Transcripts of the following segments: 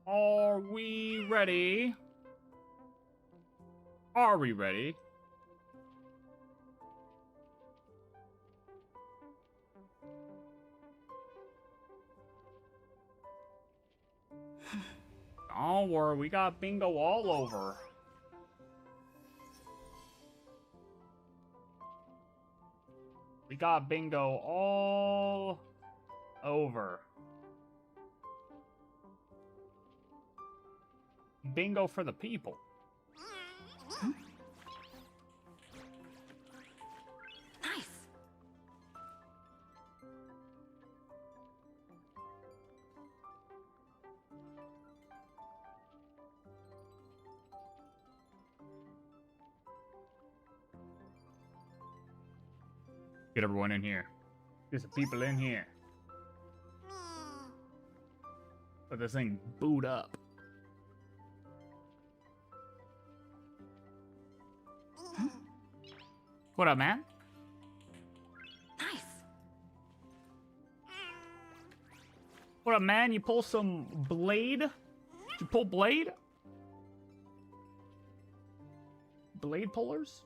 Are we ready? Are we ready? Don't worry, we got bingo all over. We got bingo all over. Bingo for the people. Nice. Get everyone in here. Get some people in here. Let this thing boot up. What up, man? Nice. What up, man? You pull some blade? Did you pull blade? Blade pullers?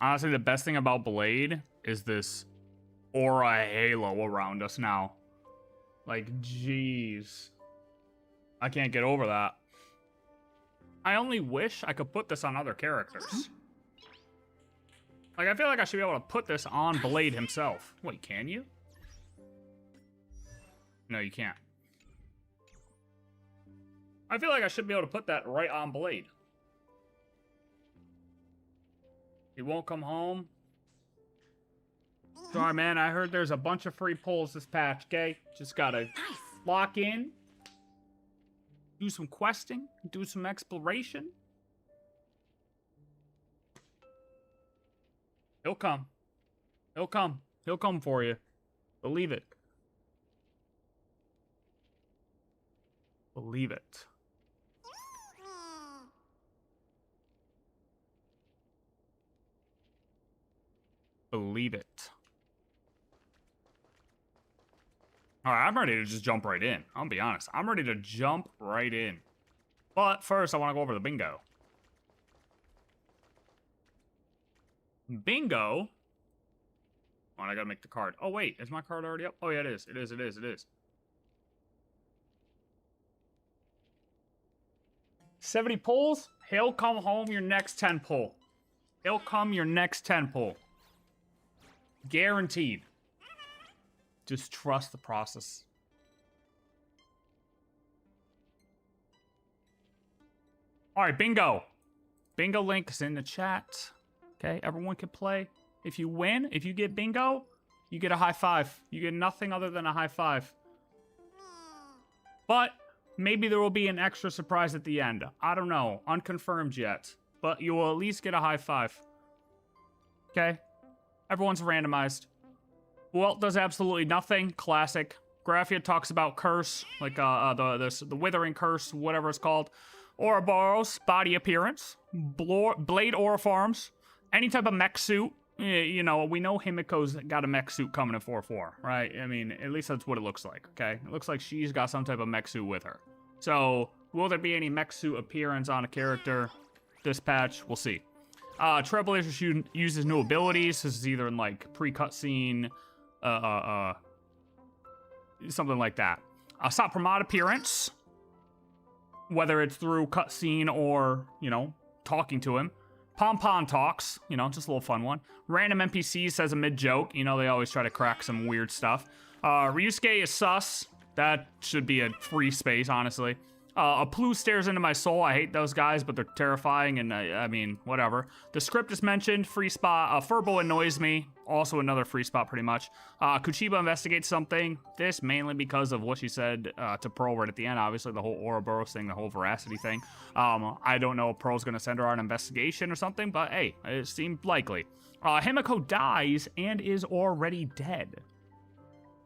Honestly, the best thing about Blade is this aura halo around us now. Like, jeez. I can't get over that. I only wish I could put this on other characters. Like, I feel like I should be able to put this on Blade himself. Wait, can you? No, you can't. I feel like I should be able to put that right on Blade. He won't come home. Sorry, man. I heard there's a bunch of free pulls this patch, okay? Just gotta lock in. Do some questing. Do some exploration. He'll come. He'll come. He'll come for you. Believe it. Believe it. Believe it. Alright, I'm ready to just jump right in. I'll be honest. I'm ready to jump right in. But first, I want to go over the bingo. Bingo? Oh, I gotta make the card. Oh, wait. Is my card already up? Oh, yeah, it is. It is, it is, it is. 70 pulls? He'll come home your next 10 pull. He'll come your next 10 pull. Guaranteed. Just trust the process. Alright, bingo. Bingo link is in the chat. Okay, everyone can play. If you win, if you get bingo, you get a high five. You get nothing other than a high five. But maybe there will be an extra surprise at the end. I don't know. Unconfirmed yet. But you will at least get a high five. Okay? Everyone's randomized. Walt does absolutely nothing. Classic. Graphia talks about curse, like the withering curse, whatever it's called. Ouroborous, body appearance. Blade aura farms. Any type of mech suit. You know, we know Himeko's got a mech suit coming in 4-4, right? I mean, at least that's what it looks like, okay? It looks like she's got some type of mech suit with her. So, will there be any mech suit appearance on a character this patch? We'll see. Trailblaze uses new abilities. This is either in, like, pre-cutscene, something like that. Asat Pramad appearance, whether it's through cutscene or, you know, talking to him. Pom-Pom talks, you know, just a little fun one. Random NPC says a mid-joke. You know, they always try to crack some weird stuff. Ryusuke is sus. That should be a free space, honestly. A Plu stares into my soul. I hate those guys, but they're terrifying, and I mean, whatever. The script is mentioned. Free spot. Furbo annoys me. Also another free spot, pretty much. Kuchiba investigates something. This mainly because of what she said to Pearl right at the end. Obviously, the whole Ouroborous thing, the whole veracity thing. I don't know if Pearl's going to send her on an investigation or something, but hey, it seemed likely. Himeko dies and is already dead.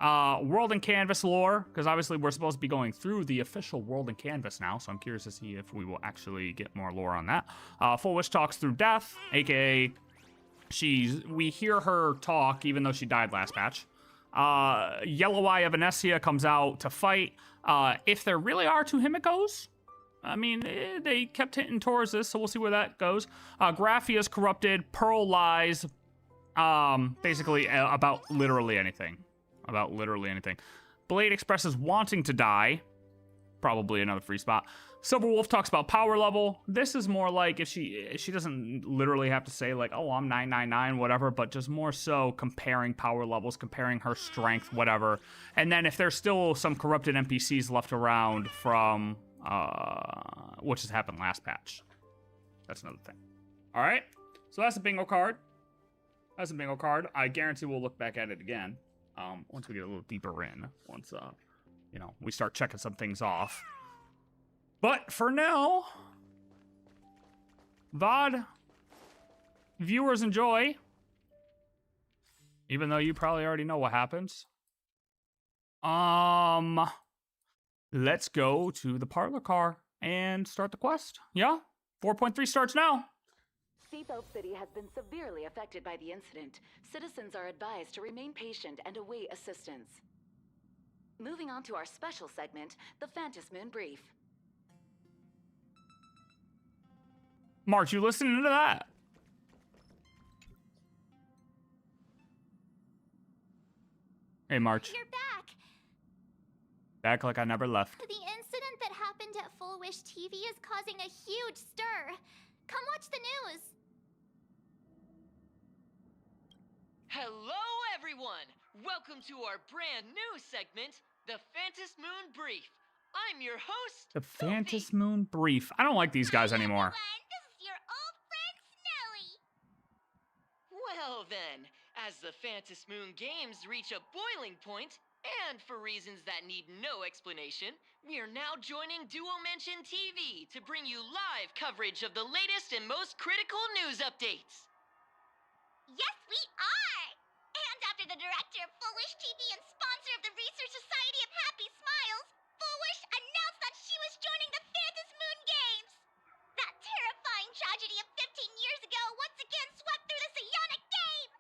World and Canvas lore, because obviously we're supposed to be going through the official World and Canvas now, so I'm curious to see if we will actually get more lore on that. Full Wish talks through death, aka we hear her talk even though she died last patch. Yellow Eye of Venetia comes out to fight. If there really are two Himekos, I mean, they kept hinting towards this, so we'll see where that goes. Graphia is corrupted. Pearl lies. Basically about literally anything. About literally anything. Blade expresses wanting to die. Probably another free spot. Silver Wolf talks about power level. This is more like if she doesn't literally have to say like, oh, I'm 999, whatever, but just more so comparing power levels, comparing her strength, whatever. And then if there's still some corrupted NPCs left around from, which has happened last patch. That's another thing. All right, so that's a bingo card. That's a bingo card. I guarantee we'll look back at it again once we get a little deeper in. Once, you know, we start checking some things off. But for now, VOD, viewers enjoy. Even though you probably already know what happens. Let's go to the parlor car and start the quest. Yeah? 4.3 starts now. Seatbelt City has been severely affected by the incident. Citizens are advised to remain patient and await assistance. Moving on to our special segment, the Phantom Moon Brief. March, you listening to that? Hey, March. You're back. Back like I never left. The incident that happened at Full Wish TV is causing a huge stir. Come watch the news. Hello, everyone! Welcome to our brand new segment, the Phantom Moon Brief. I'm your host, The Phantom Moon Brief. I don't like these guys anymore. This is your old friend Snowy. Well then, as the Phantom Moon games reach a boiling point, and for reasons that need no explanation, we are now joining Duo Mention TV to bring you live coverage of the latest and most critical news updates. Yes, we are. And after the director of Full Wish TV and sponsor of the Research Society of Happy Smiles, Full Wish announced that she was joining the Phantom Moon Games. That terrifying tragedy of 15 years ago once again swept through the psionic game.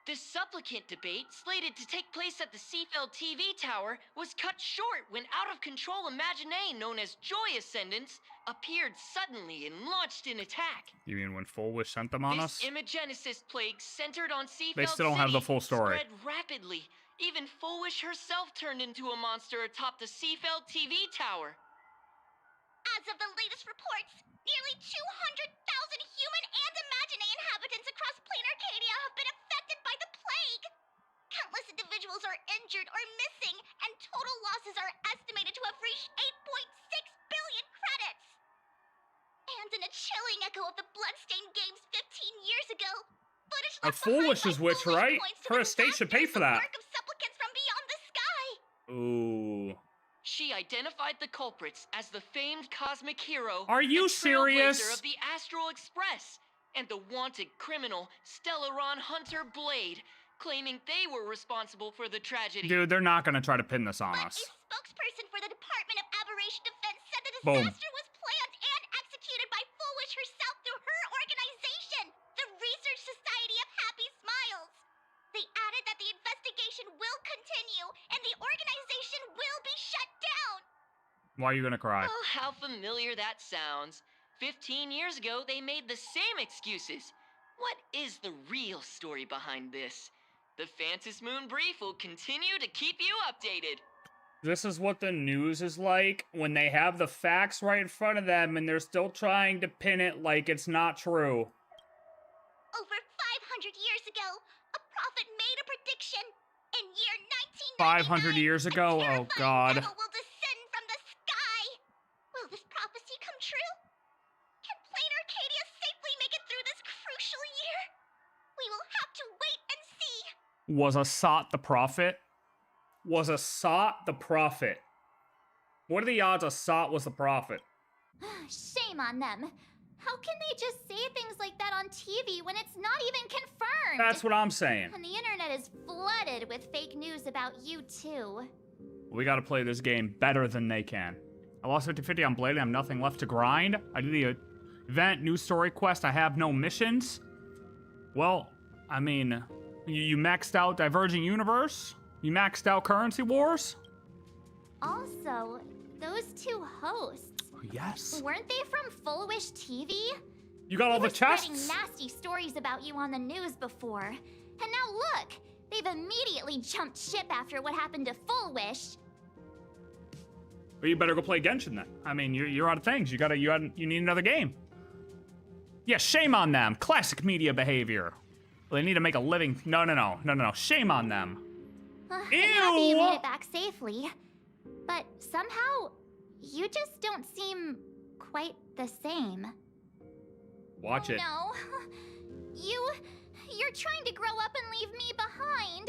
The supplicant debate, slated to take place at the Seafeld TV tower, was cut short when out-of-control Imagine known as Joy Ascendants appeared suddenly and launched an attack. You mean when Full Wish sent them on us? This Imagenesis plague centered on Seafeld They still don't have the full story. Spread rapidly. Even Full Wish herself turned into a monster atop the Seafeld TV tower. As of the latest reports, nearly 200,000 human and Imagine inhabitants across plain Arcadia have been affected by the plague. Countless individuals are injured or missing, and total losses are estimated to have reached 8.6 billion credits. And in a chilling echo of the Bloodstained games 15 years ago, footage A left Full behind Wish by is which, Full Wish right? points to Her the estate should pay for disastrous that. work of supplicants from beyond the sky. Ooh. She identified the culprits as the famed cosmic hero. Are you and trailblazer serious? of the Astral Express, and the wanted criminal Stellaron Hunter Blade, claiming they were responsible for the tragedy. Dude, they're not gonna try to pin this on But us. a spokesperson for the Department of Aberration Defense said the Boom. disaster was planned and executed by Full Wish herself through her organization, the Research Society of Happy Smiles. They added that the investigation will continue and the organization will be shut down. Why are you gonna cry? Oh, how familiar that sounds. 15 years ago, they made the same excuses. What is the real story behind this? The Phantom Moon Brief will continue to keep you updated. This is what the news is like when they have the facts right in front of them and they're still trying to pin it like it's not true. Over 500 years ago, a prophet made a prediction. In year 500 1999, years ago? a Oh, terrifying God. devil will descend from the sky. Will this prophecy come true? Can plain Arcadia safely make it through this crucial year? We will have to wait and see. Was Asat the prophet? Was Asat the prophet? What are the odds Asat was the prophet? Shame on them. How can they just say things like that on TV when it's not even confirmed? That's what I'm saying. And the internet is flooded with fake news stories about you, too. We gotta play this game better than they can. I lost 50-50 on Blade and I have nothing left to grind. I did the event, new story quest, I have no missions. Well, I mean, you maxed out Diverging Universe? You maxed out Currency Wars? Also, those two hosts. Yes. Weren't they from Full Wish TV? You got all the chests? They were spreading nasty stories about you on the news before. And now look, they've immediately jumped ship after what happened to Full Wish. Well, you better go play Genshin then. I mean, you're out of things. You need another game. Yeah, shame on them. Classic media behavior. Well, they need to make a living. No. Shame on them. I'm happy you made it back safely. But somehow, you just don't seem quite the same. Watch it. No. You're trying to grow up and leave me behind.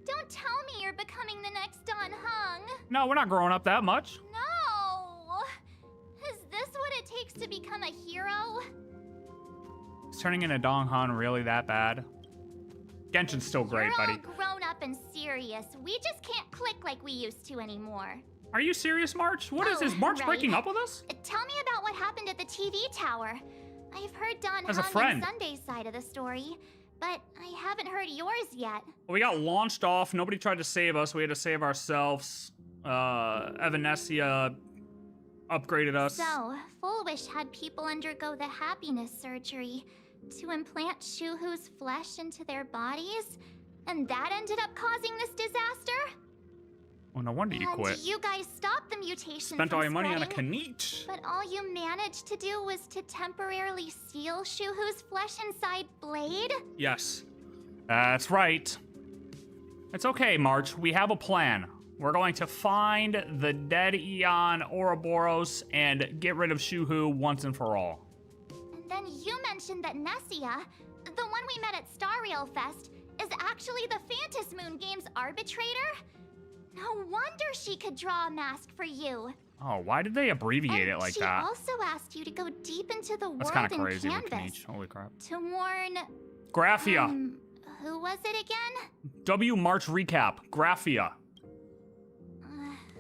Don't tell me you're becoming the next Don Hung. No, we're not growing up that much. No. Is this what it takes to become a hero? Is turning into Dong Han really that bad? Genshin's still great, You're buddy. all grown up and serious. We just can't click like we used to anymore. Are you serious, March? What is this? March right. breaking up with us? Tell me about what happened at the TV tower. I've heard Don As a Hung friend. and Sunday's side of the story, but I haven't heard yours yet. We got launched off. Nobody tried to save us. We had to save ourselves. Evanescia upgraded us. So, Full Wish had people undergo the happiness surgery to implant Shuhu's flesh into their bodies, and that ended up causing this disaster? Well, no wonder you quit. You guys stopped the mutation Spent all your money on a spreading, Knight. but all you managed to do was to temporarily seal Shuhu's flesh inside Blade? Yes. That's right. It's okay, March. We have a plan. We're going to find the dead Eon Ouroborous and get rid of Shuhu once and for all. And then you mentioned that Nessia, the one we met at Star Rail Fest, is actually the Phantas Moon Games arbitrator? No wonder she could draw a mask for you. Oh, why did they abbreviate it like that? She also asked you to go deep into the That's world kind of in crazy with Canvas Knight. Holy crap. to warn... Graphia. Who was it again? W March recap. Graphia.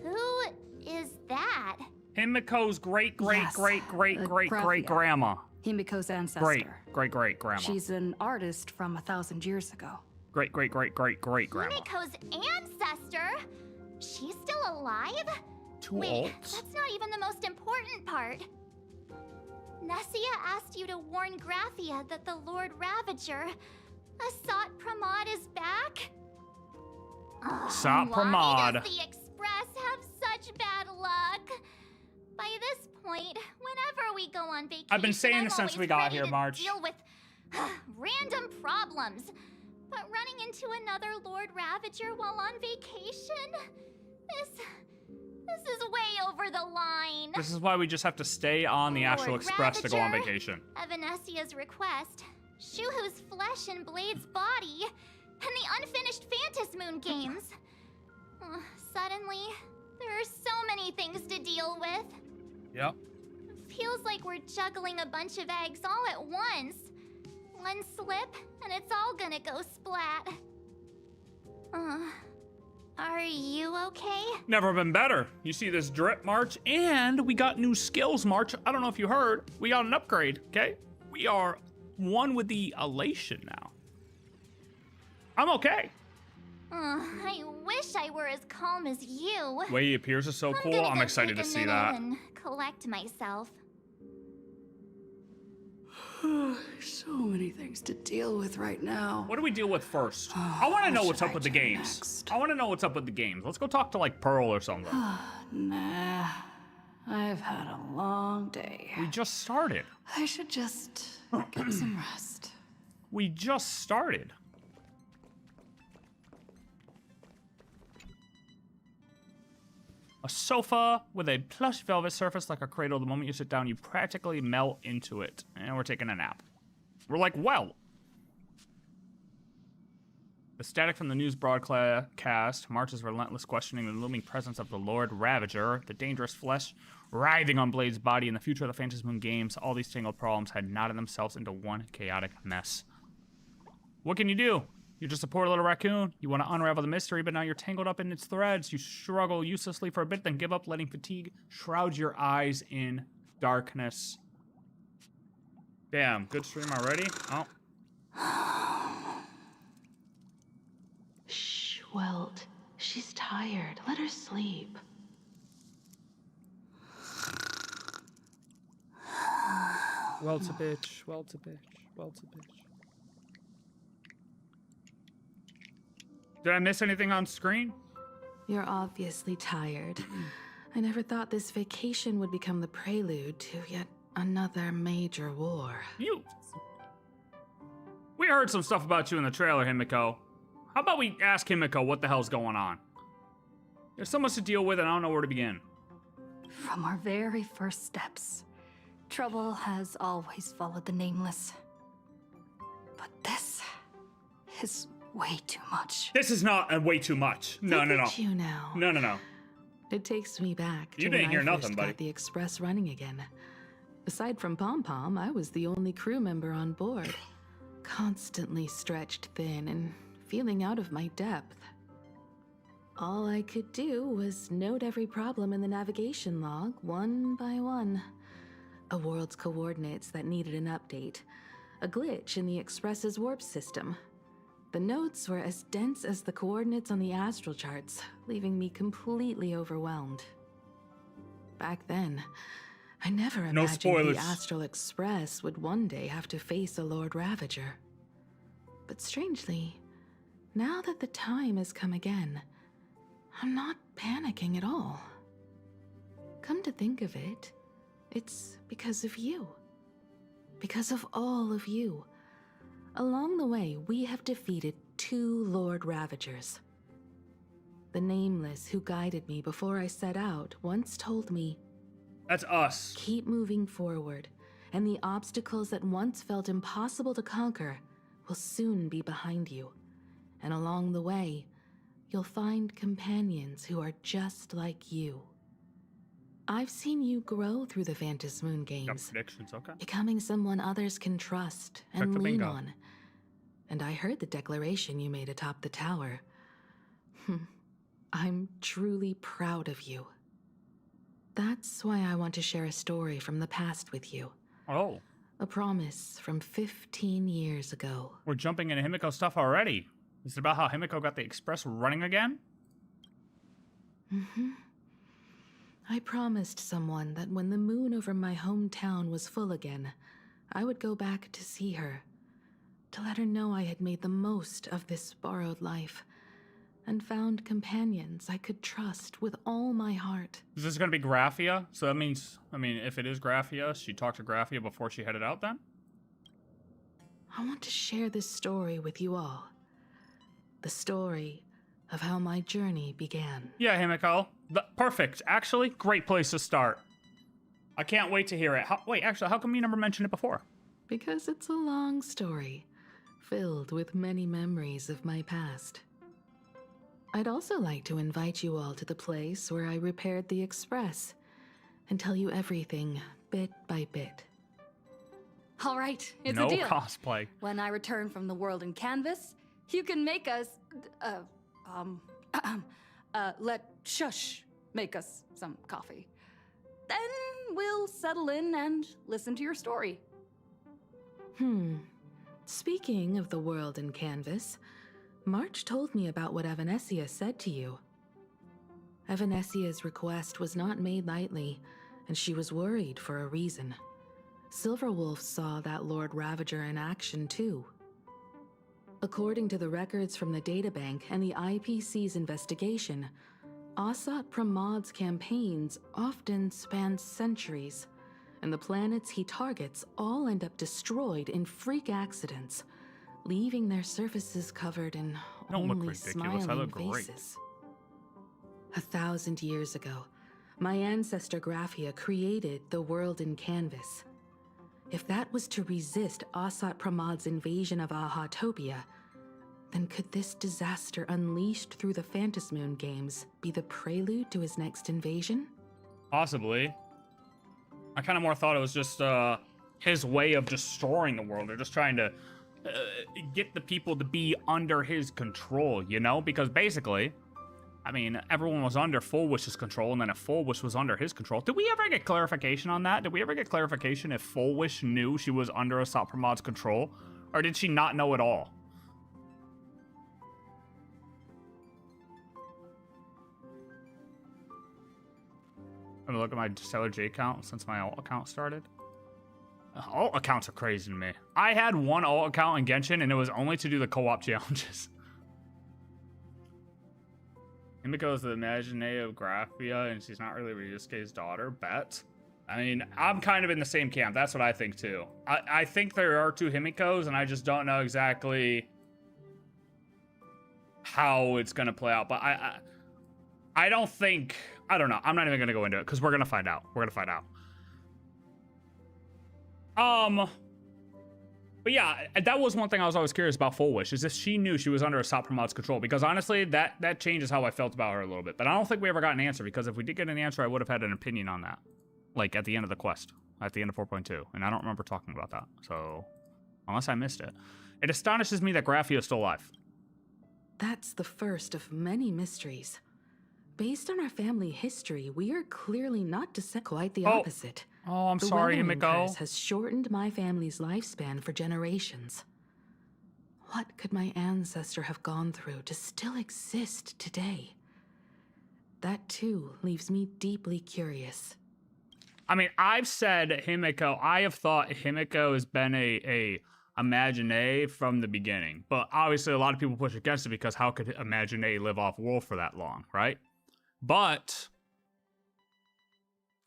Who is that? Himeko's great Graphia. grandma. Himeko's ancestor. Great grandma. She's an artist from 1,000 years ago. Great grandma. Himiko's ancestor? She's still alive? Two Wait, alts? that's not even the most important part. Nessia asked you to warn Graphia that the Lord Ravager, Asat Pramad, is back? Asat Why Pramad. does the Express have such bad luck? By this point, whenever we go on vacation, I've been saying I'm this since always we got ready here, to March. deal with random problems. But running into another Lord Ravager while on vacation? This is way over the line. This is why we just have to stay on the Astral Lord Express to go on Ravager, vacation. Evanessia's request, Shuhu's flesh and Blade's body, and the unfinished Phantas Moon games. Suddenly, there are so many things to deal with. Yep. Feels like we're juggling a bunch of eggs all at once. One slip, and it's all gonna go splat. Are you okay? Never been better. You see this drip, March, and we got new skills, March. I don't know if you heard. We got an upgrade, okay? We are one with the elation now. I'm okay. I wish I were as calm as you. The way he appears is so cool. gonna I'm go excited to take a see minute that. and collect myself. So many things to deal with right now. What do we deal with first? I want to know what's up with the games. Next? I want to know what's up with the games. Let's go talk to like Pearl or something. Nah, I've had a long day. We just started. I should just get some rest. We just started. A sofa with a plush velvet surface like a cradle. The moment you sit down, you practically melt into it. And we're taking a nap. We're like, well. The static from the news broadcast, March's relentless questioning the looming presence of the Lord Ravager, the dangerous flesh writhing on Blade's body, and the future of the Phantas Moon games. All these tangled problems had knotted themselves into one chaotic mess. What can you do? You're just a poor little raccoon. You want to unravel the mystery, but now you're tangled up in its threads. You struggle uselessly for a bit, then give up, letting fatigue shroud your eyes in darkness. Damn, good stream already? Oh. Shh, Welt. She's tired. Let her sleep. Welt's a bitch. Welt's a bitch. Welt's a bitch. Did I miss anything on screen? You're obviously tired. I never thought this vacation would become the prelude to yet another major war. We heard some stuff about you in the trailer, Himeko. How about we ask Himeko what the hell's going on? There's so much to deal with and I don't know where to begin. From our very first steps, trouble has always followed the Nameless. But this is way too much. This is not way too much. No. Look at you now. No. It takes me back to You when didn't hear I nothing, first buddy. got the Express running again. Aside from Pom Pom, I was the only crew member on board, constantly stretched thin and feeling out of my depth. All I could do was note every problem in the navigation log, one by one. A world's coordinates that needed an update, a glitch in the Express's warp system. The notes were as dense as the coordinates on the astral charts, leaving me completely overwhelmed. Back then, I never No imagined spoilers. the Astral Express would one day have to face a Lord Ravager. But strangely, now that the time has come again, I'm not panicking at all. Come to think of it, it's because of you. Because of all of you. Along the way, we have defeated 2 Lord Ravagers. The Nameless who guided me before I set out once told me, That's us. keep moving forward, and the obstacles that once felt impossible to conquer will soon be behind you. And along the way, you'll find companions who are just like you. I've seen you grow through the Phantom Moon Got games, predictions, okay. becoming someone others can trust and Check the lean bingo. on. And I heard the declaration you made atop the tower. I'm truly proud of you. That's why I want to share a story from the past with you. Oh, A promise from 15 years ago. we're jumping into Himeko stuff already. Is it about how Himeko got the Express running again? I promised someone that when the moon over my hometown was full again, I would go back to see her, to let her know I had made the most of this borrowed life, and found companions I could trust with all my heart. Is this going to be Graphia? So that means, if it is Graphia, she talked to Graphia before she headed out then? I want to share this story with you all. The story of how my journey began. Yeah, Himeko. Perfect. Actually, great place to start. I can't wait to hear it. How come you never mentioned it before? Because it's a long story, filled with many memories of my past. I'd also like to invite you all to the place where I repaired the Express and tell you everything bit by bit. All right, it's No a deal. cosplay. When I return from the world in canvas, you can make us, let Shush make us some coffee. Then we'll settle in and listen to your story. Speaking of the world in canvas, March told me about what Evanesia said to you. Evanesia's request was not made lightly, and she was worried for a reason. Silverwolf saw that Lord Ravager in action too. According to the records from the databank and the IPC's investigation, Asat Pramad's campaigns often span centuries, and the planets he targets all end up destroyed in freak accidents, leaving their surfaces covered in Don't look only ridiculous. I smiling look great. faces. 1,000 years ago, my ancestor Graphia created the world in canvas. If that was to resist Asat Pramad's invasion of Ahatopia, then could this disaster unleashed through the Phantom Moon games be the prelude to his next invasion? Possibly. I kind of more thought it was just his way of destroying the world. They're just trying to get the people to be under his control, you know? Because basically, I mean, everyone was under Full Wish's control, and then if Full Wish was under his control, did we ever get clarification on that? Did we ever get clarification if Full Wish knew she was under Asat Pramad's control, or did she not know at all? I'm gonna look at my Stellar J account since my alt account started. Alt accounts are crazy to me. I had one alt account in Genshin, and it was only to do the co-op challenges. Himeko is the imaginee of Graphia, and she's not really Ryusuke's daughter. Bet. I mean, I'm kind of in the same camp. That's what I think, too. I think there are two Himekos, and I just don't know exactly how it's going to play out. But I don't think... I don't know. I'm not even going to go into it, because we're going to find out. We're going to find out. But yeah, that was one thing I was always curious about Full Wish, is if she knew she was under Asat Pramad's control. Because honestly, that changes how I felt about her a little bit. But I don't think we ever got an answer, because if we did get an answer, I would have had an opinion on that. Like, at the end of the quest. At the end of 4.2. And I don't remember talking about that. So, unless I missed it. It astonishes me that Graphia is still alive. That's the first of many mysteries. Based on our family history, we are clearly not quite the opposite. Oh, I'm sorry, weathering Himeko. curse has shortened my family's lifespan for generations. What could my ancestor have gone through to still exist today? That too leaves me deeply curious. I mean, I've said Himeko. I have thought Himeko has been a imaginee from the beginning, but obviously a lot of people push against it because how could imaginee live off world for that long, right? But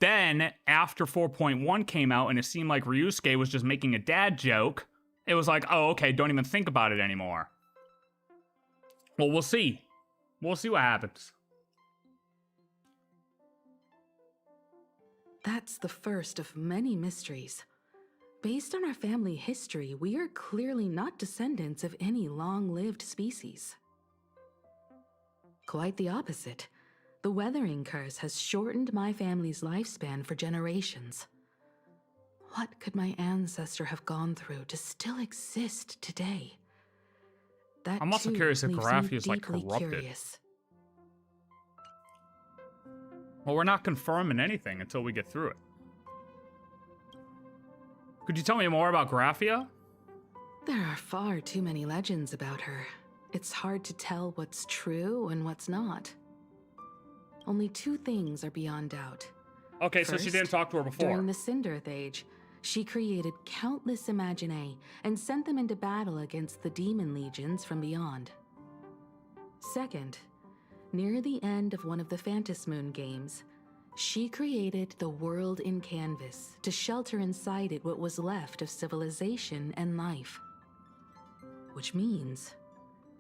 then, after 4.1 came out and it seemed like Ryusuke was just making a dad joke, it was like, oh, okay, don't even think about it anymore. Well, we'll see. We'll see what happens. That's the first of many mysteries. Based on our family history, we are clearly not descendants of any long-lived species. Quite the opposite. The weathering curse has shortened my family's lifespan for generations. What could my ancestor have gone through to still exist today? That I'm also too curious if leaves Graphia me is like deeply corrupted. curious. Well, we're not confirming anything until we get through it. Could you tell me more about Graphia? There are far too many legends about her. It's hard to tell what's true and what's not. Only two things are beyond doubt. Okay, so she First, didn't talk to her before. During the Cinderth Age, she created countless Imaginee and sent them into battle against the demon legions from beyond. Second, near the end of one of the Phantom Moon games, she created the world in canvas to shelter inside it what was left of civilization and life. Which means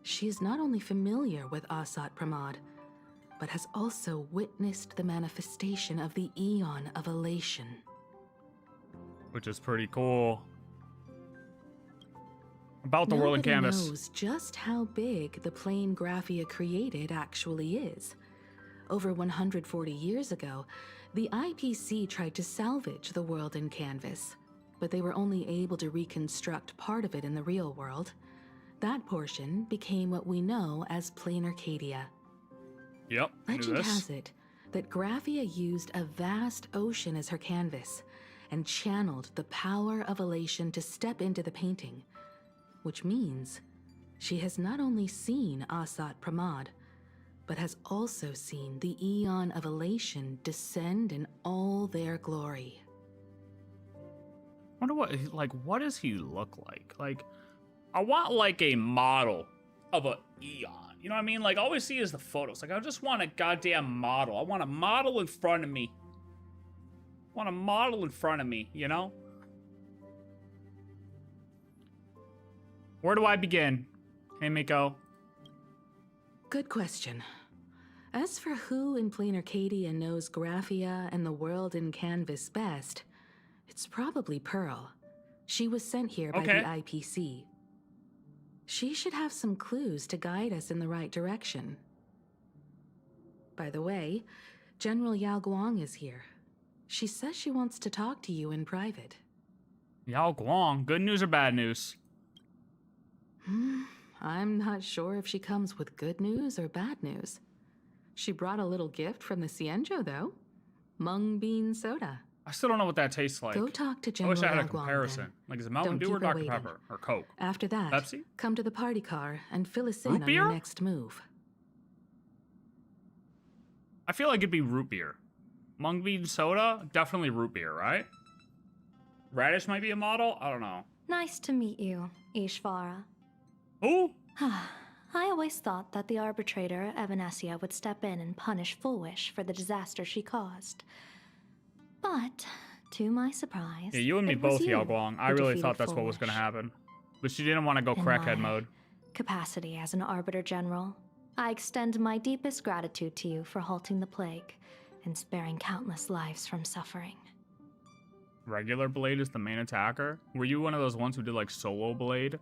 she is not only familiar with Asat Pramad, but has also witnessed the manifestation of the Eon of Elation. Which is pretty cool. About the world in canvas. Nobody knows just how big the plane Graphia created actually is. Over 140 years ago, the IPC tried to salvage the world in canvas, but they were only able to reconstruct part of it in the real world. That portion became what we know as Plain Arcadia. Yep, I knew Legend this. has it that Graphia used a vast ocean as her canvas and channeled the power of elation to step into the painting, which means she has not only seen Asat Pramad, but has also seen the Eon of Elation descend in all their glory. Wonder what does he look like? Like, I want like a model of a Eon. You know what I mean? Like, all we see is the photos. Like, I just want a goddamn model. I want a model in front of me. I want a model in front of me, you know? Where do I begin? Hey, Miko. Good question. As for who in Plain Arcadia knows Graphia and the world in canvas best, it's probably Pearl. She was sent here by the IPC. She should have some clues to guide us in the right direction. By the way, General Yao Guang is here. She says she wants to talk to you in private. Yao Guang. Good news or bad news? I'm not sure if she comes with good news or bad news. She brought a little gift from the Cienjo, though. Mung bean soda. I still don't know what that tastes like. Go talk to I General wish I had a Guang, comparison. then. Like, is it Mountain Don't Dew or keep her Dr. waiting. Pepper? Or Coke? After that, Pepsi? come to the party car and fill us Root in on your beer? next move. I feel like it'd be root beer. Mung bean soda? Definitely root beer, right? Radish might be a model? I don't know. Nice to meet you, Ishvara. Who? I always thought that the arbitrator, Evanesia, would step in and punish Foolish for the disaster she caused. But, to my surprise, Yeah, you and me it was both, you Yao Guang. I who really defeated thought that's what was Foolish. going to happen. But she didn't want to go In crackhead my mode. capacity as an Arbiter General, I extend my deepest gratitude to you for halting the plague and sparing countless lives from suffering. Regular Blade is the main attacker? Were you one of those ones who did like solo Blade?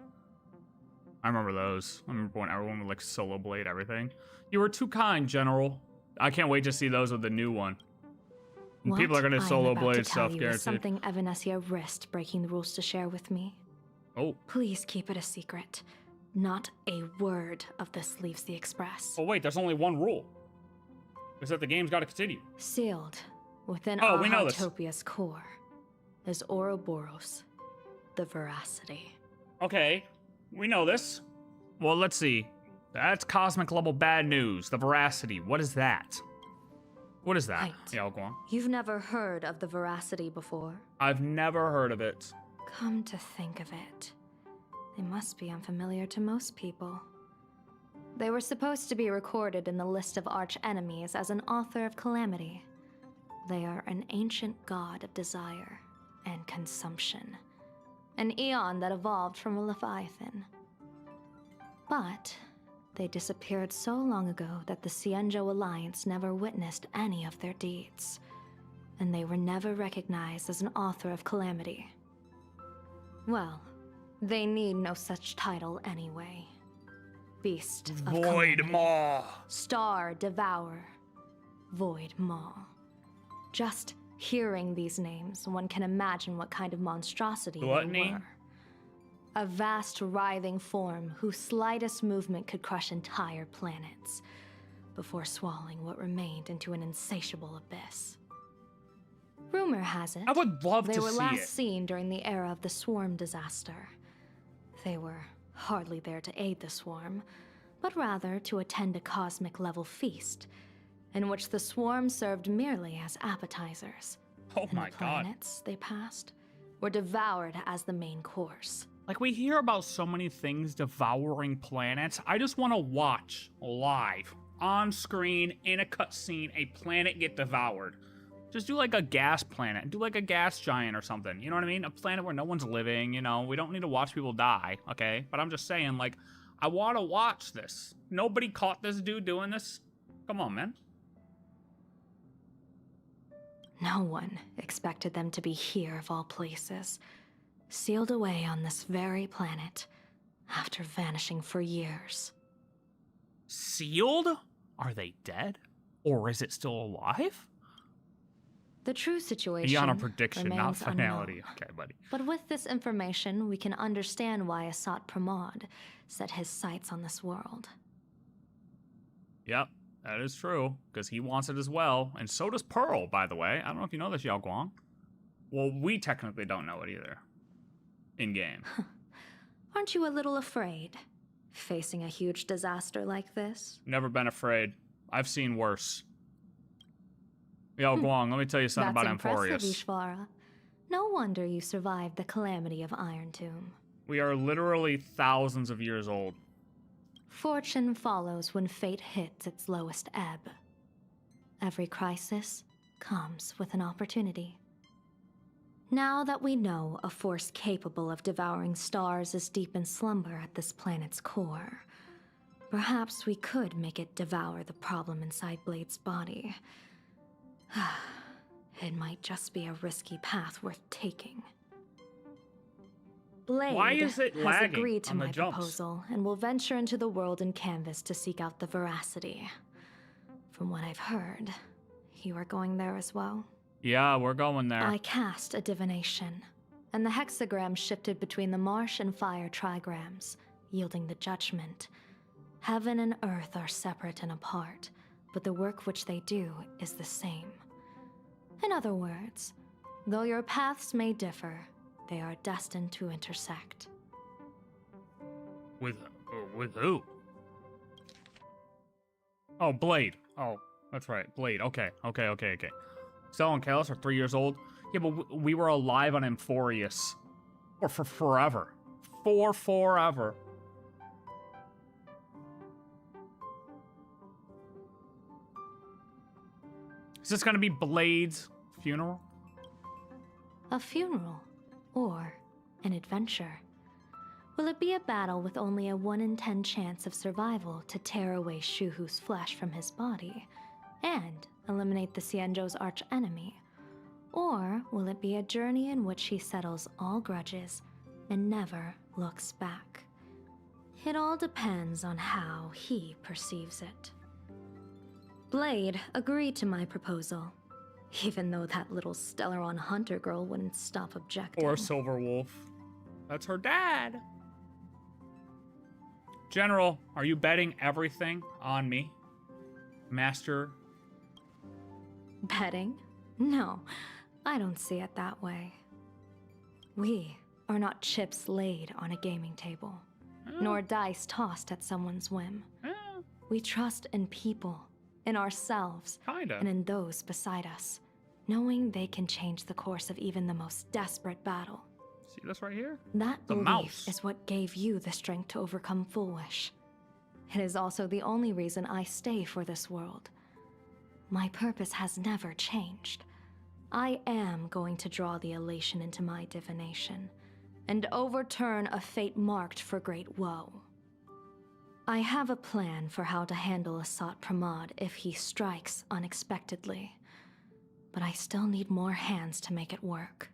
I remember those. I remember when everyone would like solo Blade everything. You were too kind, General. I can't wait to see those with the new one. And What people are gonna I am solo about to Blade tell stuff, you is guaranteed. something Evanesia risked breaking the rules to share with me. Oh. Please keep it a secret. Not a word of this leaves the Express. Oh wait, there's only one rule. Is that the game's gotta continue. Sealed within Oh, we know this. Ahatopia's core is Ouroborous, the Veracity. Okay, we know this. Well, let's see. That's cosmic level bad news. The Veracity. What is that? What is that? Right. Yeah, go on. You've never heard of the Veracity before? I've never heard of it. Come to think of it, they must be unfamiliar to most people. They were supposed to be recorded in the list of arch-enemies as an author of calamity. They are an ancient god of desire and consumption. An eon that evolved from a Leviathan. But they disappeared so long ago that the Cienjo Alliance never witnessed any of their deeds. And they were never recognized as an author of calamity. Well, they need no such title anyway. Beast of Void Calamity. Maw. Star Devourer. Void Maw. Just hearing these names, one can imagine what kind of monstrosity Gluttony? they were. A vast writhing form whose slightest movement could crush entire planets, before swallowing what remained into an insatiable abyss. Rumor has it, I would love they to were see last it. seen during the era of the Swarm disaster. They were hardly there to aid the Swarm, but rather to attend a cosmic-level feast, in which the Swarm served merely as appetizers. Oh and my the god. planets they passed were devoured as the main course. Like, we hear about so many things devouring planets. I just want to watch live, on screen, in a cutscene, a planet get devoured. Just do like a gas planet. Do like a gas giant or something. You know what I mean? A planet where no one's living, you know? We don't need to watch people die, okay? But I'm just saying, like, I want to watch this. Nobody caught this dude doing this? Come on, man. No one expected them to be here of all places, sealed away on this very planet, after vanishing for years. Sealed? Are they dead? Or is it still alive? The true situation Beyond a prediction, not remains finality. unknown. Okay, buddy. But with this information, we can understand why Asat Pramad set his sights on this world. Yep, that is true, because he wants it as well. And so does Pearl, by the way. I don't know if you know this, Yao Guang. Well, we technically don't know it either. In-game. Aren't you a little afraid, facing a huge disaster like this? Never been afraid. I've seen worse. Yao Guang, let me tell you something That's about impressive, Amphorius. Ishvara. No wonder you survived the calamity of Iron Tomb. We are literally thousands of years old. Fortune follows when fate hits its lowest ebb. Every crisis comes with an opportunity. Now that we know a force capable of devouring stars is deep in slumber at this planet's core, perhaps we could make it devour the problem inside Blade's body. It might just be a risky path worth taking. Blade Why is it has lagging agreed to on the my jumps? proposal and will venture into the world in canvas to seek out the Veracity. From what I've heard, you are going there as well? Yeah, we're going there. I cast a divination, and the hexagram shifted between the marsh and fire trigrams, yielding the judgment. Heaven and earth are separate and apart, but the work which they do is the same. In other words, though your paths may differ, they are destined to intersect. With who? Oh, Blade. Oh, that's right. Blade. Okay. Stella and Kalos are 3 years old. Yeah, but we were alive on Amphorius. Or for forever. For forever. Is this gonna be Blade's funeral? A funeral, or an adventure. Will it be a battle with only a 1 in 10 chance of survival to tear away Shuhu's flesh from his body and eliminate the Xianzhou's arch-enemy? Or will it be a journey in which he settles all grudges and never looks back? It all depends on how he perceives it. Blade agreed to my proposal, even though that little Stellaron hunter girl wouldn't stop objecting. Or Silver Wolf. That's her dad. General, are you betting everything on me? Master? Betting? No, I don't see it that way. We are not chips laid on a gaming table, nor dice tossed at someone's whim. We trust in people, in ourselves, Kinda. and in those beside us, knowing they can change the course of even the most desperate battle. See this right here? That The belief mouse. is what gave you the strength to overcome Foolish. It is also the only reason I stay for this world. My purpose has never changed. I am going to draw the elation into my divination, and overturn a fate marked for great woe. I have a plan for how to handle Asat Pramad if he strikes unexpectedly, but I still need more hands to make it work.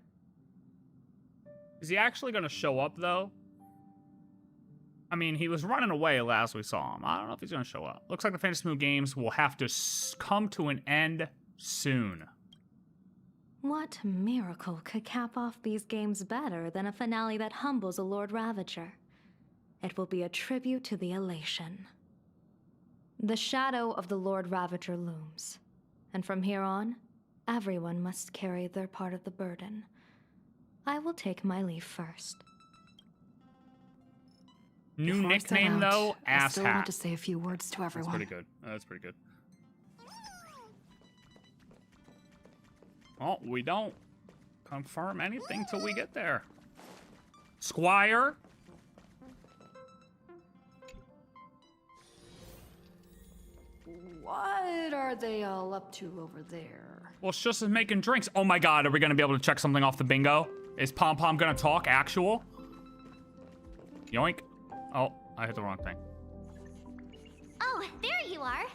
Is he actually gonna show up, though? I mean, he was running away last we saw him. I don't know if he's gonna show up. Looks like the Fantasy Moon games will have to come to an end soon. What miracle could cap off these games better than a finale that humbles a Lord Ravager? It will be a tribute to the elation. The shadow of the Lord Ravager looms, and from here on, everyone must carry their part of the burden. I will take my leave first. New Before I set nickname, out, though, I still want Asshat. to say a few words to That's everyone. pretty good. That's pretty good. Well, we don't confirm anything till we get there. Squire? What are they all up to over there? Well, Shush is making drinks. Oh my god, are we gonna be able to check something off the bingo? Is Pom Pom gonna talk actual? Yoink. Oh, I hit the wrong thing. Oh, there you are.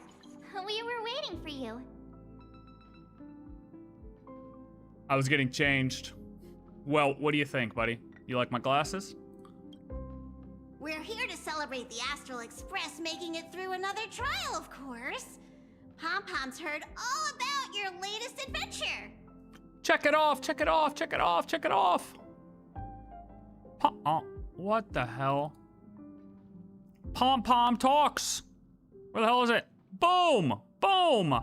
We were waiting for you. I was getting changed. Well, what do you think, buddy? You like my glasses? We're here to celebrate the Astral Express making it through another trial, of course. Pom-Pom's heard all about your latest adventure. Check it off, check it off, check it off, check it off. What the hell? Pom Pom talks. Where the hell is it? Boom! Boom!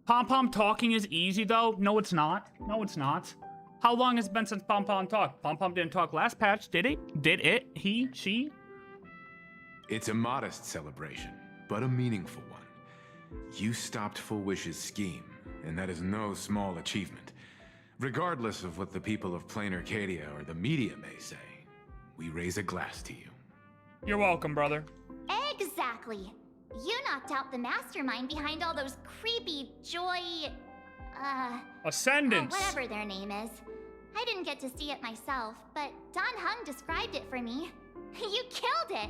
Pom Pom talking is easy though. No, it's not. No, it's not. How long has it been since Pom Pom talked? Pom Pom didn't talk last patch, did it? Did it? He? She? It's a modest celebration, but a meaningful one. You stopped Full Wish's scheme, and that is no small achievement. Regardless of what the people of Plain Arcadia or the media may say, we raise a glass to you. You're welcome, brother. Exactly. You knocked out the mastermind behind all those creepy Joy... Ascendants. whatever their name is. I didn't get to see it myself, but Don Hung described it for me. You killed it!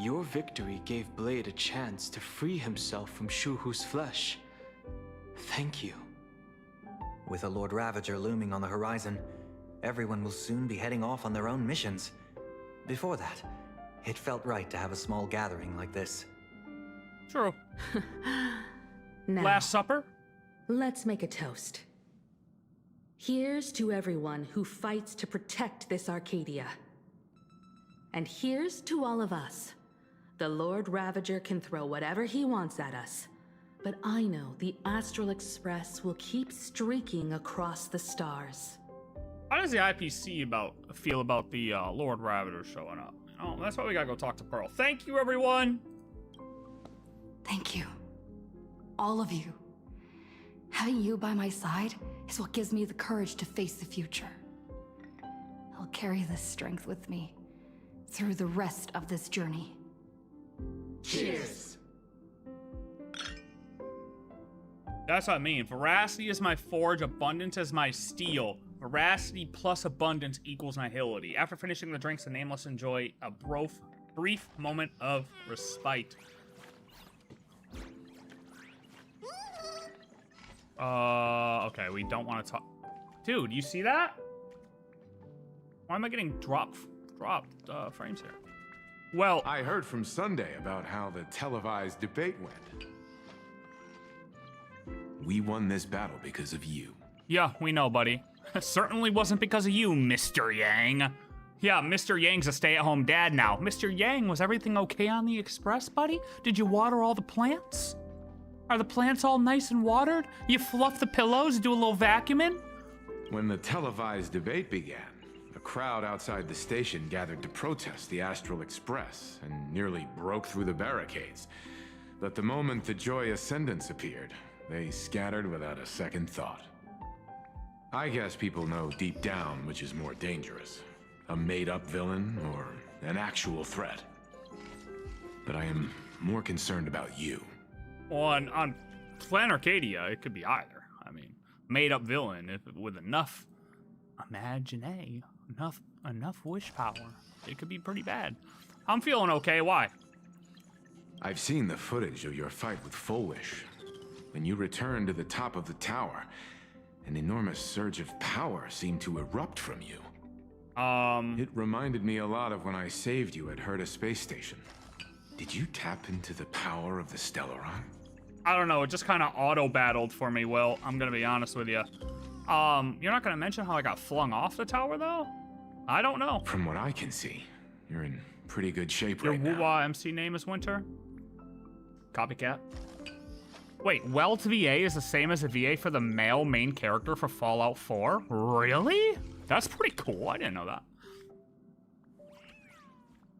Your victory gave Blade a chance to free himself from Shuhu's flesh. Thank you. With a Lord Ravager looming on the horizon, everyone will soon be heading off on their own missions. Before that, it felt right to have a small gathering like this. True. Now, Last Supper? let's make a toast. Here's to everyone who fights to protect this Arcadia. And here's to all of us. The Lord Ravager can throw whatever he wants at us, but I know the Astral Express will keep streaking across the stars. How does the IPC feel about the Lord Ravager showing up? You know, that's why we gotta go talk to Pearl. Thank you, everyone. Thank you. All of you. Having you by my side is what gives me the courage to face the future. I'll carry this strength with me through the rest of this journey. Cheers. That's what I mean. Veracity is my forge, abundance is my steel. Veracity plus abundance equals nihility. After finishing the drinks, the Nameless enjoy a brief moment of respite. Okay, we don't want to talk. Dude, you see that? Why am I getting dropped frames here? Well, I heard from Sunday about how the televised debate went. We won this battle because of you. Yeah, we know, buddy. Certainly wasn't because of you, Mr. Yang. Yeah, Mr. Yang's a stay-at-home dad now. Mr. Yang, was everything okay on the Express, buddy? Did you water all the plants? Are the plants all nice and watered? You fluff the pillows, do a little vacuuming? When the televised debate began, a crowd outside the station gathered to protest the Astral Express and nearly broke through the barricades. But the moment the Joy Ascendants appeared, they scattered without a second thought. I guess people know deep down which is more dangerous, a made-up villain or an actual threat. But I am more concerned about you. On Plan Arcadia, it could be either. I mean, made-up villain with enough imagination, enough wish power, it could be pretty bad. I'm feeling okay. Why? I've seen the footage of your fight with Full Wish. When you returned to the top of the tower, an enormous surge of power seemed to erupt from you. It reminded me a lot of when I saved you at Herta Space Station. Did you tap into the power of the Stellaron? I don't know, it just kind of auto-battled for me, Will. I'm gonna be honest with you. You're not gonna mention how I got flung off the tower, though? I don't know. From what I can see, you're in pretty good shape Your right now. Woo-Wah MC name is Winter? Copycat? Wait, Welt VA is the same as a VA for the male main character for Fallout 4? Really? That's pretty cool, I didn't know that.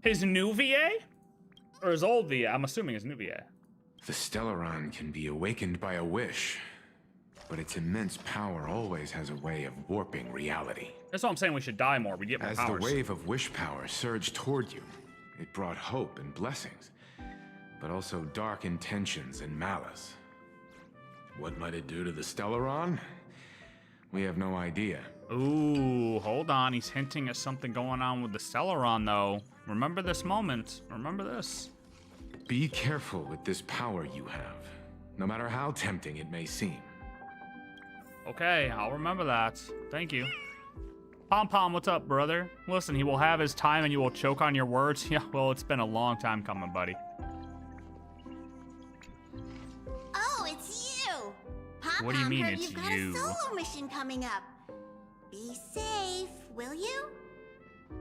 His new VA? Or his old VA? I'm assuming his new VA. The Stellaron can be awakened by a wish, but its immense power always has a way of warping reality. That's why I'm saying we should die more. We get more As powers. the wave of wish power surged toward you, it brought hope and blessings, but also dark intentions and malice. What might it do to the Stellaron? We have no idea. Ooh, hold on. He's hinting at something going on with the Stellaron, though. Remember this moment. Remember this. Be careful with this power you have, no matter how tempting it may seem. Okay, I'll remember that. Thank you. Pom Pom, what's up, brother? Listen, he will have his time and you will choke on your words. Yeah, well, it's been a long time coming, buddy. Oh, it's you! Pom-Pom What do you mean heard it's you've got you? a solo mission coming up. Be safe, will you?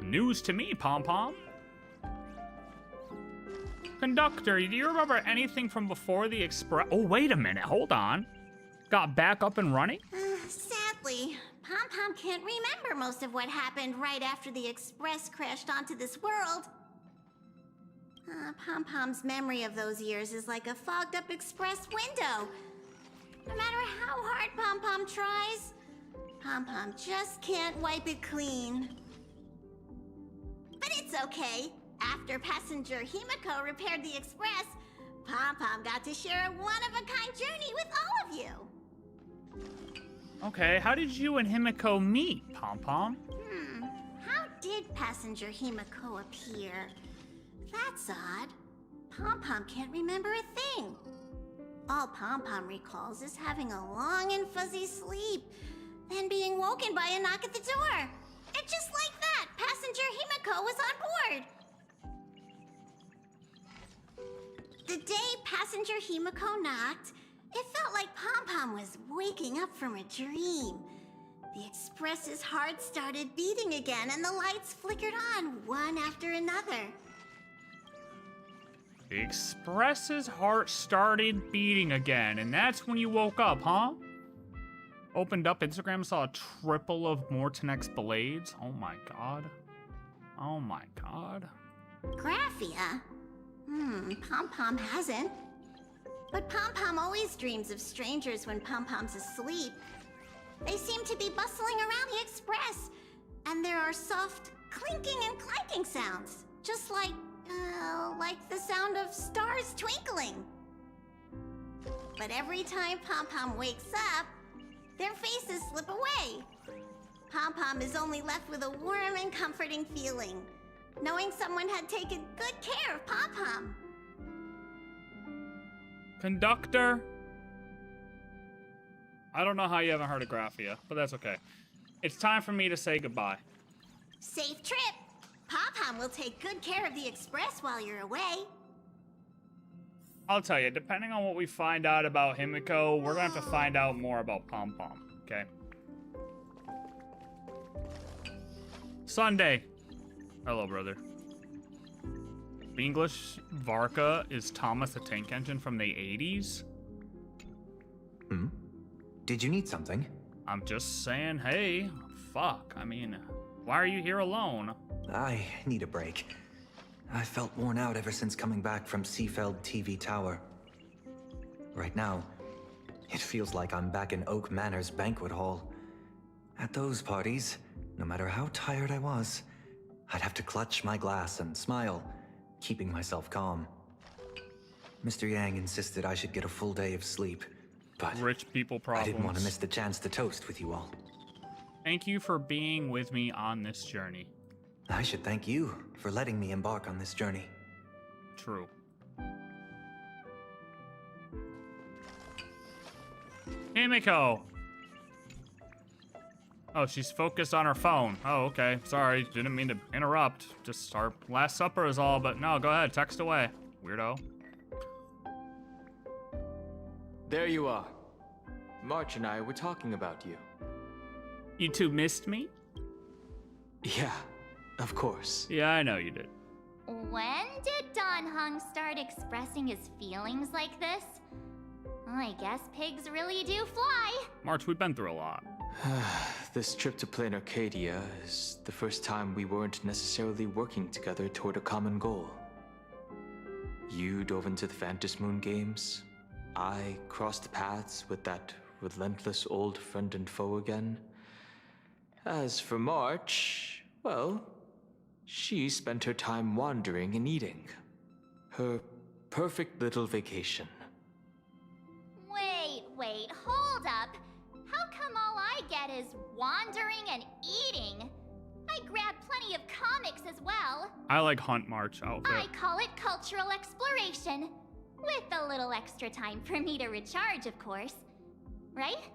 News to me, Pom Pom. Conductor, do you remember anything from before the Express? Oh, wait a minute. Hold on. Got back up and running? Sadly, Pom-Pom can't remember most of what happened right after the Express crashed onto this world. Pom-Pom's memory of those years is like a fogged-up Express window. No matter how hard Pom-Pom tries, Pom-Pom just can't wipe it clean. But it's okay. After passenger Himeko repaired the Express, Pom-Pom got to share a one-of-a-kind journey with all of you. Okay, how did you and Himeko meet, Pom Pom? How did passenger Himeko appear? That's odd. Pom-Pom can't remember a thing. All Pom-Pom recalls is having a long and fuzzy sleep, then being woken by a knock at the door. And just like that, passenger Himeko was on board. The day passenger Himeko knocked, it felt like Pom-Pom was waking up from a dream. The Express's heart started beating again, and the lights flickered on, one after another. The Express's heart started beating again, and that's when you woke up, huh? Opened up Instagram, saw a triple of Mortinex blades. Oh my god. Oh my god. Graphia? Pom-Pom hasn't. But Pom-Pom always dreams of strangers when Pom-Pom's asleep. They seem to be bustling around the Express, and there are soft clinking and clanking sounds, just like the sound of stars twinkling. But every time Pom-Pom wakes up, their faces slip away. Pom-Pom is only left with a warm and comforting feeling, knowing someone had taken good care of Pom-Pom. Conductor? I don't know how you haven't heard of Graphia, but that's okay. It's time for me to say goodbye. Safe trip. Pom-Pom will take good care of the Express while you're away. I'll tell you, depending on what we find out about Himeko, we're gonna have to find out more about Pom-Pom, okay? Sunday. Hello, brother. English Varka is Thomas the Tank Engine from the 80s? Did you need something? I'm just saying, hey, fuck. I mean, why are you here alone? I need a break. I felt worn out ever since coming back from Seafeld TV Tower. Right now, it feels like I'm back in Oak Manor's banquet hall. At those parties, no matter how tired I was, I'd have to clutch my glass and smile, keeping myself calm. Mr. Yang insisted I should get a full day of sleep, but Rich people problems. I didn't want to miss the chance to toast with you all. Thank you for being with me on this journey. I should thank you for letting me embark on this journey. True. Himeko! Oh, she's focused on her phone. Oh, okay. Sorry, didn't mean to interrupt. Just our last supper is all, but no, go ahead, text away, weirdo. There you are. March and I were talking about you. You two missed me? Yeah, of course. Yeah, I know you did. When did Don Hung start expressing his feelings like this? I guess pigs really do fly. March, we've been through a lot. This trip to Plain Arcadia is the first time we weren't necessarily working together toward a common goal. You dove into the Phantom Moon games. I crossed paths with that relentless old friend and foe again. As for March, well, she spent her time wandering and eating. Her perfect little vacation. Wait, hold up. How come all I get is wandering and eating? I grabbed plenty of comics as well. I like Hunt March outfit. I call it cultural exploration. With a little extra time for me to recharge, of course. Right?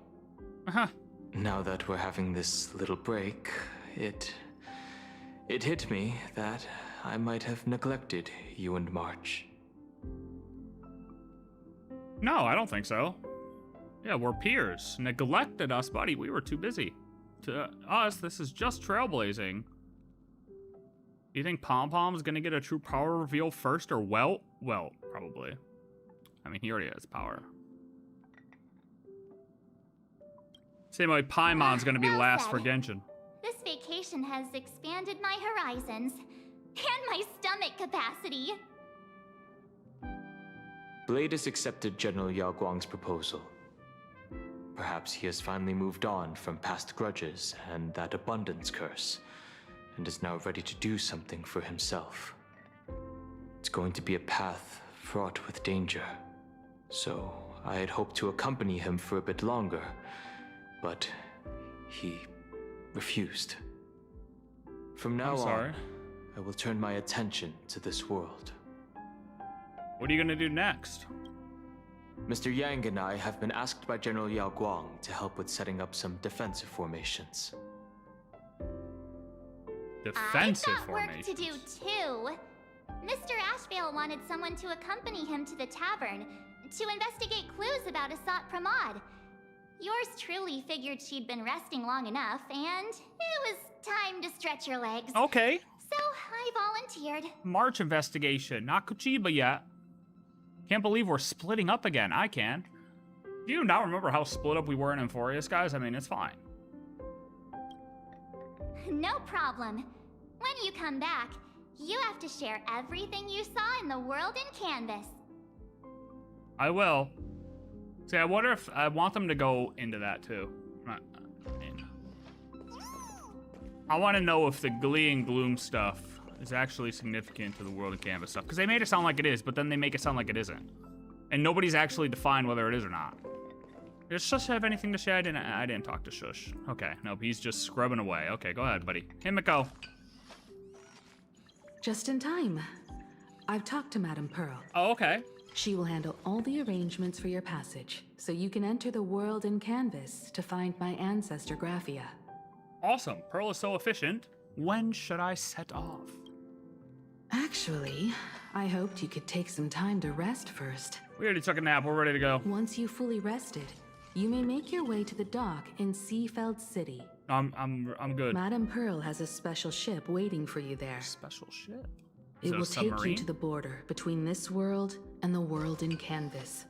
Uh-huh. Now that we're having this little break, it hit me that I might have neglected you and March. No, I don't think so. Yeah, we're peers. Neglected us, buddy. We were too busy. To us, this is just trailblazing. You think Pom-Pom's gonna get a true power reveal first or Well, probably. I mean, he already has power. Same way Paimon's gonna be Well last said. for Genshin. This vacation has expanded my horizons. And my stomach capacity. Blade has accepted General Yao Guang's proposal. Perhaps he has finally moved on from past grudges and that abundance curse, and is now ready to do something for himself. It's going to be a path fraught with danger, so I had hoped to accompany him for a bit longer, but he refused. From now on, I will turn my attention to this world. What are you gonna do next? Mr. Yang and I have been asked by General Yao Guang to help with setting up some defensive formations. Defensive I've got work formations. to do too. Mr. Ashveil wanted someone to accompany him to the tavern to investigate clues about Asat Pramad. Yours truly figured she'd been resting long enough, and it was time to stretch your legs. Okay. So I volunteered. March investigation. Not Kuchiba yet. Can't believe we're splitting up again. I can. Do you not remember how split up we were in Euphorius, guys? I mean, it's fine. No problem. When you come back, you have to share everything you saw in the world in Canvas. I will. See, I wonder if I want them to go into that too. I want to know if the Glee and Gloom stuff is actually significant to the world of Canvas stuff. Because they made it sound like it is, but then they make it sound like it isn't. And nobody's actually defined whether it is or not. Does Shush have anything to say? I didn't talk to Shush. Okay, nope, he's just scrubbing away. Okay, go ahead, buddy. Himeko. Just in time. I've talked to Madame Pearl. Oh, okay. She will handle all the arrangements for your passage, so you can enter the world in Canvas to find my ancestor Graphia. Awesome. Pearl is so efficient. When should I set off? Actually, I hoped you could take some time to rest first. We already took a nap. We're ready to go. Once you've fully rested, you may make your way to the dock in Seafeld City. I'm good. Madame Pearl has a special ship waiting for you there. Special ship? It will take you to the border between this world and the world in Canvas,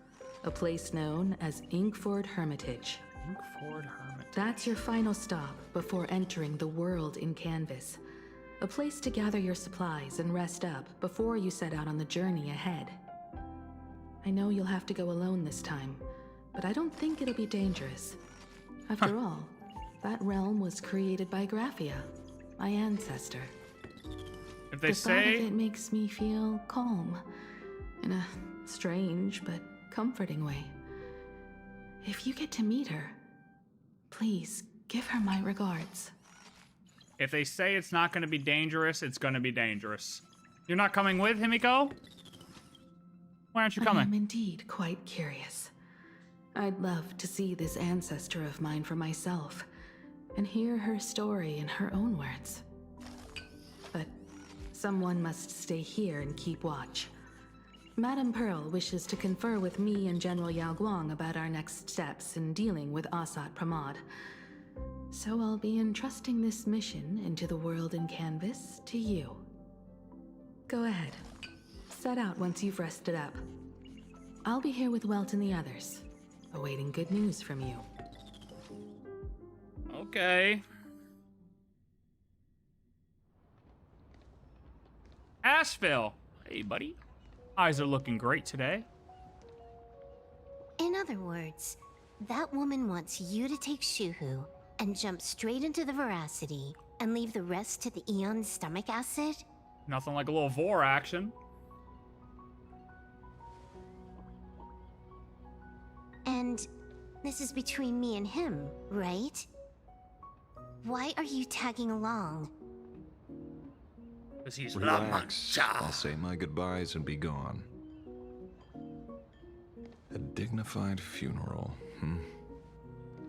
a place known as Inkford Hermitage. Inkford Hermitage. That's your final stop before entering the world in Canvas, a place to gather your supplies and rest up before you set out on the journey ahead. I know you'll have to go alone this time, but I don't think it'll be dangerous. After all, that realm was created by Graphia, my ancestor. If they the say thought of it makes me feel calm, in a strange but comforting way. If you get to meet her, please give her my regards. If they say it's not going to be dangerous, it's going to be dangerous. You're not coming with, Himeko? Why aren't you coming? I am indeed quite curious. I'd love to see this ancestor of mine for myself, and hear her story in her own words. But someone must stay here and keep watch. Madame Pearl wishes to confer with me and General Yao Guang about our next steps in dealing with Asat Pramad. So I'll be entrusting this mission into the world in Canvas to you. Go ahead. Set out once you've rested up. I'll be here with Welt and the others, awaiting good news from you. Okay. Ashveil. Hey, buddy. Eyes are looking great today. In other words, that woman wants you to take Shuhu and jump straight into the Veracity and leave the rest to the Eon's stomach acid? Nothing like a little Vor action. And this is between me and him, right? Why are you tagging along? Because he's Relax. I'll say my goodbyes and be gone. A dignified funeral,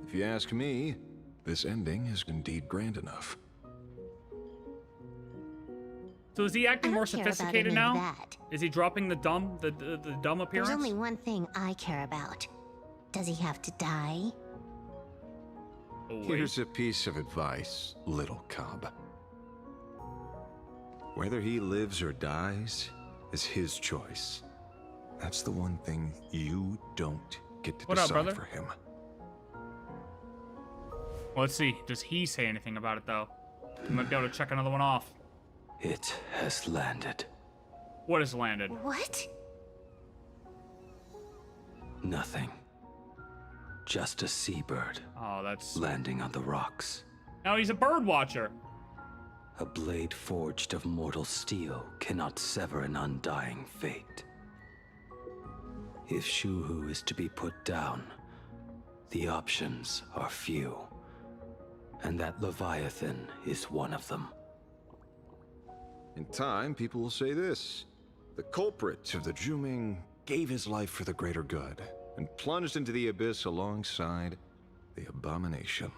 If you ask me, this ending is indeed grand enough. So is he acting more sophisticated now? That. Is he dropping the dumb appearance? There's only one thing I care about. Does he have to die? Oh, Here's a piece of advice, little cub. Whether he lives or dies is his choice. That's the one thing you don't get to decide for him. Well, let's see. Does he say anything about it, though? We might be able to check another one off. It has landed. What has landed? What? Nothing. Just a seabird. Oh, that's... landing on the rocks. Now he's a bird watcher. A blade forged of mortal steel cannot sever an undying fate. If Shuhu is to be put down, the options are few. And that Leviathan is one of them. In time, people will say this. The culprit of the Juming gave his life for the greater good and plunged into the abyss alongside the abomination.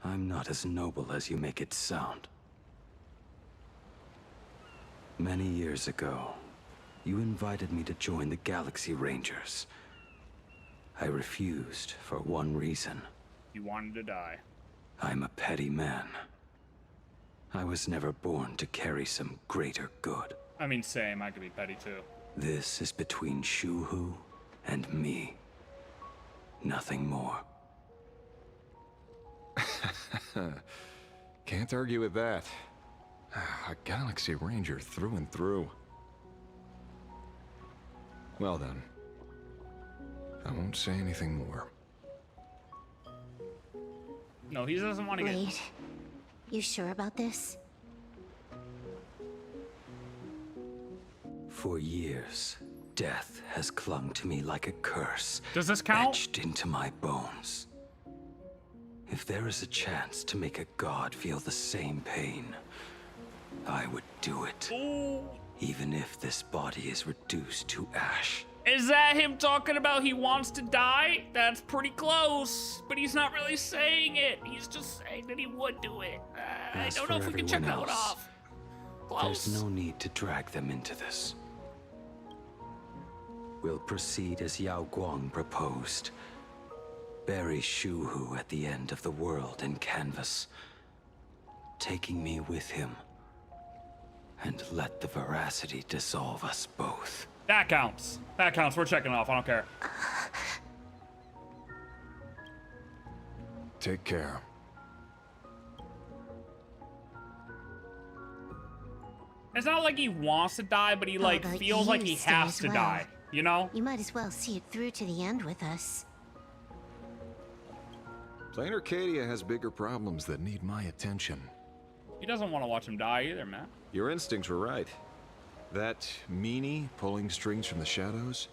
I'm not as noble as you make it sound. Many years ago, you invited me to join the Galaxy Rangers. I refused for one reason. You wanted to die. I'm a petty man. I was never born to carry some greater good. I mean, same. I could be petty too. This is between Shuhu and me. Nothing more. Can't argue with that. A Galaxy Ranger through and through. Well then. I won't say anything more. No, he doesn't want to get... Wait. You sure about this? For years, death has clung to me like a curse. Does this count? Etched into my bones. If there is a chance to make a god feel the same pain, I would do it. Ooh. Even if this body is reduced to ash. Is that him talking about he wants to die? That's pretty close, but he's not really saying it. He's just saying that he would do it. I don't know if we can check that one off. Close. There's no need to drag them into this. We'll proceed as Yao Guang proposed. Bury Shuhu at the end of the world in canvas, taking me with him, and let the veracity dissolve us both. That counts. That counts. We're checking off. I don't care. Take care. It's not like he wants to die, but he like but feels like he stay has as to well. die. You know? You might as well see it through to the end with us. Plain Arcadia has bigger problems that need my attention. He doesn't want to watch him die either, man. Your instincts were right. That meanie pulling strings from the shadows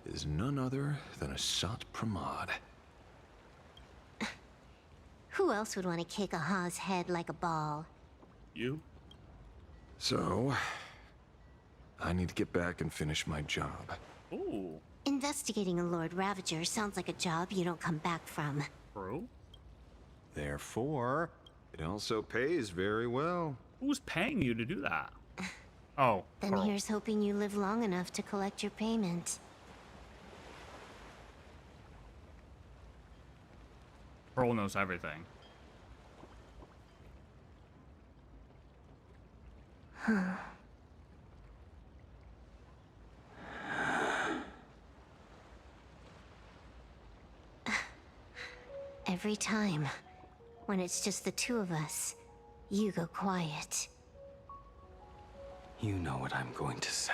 is none other than Asat Pramad. Who else would want to kick a Ha's head like a ball? You? So, I need to get back and finish my job. Ooh. Investigating a Lord Ravager sounds like a job you don't come back from. Bro? Therefore, it also pays very well. Who's paying you to do that? Oh. Then Pearl. here's hoping you live long enough to collect your payment. Pearl knows everything. Every time, when it's just the two of us, you go quiet. You know what I'm going to say.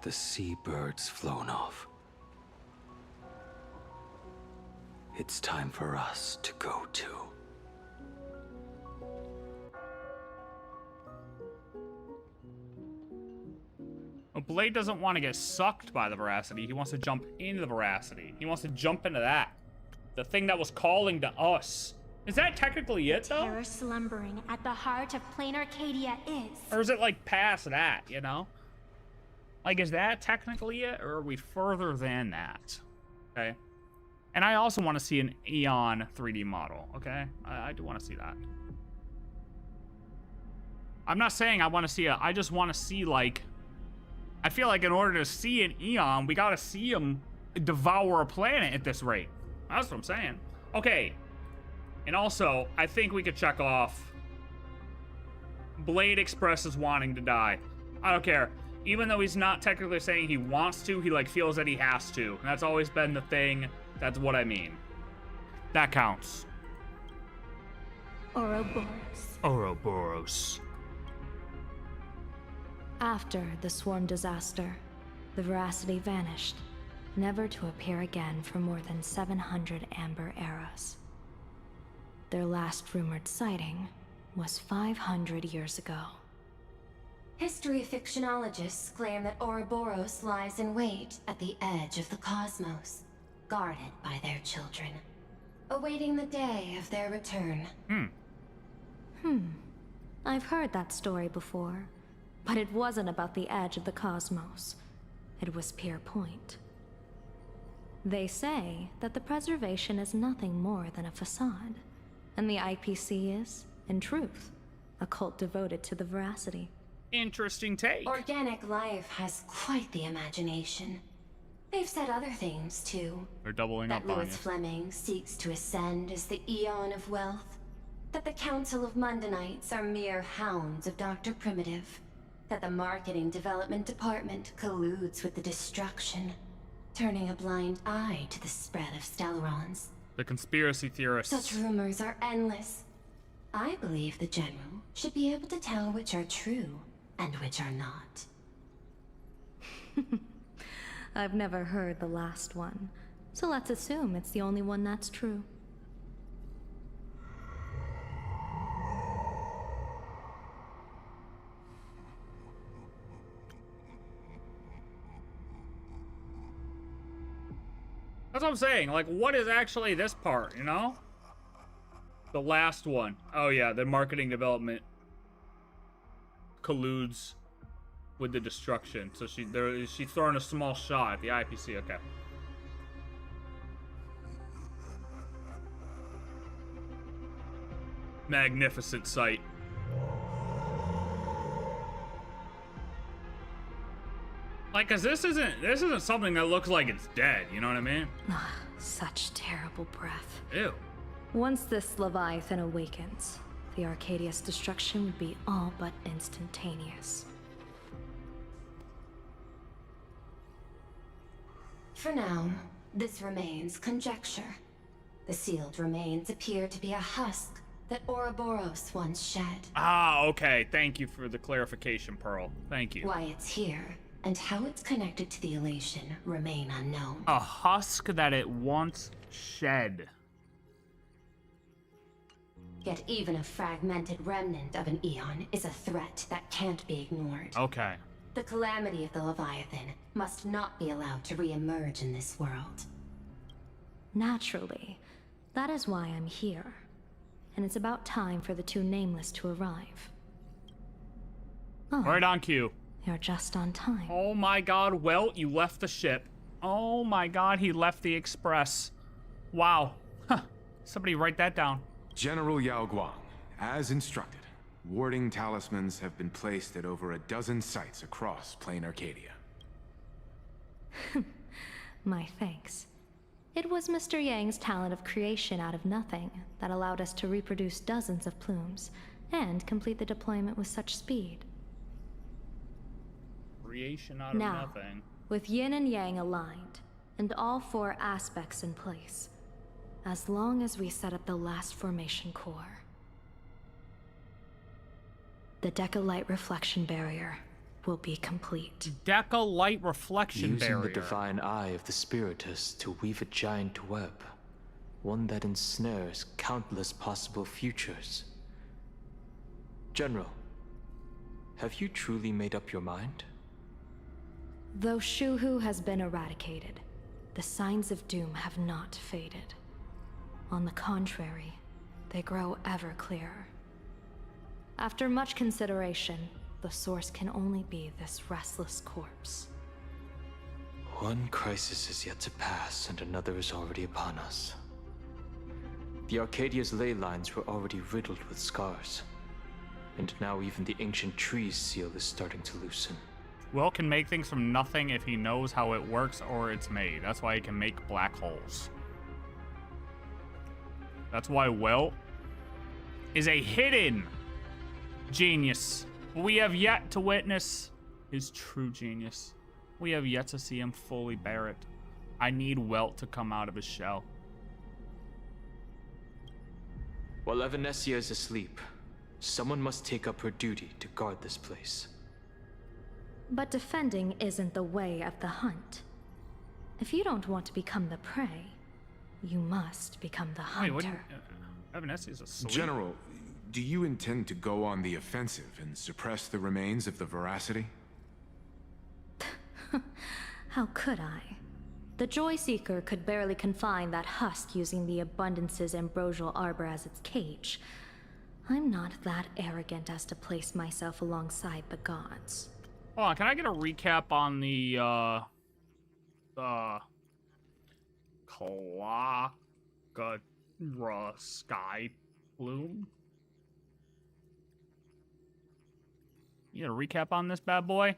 The seabird's flown off. It's time for us to go too. Well, Blade doesn't want to get sucked by the veracity. He wants to jump into the veracity. He wants to jump into that. The thing that was calling to us. Is that technically it, though? Terror slumbering at the heart of Plain Arcadia is. Or is it, like, past that, you know? Like, is that technically it, or are we further than that? Okay. And I also want to see an Eon 3D model, okay? I do want to see that. I'm not saying I want to see I just want to see, like... I feel like in order to see an Eon, we gotta see him devour a planet at this rate. That's what I'm saying. Okay. And also, I think we could check off Blade expresses wanting to die. I don't care. Even though he's not technically saying he wants to, he like feels that he has to. And that's always been the thing. That's what I mean. That counts. Ouroborous. Ouroborous. After the swarm disaster, the veracity vanished, never to appear again for more than 700 amber eras. Their last rumored sighting was 500 years ago. History fictionologists claim that Ouroborous lies in wait at the edge of the cosmos, guarded by their children, awaiting the day of their return. I've heard that story before, but it wasn't about the edge of the cosmos. It was Pier Point. They say that the preservation is nothing more than a facade, and the IPC is, in truth, a cult devoted to the veracity. Interesting take. Organic life has quite the imagination. They've said other things, too. They're doubling That up on Louis you. Fleming seeks to ascend as the Eon of Wealth. That the Council of Mundanites are mere hounds of Dr. Primitive. That the Marketing Development Department colludes with the destruction, turning a blind eye to the spread of Stellarons. The conspiracy theorists. Such rumors are endless. I believe the General should be able to tell which are true and which are not. I've never heard the last one, so let's assume it's the only one that's true. That's what I'm saying. Like, what is actually this part, you know? The last one. Oh, yeah, the marketing development colludes with the destruction. So she's throwing a small shot at the IPC. Okay. Magnificent sight. Like, cause this isn't something that looks like it's dead, you know what I mean? Such terrible breath. Ew. Once this Leviathan awakens, the Arcadia's destruction would be all but instantaneous. For now, this remains conjecture. The sealed remains appear to be a husk that Ouroborous once shed. Ah, okay. Thank you for the clarification, Pearl. Thank you. Why it's here, and how it's connected to the elation, remain unknown. A husk that it once shed. Yet even a fragmented remnant of an Eon is a threat that can't be ignored. Okay. The calamity of the Leviathan must not be allowed to re-emerge in this world. Naturally. That is why I'm here. And it's about time for the two Nameless to arrive. Oh, Right on cue. you're just on time. Oh my god, Welt, you left the ship. Oh my god, he left the Express. Wow. Huh. Somebody write that down. General Yao Guang, as instructed, warding talismans have been placed at over a dozen sites across Plain Arcadia. My thanks. It was Mr. Yang's talent of creation out of nothing that allowed us to reproduce dozens of plumes and complete the deployment with such speed. Creation out of Now, nothing. with yin and yang aligned, and all four aspects in place, as long as we set up the last formation core, the Deca light reflection barrier will be complete. Deca light reflection Using barrier. the divine eye of the Spiritus to weave a giant web, one that ensnares countless possible futures. General, have you truly made up your mind? Though Shuhu has been eradicated, the signs of doom have not faded. On the contrary, they grow ever clearer. After much consideration, the source can only be this restless corpse. One crisis is yet to pass, and another is already upon us. The Arcadia's ley lines were already riddled with scars, and now even the ancient trees seal is starting to loosen. Welt can make things from nothing if he knows how it works or it's made. That's why he can make black holes. That's why Welt is a hidden genius. We have yet to witness his true genius. We have yet to see him fully bear it. I need Welt to come out of his shell. While Evanesia is asleep, someone must take up her duty to guard this place. But defending isn't the way of the hunt. If you don't want to become the prey, you must become the hunter. Wait, Evanesia's asleep. General, do you intend to go on the offensive and suppress the remains of the Veracity? How could I? The Joy Seeker could barely confine that husk using the Abundance's ambrosial arbor as its cage. I'm not that arrogant as to place myself alongside the gods. Hold on, can I get a recap on the Sky Bloom? You got a recap on this bad boy?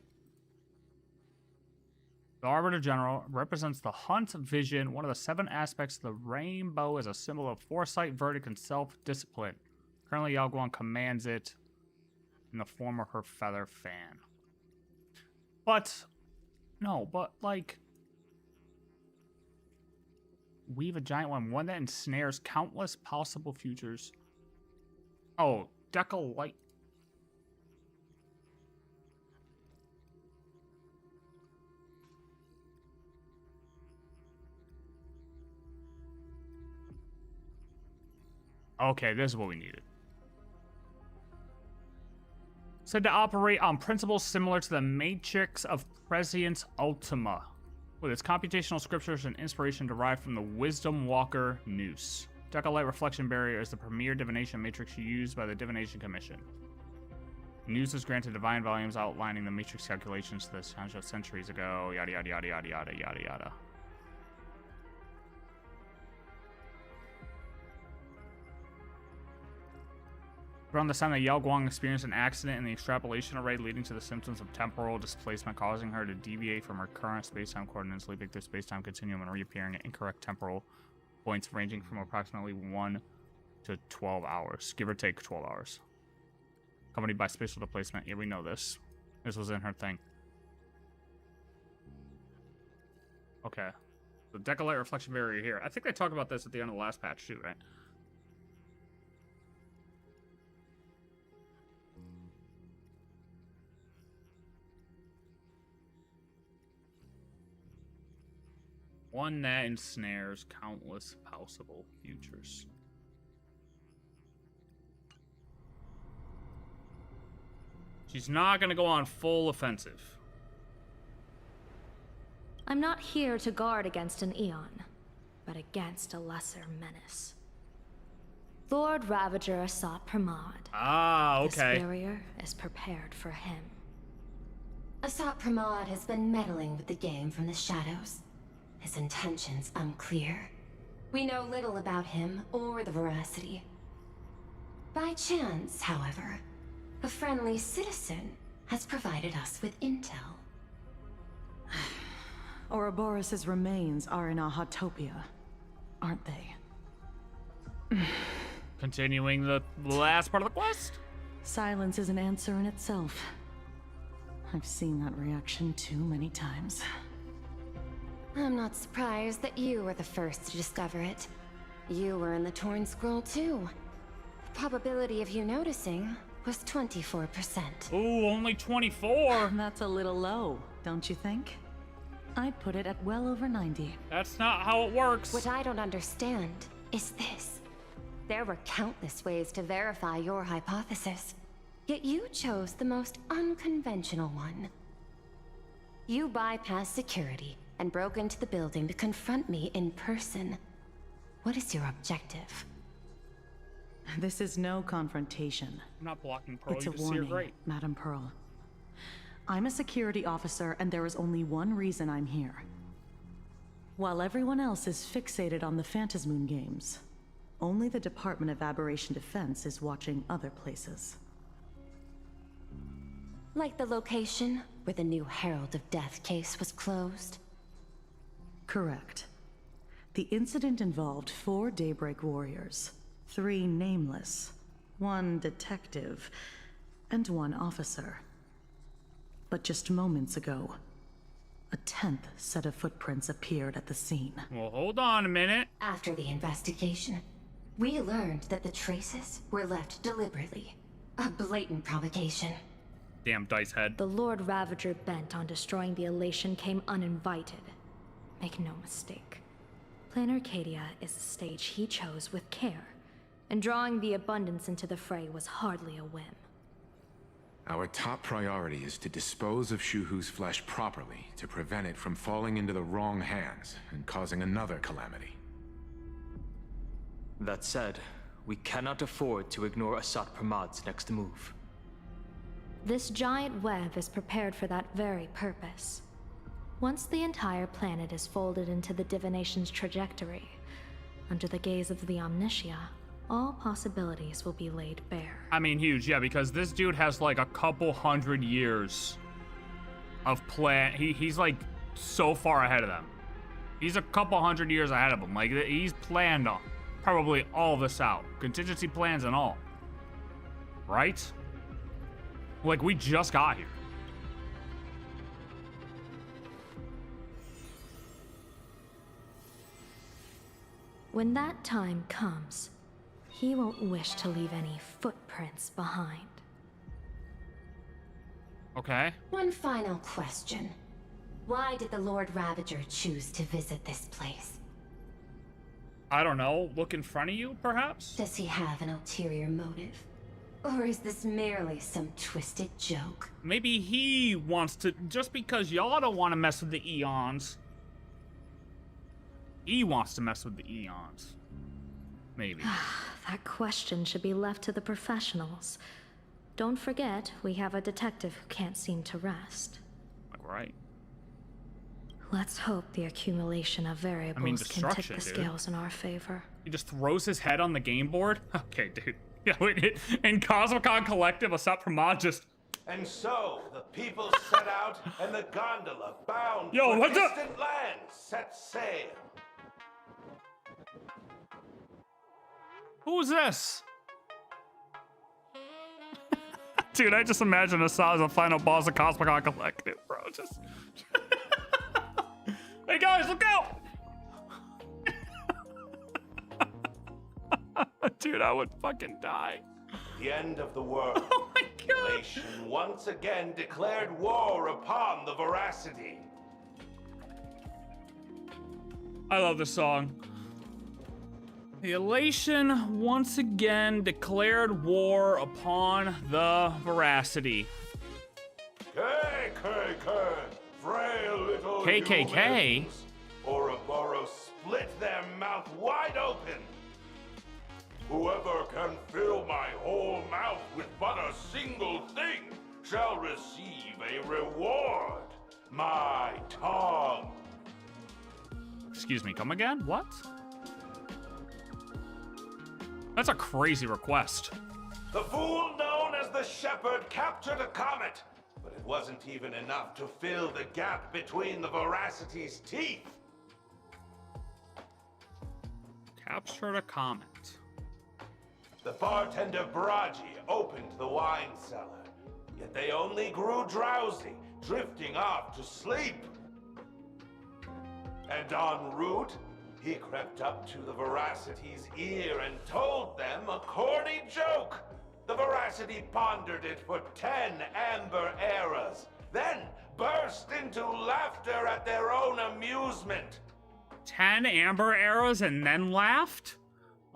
The Arbiter General represents the hunt vision, one of the 7 aspects of the rainbow, as a symbol of foresight, verdict, and self-discipline. Currently, Yao Guang commands it in the form of her feather fan. But, no, but like, weave a giant one that ensnares countless possible futures. Oh, Deca Light. Okay, this is what we needed. Said to operate on principles similar to the Matrix of Prescience Ultima, with its computational scriptures and inspiration derived from the Wisdom Walker Noose. Deca-Light Reflection Barrier is the premier divination matrix used by the Divination Commission. Noose is granted divine volumes outlining the matrix calculations to the Sanjo centuries ago, yada yada yada yada yada yada yada. Around the time that Yao Guang experienced an accident in the extrapolation array, leading to the symptoms of temporal displacement, causing her to deviate from her current space-time coordinates, leaping through space-time continuum and reappearing at incorrect temporal points ranging from approximately 1 to 12 hours, give or take 12 hours. Accompanied by spatial displacement. Yeah, we know this. This was in her thing. Okay. The Deca-Light Reflection Barrier here. I think they talked about this at the end of the last patch too, right? One that ensnares countless possible futures. She's not gonna go on full offensive. I'm not here to guard against an Eon, but against a lesser menace. Lord Ravager Asat Pramad. Ah, okay. This barrier is prepared for him. Asat Pramad has been meddling with the game from the shadows. His intentions unclear. We know little about him or the veracity. By chance, however, a friendly citizen has provided us with intel. Ouroborous' remains are in Ahatopia, aren't they? Continuing the last part of the quest? Silence is an answer in itself. I've seen that reaction too many times. I'm not surprised that you were the first to discover it. You were in the Torn Scroll too. The probability of you noticing was 24%. Ooh, only 24? That's a little low, don't you think? I'd put it at well over 90. That's not how it works. What I don't understand is this. There were countless ways to verify your hypothesis, yet you chose the most unconventional one. You bypassed security and broke into the building to confront me in person. What is your objective? This is no confrontation. I'm not blocking Pearl. It's you a just see her warning, great. Madam Pearl. I'm a security officer, and there is only one reason I'm here. While everyone else is fixated on the Phantasmoon games, only the Department of Aberration Defense is watching other places. Like the location where the new Herald of Death case was closed? Correct. The incident involved 4 Daybreak warriors, 3 nameless, 1 detective, and 1 officer. But just moments ago, a 10th set of footprints appeared at the scene. Well, hold on a minute. After the investigation, we learned that the traces were left deliberately. A blatant provocation. Damn dice head. The Lord Ravager bent on destroying the Elation came uninvited. Make no mistake. Planar Arcadia is a stage he chose with care, and drawing the Abundance into the fray was hardly a whim. Our top priority is to dispose of Shuhu's flesh properly to prevent it from falling into the wrong hands and causing another calamity. That said, we cannot afford to ignore Asat Pramad's next move. This giant web is prepared for that very purpose. Once the entire planet is folded into the divination's trajectory, under the gaze of the Omnitia, all possibilities will be laid bare. I mean, huge, yeah, because this dude has like a couple hundred years of plan. He's like so far ahead of them. He's a couple hundred years ahead of them. Like, he's planned on probably all this out. Contingency plans and all. Right? Like, we just got here. When that time comes, he won't wish to leave any footprints behind. Okay. One final question. Why did the Lord Ravager choose to visit this place? I don't know. Look in front of you, perhaps? Does he have an ulterior motive? Or is this merely some twisted joke? Maybe he wants to, just because y'all don't want to mess with the Eons. He wants to mess with the Eons. Maybe. That question should be left to the professionals. Don't forget, we have a detective who can't seem to rest. Like, right. Let's hope the accumulation of variables can tip the scales in our favor. He just throws his head on the game board? Okay, dude. Yeah, wait, in Cosmicon Collective, Asat Pramad just... And so, the people set out, and the gondola, bound for distant lands, set sail. Who's this? Dude, I just imagine Asat as a final boss of Cosmicon Collective, bro. Just... Hey guys, look out! Dude, I would fucking die. The end of the world. Oh my god! Nation once again declared war upon the Veracity. I love this song. The Elation once again declared war upon the Veracity. KKK, frail little KKK? humans. Ouroborous split their mouth wide open. Whoever can fill my whole mouth with but a single thing shall receive a reward. My tongue. Excuse me, come again? What? That's a crazy request. The fool known as the Shepherd captured a comet, but it wasn't even enough to fill the gap between the Veracity's teeth. Captured a comet. The bartender Braji opened the wine cellar, yet they only grew drowsy, drifting off to sleep. And en route, he crept up to the Veracity's ear and told them a corny joke. The Veracity pondered it for 10 amber eras, then burst into laughter at their own amusement. 10 amber arrows and then laughed?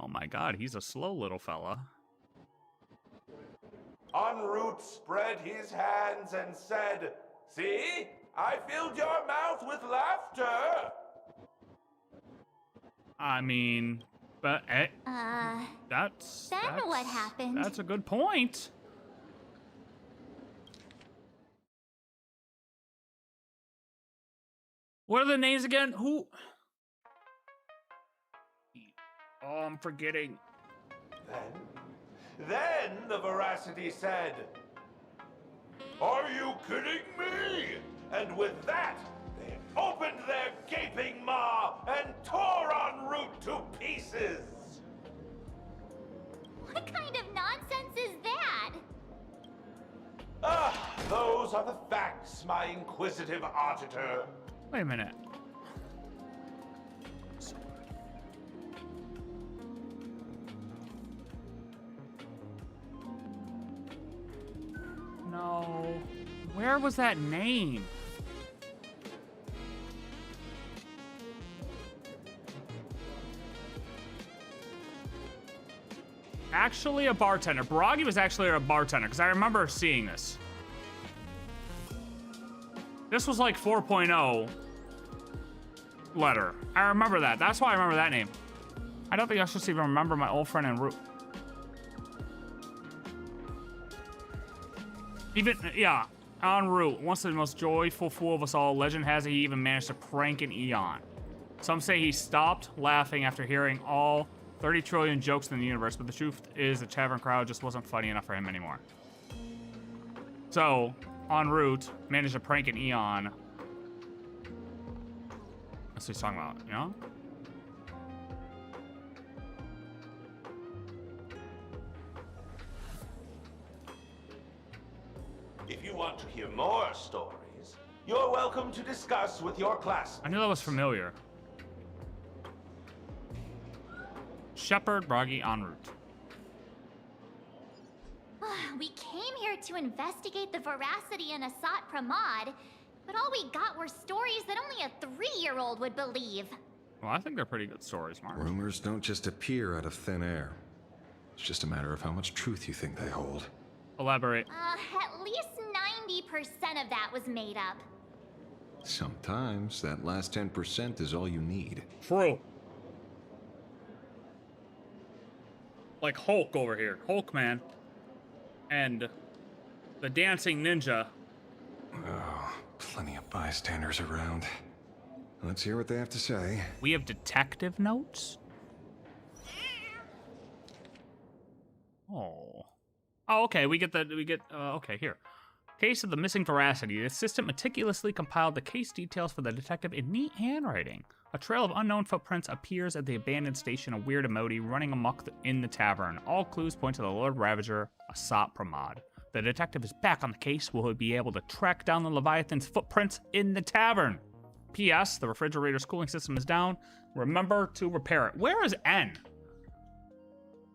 Oh my god, he's a slow little fella. En route spread his hands and said, "See, I filled your mouth with laughter." I mean, but that's what happened? That's a good point. What are the names again? Who? Oh, I'm forgetting. Then the Veracity said, "Are you kidding me?" And with that, they opened their gaping maw and tore en route to pieces. What kind of nonsense is that? Ah, those are the facts, my inquisitive auditor. Wait a minute. No. Where was that name? Actually a bartender. Baragi was actually a bartender, because I remember seeing this. This was like 4.0 letter. I remember that. That's why I remember that name. I don't think I should even remember my old friend en route. Even, yeah, en route. Once the most joyful fool of us all, legend has it he even managed to prank an Eon. Some say he stopped laughing after hearing all 30 trillion jokes in the universe, but the truth is the Tavern crowd just wasn't funny enough for him anymore. So, en route, managed to prank an Eon. That's what he's talking about, you know? If you want to hear more stories, you're welcome to discuss with your class. I knew that was familiar. Shepherd, Bragi, en route. We came here to investigate the veracity in Asat Pramad, but all we got were stories that only a 3-year-old would believe. Well, I think they're pretty good stories, Mark. Rumors don't just appear out of thin air. It's just a matter of how much truth you think they hold. Elaborate. At least 90% of that was made up. Sometimes that last 10% is all you need. True. Like Hulk over here. Hulk man. And the dancing ninja. Oh, plenty of bystanders around. Let's hear what they have to say. We have detective notes? Oh. Oh, okay, okay, here. Case of the missing veracity. The assistant meticulously compiled the case details for the detective in neat handwriting. A trail of unknown footprints appears at the abandoned station, a weird emoji running amok in the tavern. All clues point to the Lord Ravager, Asat Pramad. The detective is back on the case. Will he be able to track down the Leviathan's footprints in the tavern? P.S. The refrigerator's cooling system is down. Remember to repair it. Where is N?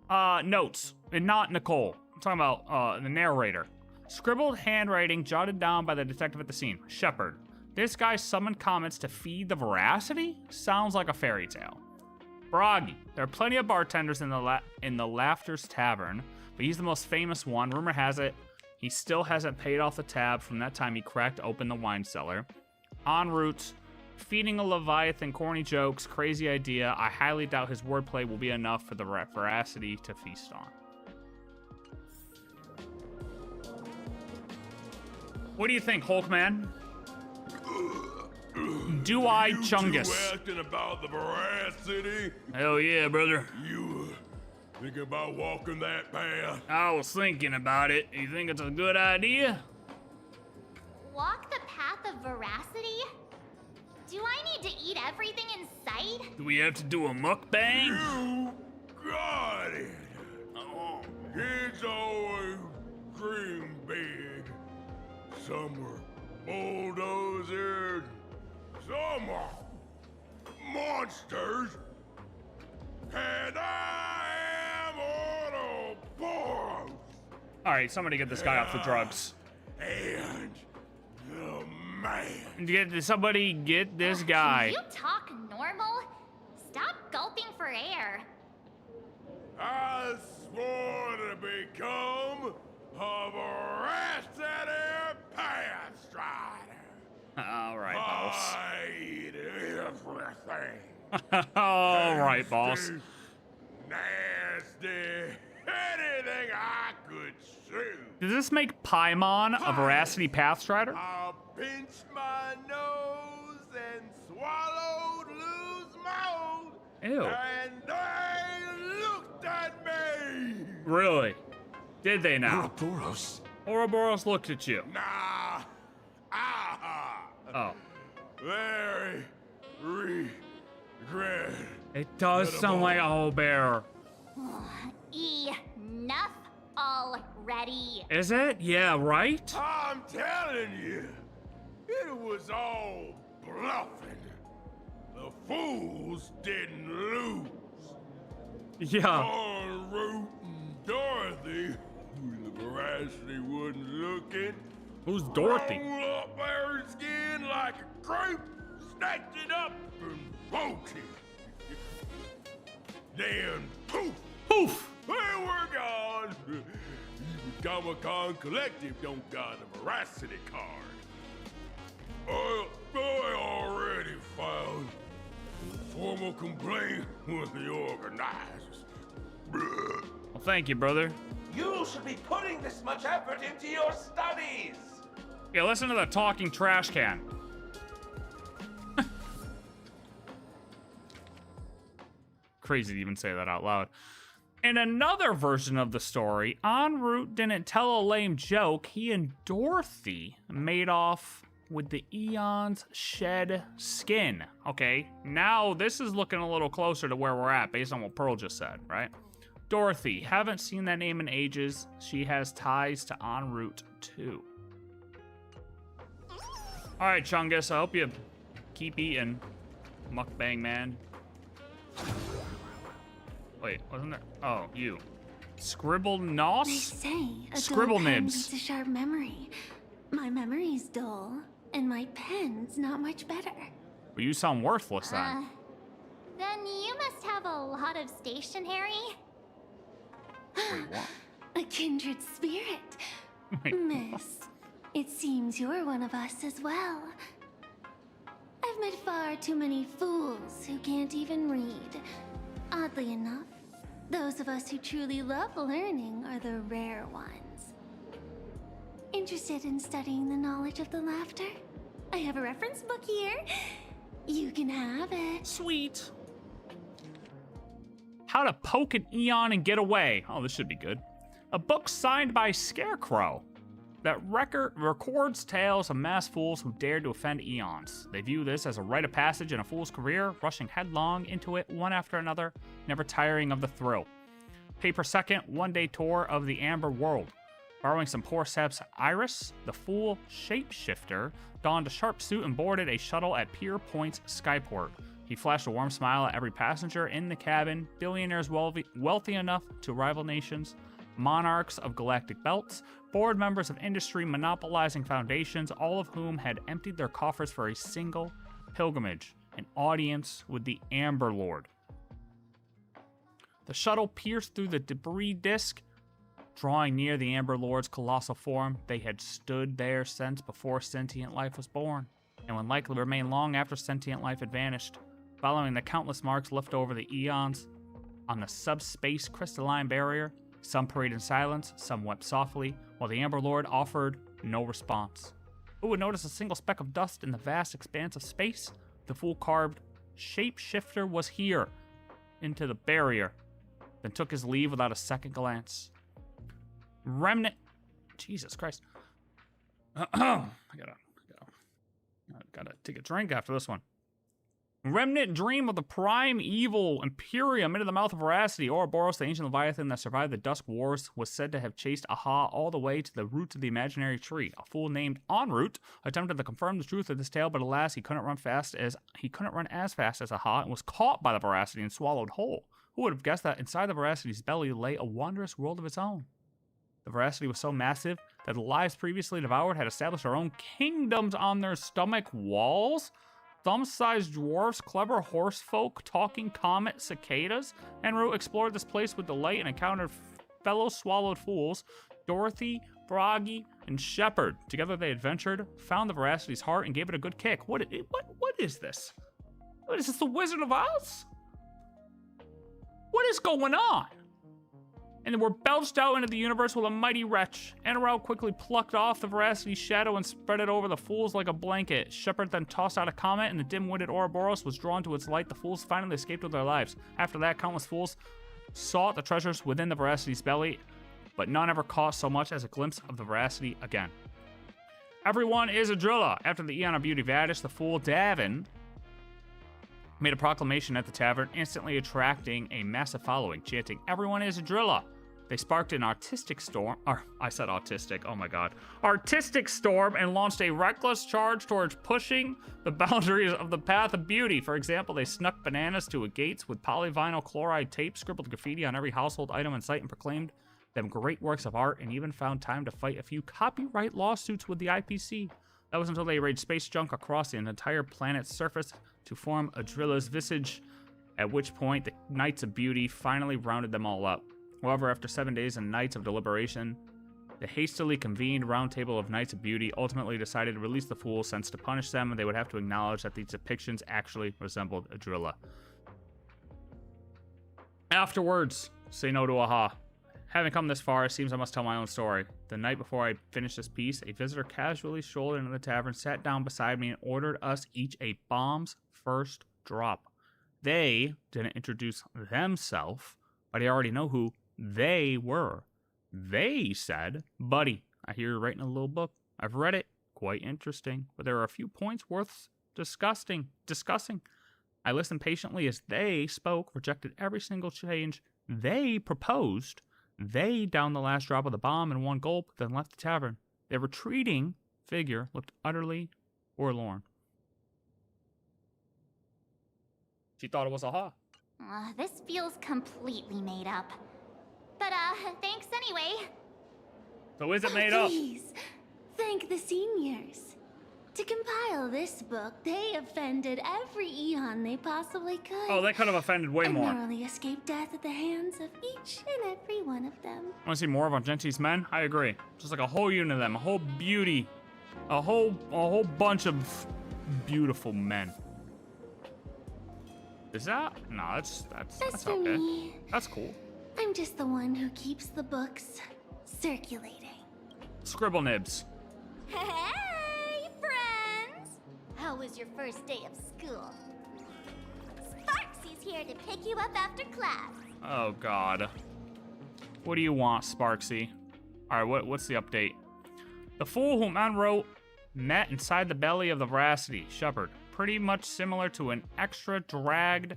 Notes. And not Nicole. I'm talking about the narrator. Scribbled handwriting jotted down by the detective at the scene. Shepherd. This guy summoned comets to feed the veracity? Sounds like a fairy tale. Bragi. There are plenty of bartenders in the Laughter's Tavern, but he's the most famous one. Rumor has it he still hasn't paid off the tab from that time he cracked open the wine cellar. En route, feeding a Leviathan corny jokes, crazy idea. I highly doubt his wordplay will be enough for the veracity to feast on. What do you think, Hulkman? Do I Chungus? You asking about the veracity? Hell yeah, brother. You thinking about walking that path? I was thinking about it. You think it's a good idea? Walk the path of veracity? Do I need to eat everything in sight? Do we have to do a mukbang? You got it. Oh. Kids always dream big. Some were bulldozers, some are monsters, and I am Ouroborous. All right, somebody get this guy off the drugs. And the man. Did somebody get this guy? Can you talk normal? Stop gulping for air. I swore to become a veracity path strider. All right, boss. I eat everything. All right, boss. Nasty, anything I could chew. Does this make Paimon a veracity path strider? I pinched my nose and swallowed loose mold. Ew. And they looked at me. Really? Did they now? Ouroborous. Ouroborous looked at you. Nah. Oh. Very regret. It does sound like a owlbear. Enough already. Is it? Yeah, right? I'm telling you, it was all bluffing. The fools didn't lose. Yeah. On Root and Dorothy, who the veracity wasn't looking. Who's Dorothy? Roll up her skin like a grape, snatched it up and bolted. Then poof! Poof! They were gone. Even Comic-Con Collective don't got a veracity card. I already filed a formal complaint with the organizers. Well, thank you, brother. You should be putting this much effort into your studies. Yeah, listen to the talking trash can. Crazy to even say that out loud. In another version of the story, en route didn't tell a lame joke. He and Dorothy made off with the Eon's shed skin. Okay, now this is looking a little closer to where we're at based on what Pearl just said, right? Dorothy, haven't seen that name in ages. She has ties to en route too. All right, Chungus, I hope you keep eating, mukbang man. Wait, wasn't there? Oh, you. Scribble nos? They say a Scribble dull pen nibs. beats a sharp memory. My memory's dull, and my pen's not much better. Well, you sound worthless then. Then you must have a lot of stationery. Wait, what? A kindred spirit. Wait, Miss, it seems you're one of us as well. I've met far too many fools who can't even read. Oddly enough, those of us who truly love learning are the rare ones. Interested in studying the knowledge of the laughter? I have a reference book here. You can have it. Sweet. How to Poke an Eon and Get Away. Oh, this should be good. A book signed by Scarecrow that records tales of masked fools who dared to offend Eons. They view this as a rite of passage in a fool's career, rushing headlong into it one after another, never tiring of the thrill. Pay per second, one-day tour of the Amber World. Borrowing some poor sap's iris, the fool shapeshifter donned a sharp suit and boarded a shuttle at Pier Point's skyport. He flashed a warm smile at every passenger in the cabin, billionaires wealthy enough to rival nations, monarchs of galactic belts, board members of industry monopolizing foundations, all of whom had emptied their coffers for a single pilgrimage, an audience with the Amber Lord. The shuttle pierced through the debris disk, drawing near the Amber Lord's colossal form. They had stood there since before sentient life was born, and would likely remain long after sentient life had vanished, following the countless marks left over the eons on the subspace crystalline barrier. Some prayed in silence, some wept softly, while the Amber Lord offered no response. Who would notice a single speck of dust in the vast expanse of space? The fool-carved shapeshifter was here, into the barrier, then took his leave without a second glance. Remnant... Jesus Christ. I gotta take a drink after this one. Remnant dream of the prime evil Imperium into the mouth of Veracity. Ouroborous, the ancient Leviathan that survived the Dusk Wars, was said to have chased Aha all the way to the roots of the imaginary tree. A fool named Enroute attempted to confirm the truth of this tale, but alas, he couldn't run as fast as Aha and was caught by the Veracity and swallowed whole. Who would have guessed that inside the Veracity's belly lay a wondrous world of its own? The Veracity was so massive that the lives previously devoured had established their own kingdoms on their stomach walls. Thumb-sized dwarfs, clever horse folk, talking comet cicadas. Enroute explored this place with delight and encountered fellow swallowed fools, Dorothy, Froggy, and Shepard. Together they adventured, found the Veracity's heart, and gave it a good kick. What is this? What is this, the Wizard of Oz? What is going on? And were belched out into the universe with a mighty wretch. Enroute quickly plucked off the Veracity's shadow and spread it over the fools like a blanket. Shepard then tossed out a comet, and the dim-witted Ouroborous was drawn to its light. The fools finally escaped with their lives. After that, countless fools sought the treasures within the Veracity's belly, but none ever caught so much as a glimpse of the Veracity again. Everyone is a driller. After the Eon of Beauty vanished, the fool Tavern made a proclamation at the tavern, instantly attracting a massive following, chanting, "Everyone is a driller." They sparked an artistic storm, artistic storm, and launched a reckless charge towards pushing the boundaries of the path of beauty. For example, they snuck bananas to a gates with polyvinyl chloride tape, scribbled graffiti on every household item in sight, and proclaimed them great works of art, and even found time to fight a few copyright lawsuits with the IPC. That was until they arrayed space junk across the entire planet's surface to form a driller's visage, at which point the Knights of Beauty finally rounded them all up. However, after 7 days and nights of deliberation, the hastily convened Round Table of Knights of Beauty ultimately decided to release the fools, since to punish them, they would have to acknowledge that these depictions actually resembled a driller. Afterwards, say no to Aha. Having come this far, it seems I must tell my own story. The night before I finished this piece, a visitor casually strolled into the tavern, sat down beside me, and ordered us each a bomb's first drop. They didn't introduce themselves, but I already know who they were. They said, buddy, I hear you're writing a little book. I've read it. Quite interesting. But there are a few points worth discussing. I listened patiently as they spoke, rejected every single change they proposed. They downed the last drop of the bomb in one gulp, then left the tavern. Their retreating figure looked utterly forlorn. She thought it was a ha. This feels completely made up. But, thanks anyway. So is it made up? Please, thank the seniors. To compile this book, they offended every eon they possibly could. Oh, they could have offended way and more. narrowly escaped death at the hands of each and every one of them. Want to see more of Argenti's men? I agree. Just like a whole unit of them, a whole beauty, a whole bunch of beautiful men. Is that? No, that's As for okay. me, That's cool. I'm just the one who keeps the books circulating. Scribble nibs. Hey, friends! How was your first day of school? Sparksy's here to pick you up after class. Oh God. What do you want, Sparksy? All right, what's the update? The fool whom Anro met inside the belly of the Veracity shepherd, pretty much similar to an extra dragged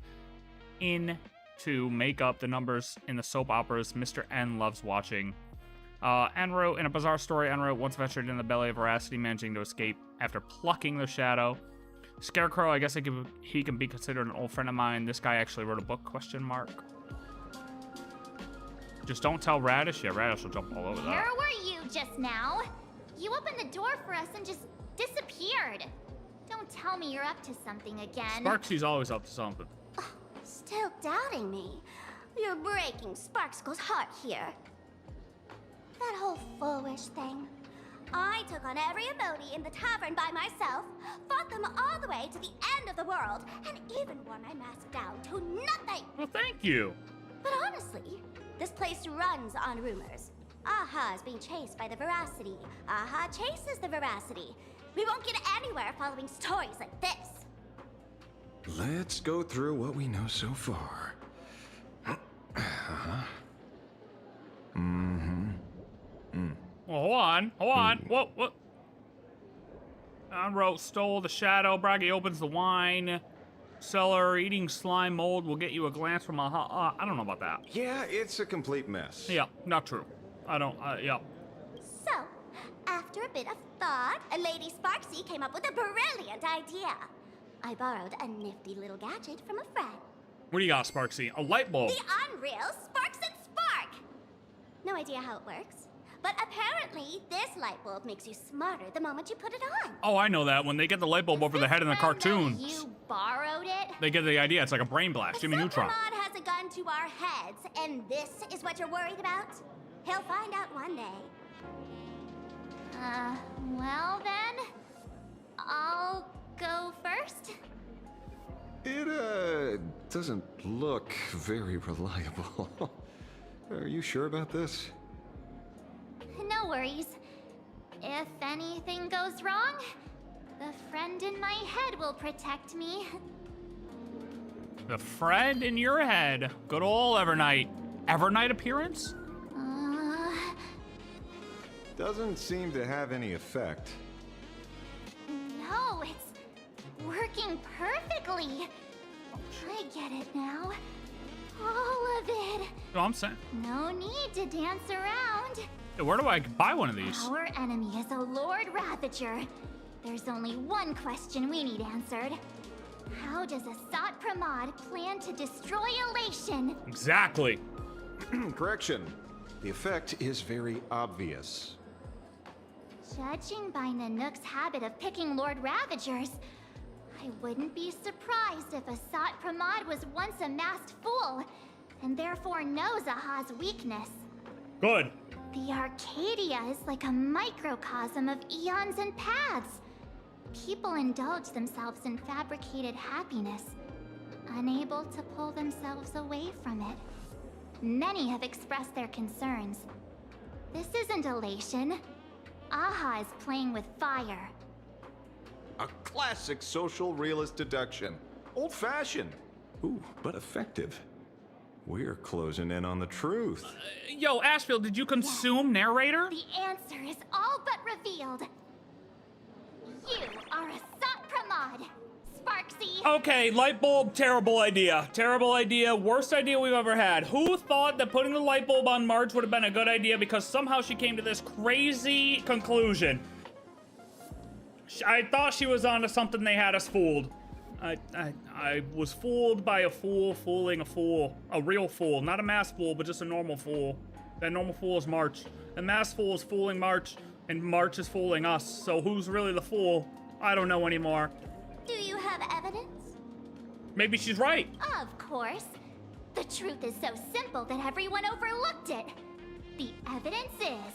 in to make up the numbers in the soap operas Mr. N loves watching. Enro, in a bizarre story, Enro once ventured in the belly of Veracity, managing to escape after plucking the shadow. Scarecrow, I guess he can be considered an old friend of mine. This guy actually wrote a book, ? Just don't tell Radish. Yeah, Radish will jump all over that. Where were you just now? You opened the door for us and just disappeared. Don't tell me you're up to something again. Sparksy's always up to something. Still doubting me? You're breaking Sparksko's heart here. That whole foolish thing. I took on every emoji in the tavern by myself, fought them all the way to the end of the world, and even wore my mask down to nothing. Well, thank you. But honestly, this place runs on rumors. Aha is being chased by the Veracity. Aha chases the Veracity. We won't get anywhere following stories like this. Let's go through what we know so far. Well, hold on. What? Enro stole the shadow. Braggy opens the wine cellar. Eating slime mold will get you a glance from a I don't know about that. Yeah, it's a complete mess. Yeah, not true. I don't, yeah. So, after a bit of thought, Lady Sparksy came up with a brilliant idea. I borrowed a nifty little gadget from a friend. What do you got, Sparksy? A light bulb. The unreal Sparks and Spark! No idea how it works, but apparently this light bulb makes you smarter the moment you put it on. Oh, I know that. When they get the light bulb over the head in the cartoons, You borrowed it? they get the idea. It's like a brain blast. Jimmy Neutron. Pramad has a gun to our heads, and this is what you're worried about? He'll find out one day. Well then, I'll go first. It, doesn't look very reliable. Are you sure about this? No worries. If anything goes wrong, the friend in my head will protect me. The friend in your head. Good old Evernight. Evernight appearance? Doesn't seem to have any effect. No, it's working perfectly. I get it now. All of it. No, I'm saying. No need to dance around. Hey, where do I buy one of these? Our enemy is a Lord Ravager. There's only one question we need answered. How does Asat Pramad plan to destroy Elation? Exactly. Correction. The effect is very obvious. Judging by Nanook's habit of picking Lord Ravagers, I wouldn't be surprised if Asat Pramad was once a masked fool, and therefore knows Aha's weakness. Good. The Arcadia is like a microcosm of eons and paths. People indulge themselves in fabricated happiness, unable to pull themselves away from it. Many have expressed their concerns. This isn't elation. Aha is playing with fire. A classic social realist deduction. Old-fashioned. Ooh, but effective. We're closing in on the truth. Yo, Ashveil, did you consume narrator? The answer is all but revealed. You are Asat Pramad, Sparksy. Okay, light bulb, terrible idea. Terrible idea, worst idea we've ever had. Who thought that putting the light bulb on March would have been a good idea because somehow she came to this crazy conclusion? I thought she was onto something. They had us fooled. I was fooled by a fool fooling a fool. A real fool, not a mass fool, but just a normal fool. That normal fool is March. The mass fool is fooling March, and March is fooling us. So who's really the fool? I don't know anymore. Do you have evidence? Maybe she's right. Of course. The truth is so simple that everyone overlooked it. The evidence is...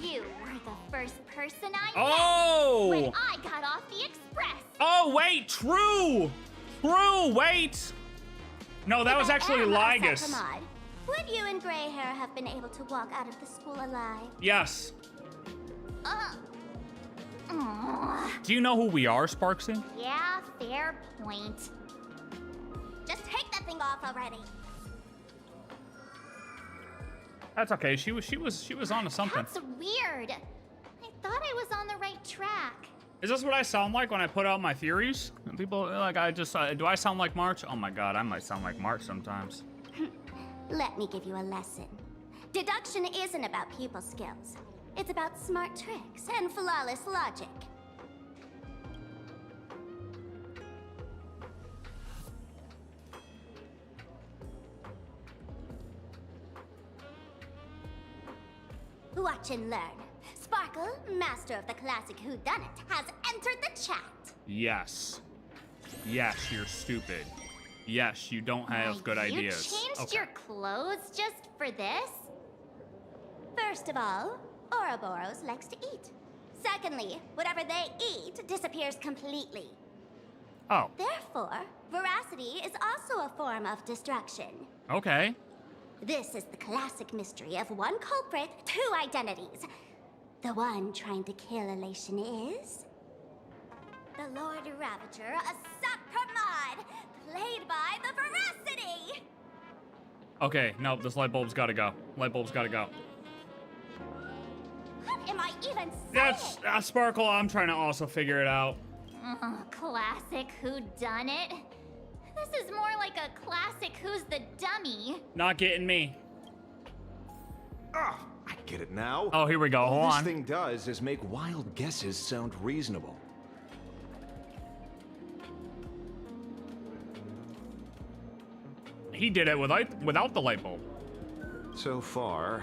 you were the first person I met when I got off the express. Oh, wait, true! True, wait! No, that was actually Ligus. Would you and Grey Hair have been able to walk out of the school alive? Yes. Do you know who we are, Sparksy? Yeah, fair point. Just take that thing off already. That's okay. She was onto something. That's weird. I thought I was on the right track. Is this what I sound like when I put out my theories? People like do I sound like March? Oh my god, I might sound like March sometimes. Let me give you a lesson. Deduction isn't about people skills. It's about smart tricks and flawless logic. Watch and learn. Sparkle, master of the classic whodunit, has entered the chat. Yes. Yes, you're stupid. Yes, you don't have good ideas. You changed your clothes just for this? First of all, Ouroborous likes to eat. Secondly, whatever they eat disappears completely. Oh. Therefore, veracity is also a form of destruction. Okay. This is the classic mystery of one culprit, two identities. The one trying to kill Elation is... the Lord Ravager, Asat Pramad, played by the Veracity! Okay, no, this light bulb's gotta go. Light bulb's gotta go. What am I even saying? That's Sparkle, I'm trying to also figure it out. Classic whodunit. This is more like a classic Who's the Dummy. Not getting me. I get it now. Oh, here we go. Hold All on. this thing does is make wild guesses sound reasonable. He did it without the light bulb. So far,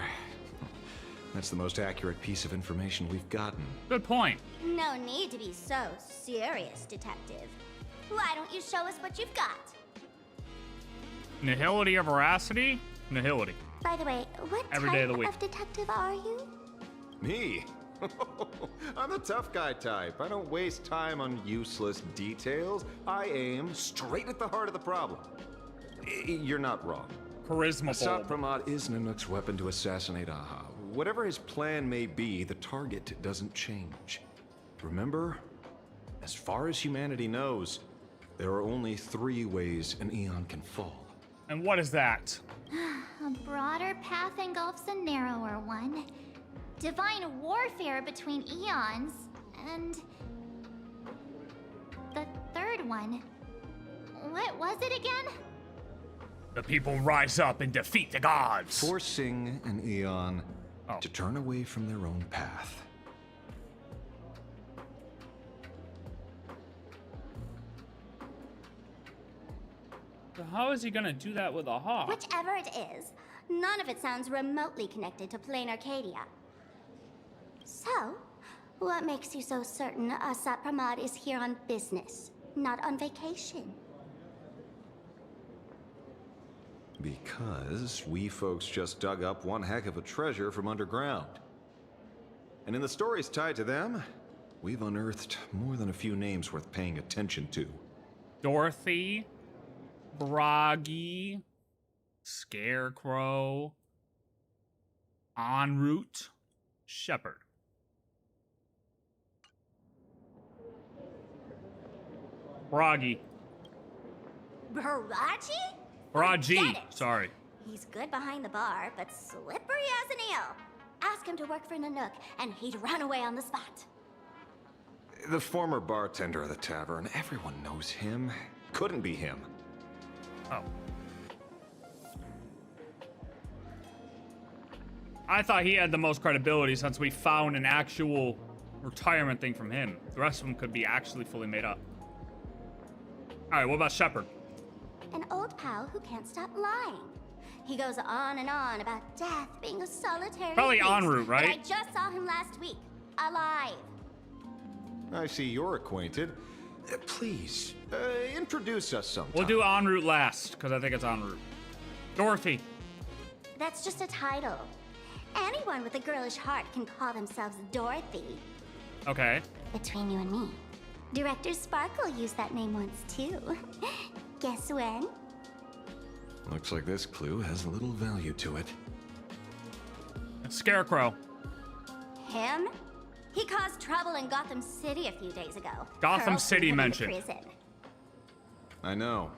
that's the most accurate piece of information we've gotten. Good point. No need to be so serious, detective. Why don't you show us what you've got? Nihility or veracity? Nihility. By the way, what Every type day of the week. of detective are you? Me? I'm the tough guy type. I don't waste time on useless details. I aim straight at the heart of the problem. You're not wrong. Charisma Asat bulb. Pramad is Nihilux weapon to assassinate Aha. Whatever his plan may be, the target doesn't change. Remember, as far as humanity knows, there are only 3 ways an Eon can fall. And what is that? A broader path engulfs a narrower one. Divine warfare between eons, and... the third one. What was it again? The people rise up and defeat the gods. Forcing an Eon to turn away from their own path. So how is he gonna do that with a hawk? Whichever it is, none of it sounds remotely connected to plain Arcadia. So, what makes you so certain Asat Pramad is here on business, not on vacation? Because we folks just dug up one heck of a treasure from underground. And in the stories tied to them, we've unearthed more than a few names worth paying attention to. Dorothy, Bragi, Scarecrow, En route, Shepherd. Bragi. Baraji? Bragi, sorry. He's good behind the bar, but slippery as an eel. Ask him to work for Nanook, and he'd run away on the spot. The former bartender of the tavern. Everyone knows him. Couldn't be him. Oh. I thought he had the most credibility since we found an actual retirement thing from him. The rest of them could be actually fully made up. Alright, what about Shepard? An old pal who can't stop lying. He goes on and on about death being a solitary Probably beast, en route, right? but I just saw him last week, alive. I see you're acquainted. Please, introduce us sometime. We'll do en route last, because I think it's en route. Dorothy. That's just a title. Anyone with a girlish heart can call themselves Dorothy. Okay. Between you and me, Director Sparkle used that name once too. Guess when? Looks like this clue has a little value to it. Scarecrow. Him? He caused trouble in Gotham City a few days ago. Gotham Herald City threw him into mentioned. prison. I know.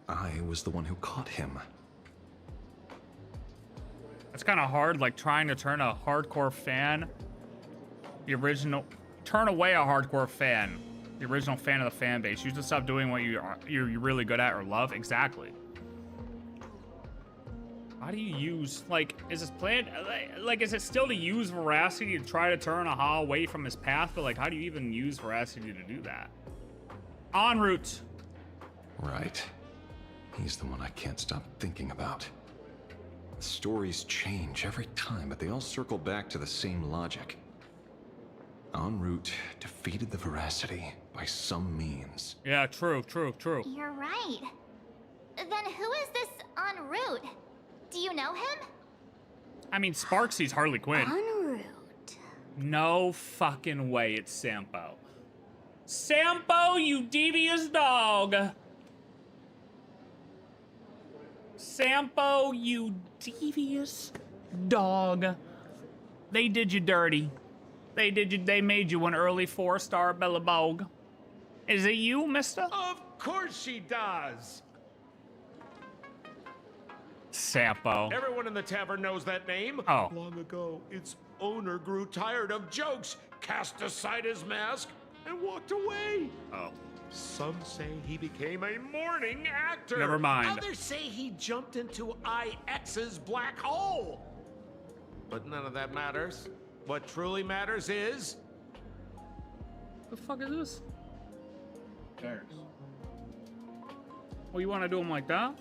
I was the one who caught him. It's kind of hard, like trying to turn a hardcore fan, turn away a hardcore fan, the original fan of the fan base. You just stop doing what you're really good at or love. Exactly. How do you use, like, is this plan, like, is it still to use Veracity to try to turn Aha away from his path? But, like, how do you even use Veracity to do that? En route. Right. He's the one I can't stop thinking about. The stories change every time, but they all circle back to the same logic. En route defeated the Veracity by some means. Yeah, true. You're right. Then who is this en route? Do you know him? I mean, Sparksy's Harley Quinn. En route. No fucking way it's Sampo. Sampo, you devious dog. Sampo, you devious dog. They did you dirty. They made you an early 4-star Billabog. Is it you, mister? Of course she does. Sampo. Everyone in the tavern knows that name. Oh. Long ago, its owner grew tired of jokes, cast aside his mask, and walked away. Oh. Some say he became a mourning actor. Never mind. Others say he jumped into IX's black hole. But none of that matters. What truly matters is... The fuck is this? Chairs. Oh, you want to do them like that?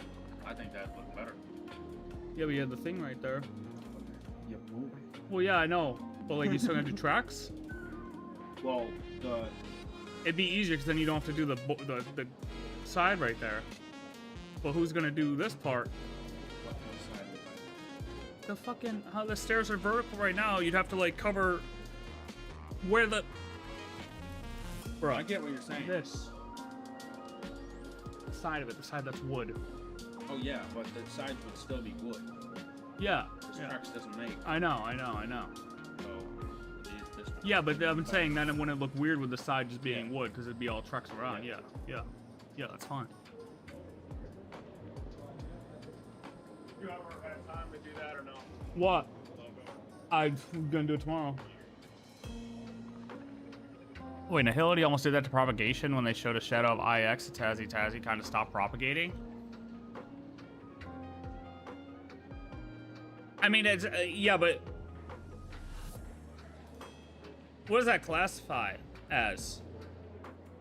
I think that'd look better. Yeah, we had the thing right there. You're moving. Well, yeah, I know. But, like, you still gonna do tracks? Well, it'd be easier because then you don't have to do the side right there. Well, who's gonna do this part? The fucking, how the stairs are vertical right now, you'd have to like cover where the... Bro, I get what you're saying. This. The side of it, the side that's wood. Oh yeah, but the sides would still be wood. Yeah. This tracks doesn't make. I know. So, this yeah, but I'm saying that it wouldn't look weird with the side just being wood, because it'd be all trucks around. Yeah, that's fine. You ever had time to do that or no? What? I'm gonna do it tomorrow. Wait, Nihility almost did that to propagation when they showed a shadow of IX. Tazzy kind of stopped propagating. I mean, it's yeah, but what does that classify as?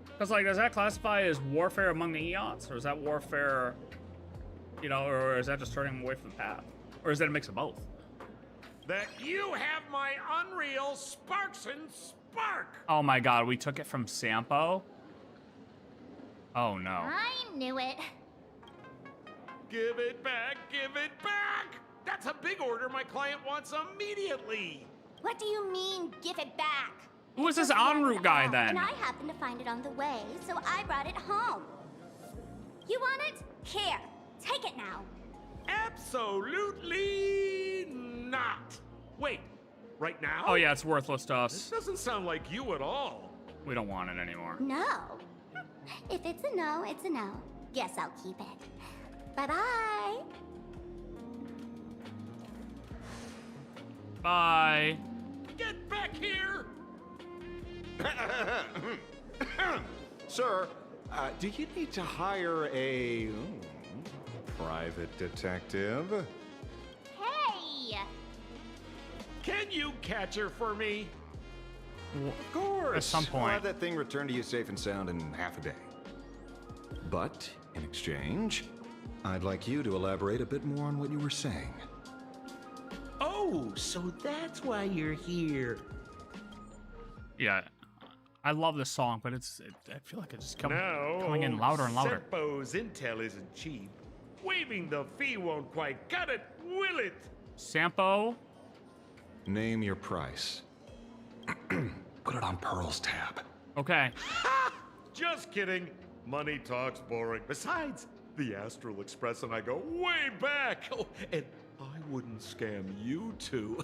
Because like, does that classify as warfare among the eons, or is that warfare, you know, or is that just turning them away from the path, or is that a mix of both? That you have my unreal Sparks and Spark. Oh my God, we took it from Sampo. Oh no. I knew it. Give it back, give it back! That's a big order my client wants immediately. What do you mean, give it back? Who is this en route guy then? And I happened to find it on the way, so I brought it home. You want it? Here, take it now. Absolutely not. Wait, right now? Oh yeah, it's worthless to us. This doesn't sound like you at all. We don't want it anymore. No. If it's a no, it's a no. Guess I'll keep it. Bye-bye. Bye. Get back here! Sir, do you need to hire a private detective? Hey! Can you catch her for me? Of course. At some I'll point. have that thing returned to you safe and sound in half a day. But, in exchange, I'd like you to elaborate a bit more on what you were saying. Oh, so that's why you're here. Yeah, I love this song, but I feel like it's just coming in louder and louder. Sempo's intel isn't cheap. Waiving the fee won't quite cut it, will it? Sampo? Name your price. Put it on Pearl's tab. Okay. Just kidding. Money talk's boring. Besides, the Astral Express and I go way back. Oh, and I wouldn't scam you two.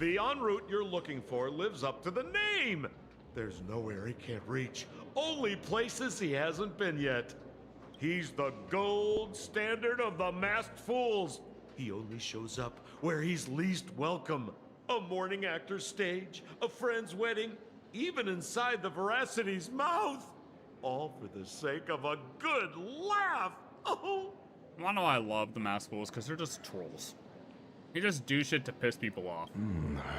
The en route you're looking for lives up to the name. There's nowhere he can't reach. Only places he hasn't been yet. He's the gold standard of the masked fools. He only shows up where he's least welcome. A morning actor's stage, a friend's wedding, even inside the Veracity's mouth. All for the sake of a good laugh. Oh. You wanna know why I love the masked fools? Because they're just trolls. They just do shit to piss people off.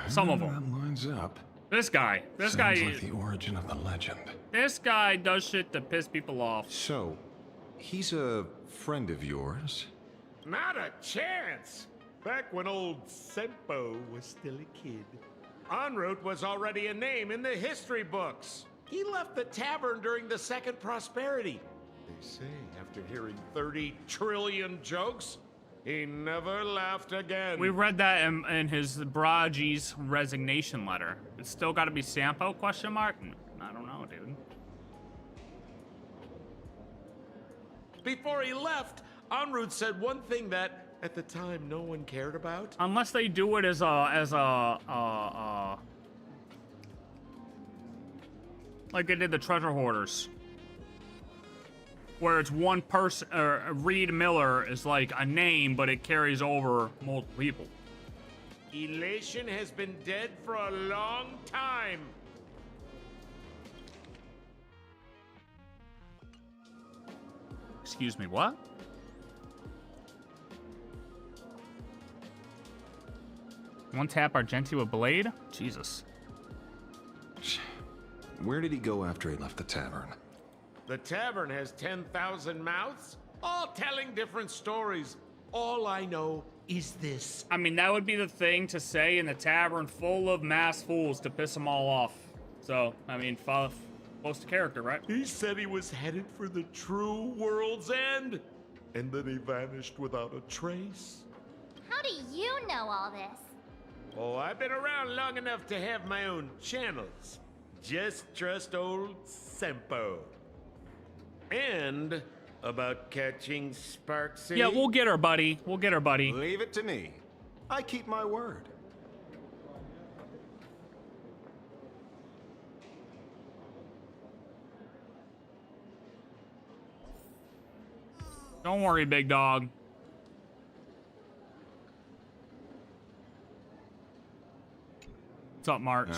Some of them. That lines up. This guy. Sounds like the origin of the legend. This guy does shit to piss people off. So, he's a friend of yours? Not a chance. Back when old Sempo was still a kid. En route was already a name in the history books. He left the tavern during the Second Prosperity. They say after hearing 30 trillion jokes, he never laughed again. We read that in his Braji's resignation letter. It's still gotta be Sampo, question mark? I don't know, dude. Before he left, en route said one thing that, at the time, no one cared about. Unless they do it as a like they did the treasure hoarders, where it's one person, Reed Miller is like a name, but it carries over multiple people. Elation has been dead for a long time. Excuse me, what? One tap Argenti with blade? Jesus. Where did he go after he left the tavern? The tavern has 10,000 mouths, all telling different stories. All I know is this. I mean, that would be the thing to say in a tavern full of masked fools to piss them all off. So, I mean, close to character, right? He said he was headed for the true world's end, and then he vanished without a trace. How do you know all this? Oh, I've been around long enough to have my own channels. Just trust old Sempo. And about catching Sparksy. Yeah, we'll get her, buddy. We'll get her, buddy. Leave it to me. I keep my word. Don't worry, big dog. What's up, March?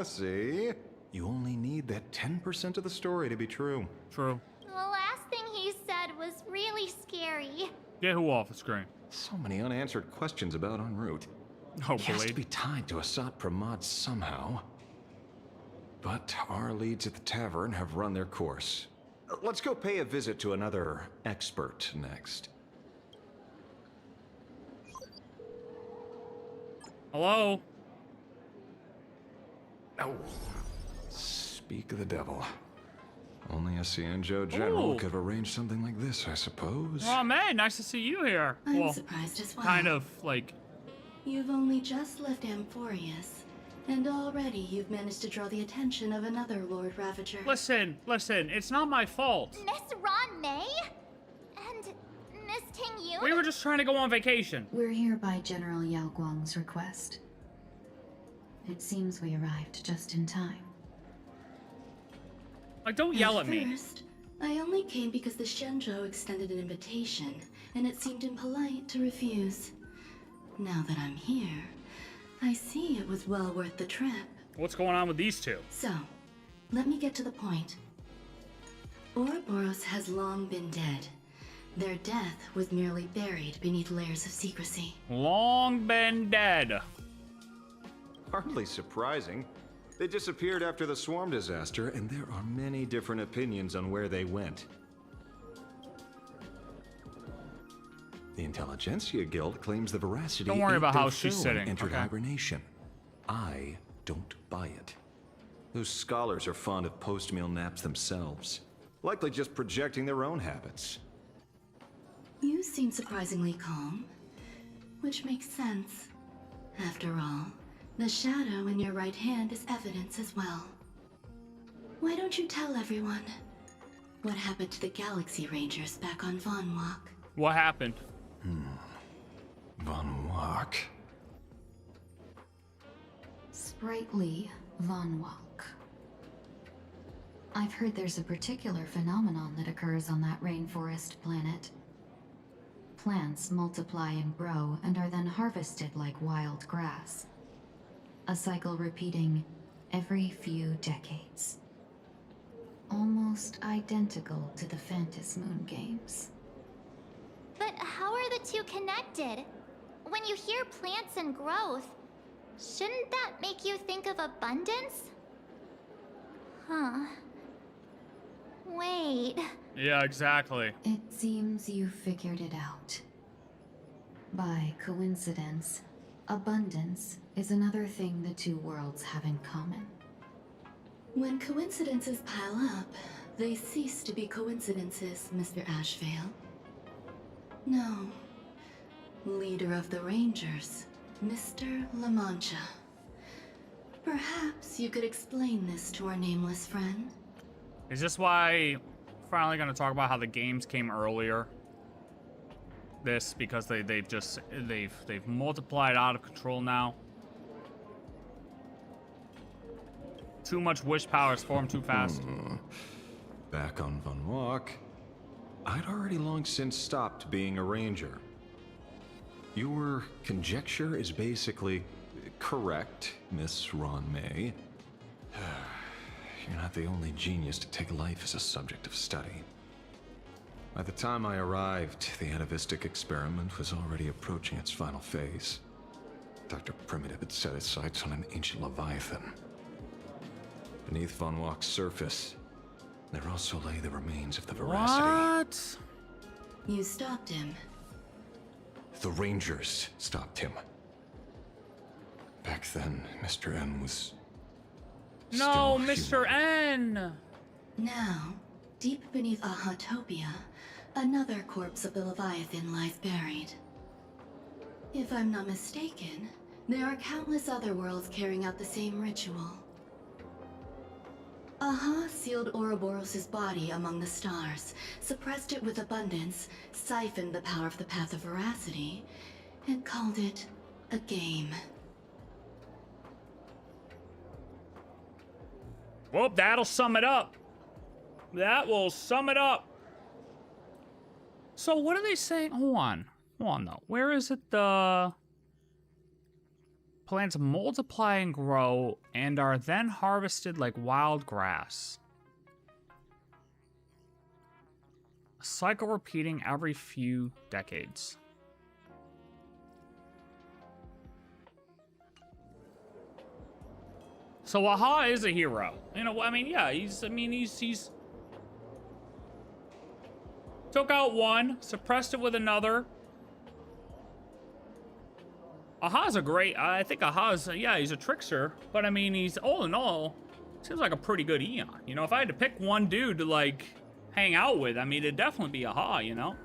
See? You only need that 10% of the story to be true. True. The last thing he said was really scary. Get who off the screen? So many unanswered questions about en route. Oh, he has to Blade. be tied to Asat Pramad somehow. But our leads at the tavern have run their course. Let's go pay a visit to another expert next. Hello? Oh. Speak of the devil. Only a Cianjo general Ooh. could have arranged something like this, I suppose. Oh, man, nice to see you here. I'm surprised as well. Kind of, like... You've only just left Amphorius, and already you've managed to draw the attention of another Lord Ravager. Listen, it's not my fault. Miss Ron May? And Miss Ting Yun? We were just trying to go on vacation. We're here by General Yao Guang's request. It seems we arrived just in time. Like, don't yell at me. First, I only came because the Shenzhou extended an invitation, and it seemed impolite to refuse. Now that I'm here, I see it was well worth the trip. What's going on with these two? So, let me get to the point. Ouroborous has long been dead. Their death was merely buried beneath layers of secrecy. Long been dead. Hardly surprising. They disappeared after the swarm disaster, and there are many different opinions on where they went. The Intelligentsia Guild claims the Veracity Don't worry about how she's Phone sitting. entered Okay. hibernation. I don't buy it. Those scholars are fond of post-meal naps themselves, likely just projecting their own habits. You seem surprisingly calm, which makes sense. After all, the shadow in your right hand is evidence as well. Why don't you tell everyone what happened to the Galaxy Rangers back on Von Walk? What happened? Von Walk. Sprightly Von Walk. I've heard there's a particular phenomenon that occurs on that rainforest planet. Plants multiply and grow and are then harvested like wild grass. A cycle repeating every few decades. Almost identical to the Phantas Moon games. But how are the two connected? When you hear plants and growth, shouldn't that make you think of abundance? Huh. Wait. Yeah, exactly. It seems you figured it out. By coincidence, abundance is another thing the two worlds have in common. When coincidences pile up, they cease to be coincidences, Mr. Ashveil. No. Leader of the Rangers, Mr. La Mancha. Perhaps you could explain this to our nameless friend? Is this why we're finally going to talk about how the games came earlier? This because they've multiplied out of control now. Too much wish power is formed too fast. Back on Von Walk, I'd already long since stopped being a ranger. Your conjecture is basically correct, Miss Ron May. You're not the only genius to take life as a subject of study. By the time I arrived, the atavistic experiment was already approaching its final phase. Dr. Primitive had set his sights on an ancient leviathan. Beneath Von Walk's surface, there also lay the remains of the Veracity. What? You stopped him. The Rangers stopped him. Back then, Mr. N was... No, still Mr. N! Now, deep beneath Ahatopia, another corpse of the Leviathan lies buried. If I'm not mistaken, there are countless other worlds carrying out the same ritual. Aha sealed Ouroborous' body among the stars, suppressed it with abundance, siphoned the power of the Path of Veracity, and called it a game. Well, that'll sum it up. That will sum it up. So what are they saying? Hold on though. Where is it? The plants multiply and grow and are then harvested like wild grass. A cycle repeating every few decades. So Aha is a hero. You know, I mean, yeah, he's took out one, suppressed it with another. Aha's a great, I think Aha's, yeah, he's a trickster, but I mean, he's, all in all, seems like a pretty good Eon. You know, if I had to pick one dude to, like, hang out with, I mean, it'd definitely be Aha, you know?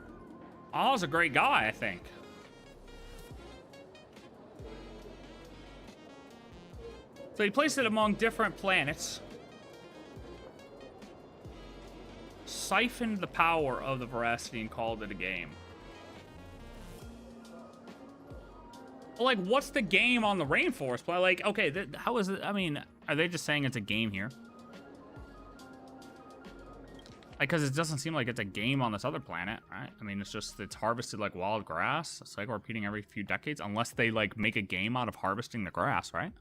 Aha's a great guy, I think. So he placed it among different planets. Siphoned the power of the Veracity and called it a game. Like, what's the game on the rainforest planet? Like, okay, how is it? I mean, are they just saying it's a game here? Because it doesn't seem like it's a game on this other planet, right? I mean, it's harvested like wild grass. It's like repeating every few decades, unless they like make a game out of harvesting the grass, right?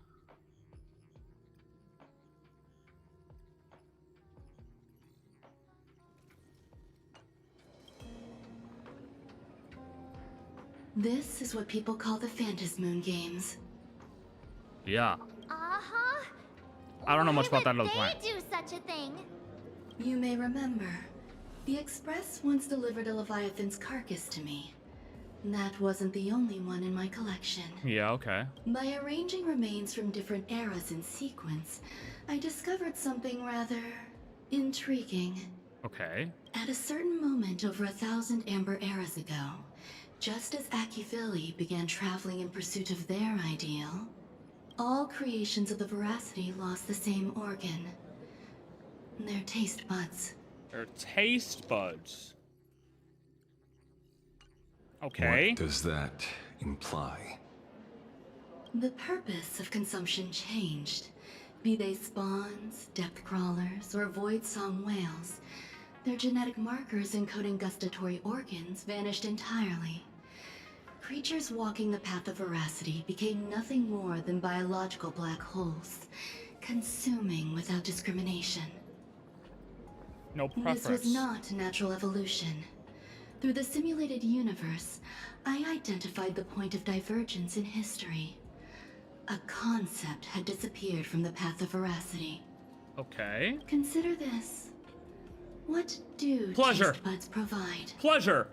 This is what people call the Phantasmoon games. Yeah. Uh-huh. I don't know much Why about that would other planet. they do such a thing? You may remember, the Express once delivered a Leviathan's carcass to me. That wasn't the only one in my collection. Yeah, okay. By arranging remains from different eras in sequence, I discovered something rather intriguing. Okay. At a certain moment over 1,000 Amber eras ago, just as Ashveil began traveling in pursuit of their ideal, all creations of the Veracity lost the same organ. Their taste buds. Their taste buds. Okay. What does that imply? The purpose of consumption changed. Be they spawns, depth crawlers, or void song whales, their genetic markers encoding gustatory organs vanished entirely. Creatures walking the path of veracity became nothing more than biological black holes, consuming without discrimination. No preference. This was not natural evolution. Through the simulated universe, I identified the point of divergence in history. A concept had disappeared from the path of veracity. Okay. Consider this. What do Pleasure. taste buds provide? Pleasure.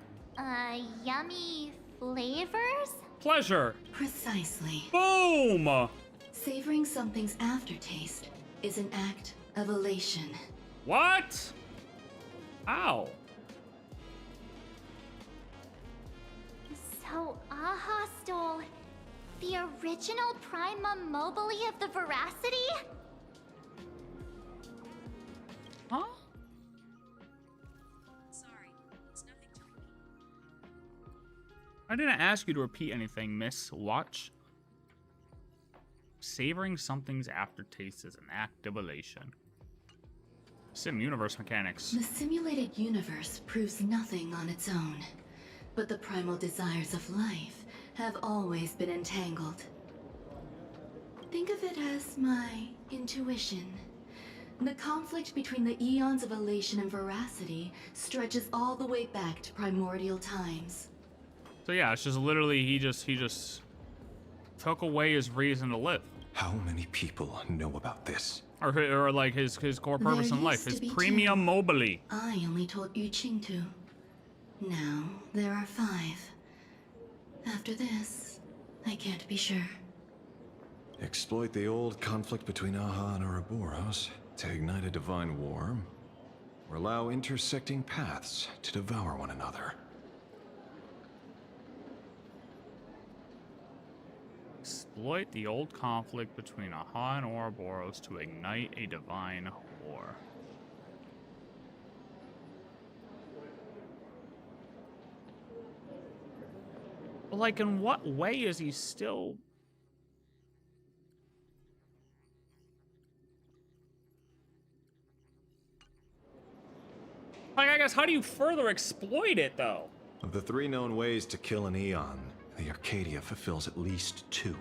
Yummy flavors? Pleasure. Precisely. Boom! Savoring something's aftertaste is an act of elation. What? Ow. So Aha stole the original Prima Mobile of the Veracity? Huh? Sorry, it's nothing to repeat. I didn't ask you to repeat anything, Miss Watch. Savoring something's aftertaste is an act of elation. Sim universe mechanics. The simulated universe proves nothing on its own, but the primal desires of life have always been entangled. Think of it as my intuition. The conflict between the eons of elation and veracity stretches all the way back to primordial times. So yeah, it's just literally he just took away his reason to live. How many people know about this? Or like his core purpose There in life, used his to be premium two. mobile. I only told Yu Qing to. Now there are 5. After this, I can't be sure. Exploit the old conflict between Aha and Ouroborous to ignite a divine war, or allow intersecting paths to devour one another. Exploit the old conflict between Aha and Ouroborous to ignite a divine war. But like, in what way is he still... Like, I guess, how do you further exploit it, though? Of the 3 known ways to kill an Eon, the Arcadia fulfills at least 2.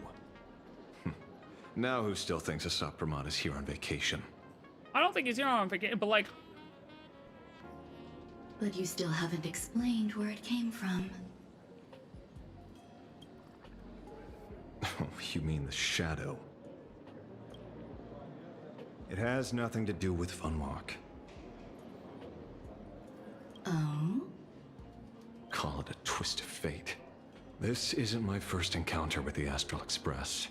Now who still thinks Asat Pramad is here on vacation? I don't think he's here on vacation, but like... But you still haven't explained where it came from. Oh, you mean the shadow? It has nothing to do with Funwalk. Oh? Call it a twist of fate. This isn't my first encounter with the Astral Express,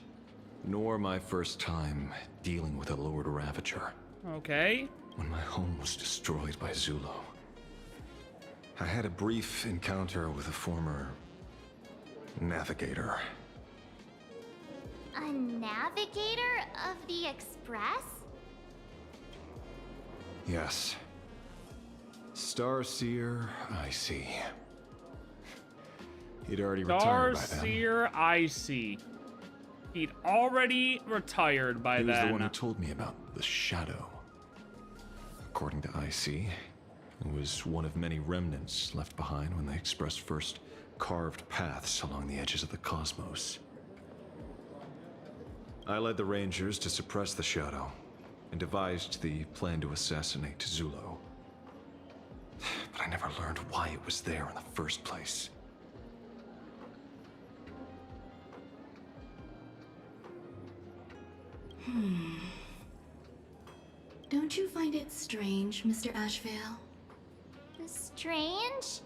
nor my first time dealing with a Lord Ravager. Okay. When my home was destroyed by Zulo, I had a brief encounter with a former navigator. A navigator of the Express? Yes. Starseer, I see. He'd already retired by then. Starseer, I see. He'd already retired by He was then. the one who told me about the shadow. According to IC, It was one of many remnants left behind when the Express first carved paths along the edges of the cosmos. I led the Rangers to suppress the Shadow and devised the plan to assassinate Zulo. But I never learned why it was there in the first place. Don't you find it strange, Mr. Ashveil? Strange?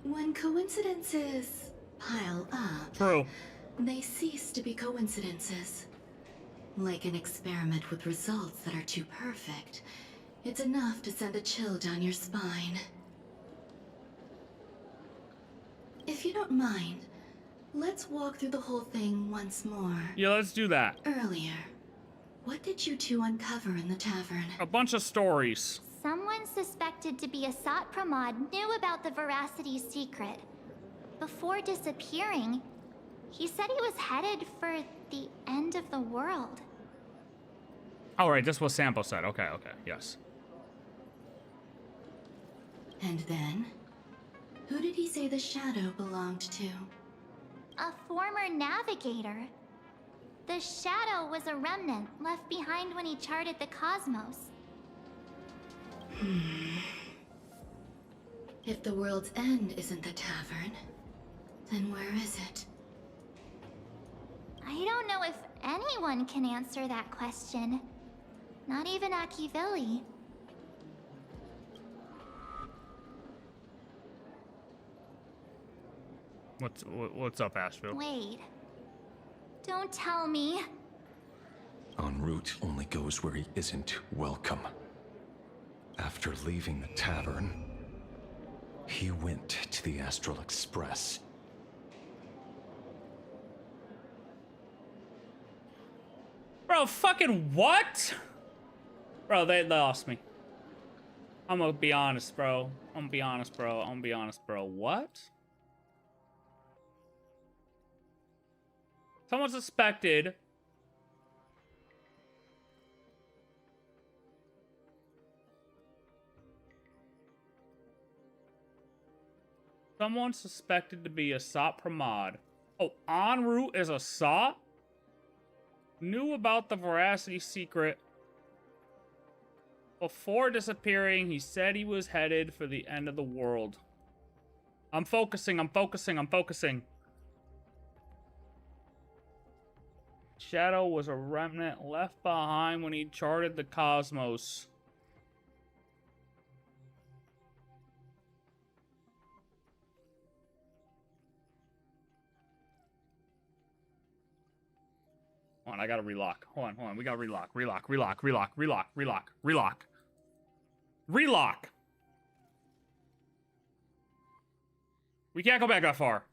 When coincidences pile up, True. they cease to be coincidences. Like an experiment with results that are too perfect, it's enough to send a chill down your spine. If you don't mind, let's walk through the whole thing once more. Yeah, let's do that. Earlier, what did you two uncover in the tavern? A bunch of stories. Someone suspected to be Asat Pramad knew about the Veracity's secret. Before disappearing, he said he was headed for the end of the world. All right, this was Sampo said. Okay, yes. And then, who did he say the Shadow belonged to? A former navigator. The Shadow was a remnant left behind when he charted the cosmos. If the world's end isn't the tavern, then where is it? I don't know if anyone can answer that question. Not even Akivilli. What's up, Ashveil? Wait. Don't tell me. En route only goes where he isn't welcome. After leaving the tavern, he went to the Astral Express. Bro, fucking what? Bro, they lost me. I'm gonna be honest, bro. What? Someone suspected. Someone suspected to be Asat Pramad. Oh, en route is Asat? Knew about the Veracity secret. Before disappearing, he said he was headed for the end of the world. I'm focusing. Shadow was a remnant left behind when he charted the cosmos. Hold on, I gotta relock. Hold on. We gotta relock. Relock! We can't go back that far.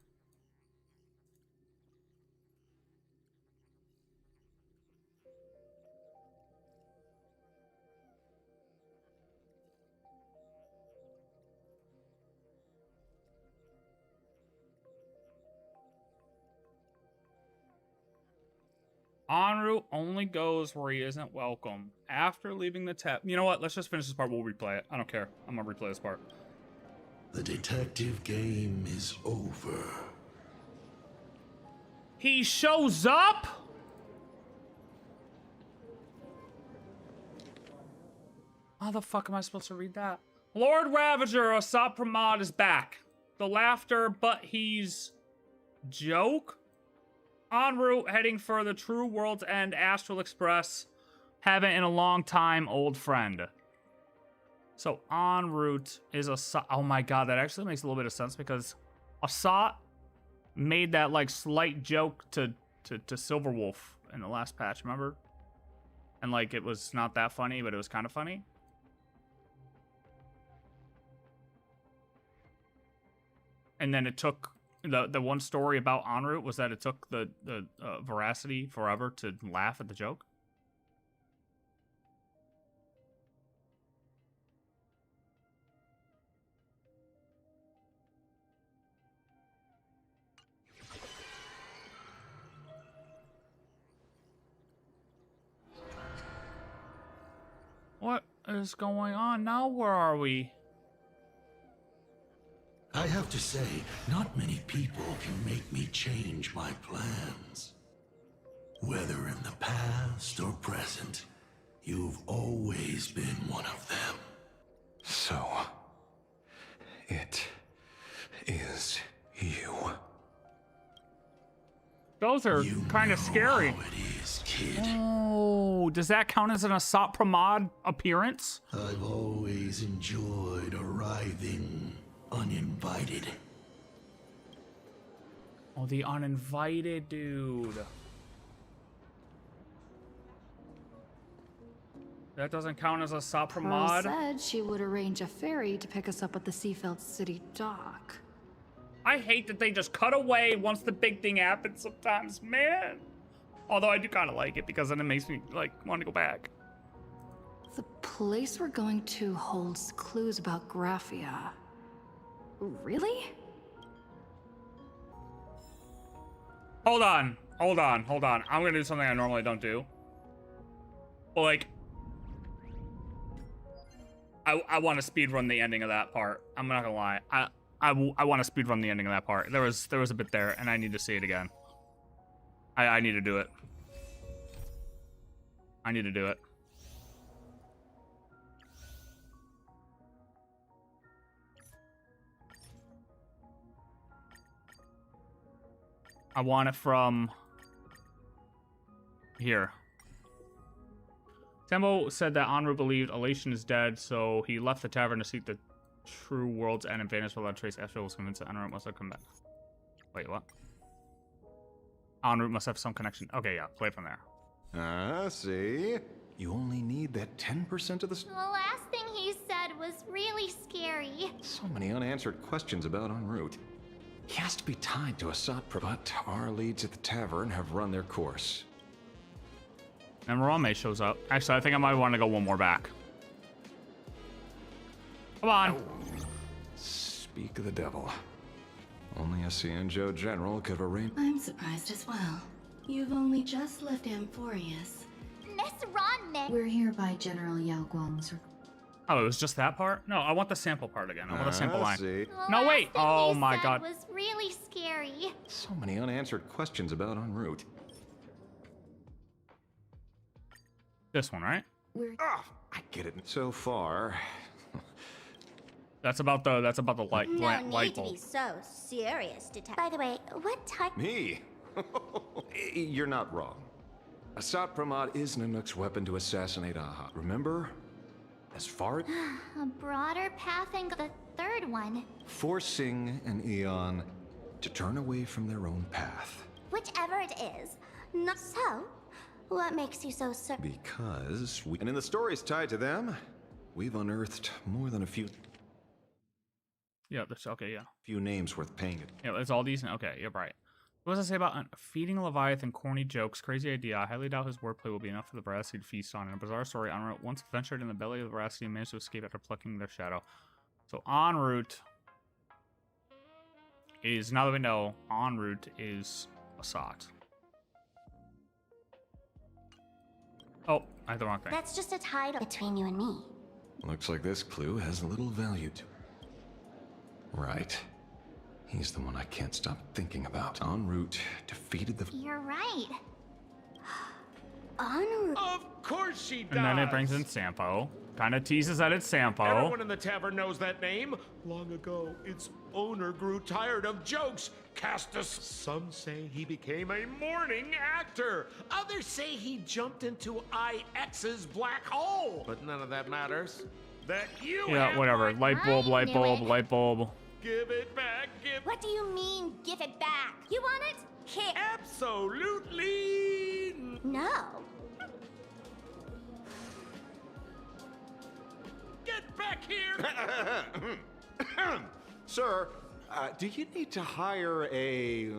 En route only goes where he isn't welcome. After leaving the tap. You know what? Let's just finish this part. We'll replay it. I don't care. I'm gonna replay this part. The detective game is over. He shows up? How the fuck am I supposed to read that? Lord Ravager, Asat Pramad is back. The laughter, but he's... joke? En route, heading for the true world's end, Astral Express. Haven't in a long time, old friend. So, en route is Asat. Oh my god, that actually makes a little bit of sense because Asat made that, like, slight joke to Silverwolf in the last patch, remember? And, like, it was not that funny, but it was kind of funny. And then it took... The one story about en route was that it took the Veracity forever to laugh at the joke. What is going on now? Where are we? I have to say, not many people can make me change my plans. Whether in the past or present, you've always been one of them. So, it is you. Those are kind of scary. Oh, does that count as an Asat Pramad appearance? I've always enjoyed arriving uninvited. Oh, the uninvited dude. That doesn't count as Asat Pearl Pramad? said she would arrange a ferry to pick us up at the Seafeld City dock. I hate that they just cut away once the big thing happens sometimes, man. Although I do kind of like it because then it makes me, like, want to go back. The place we're going to holds clues about Graphia. Really? Hold on. I'm gonna do something I normally don't do. But, like, I want to speedrun the ending of that part. I'm not gonna lie. I want to speedrun the ending of that part. There was a bit there, and I need to see it again. I need to do it. I need to do it. I want it from here. Tembo said that Enru believed Elation is dead, so he left the tavern to seek the true world's end and vanished without trace. Ashveil was convinced that Enru must have come back. Wait, what? Enru must have some connection. Okay, yeah, play from there. See? You only need that 10% of the... The last thing he said was really scary. So many unanswered questions about en route. He has to be tied to Asat Pramad, but our leads at the tavern have run their course. And Marame shows up. Actually, I think I might want to go one more back. Come on. Speak of the devil. Only a Cianjo general could arrange... I'm surprised as well. You've only just left Amphorius. Miss Ronman. We're here by General Yao Guang's. Oh, it was just that part? No, I want the sample part again. I want the sample line. See? No, wait. Oh my god. Was really scary. So many unanswered questions about en route. This one, right? Oh, I get it. So far. That's about the light need to bulb. be so serious, Detective. By the way, what type? Me? You're not wrong. Asat Pramad is Nihilux weapon to assassinate Aha. Remember? As far as... A broader path and the third one. forcing an Eon to turn away from their own path. Whichever it is. Not so. What makes you so certain? Because we... And in the stories tied to them, we've unearthed more than a few... Yeah, that's okay, yeah. Few names worth paying it. Yeah, it's all these. Okay, you're right. What does it say about feeding Leviathan corny jokes? Crazy idea. I highly doubt his wordplay will be enough for the Veracity to feast on. In a bizarre story, En route once ventured in the belly of the Veracity and managed to escape after plucking their shadow. So En route is, now that we know, En route is Asat. Oh, I had the wrong thing. That's just a title between you and me. Looks like this clue has a little value to it. Right. He's the one I can't stop thinking about. En route defeated the... You're right. En route. Of course she does. And then it brings in Sampo. Kind of teases that it's Sampo. Everyone in the tavern knows that name. Long ago, its owner grew tired of jokes. Cast us. Some say he became a morning actor. Others say he jumped into IX's black hole. But none of that matters. That you Yeah, whatever. Light bulb, light bulb, light bulb. Give it back, give... What do you mean, give it back? You want it? Here. Absolutely... No. Get back here! Sir, do you need to hire a...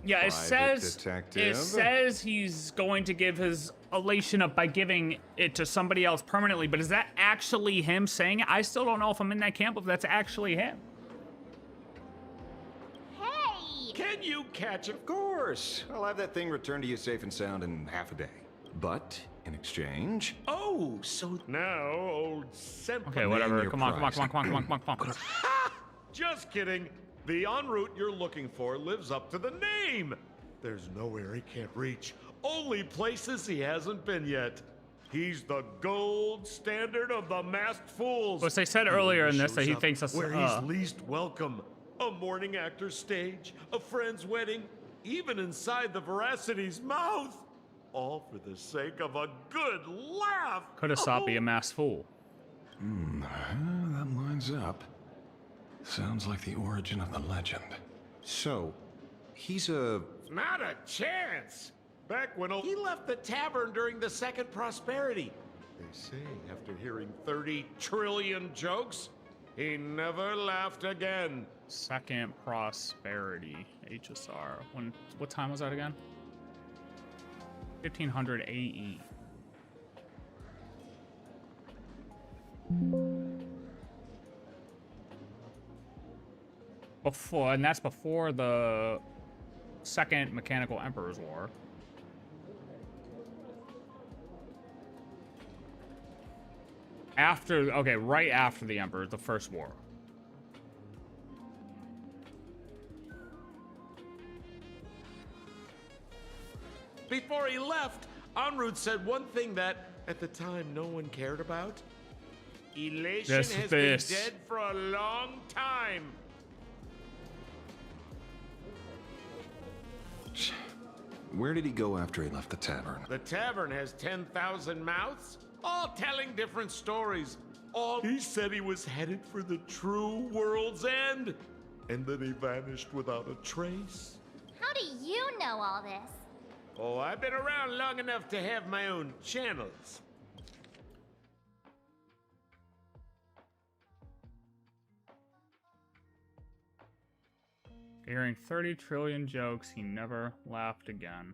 Yeah, it private says detective? it says he's going to give his elation up by giving it to somebody else permanently, but is that actually him saying it? I still don't know if I'm in that camp, if that's actually him. Hey! Can you catch him? Of course. I'll have that thing returned to you safe and sound in half a day. But, in exchange... Oh, so now old Senpai... Okay, whatever. Come on. Just kidding. The en route you're looking for lives up to the name. There's nowhere he can't reach. Only places he hasn't been yet. He's the gold standard of the masked fools. Which they said earlier in this that he Shows thinks up us. where he's least welcome. A morning actor's stage, a friend's wedding, even inside the Veracity's mouth. All for the sake of a good laugh. Could Asat be a masked fool? That lines up. Sounds like the origin of the legend. So, he's a... Not a chance. Back when he left the tavern during the Second Prosperity. They say after hearing 30 trillion jokes, he never laughed again. Second Prosperity, HSR. What time was that again? 1500 AE. Before, and that's before the Second Mechanical Emperor's War. After, okay, right after the Emperor, the First War. Before he left, Enroute said one thing that, at the time, no one cared about. Elation has been dead for a long time. Where did he go after he left the tavern? The tavern has 10,000 mouths, all telling different stories. He said he was headed for the true world's end, and then he vanished without a trace. How do you know all this? Oh, I've been around long enough to have my own channels. Hearing 30 trillion jokes, he never laughed again.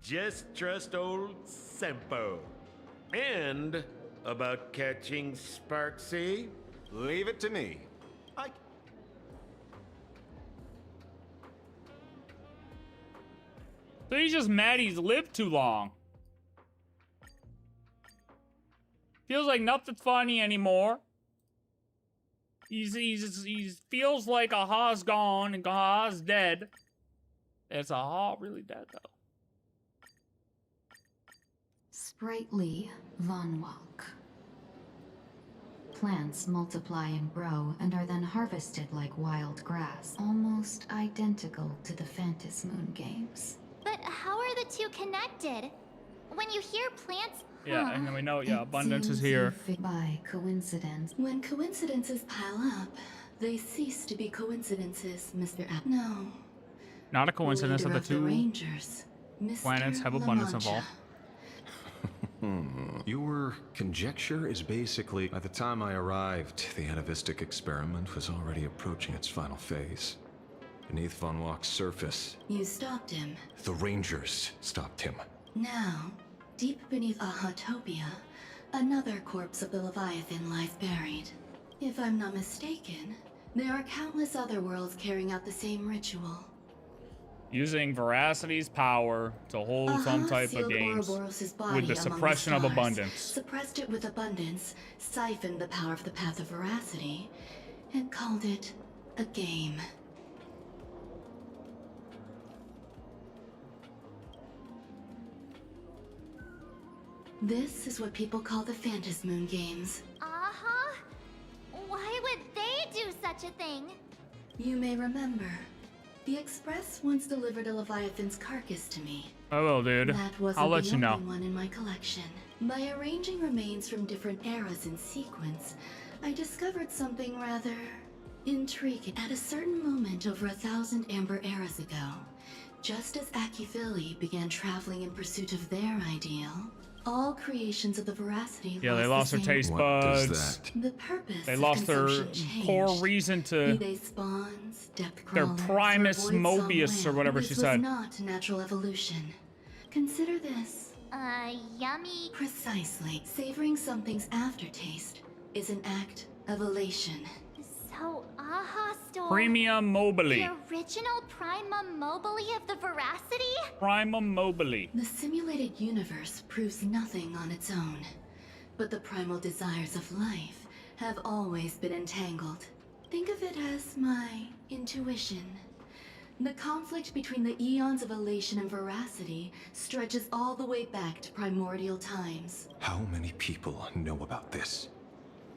Just trust old Sempo. And about catching Sparksy? Leave it to me. So he's just mad he's lived too long. Feels like nothing's funny anymore. He feels like Aha's gone and Aha's dead. Is Aha really dead though? Sprightly Von Walk. Plants multiply and grow and are then harvested like wild grass, almost identical to the Phantasm Moon games. But how are the two connected? When you hear plants... Yeah, and then we know, yeah, It abundance is seems here. you by coincidence. When coincidences pile up, they cease to be coincidences, Mr. No. Not a coincidence that Leader the of the two Rangers, Mr. planets have abundance La involved. Your conjecture is basically, by the time I arrived, the atavistic experiment was already approaching its final phase. Beneath Von Walk's surface, You stopped him. the Rangers stopped him. Now, deep beneath Ahatopia, another corpse of the Leviathan lies buried. If I'm not mistaken, there are countless other worlds carrying out the same ritual. Using Veracity's power to hold some type of sealed games Ouroborous' body with the among suppression of stars, abundance. Suppressed it with abundance, siphoned the power of the path of veracity, and called it a game. This is what people call the Phantasm Moon games. Uh-huh. Why would they do such a thing? You may remember, the Express once delivered a Leviathan's carcass to me. I will, dude. That wasn't I'll let the you know. only one in my collection. By arranging remains from different eras in sequence, I discovered something rather intriguing. At a certain moment over 1,000 Amber eras ago, just as Ashveil began traveling in pursuit of their ideal, all creations of the veracity Yeah, they lost their the taste same- buds. The purpose They of lost their consumption changed. core reason Be to they spawns, depth their crawlers, Primus or void Mobius or some whatever land. she This said. was not natural evolution. Consider this. Yummy. Precisely. Savoring something's aftertaste is an act of elation. So, Aha stole... Premium Mobile. The original Prima Mobile of the Veracity? Primum Mobile. The simulated universe proves nothing on its own, but the primal desires of life have always been entangled. Think of it as my intuition. The conflict between the eons of elation and veracity stretches all the way back to primordial times. How many people know about this?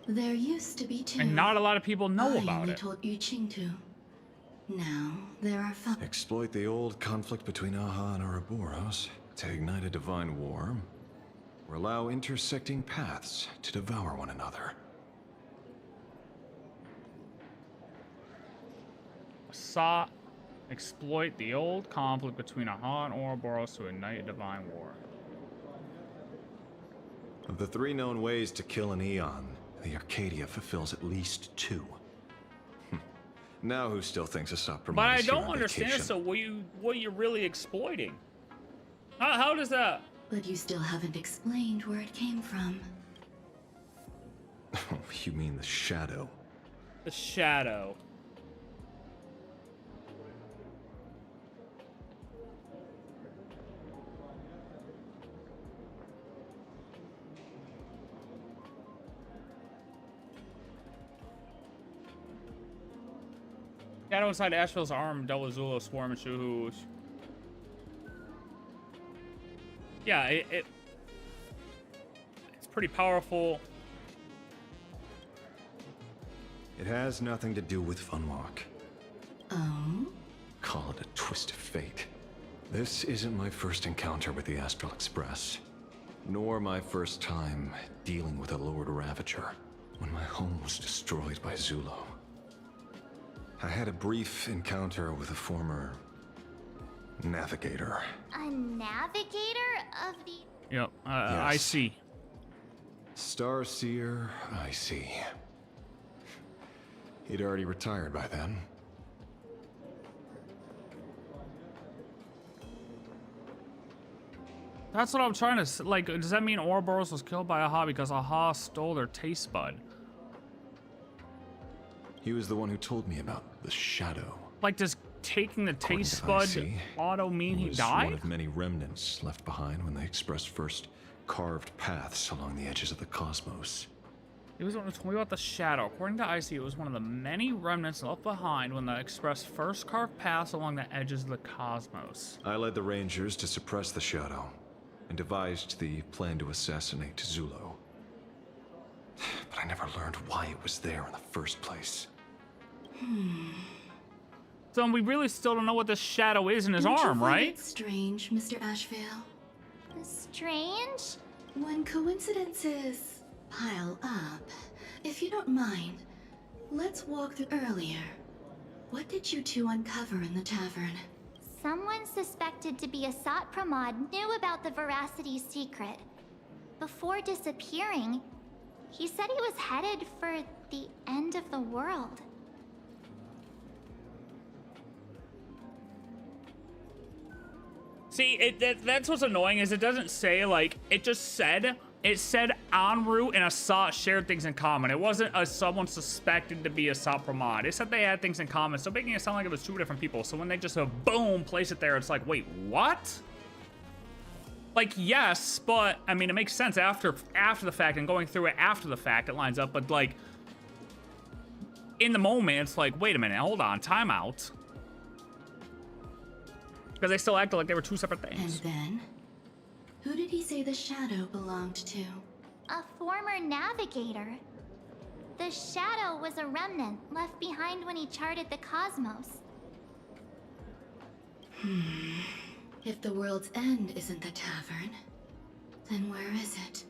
There used to be two. And not a lot of people know I about only it. told Yuqing to. Now, there are five. Exploit the old conflict between Aha and Ouroborous to ignite a divine war, or allow intersecting paths to devour one another. Asat, exploit the old conflict between Aha and Ouroborous to ignite a divine war. Of the 3 known ways to kill an Eon, the Arcadia fulfills at least 2. Now who still thinks Asat Pramad But I is here don't on understand. vacation? So what are you really exploiting? How does that? But you still haven't explained where it came from. Oh, you mean the shadow? The shadow. Shadow inside Ashveil's arm, Double Zulu, Swarm, and Shuhu. Yeah, it's pretty powerful. It has nothing to do with Funwalk. Oh? Call it a twist of fate. This isn't my first encounter with the Astral Express, nor my first time dealing with a Lord Ravager when my home was destroyed by Zulu. I had a brief encounter with a former navigator. A navigator of the... Yep, Yes. I see. Starseer, I see. He'd already retired by then. That's what I'm trying to like. Does that mean Ouroborous was killed by Aha because Aha stole their taste bud? He was the one who told me about the shadow. Like, does taking the According taste to bud IC, auto mean he was died? one of many remnants left behind when the Express first carved paths along the edges of the cosmos. He was the one who told me about the shadow. According to IC, it was one of the many remnants left behind when the Express first carved paths along the edges of the cosmos. I led the Rangers to suppress the shadow and devised the plan to assassinate Zulu. But I never learned why it was there in the first place. So we really still don't know what this shadow is in his Don't you arm, find right? it strange, Mr. Ashveil? Strange? When coincidences pile up, if you don't mind, let's walk through earlier. What did you two uncover in the tavern? Someone suspected to be Asat Pramad knew about the Veracity's secret. Before disappearing, he said he was headed for the end of the world. See, that's what's annoying is it doesn't say, like, it said en route and Asat shared things in common. It wasn't someone suspected to be Asat Pramad. It said they had things in common, so making it sound like it was 2 different people. So when they just boom, place it there, it's like, wait, what? Like, yes, but, I mean, it makes sense after the fact, and going through it after the fact, it lines up, but, like, in the moment, it's like, wait a minute, hold on, timeout. Because they still acted like they were 2 separate things. And then? Who did he say the shadow belonged to? A former navigator. The shadow was a remnant left behind when he charted the cosmos. If the world's end isn't the tavern, then where is it?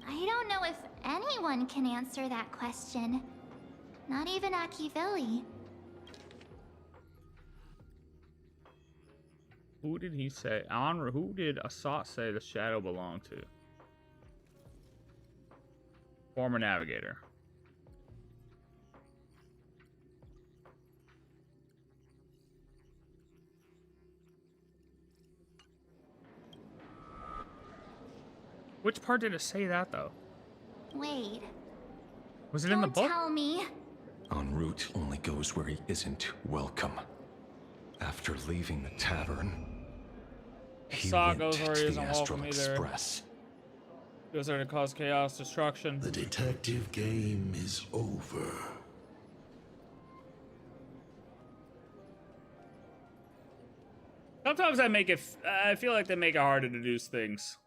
I don't know if anyone can answer that question. Not even Ashveil. Who did he say? Who did Asat say the shadow belonged to? Former navigator. Which part did it say that, though? Wait. Was it in the book? Tell me. En route only goes where he isn't welcome. After leaving the tavern, he Asat went goes where he to isn't the Astral welcome either. Express. Those are to cause chaos, destruction. The detective game is over. Sometimes I make it. I feel like they make it hard to deduce things.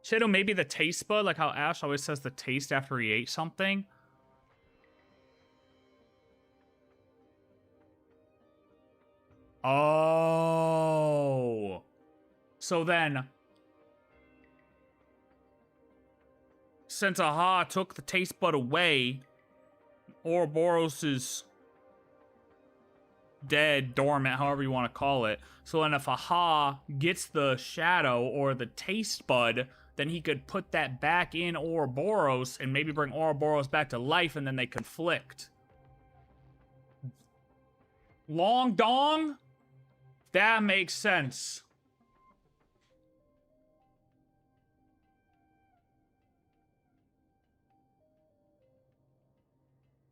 Shadow, maybe the taste bud, like how Ash always says the taste after he ate something. Oh. So then, since Aha took the taste bud away, Ouroborous is dead, dormant, however you want to call it. So then if Aha gets the shadow or the taste bud, then he could put that back in Ouroborous and maybe bring Ouroborous back to life, and then they conflict. Long dong? That makes sense.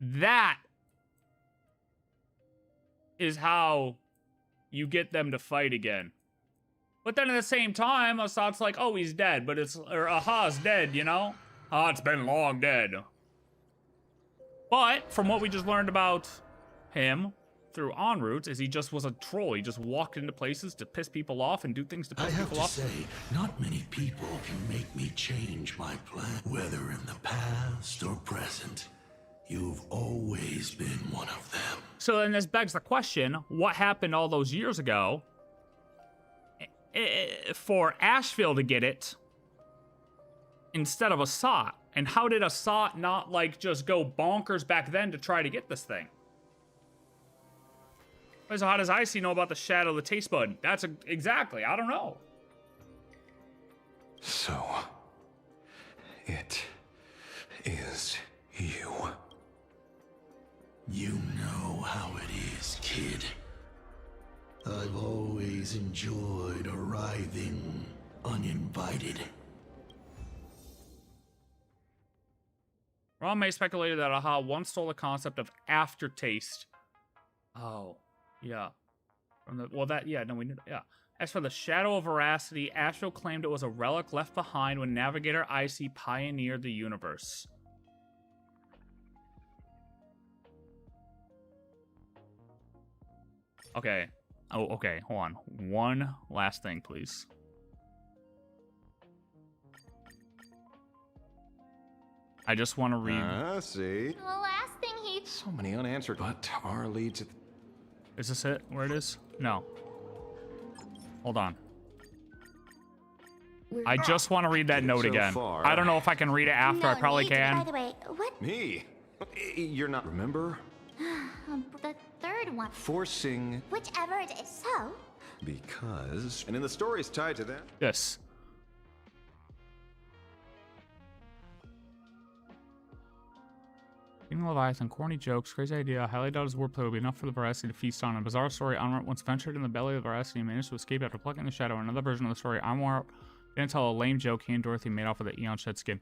That is how you get them to fight again. But then at the same time, Asat's like, oh, he's dead, but Aha's dead, you know? Ah, it's been long dead. But from what we just learned about him through en route is he just was a troll. He just walked into places to piss people off and do things to piss people off. I have to say, not many people can make me change my plan. Whether in the past or present, you've always been one of them. So then this begs the question, what happened all those years ago for Ashveil to get it instead of Asat? And how did Asat not, like, just go bonkers back then to try to get this thing? So how does Icy know about the shadow of the taste bud? That's exactly, I don't know. So, it is you. You know how it is, kid. I've always enjoyed arriving uninvited. Ron May speculated that Aha once stole the concept of aftertaste. Oh, yeah. From the, well, that, yeah, no, we knew, yeah. As for the Shadow of Veracity, Ashveil claimed it was a relic left behind when Navigator Icy pioneered the universe. Okay. Oh, okay. Hold on. One last thing, please. I just want to read. See. The last thing he... So many unanswered, but our leads... Is this it? Where it is? No. Hold on. I just want to read that note So again. far. I don't know if I can read it after. I probably can. By the way, what? Me? You're not... Remember? The third one. Forcing... Whichever it is. So? Because... And in the stories tied to that... Yes. King Leviathan, corny jokes, crazy idea, highly doubt his wordplay will be enough for the Veracity to feast on. A bizarre story, Onward once ventured in the belly of the Veracity and managed to escape after plucking the shadow. Another version of the story, Onward didn't tell a lame joke he and Dorothy made off with the Eon Shed skin.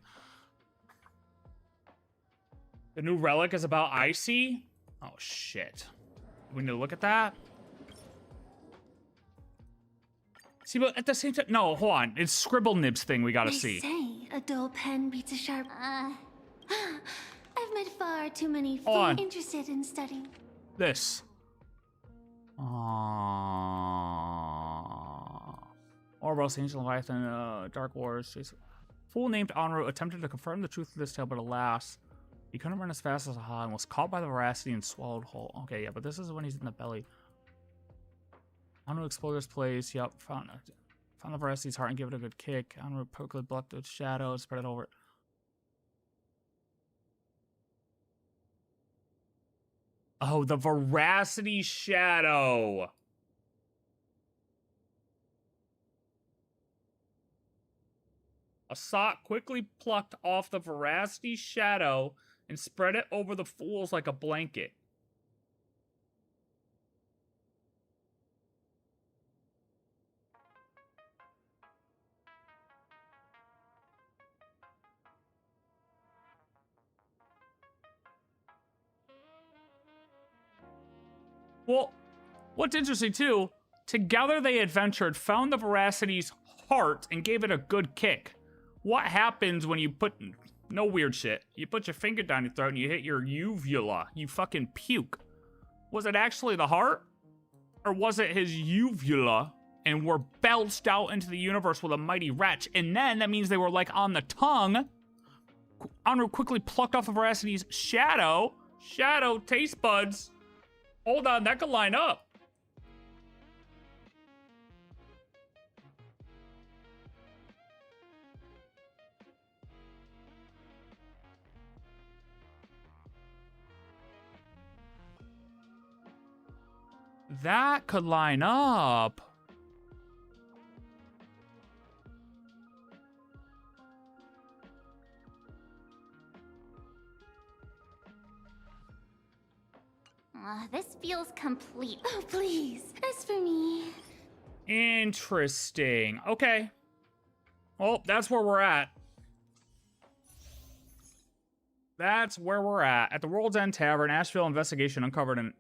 The new relic is about Icy? Oh, shit. We need to look at that? See, but at the same time... No, hold on. It's Scribble Nibs thing we gotta see. They say a dull pen beats a sharp... I've met far too many Hold on. interested in studying. This. Ouroborous, Ancient Leviathan, Dark Wars. Fool named Enroute attempted to confirm the truth of this tale, but alas, he couldn't run as fast as Aha and was caught by the Veracity and swallowed whole. Okay, yeah, but this is when he's in the belly. Enroute explored this place. Yep, found the Veracity's heart and gave it a good kick. Enroute quickly blocked the shadow and spread it over. Oh, the Veracity shadow. Asat quickly plucked off the Veracity shadow and spread it over the fools like a blanket. Well, what's interesting too, together they adventured, found the Veracity's heart and gave it a good kick. What happens when you put... No weird shit. You put your finger down your throat and you hit your uvula. You fucking puke. Was it actually the heart? Or was it his uvula and were belched out into the universe with a mighty retch? And then that means they were like on the tongue. Anru quickly plucked off of Veracity's shadow. Shadow taste buds. Hold on, that could line up. That could line up. This feels complete. Oh, please. As for me. Interesting. Okay. Well, that's where we're at. That's where we're at. At the World's End Tavern, Ashveil investigation uncovered an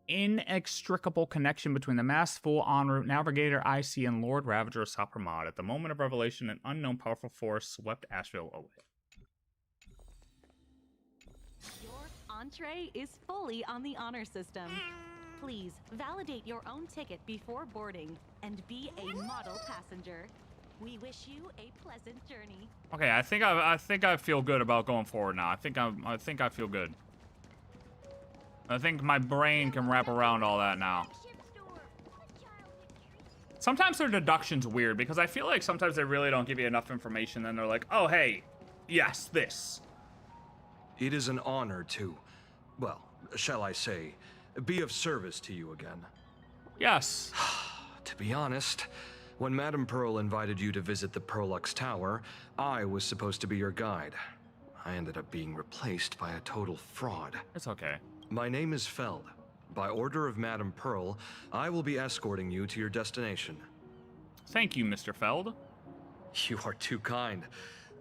inextricable connection between the masked fool, en route navigator, IC, and Lord Ravager Asat Pramad. At the moment of revelation, an unknown powerful force swept Ashveil away. Your entree is fully on the honor system. Please validate your own ticket before boarding and be a model passenger. We wish you a pleasant journey. Okay, I think I feel good about going forward now. I think I feel good. I think my brain can wrap around all that now. Sometimes their deduction's weird because I feel like sometimes they really don't give you enough information. Then they're like, oh, hey, yes, this. It is an honor to, well, shall I say, be of service to you again. Yes. To be honest, when Madame Pearl invited you to visit the Perlux Tower, I was supposed to be your guide. I ended up being replaced by a total fraud. It's okay. My name is Feld. By order of Madame Pearl, I will be escorting you to your destination. Thank you, Mr. Feld. You are too kind.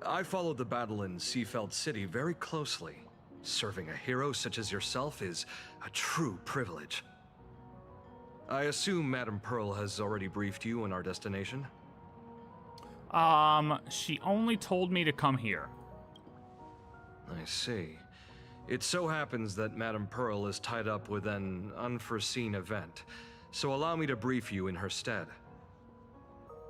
I followed the battle in Seafeld City very closely. Serving a hero such as yourself is a true privilege. I assume Madame Pearl has already briefed you on our destination? She only told me to come here. I see. It so happens that Madame Pearl is tied up with an unforeseen event, so allow me to brief you in her stead.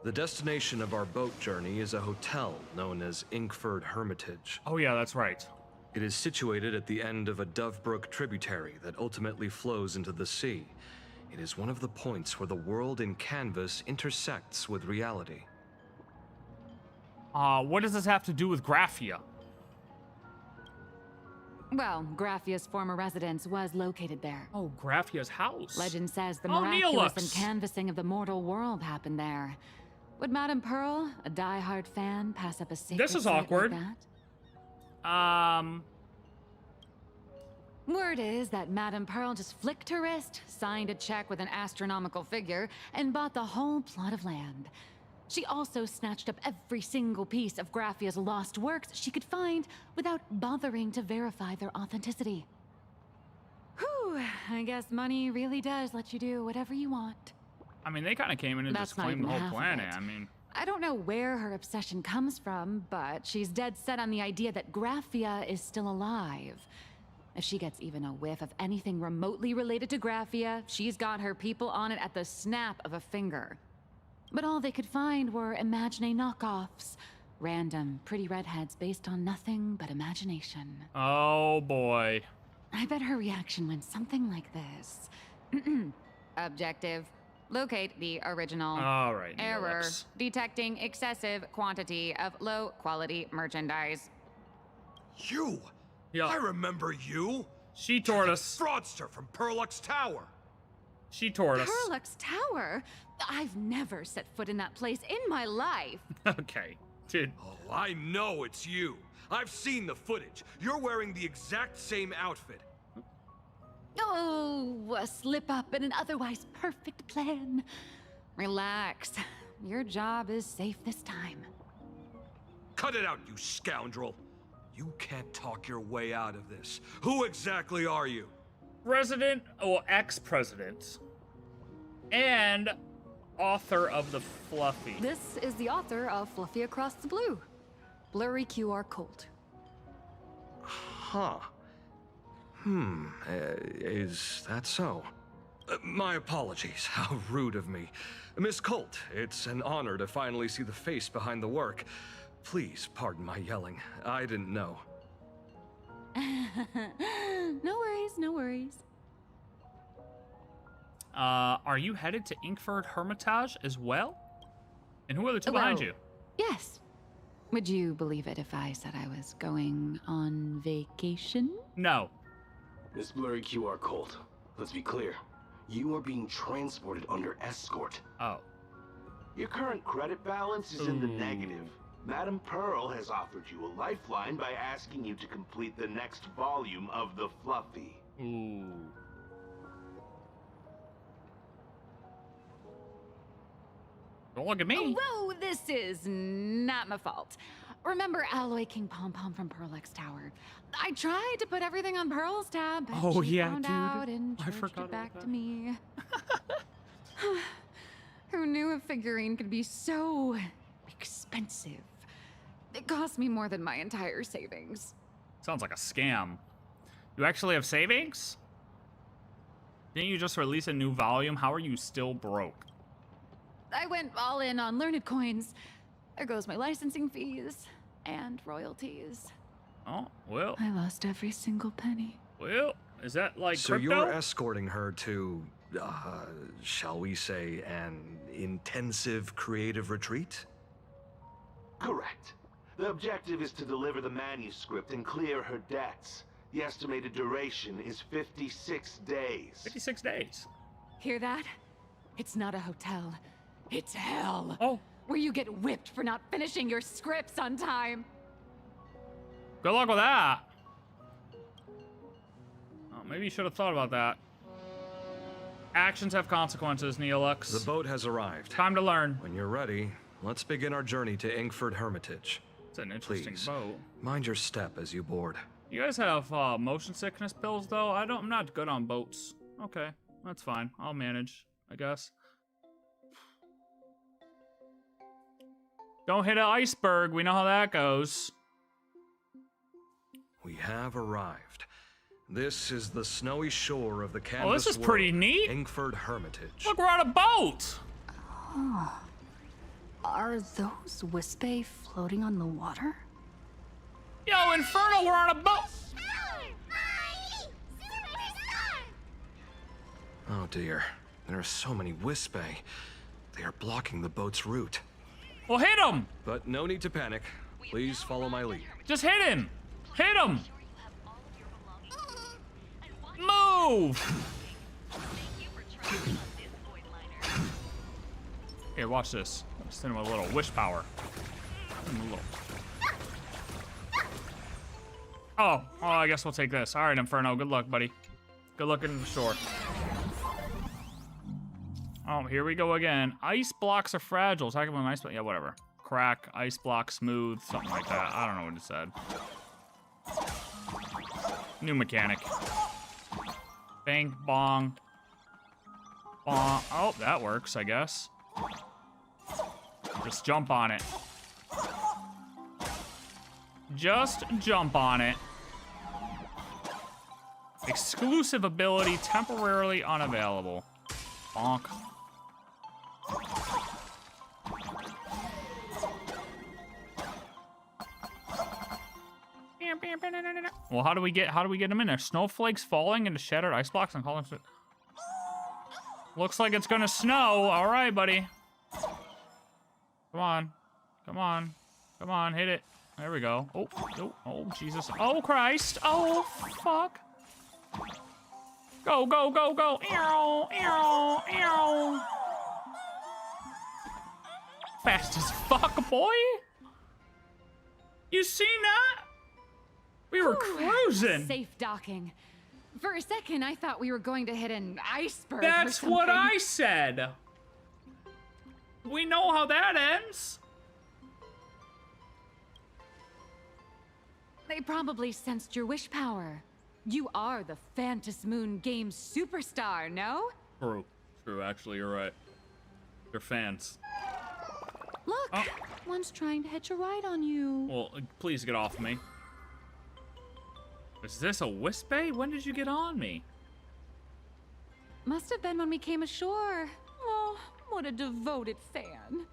The destination of our boat journey is a hotel known as Inkford Hermitage. Oh yeah, that's right. It is situated at the end of a Dovebrook tributary that ultimately flows into the sea. It is one of the points where the world in canvas intersects with reality. What does this have to do with Graphia? Well, Graphia's former residence was located there. Oh, Graphia's house. Legend says the Oh, miraculous Nihilux. canvassing of the mortal world happened there. Would Madame Pearl, a die-hard fan, pass up a sacred This is site awkward. like that? Word is that Madame Pearl just flicked her wrist, signed a check with an astronomical figure, and bought the whole plot of land. She also snatched up every single piece of Graphia's lost works she could find without bothering to verify their authenticity. Whew, I guess money really does let you do whatever you want. I mean, they kind of came in and That's just not claimed the even whole half of planet. it. I mean, I don't know where her obsession comes from, but she's dead set on the idea that Graphia is still alive. If she gets even a whiff of anything remotely related to Graphia, she's got her people on it at the snap of a finger. But all they could find were Imagine knockoffs. Random, pretty redheads based on nothing but imagination. oh boy. I bet her reaction went something like this. Objective. Locate the original. All right. Error. Nihilux. Detecting excessive quantity of low-quality merchandise. You? Yeah. I remember you. She tortoise. Fraudster from Perlux Tower. She tortoise. Perlux Tower? I've never set foot in that place in my life. Okay, dude. Oh, I know it's you. I've seen the footage. You're wearing the exact same outfit. Oh, a slip-up in an otherwise perfect plan. Relax. Your job is safe this time. Cut it out, you scoundrel. You can't talk your way out of this. Who exactly are you? President or ex-president and author of the Fluffy? This is the author of Fluffy Across the Blue. Blurry QR Colt. Huh. Is that so? My apologies. How rude of me. Miss Colt, it's an honor to finally see the face behind the work. Please pardon my yelling. I didn't know. No worries, no worries. Are you headed to Inkford Hermitage as well? And who are the two behind you? Yes. Would you believe it if I said I was going on vacation? No. Miss Blurry QR Colt, let's be clear. You are being transported under escort. Oh. Your current credit balance is in the negative. Madame Pearl has offered you a lifeline by asking you to complete the next volume of the Fluffy. Ooh. Don't look at me. Whoa, this is not my fault. Remember Alloy King Pom Pom from Pearl X Tower? I tried to put everything on Pearl's tab, but she found out and charged it back to me. Who knew a figurine could be so expensive? It cost me more than my entire savings. Sounds like a scam. You actually have savings? Didn't you just release a new volume? How are you still broke? I went all in on learned coins. There goes my licensing fees and royalties. Oh, well. I lost every single penny. Well, is that like so crypto? You're escorting her to, shall we say, an intensive creative retreat? Correct. The objective is to deliver the manuscript and clear her debts. The estimated duration is 56 days. 56 days. Hear that? It's not a hotel. It's hell. Oh. Where you get whipped for not finishing your scripts on time. Good luck with that. Oh, maybe you should have thought about that. Actions have consequences, Nihilux. The boat has arrived. Time to learn. When you're ready, let's begin our journey to Inkford Hermitage. It's an interesting Please, boat. Mind your step as you board. You guys have motion sickness pills, though? I'm not good on boats. Okay, that's fine. I'll manage, I guess. Don't hit an iceberg. We know how that goes. We have arrived. This is the snowy shore of the canvas Oh, this is pretty world, neat. Inkford Hermitage. Look, we're on a boat. Oh. Are those Wispy floating on the water? Yo, Inferno, we're on a boat. Oh dear, there are so many Wispy. They are blocking the boat's route. Well, hit him. But no need to panic. Please follow my lead. Just hit him. Hit him. Move. Here, watch this. Send him a little wish power. Oh, I guess we'll take this. All right, Inferno. Good luck, buddy. Good luck in the shore. Oh, here we go again. Ice blocks are fragile. Attack with an ice block. Yeah, whatever. Crack, ice block, smooth, something like that. I don't know what it said. New mechanic. Bang, bong. Bong. Oh, that works, I guess. Just jump on it. Just jump on it. Exclusive ability temporarily unavailable. Bonk. Well, how do we get them in there? Snowflakes falling into shattered ice blocks and calling. Looks like it's gonna snow. All right, buddy. Come on, come on, come on, hit it. There we go. Oh, oh, oh, Jesus. Oh, Christ. Oh, fuck. Go, go, go, go. Ew, ew, ew. Fast as fuck, boy. You seen that? We were cruising. Safe docking. For a second, I thought we were going to hit an iceberg. That's what I said. We know how that ends. They probably sensed your wish power. You are the Phantasmoon Games superstar, no? True. True, actually, you're right. They're fans. Look, one's trying to hitch a ride on you. Well, please get off me. Is this a Wispay? When did you get on me? Must have been when we came ashore. Oh, what a devoted fan.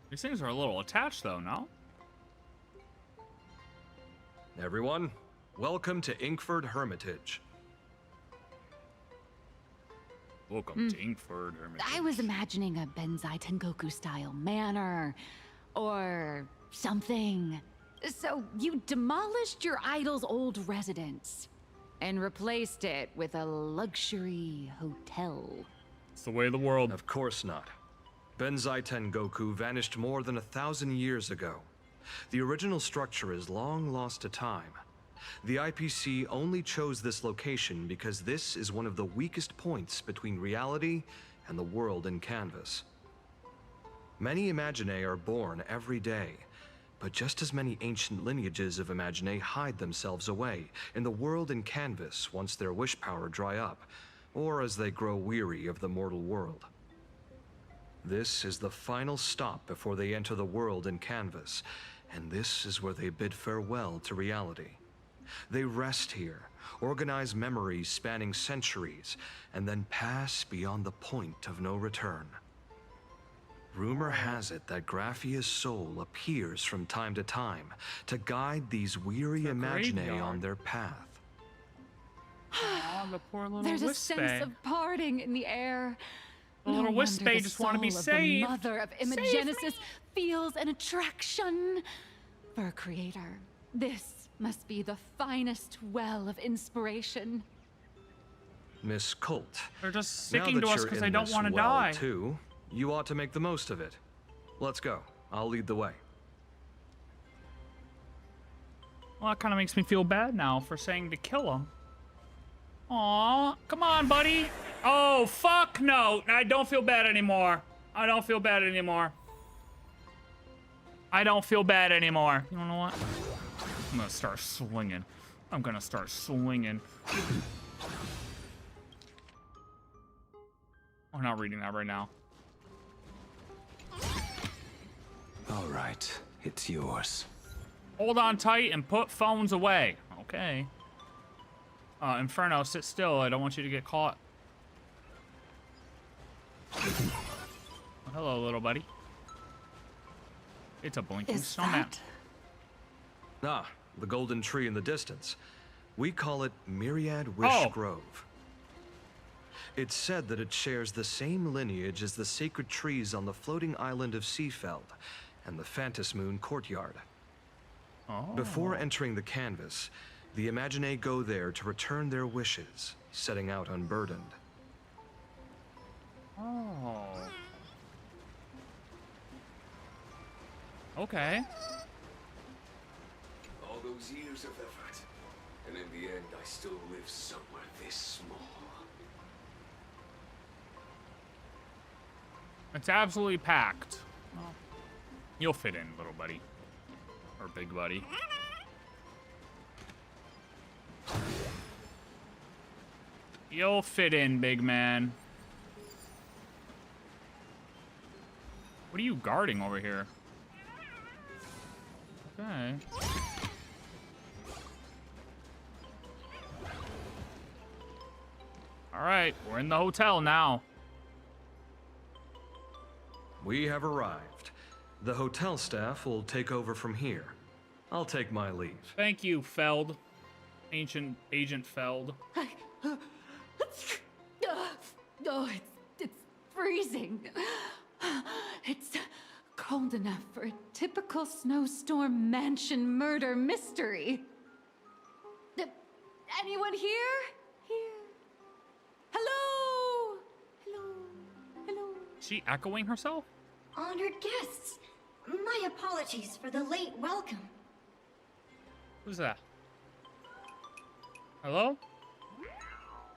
These things are a little attached, though, no? Everyone, welcome to Inkford Hermitage. Welcome to Inkford Hermitage. I was imagining a Benzai Tengoku style manor or something. So you demolished your idol's old residence and replaced it with a luxury hotel. It's the way of the world. Of course not. Benzai Tengoku vanished more than 1,000 years ago. The original structure is long lost to time. The IPC only chose this location because this is one of the weakest points between reality and the world in canvas. Many Imaginae are born every day, but just as many ancient lineages of Imaginae hide themselves away in the world in canvas once their wish power dry up, or as they grow weary of the mortal world. This is the final stop before they enter the world in canvas, and this is where they bid farewell to reality. They rest here, organize memories spanning centuries, and then pass beyond the point of no return. Rumor has it that Graphia's soul appears from time to time to guide these weary Imaginae on their path. Oh, the poor little There's a Wispay. sense of parting in the air. The little Wispay just want to be saved. The mother of Imagenesis feels an attraction for a creator. This must be the finest well of inspiration. Miss Colt. They're just sticking to us because they don't want to die. Too, you ought to make the most of it. Let's go. I'll lead the way. Well, that kind of makes me feel bad now for saying to kill him. Aw, come on, buddy. Oh, fuck no. I don't feel bad anymore. I don't feel bad anymore. I don't feel bad anymore. You know what? I'm gonna start swinging. I'm gonna start swinging. I'm not reading that right now. All right, it's yours. Hold on tight and put phones away. Okay. Inferno, sit still. I don't want you to get caught. Oh, hello, little buddy. It's a blinking snowman. Ah, the golden tree in the distance. We call it Myriad Wish Grove. It's said that it shares the same lineage as the sacred trees on the floating island of Seafeld and the Phantas Moon courtyard. Before entering the canvas, the Imaginae go there to return their wishes, setting out unburdened. Oh. Okay. All those years of effort, and in the end, I still live somewhere this small. It's absolutely packed. Oh. You'll fit in, little buddy. Or big buddy. You'll fit in, big man. What are you guarding over here? Okay. All right, we're in the hotel now. We have arrived. The hotel staff will take over from here. I'll take my leave. Thank you, Feld. Ancient Agent Feld. Oh, it's freezing. It's cold enough for a typical snowstorm mansion murder mystery. Anyone here? Here. Hello? Hello? Hello? Is she echoing herself? Honored guests, my apologies for the late welcome. Who's that? Hello?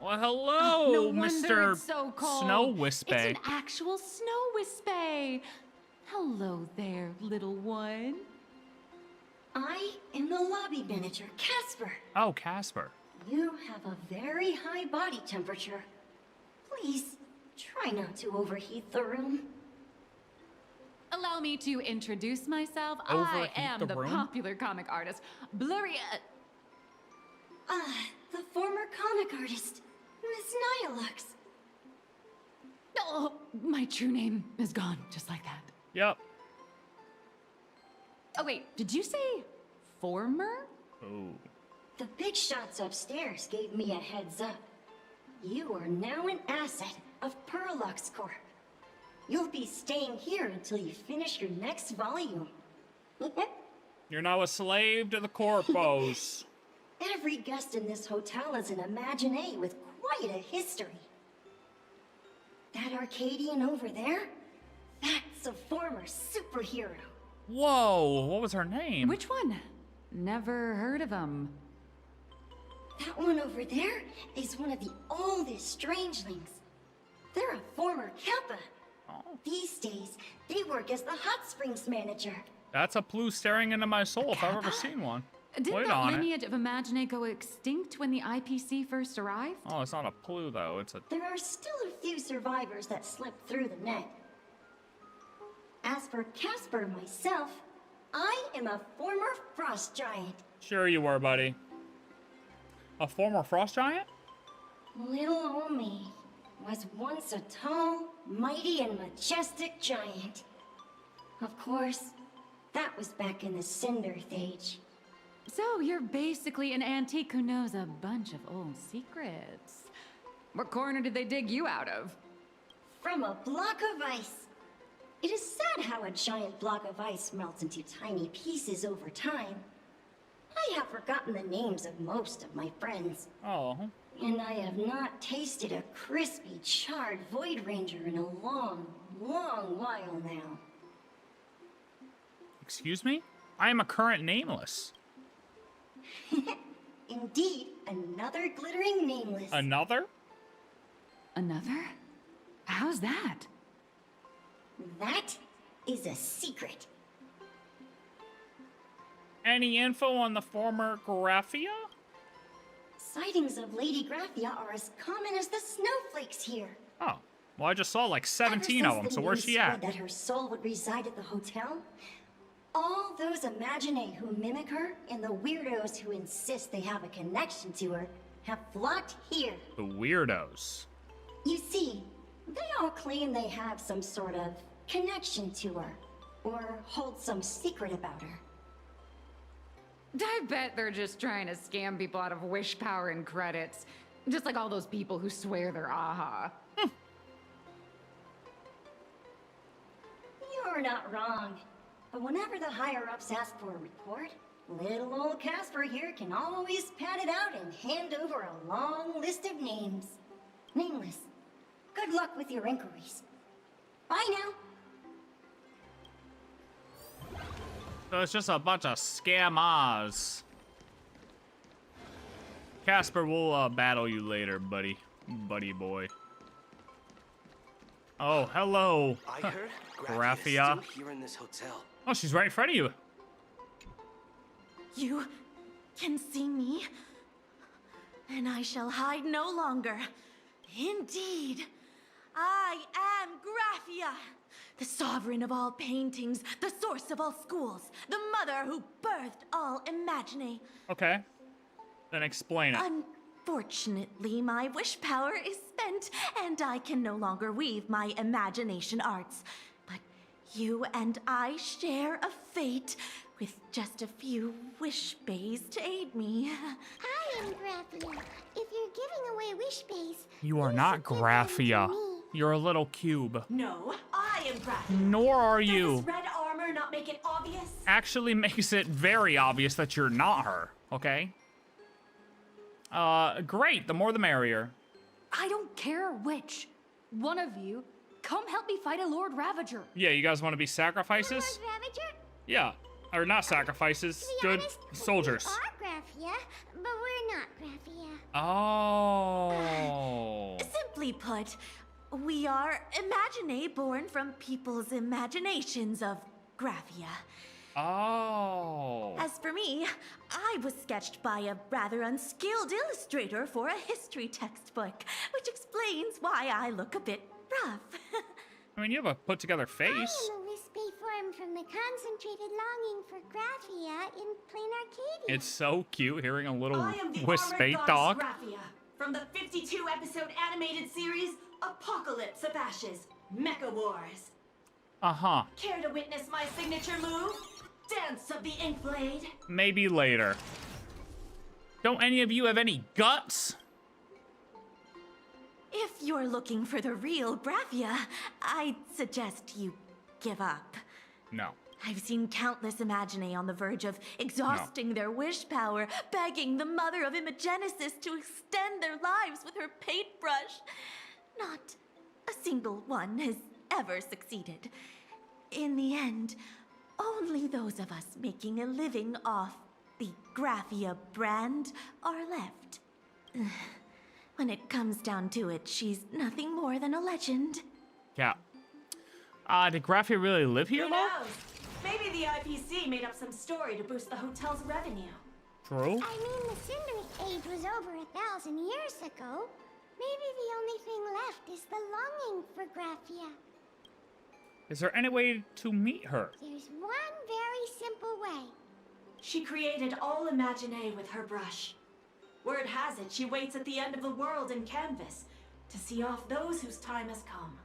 Well, hello, no wonder Mr. it's so cold. Snow Wispay. It's an actual snow wispay. Hello there, little one. I am the lobby manager, Casper. Oh, Casper. You have a very high body temperature. Please, Try not to overheat the room. Allow me to introduce myself. Overheat I am the the room? popular comic artist, Blurry. The former comic artist, Miss Nihilux. Oh, my true name is gone, just like that. Yep. Oh wait, did you say former? Oh. The big shots upstairs gave me a heads up. You are now an asset of Perlux Corp. You'll be staying here until you finish your next volume. You're now a slave to the corpos. Every guest in this hotel is an Imaginé with quite a history. That Arcadian over there? That's a former superhero. Whoa, what was her name? Which one? Never heard of him. That one over there is one of the oldest strangelings. They're a former Kappa. Oh. These days, they work as the hot springs manager. That's a blue staring into my soul if I've ever seen one. Didn't Wait that on it. lineage of Imaginé go extinct when the IPC first arrived? Oh, it's not a Plu though, it's a... There are still a few survivors that slipped through the net. As for Casper myself, I am a former frost giant. Sure you were, buddy. A former frost giant? Little old me was once a tall, mighty, and majestic giant. Of course, that was back in the Cinder Age. So you're basically an antique who knows a bunch of old secrets. What corner did they dig you out of? From a block of ice. It is sad how a giant block of ice melts into tiny pieces over time. I have forgotten the names of most of my friends. Oh. And I have not tasted a crispy, charred Void Ranger in a long, long while now. Excuse me? I am a current nameless. Indeed, another glittering nameless. Another? Another? How's that? That is a secret. Any info on the former Graphia? Sightings of Lady Graphia are as common as the snowflakes here. Oh. Well, I just saw like 17 of them, so where's she at? That her soul would reside at the hotel. All those Imaginé who mimic her and the weirdos who insist they have a connection to her have flocked here. The weirdos. You see, they all claim they have some sort of connection to her, or hold some secret about her. I bet they're just trying to scam people out of wish power and credits. Just like all those people who swear they're AHA. You're not wrong. But whenever the higher-ups ask for a report, little old Casper here can always pad it out and hand over a long list of names. Nameless. Good luck with your inquiries. Bye now. So it's just a bunch of scammers. Casper, we'll battle you later, buddy. Buddy boy. Oh, hello. I heard Graphia. is still here in this hotel. Oh, she's right in front of you. You can see me, and I shall hide no longer. Indeed, I am Graphia, the sovereign of all paintings, the source of all schools, the mother who birthed all Imaginé. Okay. Then explain it. Unfortunately, my wish power is spent, and I can no longer weave my imagination arts. But you and I share a fate, with just a few wish bays to aid me. I am Graphia. If you're giving away wish bays, You are not Graphia. You're a little cube. No, I am Graphia. Nor are you. Does this red armor not make it obvious? Actually makes it very obvious that you're not her, okay? Great. The more the merrier. I don't care which. One of you, come help me fight a Lord Ravager. Yeah, you guys want to be sacrifices? Ravager? Yeah. Or not sacrifices. Good soldiers. We are Graphia, but we're not Graphia. Oh. Simply put, we are Imaginé born from people's imaginations of Graphia. Oh. As for me, I was sketched by a rather unskilled illustrator for a history textbook, which explains why I look a bit rough. I mean, you have a put-together face. I am a wispy form from the concentrated longing for Graphia in plain Arcadia. It's so cute hearing a little I am the wispy armored talk. goddess Graphia from the 52-episode animated series Apocalypse of Ashes, Mecha Wars. Uh-huh. Care to witness my signature move? Dance of the Inkblade. Maybe later. Don't any of you have any guts? If you're looking for the real Graphia, I'd suggest you give up. No. I've seen countless Imaginae on the verge of exhausting their wish power, begging the mother of Imagenesis to extend their lives with her paintbrush. Not a single one has ever succeeded. In the end, only those of us making a living off the Graphia brand are left. When it comes down to it, she's nothing more than a legend. Yeah. Did Graphia really live here, Who though? knows? Maybe the IPC made up some story to boost the hotel's revenue. True. I mean, the Cinder Age was over 1,000 years ago. Maybe the only thing left is the longing for Graphia. Is there any way to meet her? There's one very simple way. She created all Imaginae with her brush. Word has it, she waits at the end of the world in canvas to see off those whose time has come.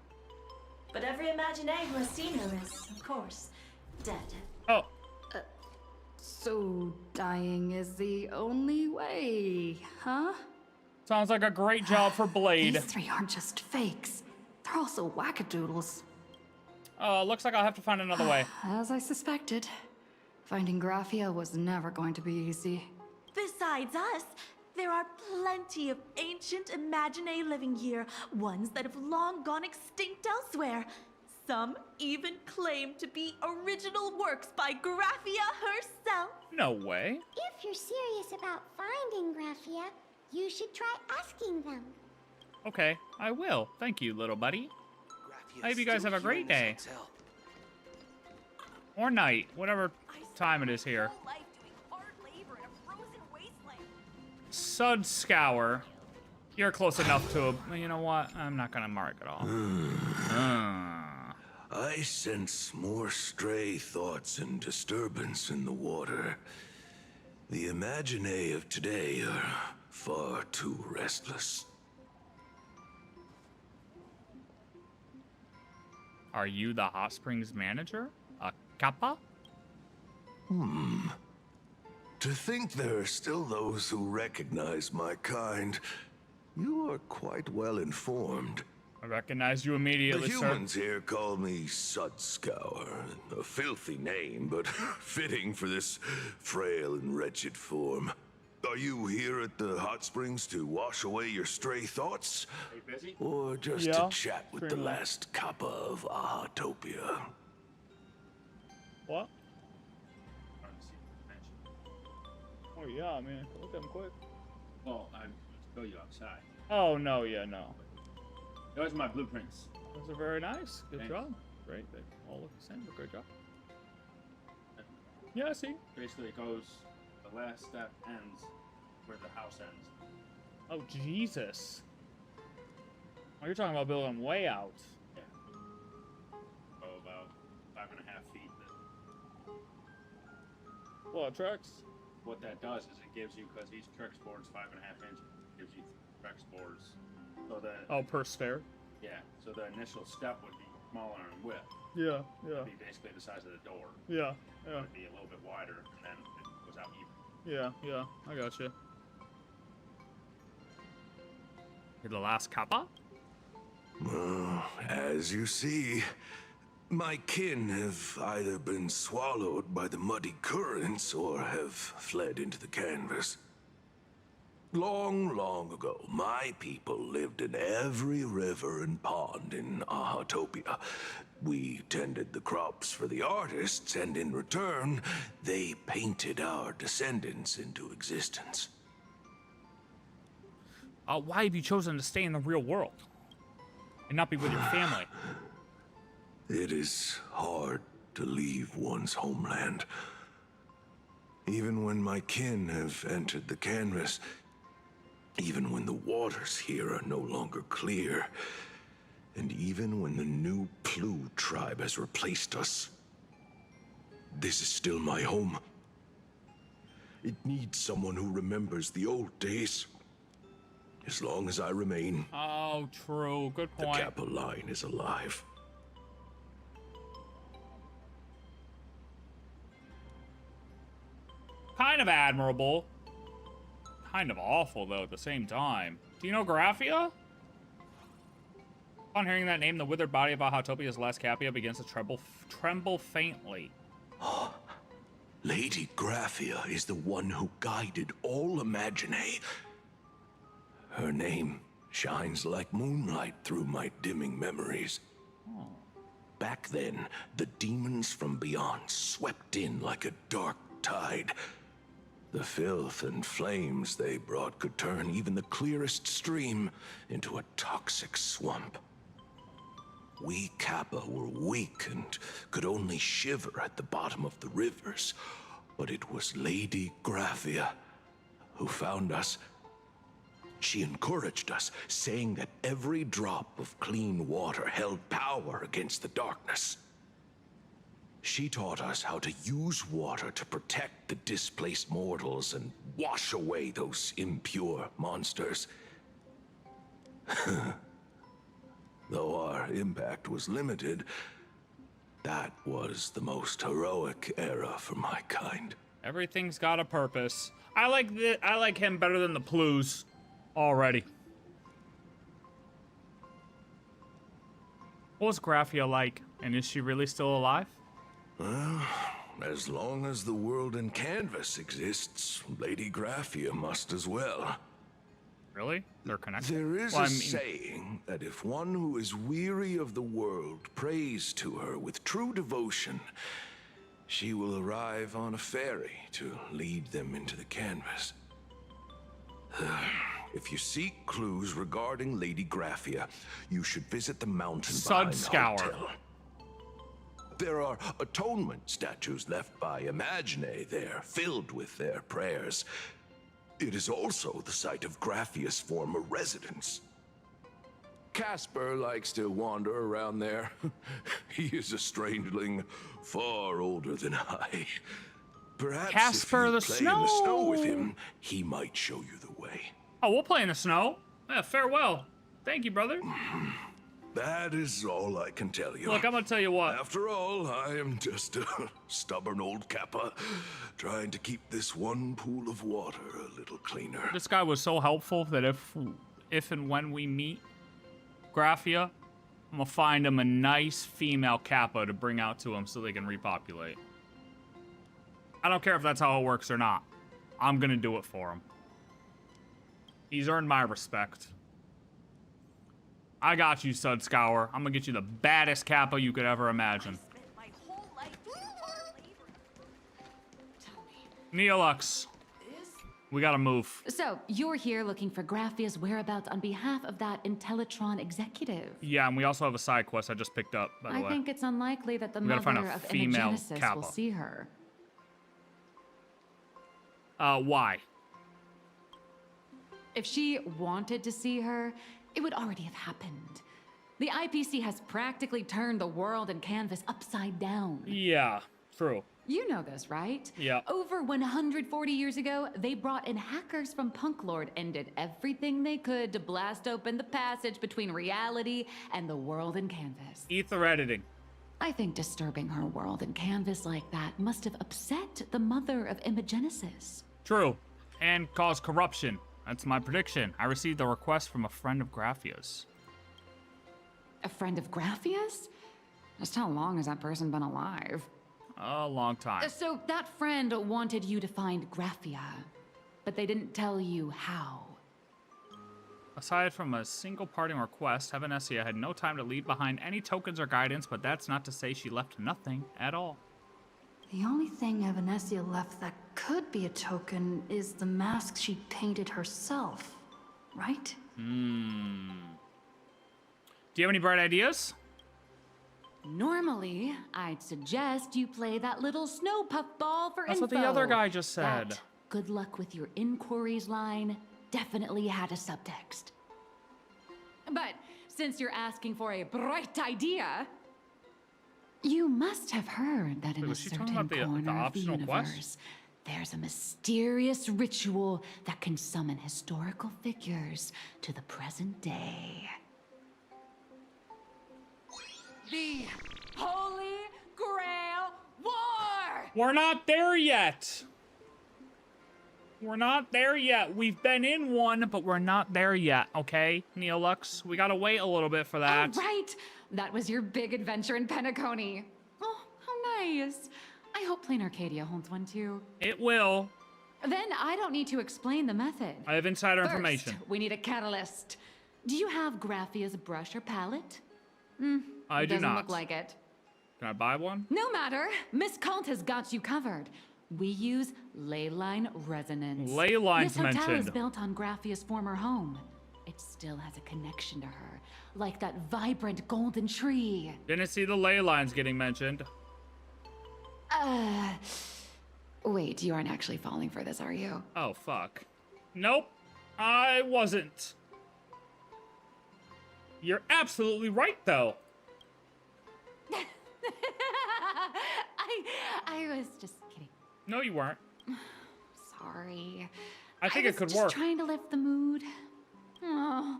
But every Imaginae who has seen her is, of course, dead. Oh. So dying is the only way, huh? Sounds like a great job for Blade. These three aren't just fakes. They're also wackadoodles. Looks like I'll have to find another way. As I suspected, finding Graphia was never going to be easy. Besides us, there are plenty of ancient Imaginae living here, ones that have long gone extinct elsewhere. Some even claim to be original works by Graphia herself. No way. If you're serious about finding Graphia, you should try asking them. Okay, I will. Thank you, little buddy. I hope you guys have a great day. Or night, whatever time it is here. Sud Scour. You're close enough to a... You know what? I'm not gonna mark it all. I sense more stray thoughts and disturbance in the water. The Imaginae of today are far too restless. Are you the Hot Springs manager? A kappa? To think there are still those who recognize my kind. You are quite well informed. I recognize you immediately, The sir. humans here call me Sudscour. A filthy name, but fitting for this frail and wretched form. Are you here at the hot springs to wash away your stray thoughts? Are you busy? Or just Yeah, to chat with the pretty much. last kappa of Ahatopia? What? Oh yeah, man. Look at him quick. Well, I show you outside. Oh no, yeah, no. Those are my blueprints. Those are very nice. Good Thanks. job. Great. They all look the same, but great job. Yeah, I see. Basically, it goes. The last step ends where the house ends. Oh Jesus. Oh, you're talking about building way out. Yeah. Oh, about 5.5 feet. Well, trucks. What that does is it gives you, because each Trex board's 5.5 inches, gives you Trex boards. So that. Oh, per stair. Yeah. So the initial step would be smaller in width. Yeah, yeah. It'd be basically the size of the door. Yeah, yeah. It'd be a little bit wider, and then it goes out even. Yeah, yeah. I got you. You're the last kappa? Well, as you see, my kin have either been swallowed by the muddy currents or have fled into the canvas. Long, long ago, my people lived in every river and pond in Ahatopia. We tended the crops for the artists, and in return, they painted our descendants into existence. Why have you chosen to stay in the real world and not be with your family? It is hard to leave one's homeland. Even when my kin have entered the canvas, even when the waters here are no longer clear, And even when the new Plu tribe has replaced us, this is still my home. It needs someone who remembers the old days. As long as I remain, Oh, true. Good point. the Kappa line is alive. Kind of admirable. Kind of awful, though, at the same time. Do you know Graphia? Upon hearing that name, the withered body of Ahatopia's last Capia begins to tremble faintly. Lady Graphia is the one who guided all Imaginae. Her name shines like moonlight through my dimming memories. Back then, the demons from beyond swept in like a dark tide. The filth and flames they brought could turn even the clearest stream into a toxic swamp. We Kappa were weak and could only shiver at the bottom of the rivers, but it was Lady Graphia who found us. She encouraged us, saying that every drop of clean water held power against the darkness. She taught us how to use water to protect the displaced mortals and wash away those impure monsters. Though our impact was limited, that was the most heroic era for my kind. Everything's got a purpose. I like him better than the Plus already. What was Graphia like? And is she really still alive? Well, as long as the world in canvas exists, Lady Graphia must as well. Really? They're connected? There is a saying that if one who is weary of the world prays to her with true devotion, she will arrive on a ferry to lead them into the canvas. If you seek clues regarding Lady Graphia, you should visit the mountain behind the hotel. There are atonement statues left by Imaginae there, filled with their prayers. It is also the site of Graphia's former residence. Casper likes to wander around there. He is a strangeling far older than I. Perhaps Casper if you the play in the snow with snow. him, he might show you the way. Oh, we'll play in the snow. Yeah, farewell. Thank you, brother. That is all I can tell you. Look, I'm gonna tell you what. After all, I am just a stubborn old Kappa, trying to keep this one pool of water a little cleaner. This guy was so helpful that if and when we meet Graphia, I'm gonna find him a nice female Kappa to bring out to him so they can repopulate. I don't care if that's how it works or not. I'm gonna do it for him. He's earned my respect. I got you, Sud Scour. I'm gonna get you the baddest Kappa you could ever imagine. Nihilux. We gotta move. So, you're here looking for Graphia's whereabouts on behalf of that Intellitron executive. Yeah, and we also have a side quest I just picked up, by the way. I think it's unlikely that the We gotta find mother a of female Imagenesis Kappa. will see her. Why? If she wanted to see her, it would already have happened. The IPC has practically turned the world and canvas upside down. Yeah, true. You know this, right? Yeah. Over 140 years ago, they brought in hackers from Punk Lord and did everything they could to blast open the passage between reality and the world in canvas. Ether editing. I think disturbing her world in canvas like that must have upset the mother of Imagenesis. True. And cause corruption. That's my prediction. I received a request from a friend of Graphia's. A friend of Graphia's? Just how long has that person been alive? A long time. So that friend wanted you to find Graphia, but they didn't tell you how. Aside from a single parting request, Heavenessia had no time to leave behind any tokens or guidance, but that's not to say she left nothing at all. The only thing Evanessia left that could be a token is the mask she painted herself, right? Do you have any bright ideas? Normally, I'd suggest you play that little snow puffball for That's info. what the other guy just said. That good luck with your inquiries line definitely had a subtext. But since you're asking for a bright idea. You must have heard that in Wait, a was she talking certain about the corner of the optional universe, quest? there's a mysterious ritual that can summon historical figures to the present day. The Holy Grail War! We're not there yet. We're not there yet. We've been in one, but we're not there yet, okay, Nihilux? We gotta wait a little bit for that. Oh, right! That was your big adventure in Penacony. Oh, how nice. I hope Plain Arcadia holds one too. It will. Then I don't need to explain the method. I have insider First, information. we need a catalyst. Do you have Graphia's brush or palette? I do doesn't not. look like it. Can I buy one? No matter. Miss Kalt has got you covered. We use ley line resonance. Ley lines this hotel mentioned. is built on Graphia's former home. It still has a connection to her, like that vibrant golden tree. Didn't see the ley lines getting mentioned. Wait, you aren't actually falling for this, are you? Oh, fuck. Nope, I wasn't. You're absolutely right, though. I was just kidding. No, you weren't. Sorry. I think it could work. Just trying to lift the mood. Oh,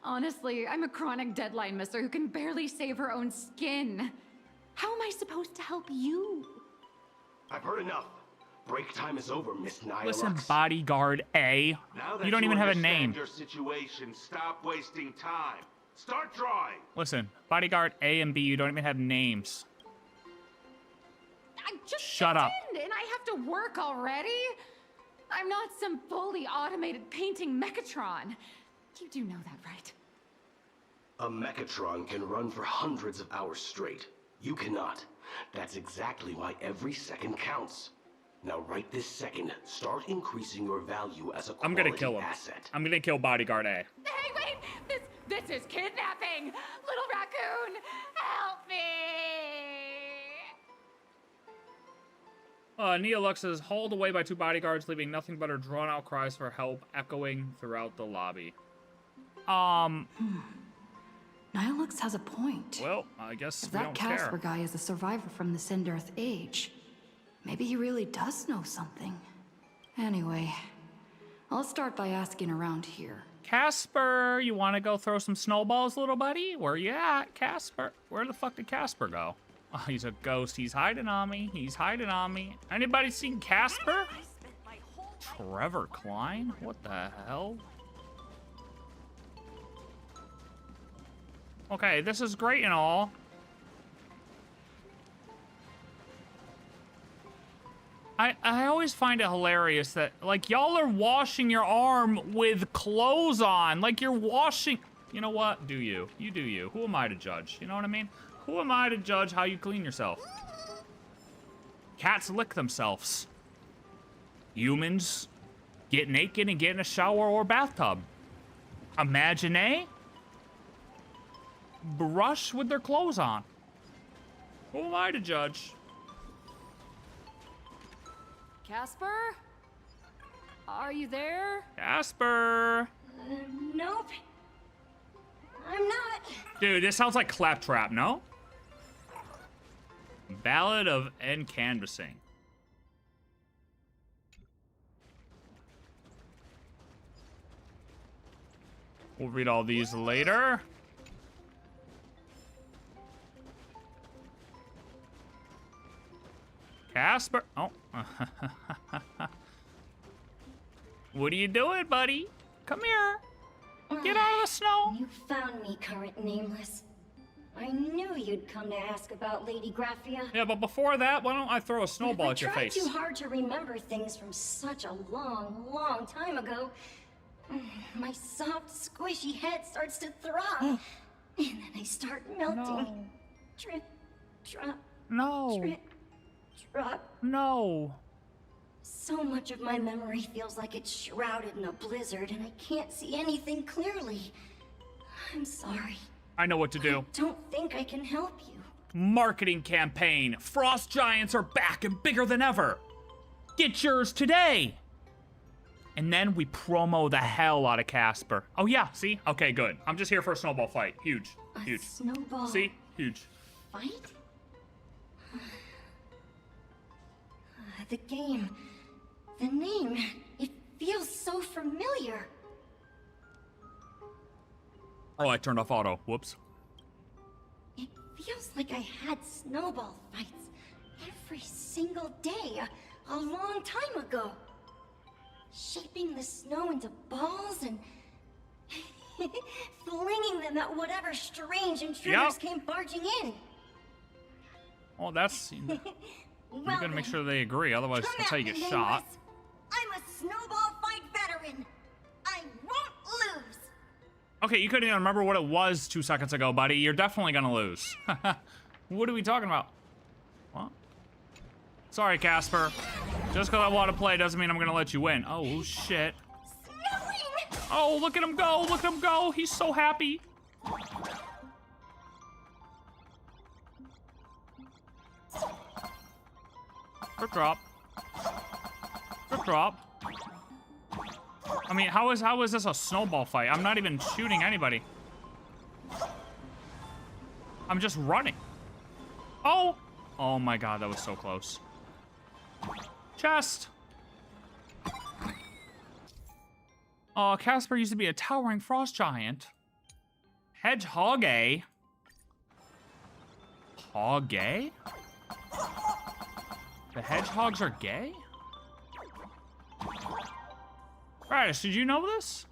honestly, I'm a chronic deadline misser who can barely save her own skin. How am I supposed to help you? I've heard enough. Break time is over, Miss Nihilux. Listen, Bodyguard A. Now that You don't even have a name. understand your situation, stop wasting time. Start drawing. Listen, Bodyguard A and B, you don't even have names. I just Shut up. And I have to work already? I'm not some fully automated painting Mechatron. You do know that, right? A Mechatron can run for hundreds of hours straight. You cannot. That's exactly why every second counts. Now, right this second, start increasing your value as a quality I'm gonna kill him. asset. I'm gonna kill Bodyguard A. Hey, wait! This is kidnapping! Little raccoon, help me! Nihilux is hauled away by two bodyguards, leaving nothing but her drawn-out cries for help echoing throughout the lobby. Nihilux has a point. Well, I guess If we that don't Casper care. guy is a survivor from the Sindarth Age, maybe he really does know something. Anyway, I'll start by asking around here. Casper, you want to go throw some snowballs, little buddy? Where you at, Casper? Where the fuck did Casper go? Oh, he's a ghost. He's hiding on me. He's hiding on me. Anybody seen Casper? Trevor Klein? What the hell? Okay, this is great and all. I always find it hilarious that, like, y'all are washing your arm with clothes on. Like, you're washing... You know what? Do you. You do you. Who am I to judge? You know what I mean? Who am I to judge how you clean yourself? Cats lick themselves. Humans get naked and get in a shower or bathtub. Imagine brush with their clothes on. Who am I to judge? Casper? Are you there? Casper! Nope. I'm not. Dude, this sounds like Claptrap, no? Ballad of End Canvassing. We'll read all these later. Casper. Oh. What are you doing, buddy? Come here. Get out of the snow. You found me, current nameless. I knew you'd come to ask about Lady Graphia. Yeah, but before that, why don't I throw a snowball at your face? I tried too hard to remember things from such a long, long time ago. My soft, squishy head starts to throb. And then I start melting. No. Drip, drop. No. Drip, drop. No. So much of my memory feels like it's shrouded in a blizzard, and I can't see anything clearly. I'm sorry. I know what to do. Don't think I can help you. Marketing campaign. Frost Giants are back and bigger than ever. Get yours today. And then we promo the hell out of Casper. Oh yeah, see? Okay, good. I'm just here for a snowball fight. Huge, huge. Snowball See? Huge. fight? The game, the name, it feels so familiar. Oh, I turned off auto. Whoops. It feels like I had snowball fights every single day a long time ago. Shaping the snow into balls and flinging them at whatever strange intruders came barging in. Oh, that's... Well, you gotta make sure they agree, otherwise that's how you get shot. I'm a snowball fight veteran. I won't lose. Okay, you couldn't even remember what it was 2 seconds ago, buddy. You're definitely gonna lose. What are we talking about? What? Sorry, Casper. Just because I want to play doesn't mean I'm gonna let you win. Oh, shit. Oh, look at him go! Look at him go! He's so happy. Quick drop. Quick drop. I mean, how is this a snowball fight? I'm not even shooting anybody. I'm just running. Oh! Oh my god, that was so close. Chest! Oh, Casper used to be a towering frost giant. Hedgehog, eh? Hog gay? The hedgehogs are gay? Radish, did you know this?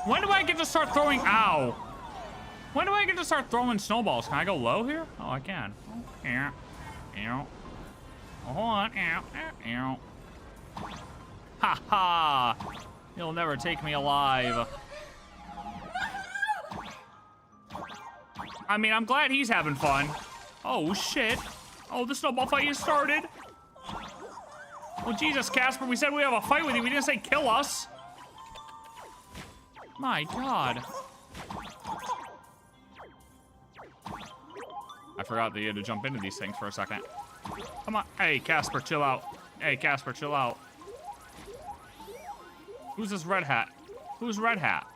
When do I get to start throwing... Ow. When do I get to start throwing snowballs? Can I go low here? Oh, I can. Yeah. Ow. Hold on. Ow. Ow. Ha ha. You'll never take me alive. I mean, I'm glad he's having fun. Oh, shit. Oh, the snowball fight has started. Well, Jesus, Casper, we said we have a fight with you. We didn't say kill us. My God. I forgot that you had to jump into these things for a second. Come on. Hey, Casper, chill out. Hey, Casper, chill out. Who's this red hat? Who's red hat?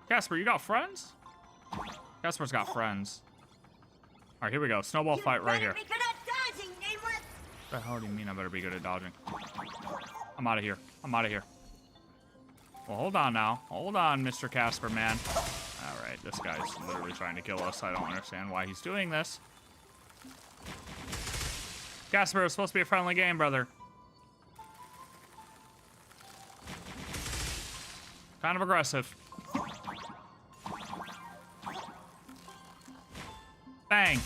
Casper, you got friends? Casper's got friends. All right, here we go. Snowball fight right here. Be good at dodging, Nameless. What the hell do you mean I better be good at dodging? I'm out of here. I'm out of here. Well, hold on now. Hold on, Mr. Casper, man. All right, this guy's literally trying to kill us. I don't understand why he's doing this. Casper, it's supposed to be a friendly game, brother. Kind of aggressive. Bang.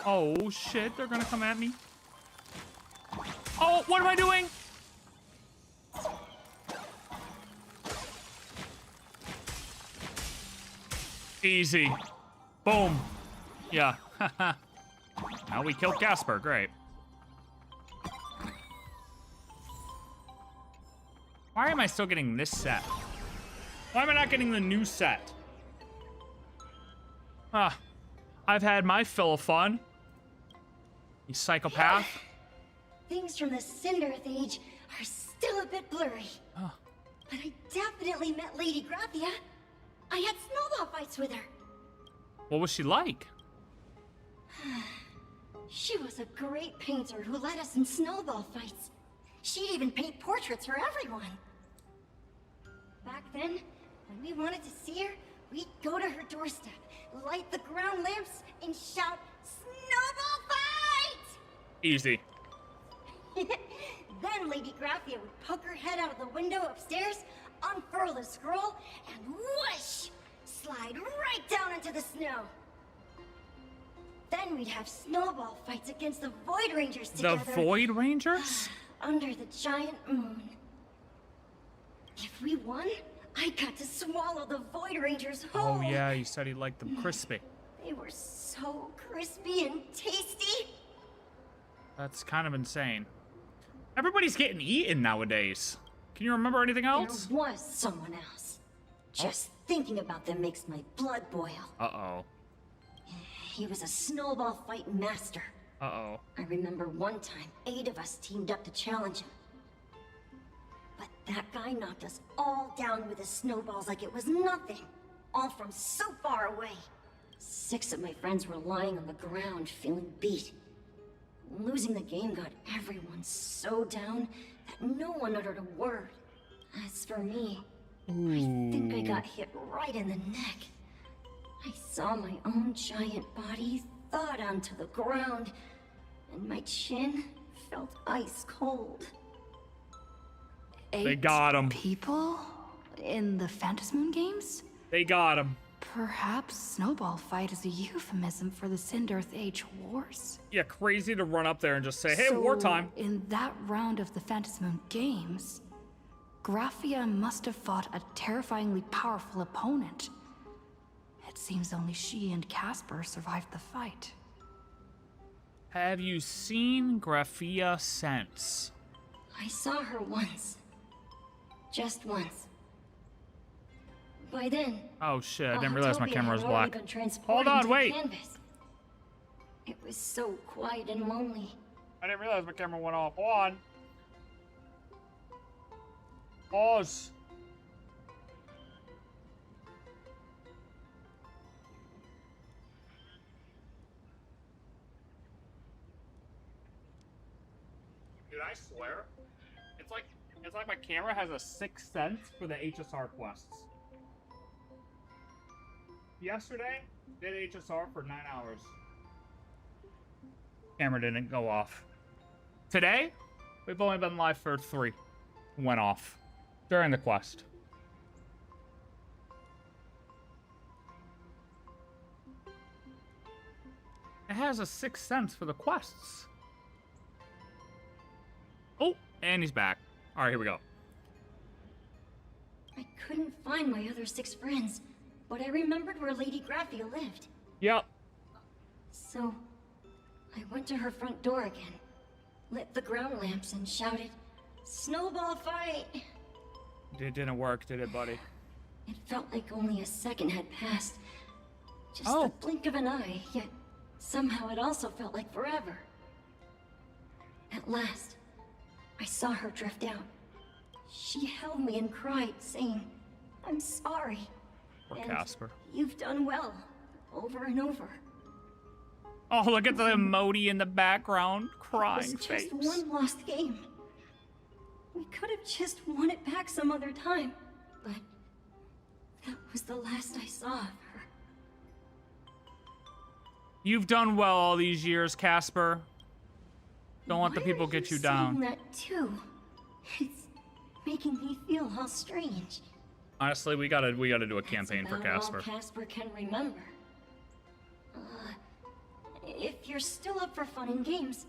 Oh, shit. They're gonna come at me. Oh, what am I doing? Easy. Boom. Yeah. Now we killed Casper. Great. Why am I still getting this set? Why am I not getting the new set? Ah, I've had my fill of fun. You psychopath. Things from the Cinderth Age are still a bit blurry. Oh. But I definitely met Lady Graphia. I had snowball fights with her. What was she like? She was a great painter who led us in snowball fights. She'd even paint portraits for everyone. Back then, when we wanted to see her, we'd go to her doorstep, light the ground lamps, and shout, "Snowball fight!" Easy. Then Lady Graphia would poke her head out of the window upstairs, unfurl the scroll, and whoosh! Slide right down into the snow. Then we'd have snowball fights against the Void Rangers together. The Void Rangers? Under the giant moon. If we won, I got to swallow the Void Rangers whole. Oh yeah, you said he liked them crispy. They were so crispy and tasty. That's kind of insane. Everybody's getting eaten nowadays. Can you remember anything else? There was someone else. Just thinking about them makes my blood boil. Uh-oh. He was a snowball fight master. Uh-oh. I remember one time, 8 of us teamed up to challenge him. But that guy knocked us all down with his snowballs like it was nothing. All from so far away. 6 of my friends were lying on the ground, feeling beat. Losing the game got everyone so down that no one uttered a word. As for me, I think I got hit right in the neck. I saw my own giant body thud onto the ground, and my chin felt ice cold. They got him. People in the Phantasmoon games? They got him. Perhaps Snowball Fight is a euphemism for the Sindarth Age wars. Yeah, crazy to run up there and just say, hey, So, wartime. In that round of the Phantasmoon games, Graphia must have fought a terrifyingly powerful opponent. It seems only she and Casper survived the fight. Have you seen Graphia since? I saw her once. Just once. By then, Oh shit, I didn't realize my Autopia camera was had already black. been transported Hold on, to wait. Canvas. It was so quiet and lonely. I didn't realize my camera went off. Hold on. Pause. Dude, I swear, it's like my camera has a sixth sense for the HSR quests. Yesterday, did HSR for 9 hours. Camera didn't go off. Today, we've only been live for 3. Went off during the quest. It has a sixth sense for the quests. Oh, and he's back. All right, here we go. I couldn't find my other 6 friends, but I remembered where Lady Graphia lived. Yep. So, I went to her front door again, lit the ground lamps, and shouted, "Snowball fight!" It didn't work, did it, buddy? It felt like only a second had passed. Just Oh. the blink of an eye, yet somehow it also felt like forever. At last, I saw her drift out. She held me and cried, saying, "I'm sorry. Poor And Casper. You've done well, over and over." Oh, look at the emoji in the background. Crying It was face. just one lost game. We could have just won it back some other time, but that was the last I saw of her. You've done well all these years, Casper. Don't let the Why people are get you saying down. That too. It's making me feel all strange. Honestly, we gotta do a campaign for About all Casper. Casper can remember. If you're still up for fun and games,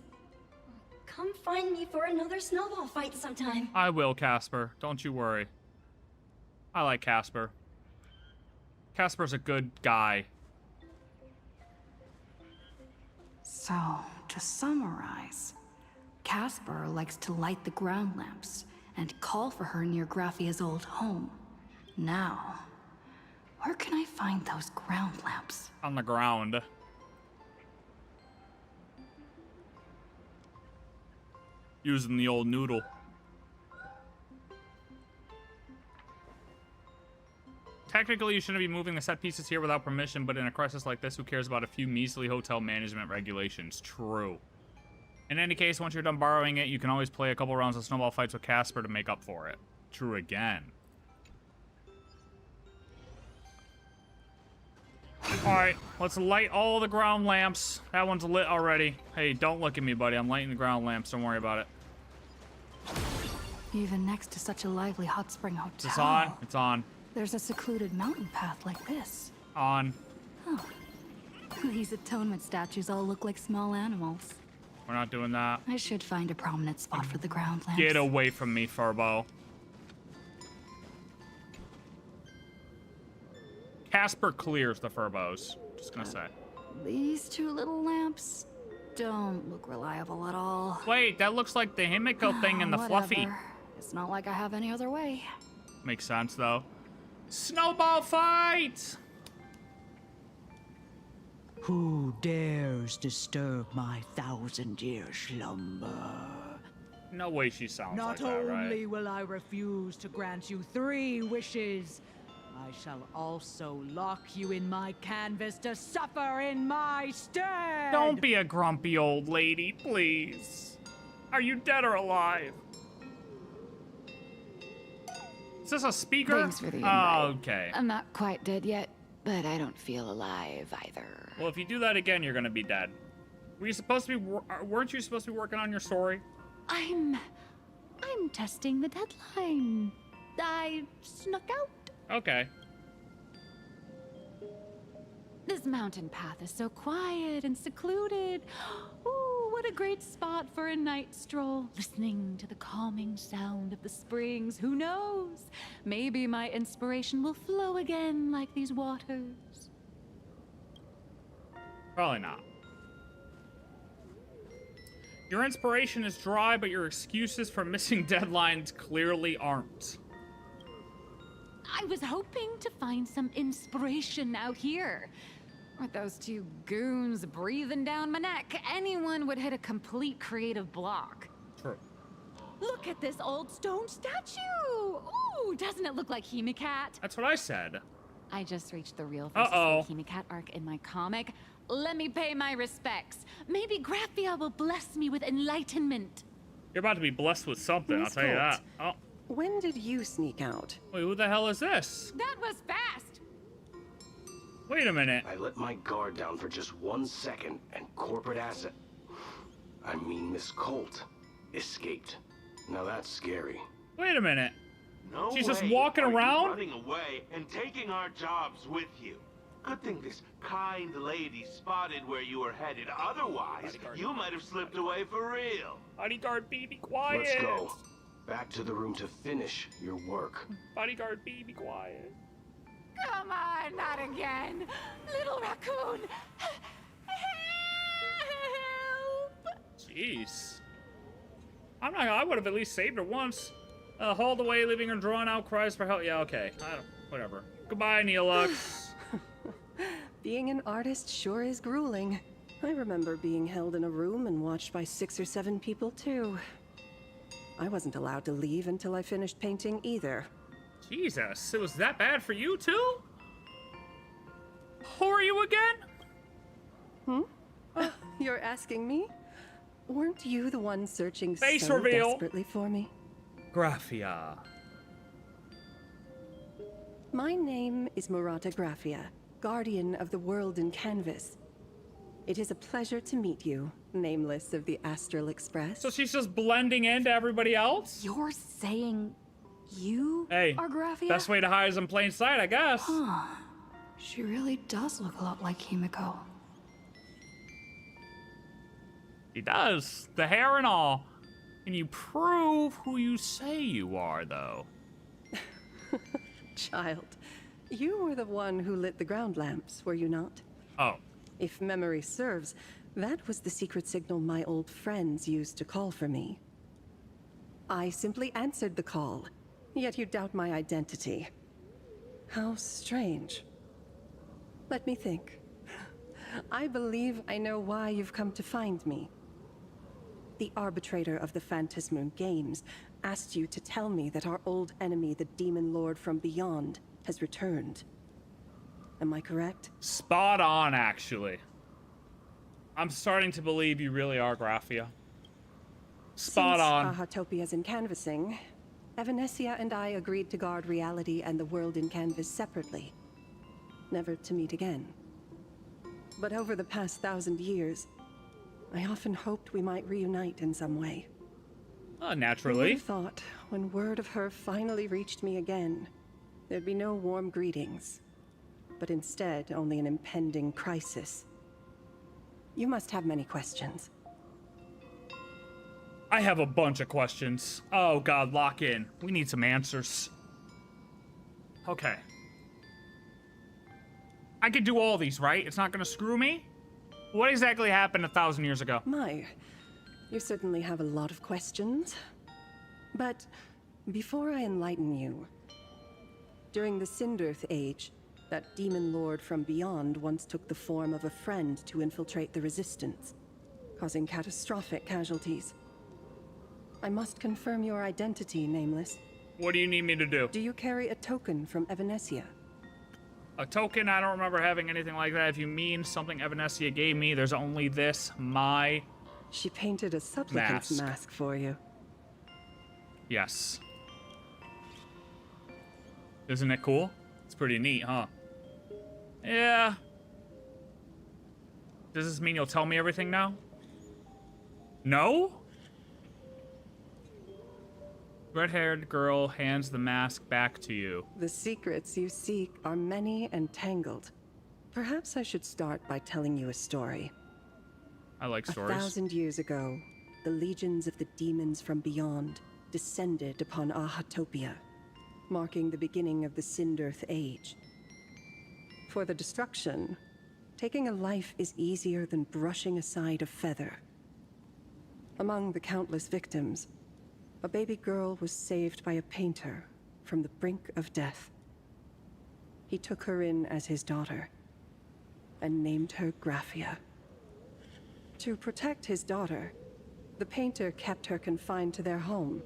come find me for another snowball fight sometime. I will, Casper. Don't you worry. I like Casper. Casper's a good guy. So, to summarize, Casper likes to light the ground lamps and call for her near Graphia's old home. Now, where can I find those ground lamps? On the ground. Using the old noodle. Technically, you shouldn't be moving the set pieces here without permission, but in a crisis like this, who cares about a few measly hotel management regulations? True. In any case, once you're done borrowing it, you can always play a couple rounds of snowball fights with Casper to make up for it. True again. Alright, let's light all the ground lamps. That one's lit already. Hey, don't look at me, buddy. I'm lighting the ground lamps. Don't worry about it. Even next to such a lively hot spring hotel. It's on. It's on. There's a secluded mountain path like this. On. Oh. These atonement statues all look like small animals. We're not doing that. I should find a prominent spot for the ground lamps. Get away from me, Furbo. Casper clears the Furbos. Just gonna say. These 2 little lamps don't look reliable at all. Wait, that looks like the Himeko thing in the Whatever. Fluffy. It's not like I have any other way. Makes sense, though. Snowball fight! Who dares disturb my 1,000-year slumber? No way she sounds Not like that, right? only will I refuse to grant you 3 wishes, I shall also lock you in my canvas to suffer in my stead! Don't be a grumpy old lady, please. Are you dead or alive? Is this a speaker? Thanks for the invite. Oh, okay. I'm not quite dead yet, but I don't feel alive either. Well, if you do that again, you're gonna be dead. Were you supposed to be? Weren't you supposed to be working on your story? I'm testing the deadline. I snuck out. Okay. This mountain path is so quiet and secluded. Ooh, what a great spot for a night stroll. Listening to the calming sound of the springs. Who knows? Maybe my inspiration will flow again like these waters. Probably not. Your inspiration is dry, but your excuses for missing deadlines clearly aren't. I was hoping to find some inspiration out here. With those 2 goons breathing down my neck, anyone would hit a complete creative block. True. Look at this old stone statue! Ooh, doesn't it look like Himeko? That's what I said. I just reached the real Uh-oh. Himeko arc in my comic. Let me pay my respects. Maybe Graphia will bless me with enlightenment. You're about to be blessed with something, I'll tell you that. Oh. When did you sneak out? Wait, who the hell is this? That was fast! Wait a minute. I let my guard down for just 1 second, and corporate asset, I mean Miss Colt, escaped. Now that's scary. Wait a minute. No She's just way walking are you around? running away and taking our jobs with you. Good thing this kind lady spotted where you were headed. Otherwise, you might have slipped away for real. Bodyguard B, be quiet. Let's go. Back to the room to finish your work. Bodyguard B, be quiet. Come on, not again. Little raccoon. Help! Jeez. I would have at least saved her once. Hauled away, leaving her drawn out cries for help. Yeah, okay. Whatever. Goodbye, Nihilux. Being an artist sure is grueling. I remember being held in a room and watched by 6 or 7 people, too. I wasn't allowed to leave until I finished painting either. Jesus, it was that bad for you, too? Who are you again? You're asking me? Weren't you the one searching Face so reveal. desperately for me? Graphia. My name is Murata Graphia, guardian of the world in canvas. It is a pleasure to meet you, nameless of the Astral Express. So she's just blending into everybody else? You're saying you Hey, are Graphia? best way to hide is in plain sight, I guess. Huh. She really does look a lot like Himeko. He does. The hair and all. Can you prove who you say you are, though? Child, you were the one who lit the ground lamps, were you not? Oh. If memory serves, that was the secret signal my old friends used to call for me. I simply answered the call, yet you doubt my identity. How strange. Let me think. I believe I know why you've come to find me. The arbitrator of the Phantasmoon Games asked you to tell me that our old enemy, the Demon Lord from Beyond, has returned. Am I correct? Spot on, actually. I'm starting to believe you really are Graphia. Spot on. Since Ahatopia's in canvassing, Evanescia and I agreed to guard reality and the world in canvas separately, never to meet again. But over the past 1,000 years, I often hoped we might reunite in some way. I would Naturally. have thought, when word of her finally reached me again, there'd be no warm greetings, but instead only an impending crisis. You must have many questions. I have a bunch of questions. Oh god, lock in. We need some answers. Okay. I could do all these, right? It's not gonna screw me? What exactly happened 1,000 years ago? My, you certainly have a lot of questions. But before I enlighten you, During the Cinderth Age, that demon lord from beyond once took the form of a friend to infiltrate the Resistance, causing catastrophic casualties. I must confirm your identity, Nameless. What do you need me to do? Do you carry a token from Evanesia? A token? I don't remember having anything like that. If you mean something Evanesia gave me, there's only this, my... She painted a supplicant's mask for you. Yes. Isn't it cool? It's pretty neat, huh? Yeah. Does this mean you'll tell me everything now? No? Red-haired girl hands the mask back to you. The secrets you seek are many and tangled. Perhaps I should start by telling you a story. I like stories. 1,000 years ago, the legions of the demons from beyond descended upon Ahatopia, marking the beginning of the Cinderth Age. For the destruction, taking a life is easier than brushing aside a feather. Among the countless victims, a baby girl was saved by a painter from the brink of death. He took her in as his daughter and named her Graphia. To protect his daughter, the painter kept her confined to their home.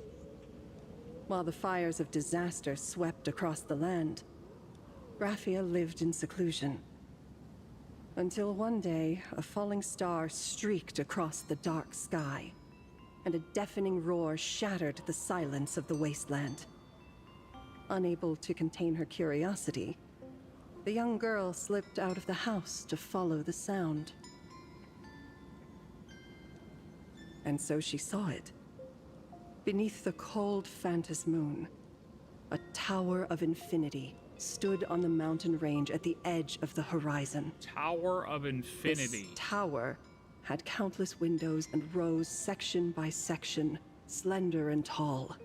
While the fires of disaster swept across the land, Graphia lived in seclusion. Until one day, a falling star streaked across the dark sky, and a deafening roar shattered the silence of the wasteland. Unable to contain her curiosity, the young girl slipped out of the house to follow the sound. And so she saw it. Beneath the cold Phantas moon, a tower of infinity stood on the mountain range at the edge of the horizon. Tower of Infinity. This tower had countless windows and rose section by section, slender and tall.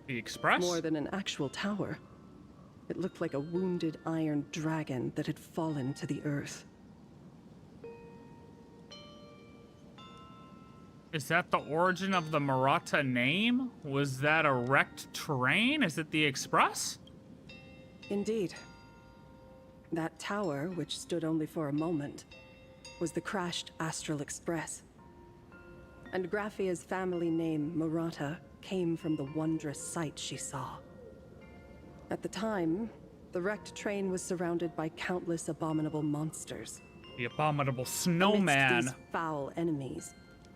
The Express? More than an actual tower. It looked like a wounded iron dragon that had fallen to the earth. Is that the origin of the Murata name? Was that a wrecked train? Is it the Express? Indeed. That tower, which stood only for a moment, was the crashed Astral Express. And Graphia's family name, Murata, came from the wondrous sight she saw. At the time, the wrecked train was surrounded by countless abominable monsters. The abominable snowman. Amidst these foul enemies,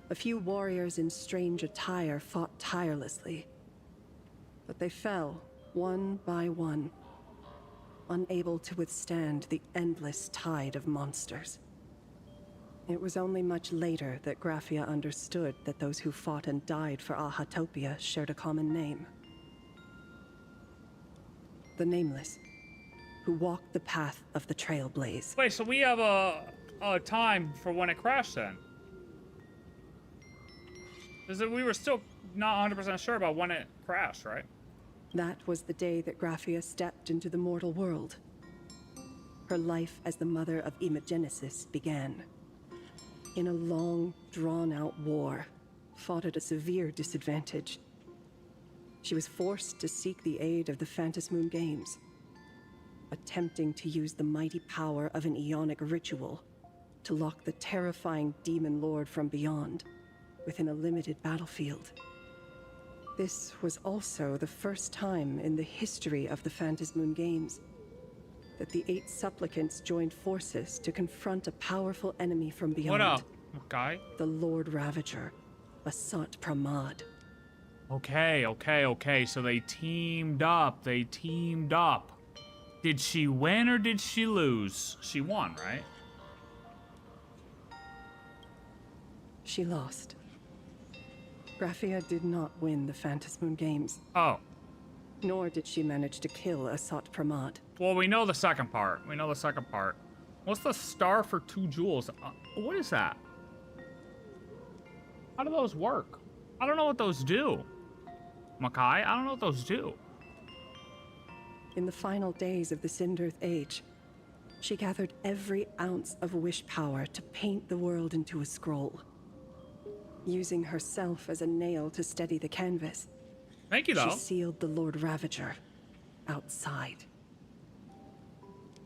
a few warriors in strange attire fought tirelessly. But they fell, one by one, unable to withstand the endless tide of monsters. It was only much later that Graphia understood that those who fought and died for Ahatopia shared a common name. The Nameless, who walked the path of the Trailblaze. Wait, so we have a time for when it crashed then? We were still not 100% sure about when it crashed, right? That was the day that Graphia stepped into the mortal world. Her life as the mother of Imogenesis began. In a long, drawn-out war, fought at a severe disadvantage. She was forced to seek the aid of the Phantas Moon Games, attempting to use the mighty power of an Ionic ritual to lock the terrifying demon lord from beyond within a limited battlefield. This was also the first time in the history of the Phantas Moon Games that the 8 supplicants joined forces to confront a powerful enemy from beyond. What up, guy? The Lord Ravager, Asat Pramad. Okay. So they teamed up. Did she win or did she lose? She won, right? She lost. Graphia did not win the Phantas Moon Games. Oh. Nor did she manage to kill Asat Pramad. Well, we know the second part. What's the star for 2 jewels? What is that? How do those work? I don't know what those do. Makai, I don't know what those do. In the final days of the Cinderth Age, she gathered every ounce of wish power to paint the world into a scroll. Using herself as a nail to steady the canvas. Thank you, though. She sealed the Lord Ravager outside.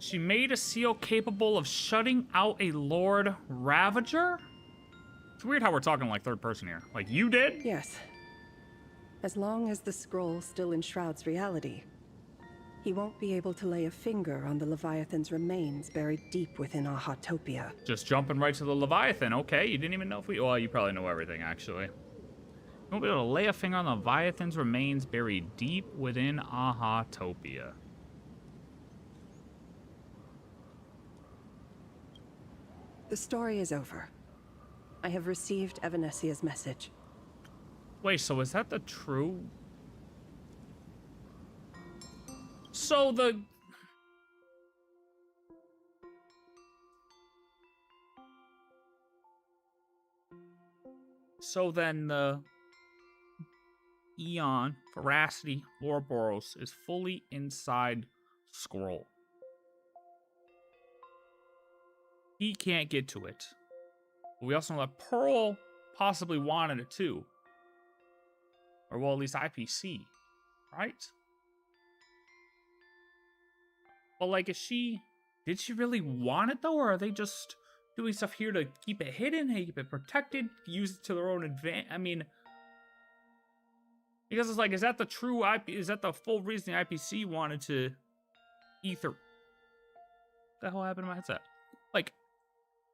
She made a seal capable of shutting out a Lord Ravager? It's weird how we're talking like third person here. Like, you did? Yes. As long as the scroll still enshrouds reality, he won't be able to lay a finger on the Leviathan's remains buried deep within Ahatopia. Just jumping right to the Leviathan. Okay, you didn't even know if we... Well, you probably know everything, actually. You won't be able to lay a finger on the Leviathan's remains buried deep within Ahatopia. The story is over. I have received Evanesia's message. Wait, so is that the true... So the... So then the... Eon, Veracity, Ouroborous is fully inside Scroll. He can't get to it. But we also know that Pearl possibly wanted it too. Or well, at least IPC, right? But like, is she... Did she really want it though? Or are they just doing stuff here to keep it hidden, keep it protected, use it to their own advantage? I mean... Because it's like, is that the true is that the full reason the IPC wanted to ether? What the hell happened to my headset? Like,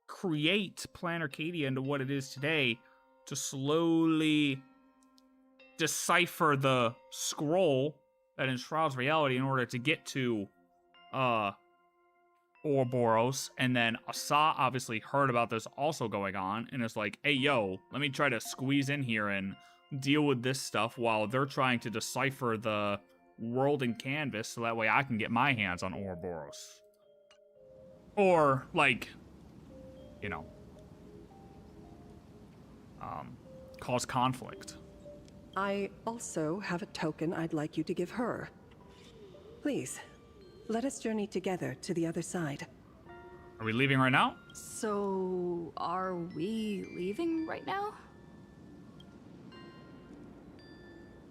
create Plan Arcadia into what it is today to slowly decipher the scroll that enshrouds reality in order to get to Ouroborous. And then Asat obviously heard about this also going on and it's like, hey yo, let me try to squeeze in here and deal with this stuff while they're trying to decipher the world in canvas so that way I can get my hands on Ouroborous. Or like, you know, cause conflict. I also have a token I'd like you to give her. Please, let us journey together to the other side. Are we leaving right now? So, are we leaving right now?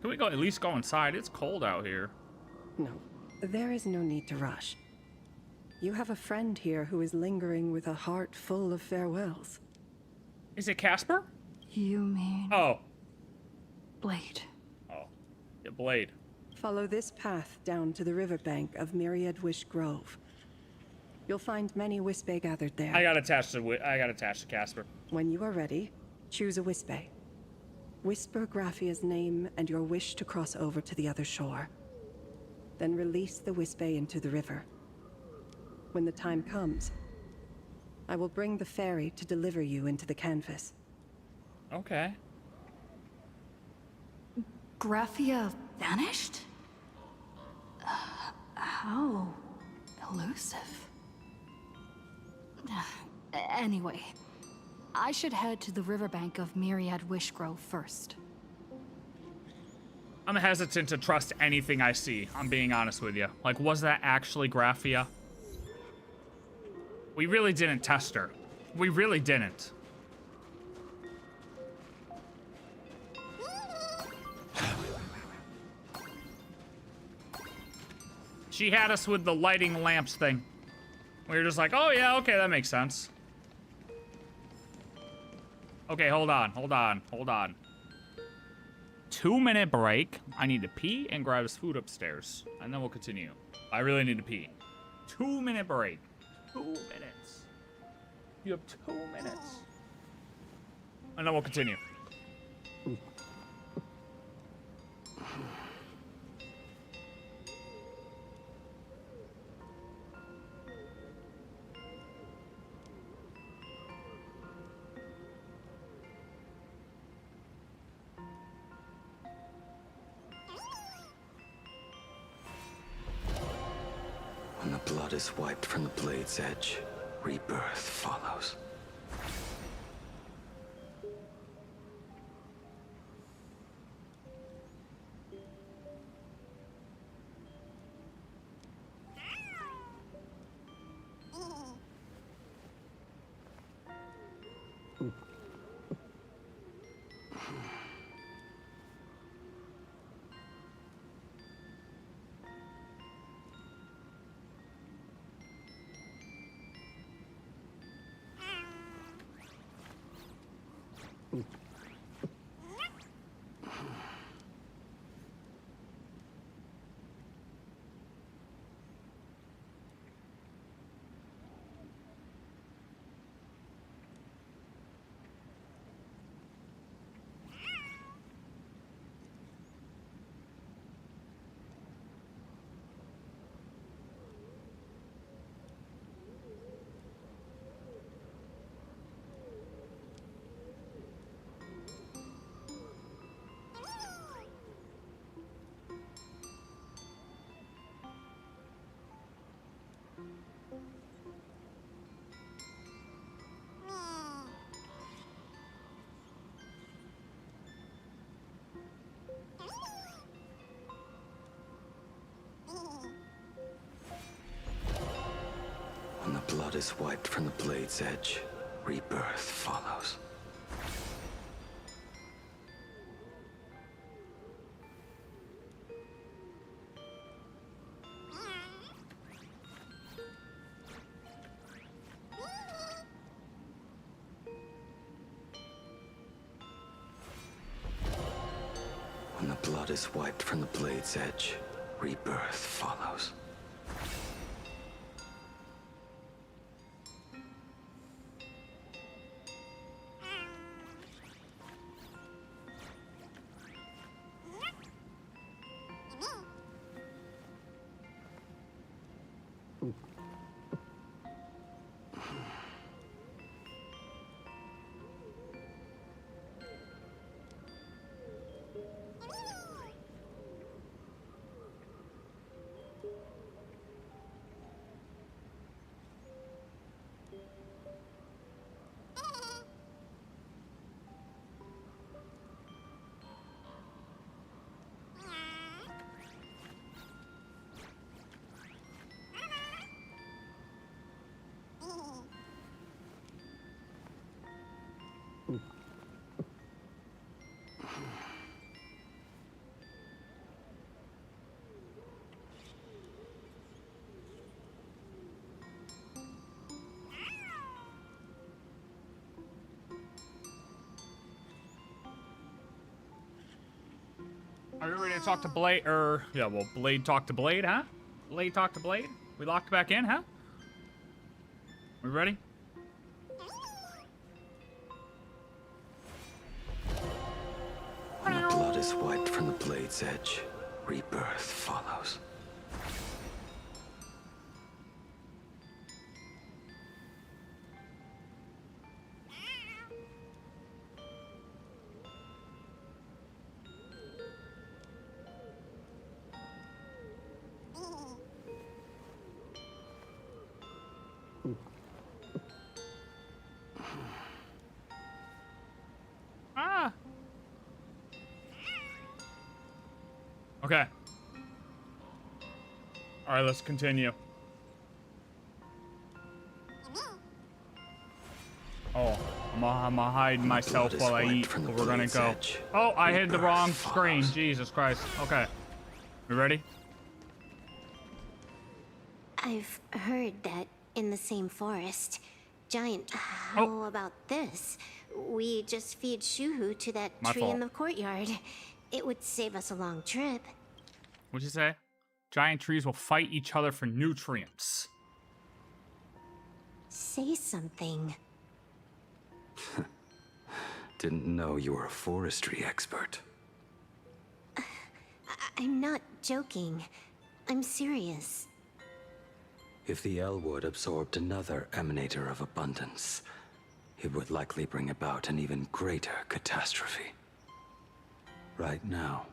Can we go at least go inside? It's cold out here. No, there is no need to rush. You have a friend here who is lingering with a heart full of farewells. Is it Casper? You mean... Oh. Blade. Oh. Yeah, Blade. Follow this path down to the riverbank of Myriad Wish Grove. You'll find many Wispe gathered there. I got attached to Casper. When you are ready, choose a Wispe. Whisper Graphia's name and your wish to cross over to the other shore. Then release the Wispe into the river. When the time comes, I will bring the ferry to deliver you into the canvas. Okay. Graphia vanished? How elusive. Anyway, I should head to the riverbank of Myriad Wish Grove first. I'm hesitant to trust anything I see, I'm being honest with you. Like, was that actually Graphia? We really didn't test her. We really didn't. She had us with the lighting lamps thing. We were just like, oh yeah, okay, that makes sense. Okay, hold on. 2-minute break. I need to pee and grab his food upstairs. And then we'll continue. I really need to pee. 2-minute break. 2 minutes. You have 2 minutes. And then we'll continue. When the blood is wiped from the blade's edge, rebirth follows. When the blood is wiped from the blade's edge, rebirth follows. When the blood is wiped from the blade's edge, rebirth follows. Are you ready to talk to Blade? Yeah, well, Blade talk to Blade, huh? Blade talk to Blade? We locked back in, huh? We ready? When the blood is wiped from the blade's edge, rebirth follows. Okay. All right, let's continue. Oh, I'm gonna hide myself while I eat, but we're gonna go. Oh, I hit the wrong screen. Jesus Christ. Okay. We ready? I've heard that in the same forest, giant... How about this? We just feed Shuhu to that tree in the courtyard. It would save us a long trip. What'd you say? Giant trees will fight each other for nutrients. Say something. Didn't know you were a forestry expert. I'm not joking. I'm serious. If the Elwood absorbed another emanator of abundance, it would likely bring about an even greater catastrophe. Right now,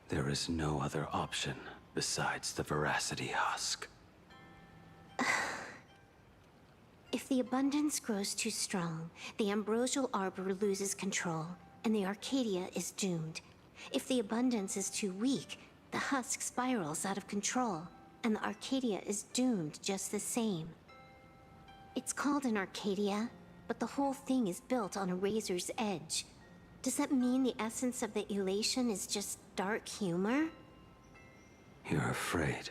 there is no other option besides the Veracity Husk. If the abundance grows too strong, the Ambrosial Arbor loses control, and the Arcadia is doomed. If the abundance is too weak, the husk spirals out of control, and the Arcadia is doomed just the same. It's called an Arcadia, but the whole thing is built on a razor's edge. Does that mean the essence of the elation is just dark humor? You're afraid.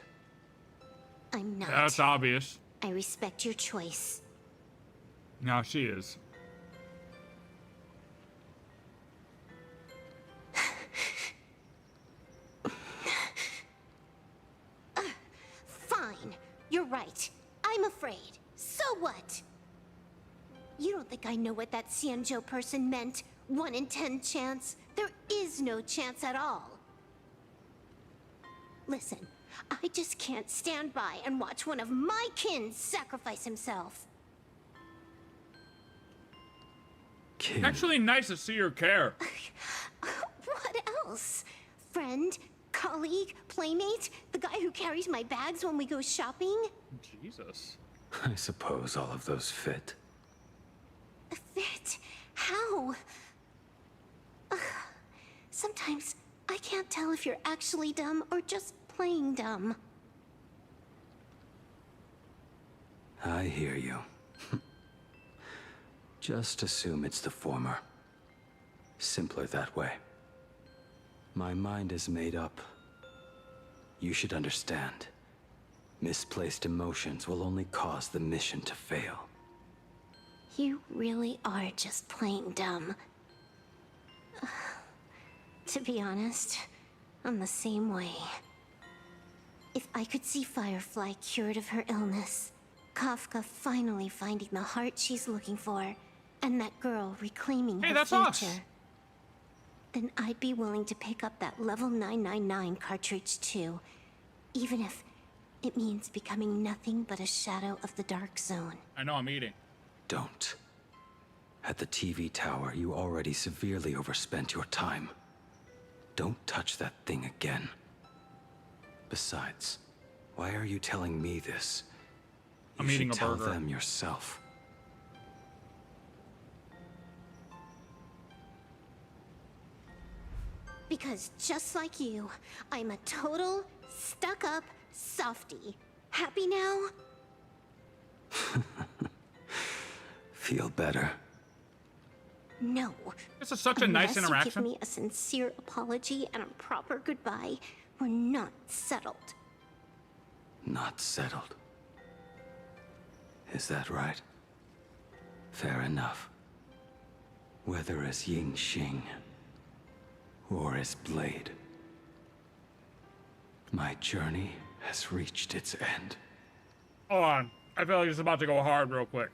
I'm not. That's obvious. I respect your choice. No, she is. afraid. So what? You don't think I know what that Xianzhou person meant? 1 in 10 chance? There is no chance at all. Listen, I just can't stand by and watch one of my kin sacrifice himself. It's actually nice to see your care. What else? Friend? Colleague? Playmate? The guy who carries my bags when we go shopping? Jesus. I suppose all of those fit. Fit? How? Sometimes I can't tell if you're actually dumb or just playing dumb. I hear you. Just assume it's the former. Simpler that way. My mind is made up. You should understand. Misplaced emotions will only cause the mission to fail. You really are just playing dumb. To be honest, I'm the same way. If I could see Firefly cured of her illness, Kafka finally finding the heart she's looking for, and that girl reclaiming her future, us. Then I'd be willing to pick up that level 999 cartridge too, even if it means becoming nothing but a shadow of the Dark Zone. I know I'm eating. Don't. At the TV tower, you already severely overspent your time. Don't touch that thing again. Besides, why are you telling me this? I'm you eating should a tell burger. them yourself. Because just like you, I'm a total, stuck-up softie. Happy now? Feel better. No. This is such a nice Unless interaction. you give me a sincere apology and a proper goodbye, we're not settled. Not settled. Is that right? Fair enough. Whether as Ying Xing or as Blade, my journey has reached its end. Hold on. I feel like it's about to go hard real quick.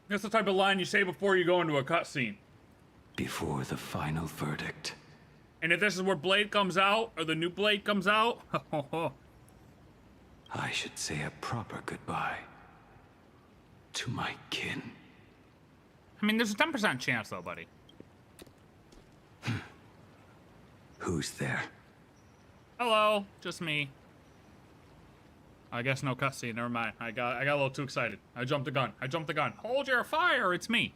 That's the type of line you say before you go into a cutscene. Before the final verdict. And if this is where Blade comes out, or the new Blade comes out, I should say a proper goodbye to my kin. I mean, there's a 10% chance though, buddy. Who's there? Hello, just me. I guess no cutscene, never mind. I got a little too excited. I jumped the gun. Hold your fire, it's me.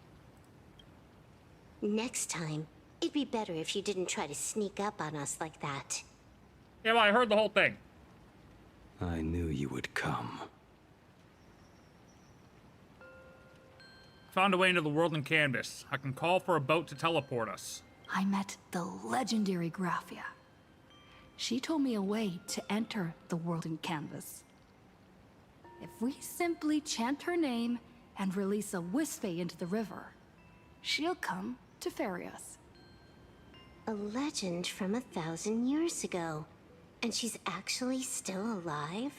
Next time, it'd be better if you didn't try to sneak up on us like that. Yeah, well, I heard the whole thing. I knew you would come. Found a way into the world in canvas. I can call for a boat to teleport us. I met the legendary Graphia. She told me a way to enter the world in canvas. If we simply chant her name and release a Wisfei into the river, she'll come to ferry us. A legend from 1,000 years ago. And she's actually still alive?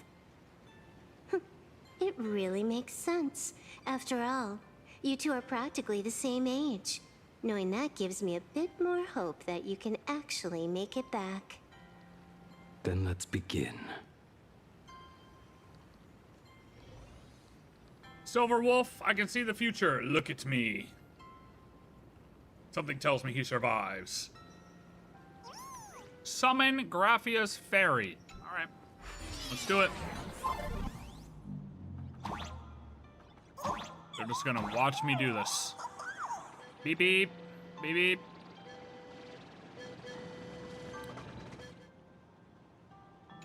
It really makes sense. After all, you two are practically the same age. Knowing that gives me a bit more hope that you can actually make it back. Then let's begin. Silver Wolf, I can see the future. Look at me. Something tells me he survives. Summon Graphia's fairy. Alright. Let's do it. They're just gonna watch me do this. Beep beep. Beep beep.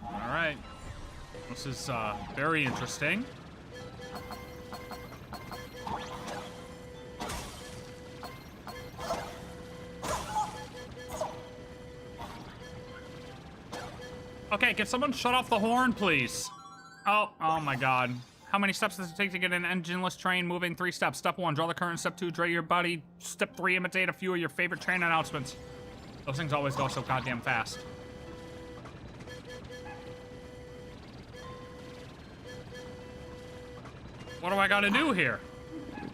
Alright. This is very interesting. Okay, can someone shut off the horn, please? Oh my god. How many steps does it take to get an engineless train moving? 3 steps. Step 1, draw the current. Step 2, draw your body. Step 3, imitate a few of your favorite train announcements. Those things always go so goddamn fast. What do I gotta do here?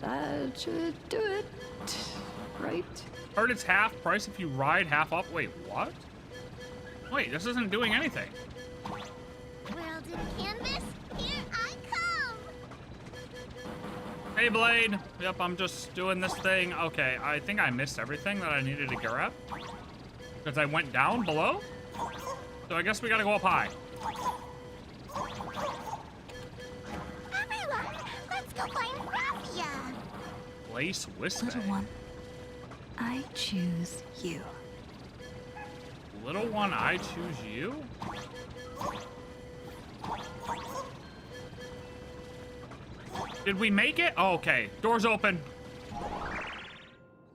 That should do it, right? Heard it's half price if you ride half up. Wait, what? Wait, this isn't doing anything. World in canvas, here I come! Hey, Blade. Yep, I'm just doing this thing. Okay, I think I missed everything that I needed to grab. Because I went down below? So I guess we gotta go up high. Everyone, let's go find Graphia! Place Wispy. Little one, I choose you. Little one, I choose you? Did we make it? Oh, okay. Doors open.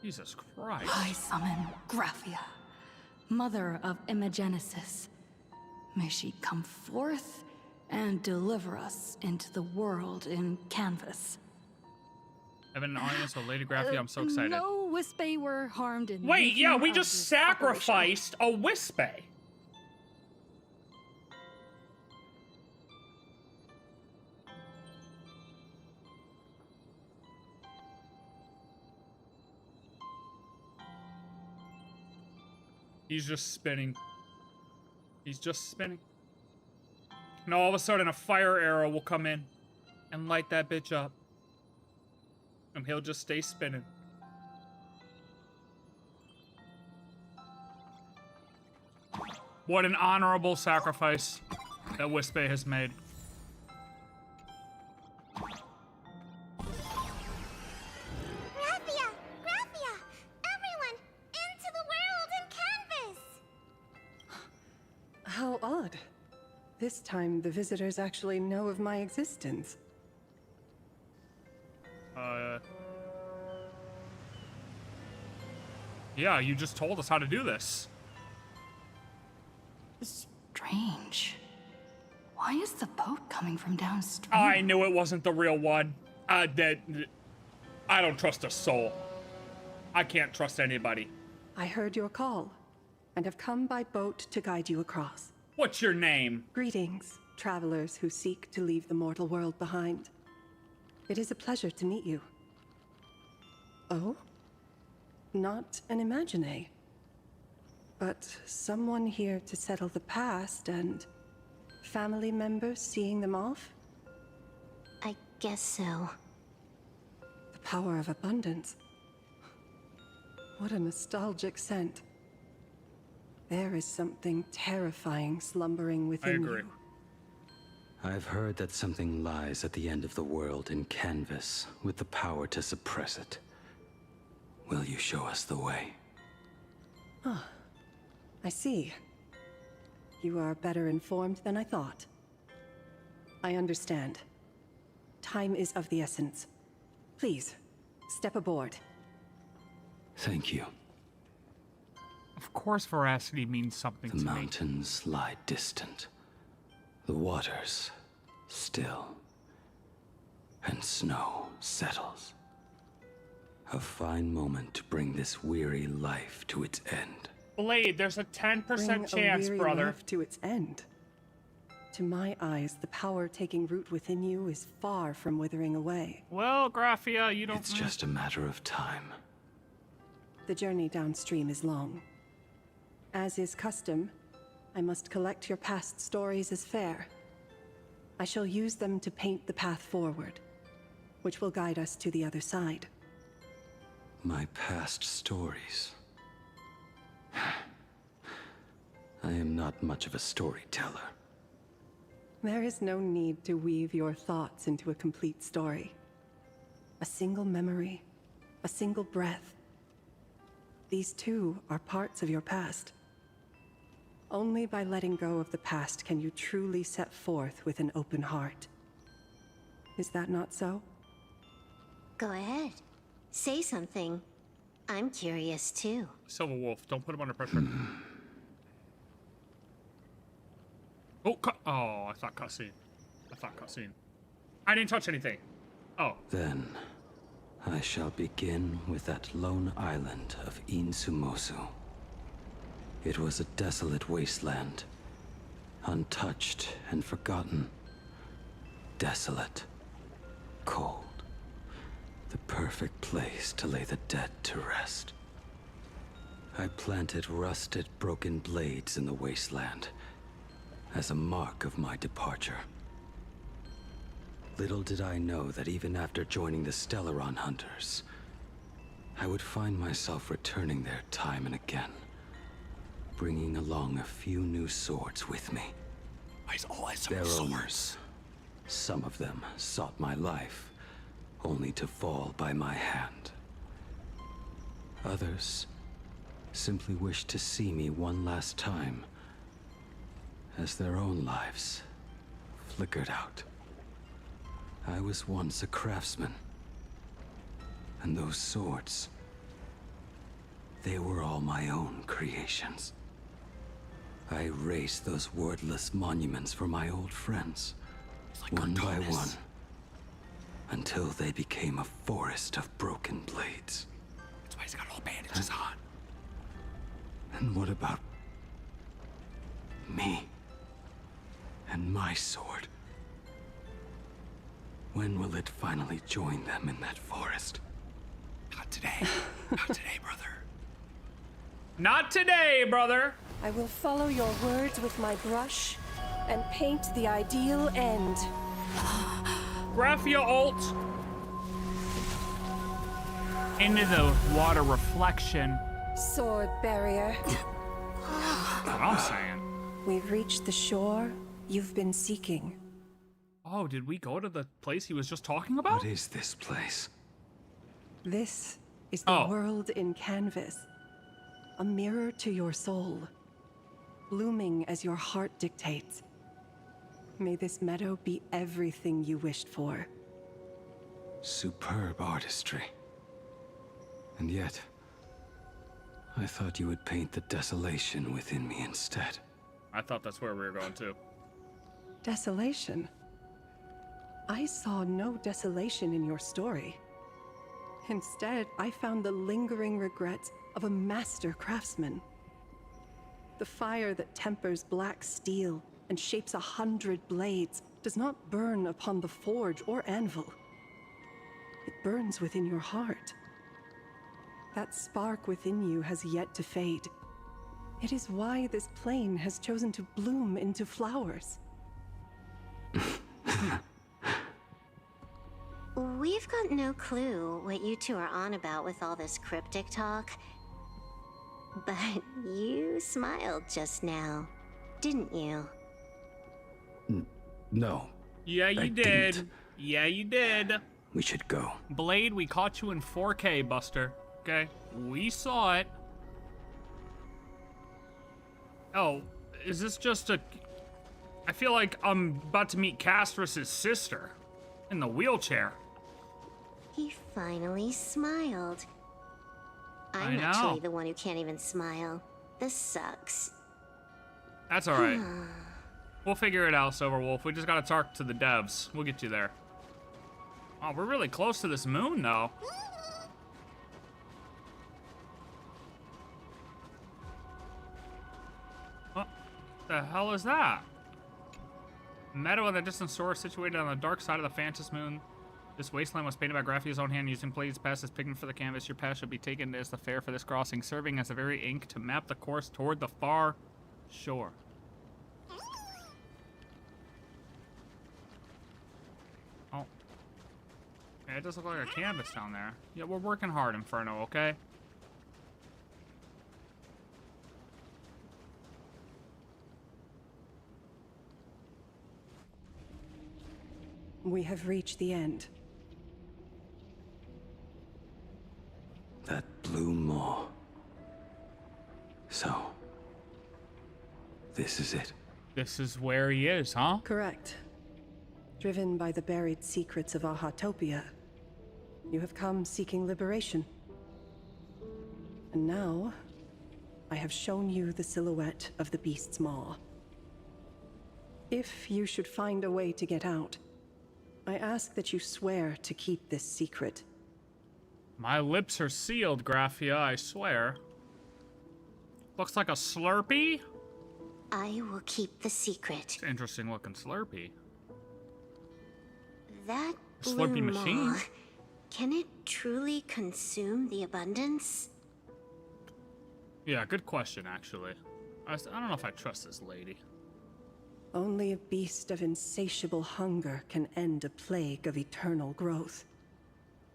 Jesus Christ. I summon Graphia, mother of Imagenesis. May she come forth and deliver us into the world in canvas. I have an audience with Lady Graphia. I'm so excited. No Wispy were harmed in. Wait, yeah, we making just of this sacrificed a Wispy. He's just spinning. He's just spinning. And all of a sudden a fire arrow will come in and light that bitch up. And he'll just stay spinning. What an honorable sacrifice that Wispy has made. Graphia! Graphia! Everyone, into the world in canvas! How odd. This time, the visitors actually know of my existence. Yeah, you just told us how to do this. Strange. Why is the boat coming from downstream? I knew it wasn't the real one. I don't trust a soul. I can't trust anybody. I heard your call, and have come by boat to guide you across. What's your name? Greetings, travelers who seek to leave the mortal world behind. It is a pleasure to meet you. Oh? Not an Imagine, but someone here to settle the past and family members seeing them off? I guess so. The power of abundance. What a nostalgic scent. There is something terrifying slumbering within you. I've heard that something lies at the end of the world in canvas with the power to suppress it. Will you show us the way? Ah, I see. You are better informed than I thought. I understand. Time is of the essence. Please, step aboard. Thank you. Of course veracity means something to me. The mountains lie distant. The waters still. And snow settles. A fine moment to bring this weary life to its end. Blade, there's a 10% Bring chance, a weary brother. life to its end. To my eyes, the power taking root within you is far from withering away. Well, Graphia, you don't... It's just a matter of time. The journey downstream is long. As is custom, I must collect your past stories as fair. I shall use them to paint the path forward, which will guide us to the other side. My past stories. I am not much of a storyteller. There is no need to weave your thoughts into a complete story. A single memory, a single breath. These too are parts of your past. Only by letting go of the past can you truly set forth with an open heart. Is that not so? Go ahead. Say something. I'm curious too. Silver Wolf, don't put him under pressure. Oh, oh, I thought cutscene. I didn't touch anything. Oh. Then, I shall begin with that lone island of Insumosu. It was a desolate wasteland, untouched and forgotten. Desolate, cold. The perfect place to lay the dead to rest. I planted rusted, broken blades in the wasteland as a mark of my departure. Little did I know that even after joining the Stellaron Hunters, I would find myself returning there time and again, bringing along a few new swords with me. Their owners, some of them sought my life, only to fall by my hand. Others simply wished to see me one last time, as their own lives flickered out. I was once a craftsman, and those swords, they were all my own creations. I raised those wordless monuments for my old friends, one by one, until they became a forest of broken blades. That's why he's got all bandages on. And what about me and my sword? When will it finally join them in that forest? Not today. Not today, brother. Not today, brother. I will follow your words with my brush and paint the ideal end. Graphia ult. Into the water reflection. Sword barrier. That's what I'm saying. We've reached the shore you've been seeking. Oh, did we go to the place he was just talking about? What is this place? This is the world in canvas. A mirror to your soul, blooming as your heart dictates. May this meadow be everything you wished for. Superb artistry. And yet, I thought you would paint the desolation within me instead. I thought that's where we were going to. Desolation? I saw no desolation in your story. Instead, I found the lingering regrets of a master craftsman. The fire that tempers black steel and shapes 100 blades does not burn upon the forge or anvil. It burns within your heart. That spark within you has yet to fade. It is why this plane has chosen to bloom into flowers. We've got no clue what you two are on about with all this cryptic talk. But you smiled just now, didn't you? No. Yeah, you did. Didn't. Yeah, you did. We should go. Blade, we caught you in 4K, Buster. Okay? We saw it. Oh, is this just a... I feel like I'm about to meet Castrus's sister in the wheelchair. He finally smiled. I'm I know. actually the one who can't even smile. This sucks. That's all right. We'll figure it out, Silverwolf. We just gotta talk to the devs. We'll get you there. Oh, we're really close to this moon, though. What the hell is that? Meadow in the distant shore situated on the dark side of the Phantom moon. This wasteland was painted by Graphia's own hand using blades passed as pigment for the canvas. Your path should be taken as the fare for this crossing, serving as the very ink to map the course toward the far shore. Oh. Yeah, it does look like a canvas down there. Yeah, we're working hard, Inferno, okay? We have reached the end. That Blue Maw. So, this is it. This is where he is, huh? Correct. Driven by the buried secrets of Ahatopia, you have come seeking liberation. And now, I have shown you the silhouette of the beast's maw. If you should find a way to get out, I ask that you swear to keep this secret. My lips are sealed, Graphia, I swear. Looks like a Slurpee? I will keep the secret. It's an interesting looking Slurpee. That Slurpee Blue machine? Maw. Can it truly consume the abundance? Yeah, good question, actually. I don't know if I trust this lady. Only a beast of insatiable hunger can end a plague of eternal growth.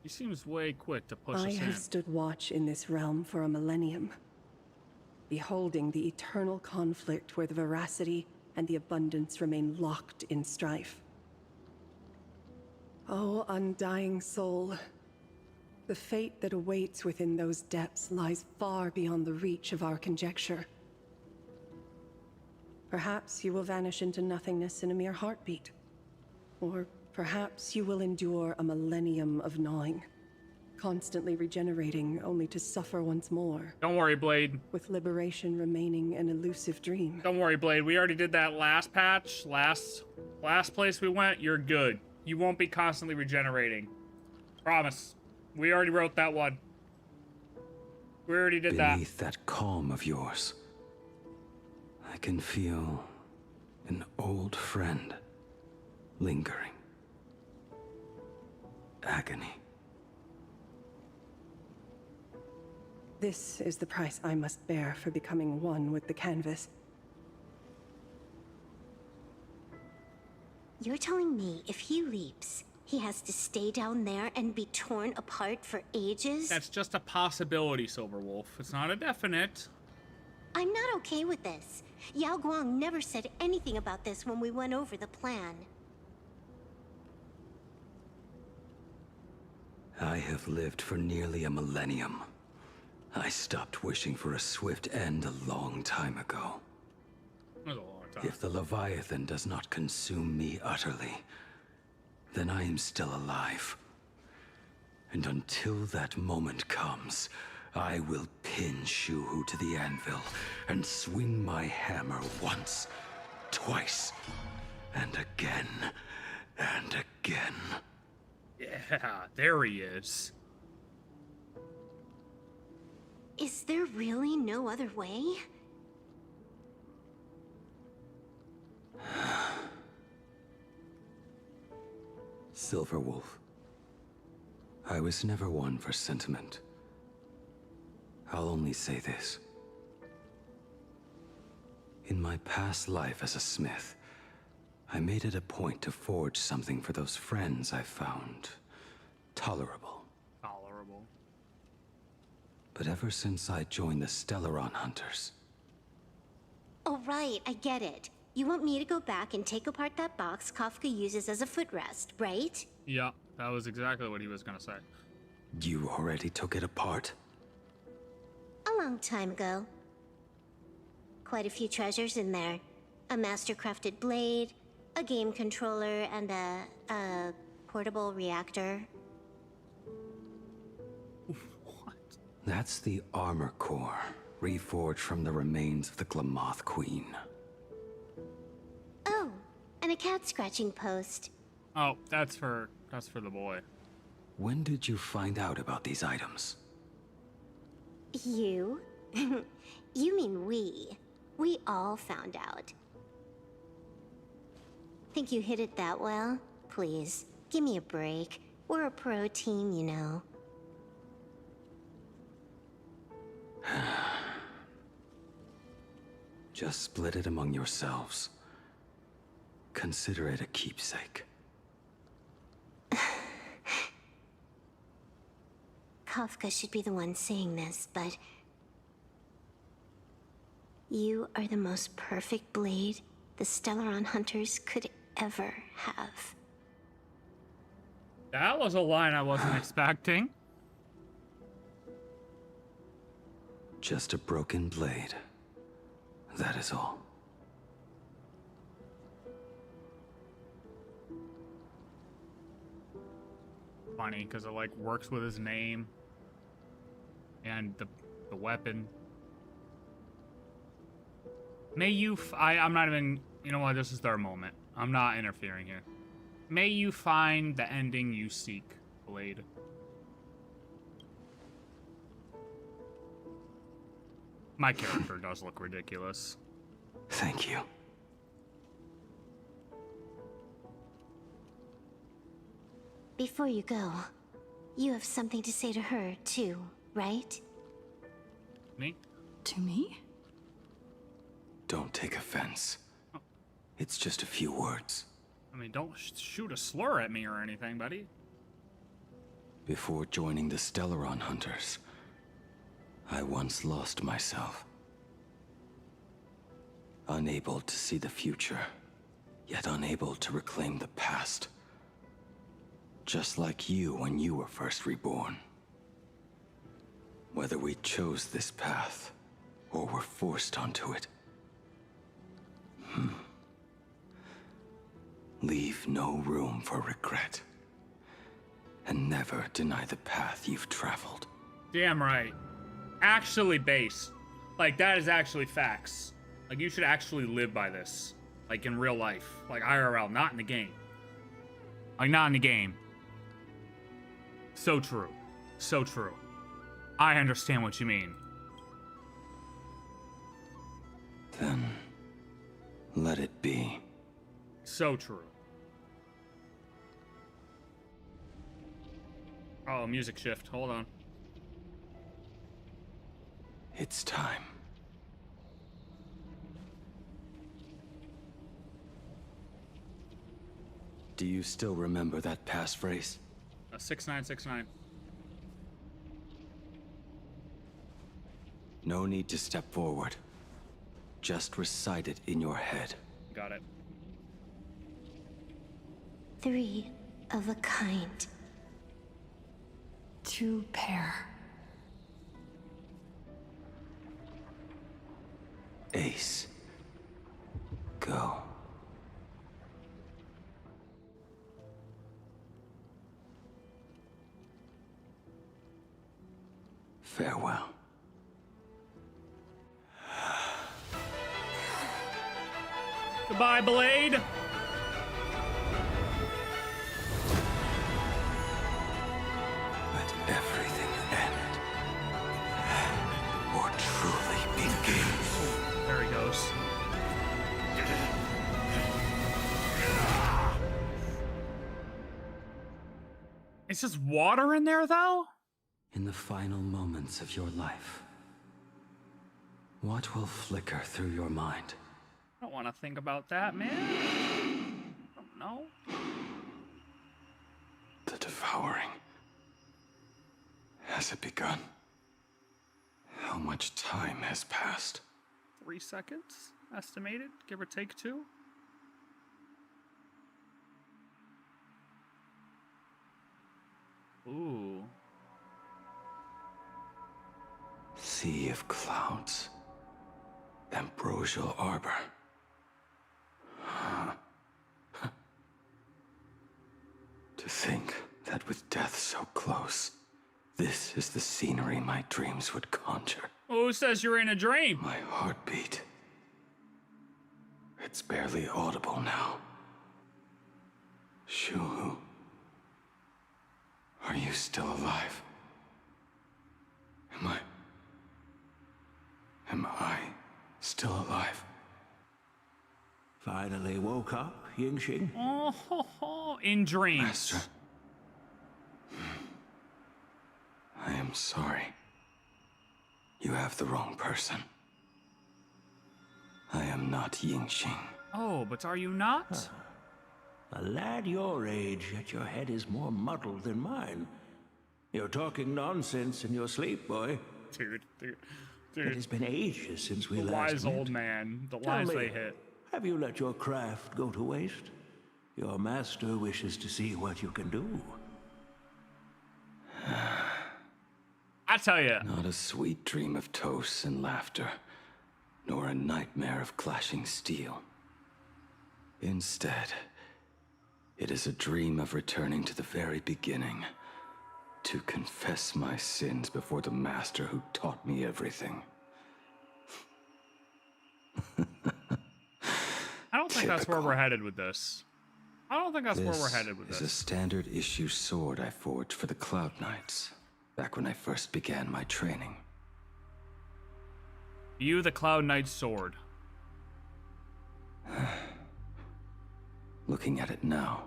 He seems way quick to push I us in. have stood watch in this realm for a millennium, beholding the eternal conflict where the veracity and the abundance remain locked in strife. Oh, undying soul, the fate that awaits within those depths lies far beyond the reach of our conjecture. Perhaps you will vanish into nothingness in a mere heartbeat. Or perhaps you will endure a millennium of gnawing, constantly regenerating only to suffer once more. Don't worry, Blade. With liberation remaining an elusive dream. Don't worry, Blade. We already did that last patch. Last place we went, you're good. You won't be constantly regenerating. Promise. We already wrote that one. We already did that. Beneath that calm of yours, I can feel an old friend lingering. Agony. This is the price I must bear for becoming one with the canvas. You're telling me if he leaps, he has to stay down there and be torn apart for ages? That's just a possibility, Silverwolf. It's not a definite. I'm not okay with this. Yao Guang never said anything about this when we went over the plan. I have lived for nearly a millennium. I stopped wishing for a swift end a long time ago. That was a long time. If the Leviathan does not consume me utterly, then I am still alive. And until that moment comes, I will pin Shuhu to the anvil and swing my hammer once, twice, and again, and again. Yeah, there he is. Is there really no other way? Silverwolf, I was never one for sentiment. I'll only say this. In my past life as a smith, I made it a point to forge something for those friends I found tolerable. Tolerable. But ever since I joined the Stellaron Hunters... Oh right, I get it. You want me to go back and take apart that box Kafka uses as a footrest, right? Yeah, that was exactly what he was gonna say. You already took it apart? A long time ago. Quite a few treasures in there. A master-crafted blade, a game controller, and a portable reactor. That's the armor core, reforged from the remains of the Glamoth Queen. Oh, and a cat scratching post. Oh, that's for the boy. When did you find out about these items? You? You mean we. We all found out. Think you hid it that well? Please, give me a break. We're a pro team, you know. Just split it among yourselves. Consider it a keepsake. Kafka should be the one saying this, but... You are the most perfect blade the Stellaron Hunters could ever have. That was a line I wasn't expecting. Just a broken blade. That is all. Funny, because it like works with his name and the weapon. May you I'm not even, you know what, this is their moment. I'm not interfering here. May you find the ending you seek, Blade. My character does look ridiculous. Thank you. before you go, you have something to say to her, too, right? Me? To me? Don't take offense. It's just a few words. I mean, don't shoot a slur at me or anything, buddy. Before joining the Stellaron Hunters, I once lost myself. Unable to see the future, yet unable to reclaim the past. Just like you when you were first reborn. Whether we chose this path, or were forced onto it. Leave no room for regret. And never deny the path you've traveled. Damn right. Actually based. Like, that is actually facts. Like, you should actually live by this. Like, in real life. Like, IRL, not in the game. Like, not in the game. So true. So true. I understand what you mean. Then, let it be. So true. Oh, music shift. Hold on. It's time. Do you still remember that passphrase? 6969. No need to step forward. Just recite it in your head. Got it. 3 of a kind. 2 pair. Ace. Go. Farewell. Goodbye, Blade. Let everything end. Or truly begin. There he goes. It's just water in there, though? In the final moments of your life, what will flicker through your mind? I don't want to think about that, man. I don't know. The devouring. Has it begun? How much time has passed? 3 seconds, estimated, give or take 2. Ooh. Sea of clouds. Ambrosial arbor. To think that with death so close, this is the scenery my dreams would conjure. Who says you're in a dream? My heartbeat. It's barely audible now. Shuhu. Are you still alive? Am I still alive? Finally woke up, Yingxing? Oh, in dreams. Master. I am sorry. You have the wrong person. I am not Yingxing. Oh, but are you not? A lad your age, yet your head is more muddled than mine. You're talking nonsense in your sleep, boy. Dude. It has been ages since we The last wise met. old man. The Tell lies me, they hit. have you let your craft go to waste? Your master wishes to see what you can do. I tell you. Not a sweet dream of toasts and laughter, nor a nightmare of clashing steel. Instead, it is a dream of returning to the very beginning, to confess my sins before the master who taught me everything. I don't think that's where we're headed with this. I don't think that's where we're headed with This this. is a standard issue sword I forged for the Cloud Knights, back when I first began my training. You, the Cloud Knight's sword. Looking at it now,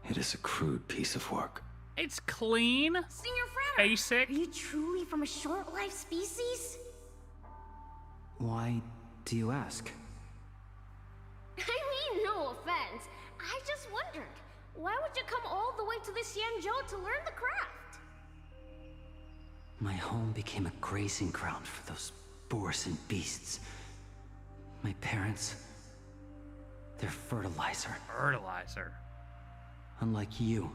It is a crude piece of work. It's clean. Senior Frater! Basic. Are you truly from a short-lived species? Why do you ask? I mean, no offense. I just wondered, why would you come all the way to the Xianzhou to learn the craft? My home became a grazing ground for those boars and beasts. My parents, they're fertilizer. Fertilizer. Unlike you,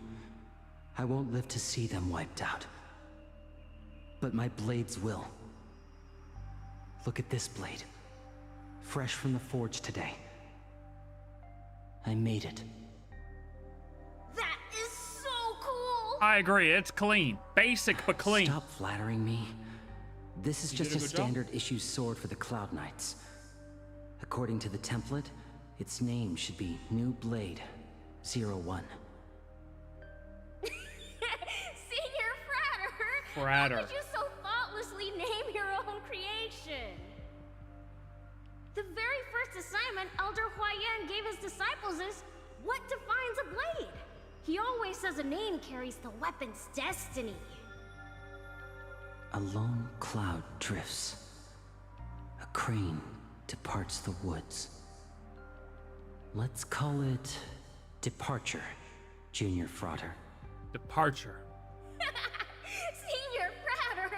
I won't live to see them wiped out. But my blades will. Look at this blade. Fresh from the forge today. I made it. That is so cool! I agree, it's clean. Basic, but clean. Stop flattering me. This is You just did a a good job. standard issue sword for the Cloud Knights. According to the template, its name should be New Blade 01. Senior Frater! Frater. How could you so thoughtlessly name your own creation? The very first assignment Elder Huayan gave his disciples is, what defines a blade? He always says a name carries the weapon's destiny. A lone cloud drifts. A crane departs the woods. Let's call it Departure, Junior Frater. Departure. Senior Frater!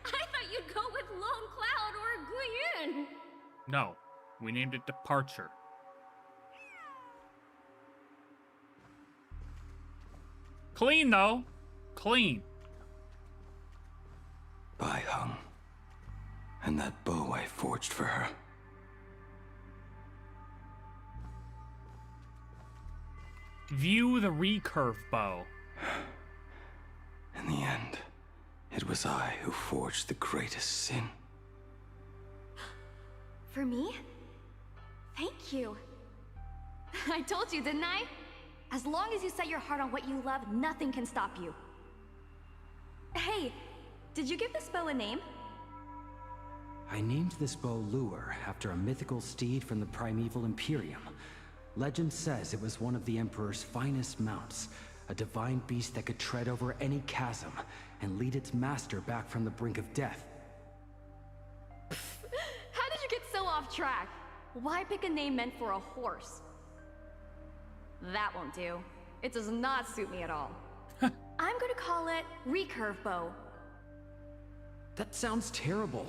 I thought you'd go with Lone Cloud or Guiyun. No, we named it Departure. Clean, though. Clean. Bai Hung. And that bow I forged for her. View the recurve bow. In the end, it was I who forged the greatest sin. For me? Thank you. I told you, didn't I? As long as you set your heart on what you love, nothing can stop you. Hey, did you give this bow a name? I named this bow Lure after a mythical steed from the primeval Imperium. Legend says it was one of the Emperor's finest mounts, a divine beast that could tread over any chasm and lead its master back from the brink of death. How did you get so off track? Why pick a name meant for a horse? That won't do. It does not suit me at all. I'm gonna call it Recurve Bow. That sounds terrible.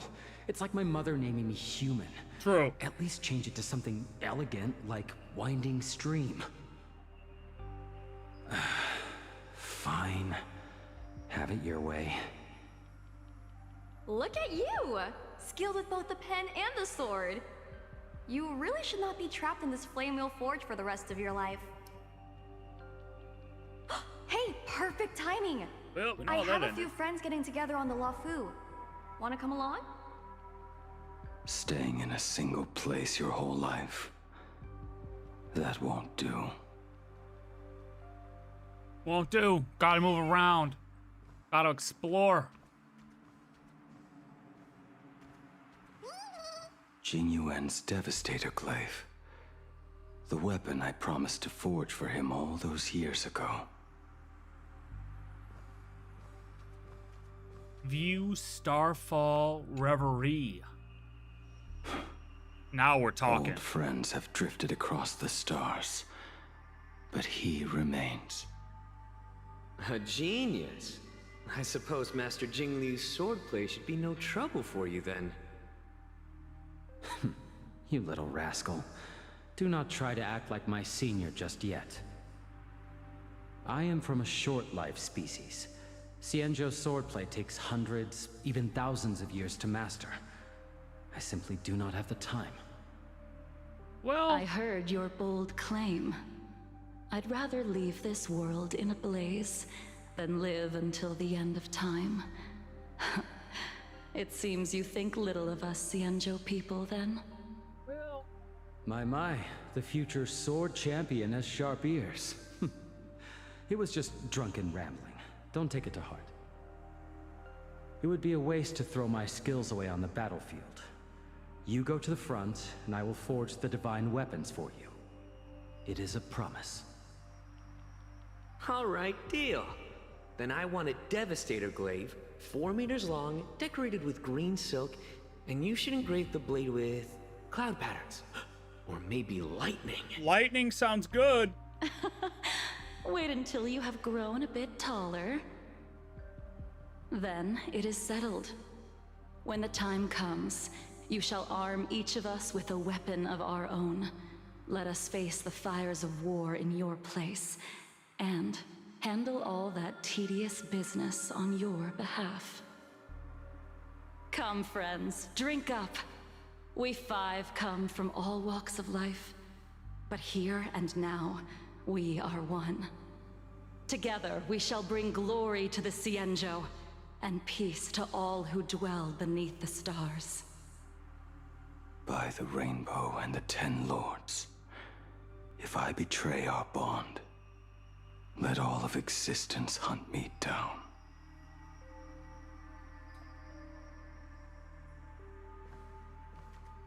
It's like my mother naming me Human. True. At least change it to something elegant like Winding Stream. Fine. Have it your way. Look at you! Skilled with both the pen and the sword. You really should not be trapped in this flame wheel forge for the rest of your life. Hey, perfect timing! Well, we know I how have that a few ended. friends getting together on the Luofu. Wanna come along? Staying in a single place your whole life. That won't do. Won't do. Gotta move around. Gotta explore. Jing Yuan's Devastator Glaive. The weapon I promised to forge for him all those years ago. View Starfall Reverie. Now we're talking. Old friends have drifted across the stars, but he remains. A genius. I suppose Master Jing Liu's swordplay should be no trouble for you then. You little rascal. Do not try to act like my senior just yet. I am from a short-lived species. Xianzhou swordplay takes hundreds, even thousands of years to master. I simply do not have the time. Well, I heard your bold claim. I'd rather leave this world in a blaze than live until the end of time. It seems you think little of us Xianzhou people, then? My, the future sword champion has sharp ears. It was just drunken rambling. Don't take it to heart. It would be a waste to throw my skills away on the battlefield. You go to the front, and I will forge the divine weapons for you. It is a promise. Alright, deal. Then I want a Devastator glaive, 4 meters long, decorated with green silk, and you should engrave the blade with cloud patterns. Or maybe lightning. Lightning sounds good. Wait until you have grown a bit taller. Then it is settled. When the time comes, you shall arm each of us with a weapon of our own. Let us face the fires of war in your place, and handle all that tedious business on your behalf. Come, friends, drink up. We 5 come from all walks of life, but here and now, we are one. Together, we shall bring glory to the Cienjo, and peace to all who dwell beneath the stars. By the rainbow and the 10 lords, if I betray our bond, let all of existence hunt me down.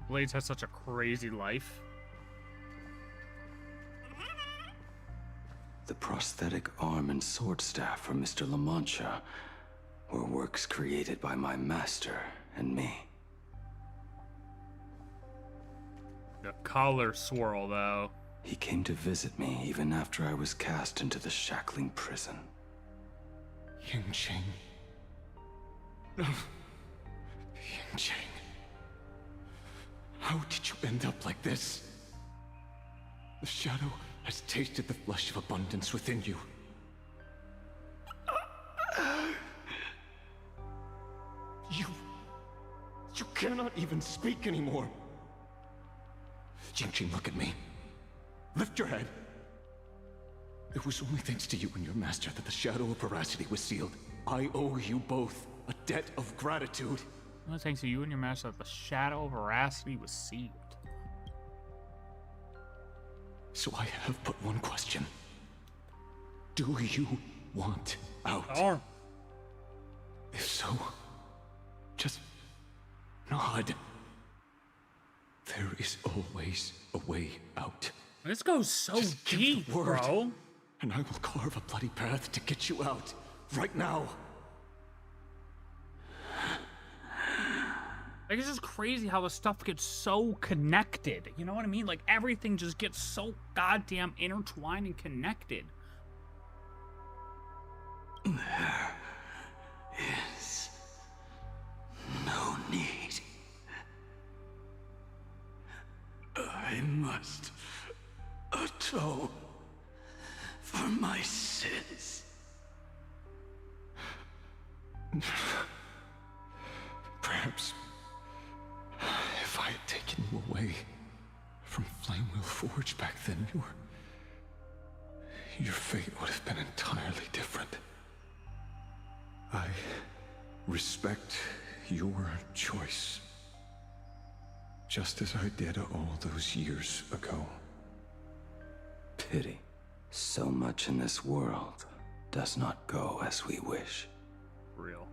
Blades has such a crazy life. The prosthetic arm and sword staff for Mr. La Mancha were works created by my master and me. The collar swirl, though. He came to visit me even after I was cast into the shackling prison. Yingqing. Yingqing. How did you end up like this? The shadow has tasted the flesh of abundance within you. You cannot even speak anymore. Yingqing, look at me. Lift your head. It was only thanks to you and your master that the Shadow of Veracity was sealed. I owe you both a debt of gratitude. Only thanks to you and your master that the Shadow of Veracity was sealed. So I have but one question. Do you want out? Or if so, just nod. There is always a way out. This goes so just deep, give the word, bro. And I will carve a bloody path to get you out. Right now. Like, it's just crazy how the stuff gets so connected. You know what I mean? Like, everything just gets so goddamn intertwined and connected. There is no need. I must atone for my sins. Perhaps if I had taken you away from Flamewheel Forge back then, your fate would have been entirely different. I respect your choice, just as I did all those years ago. Pity. So much in this world does not go as we wish. Real.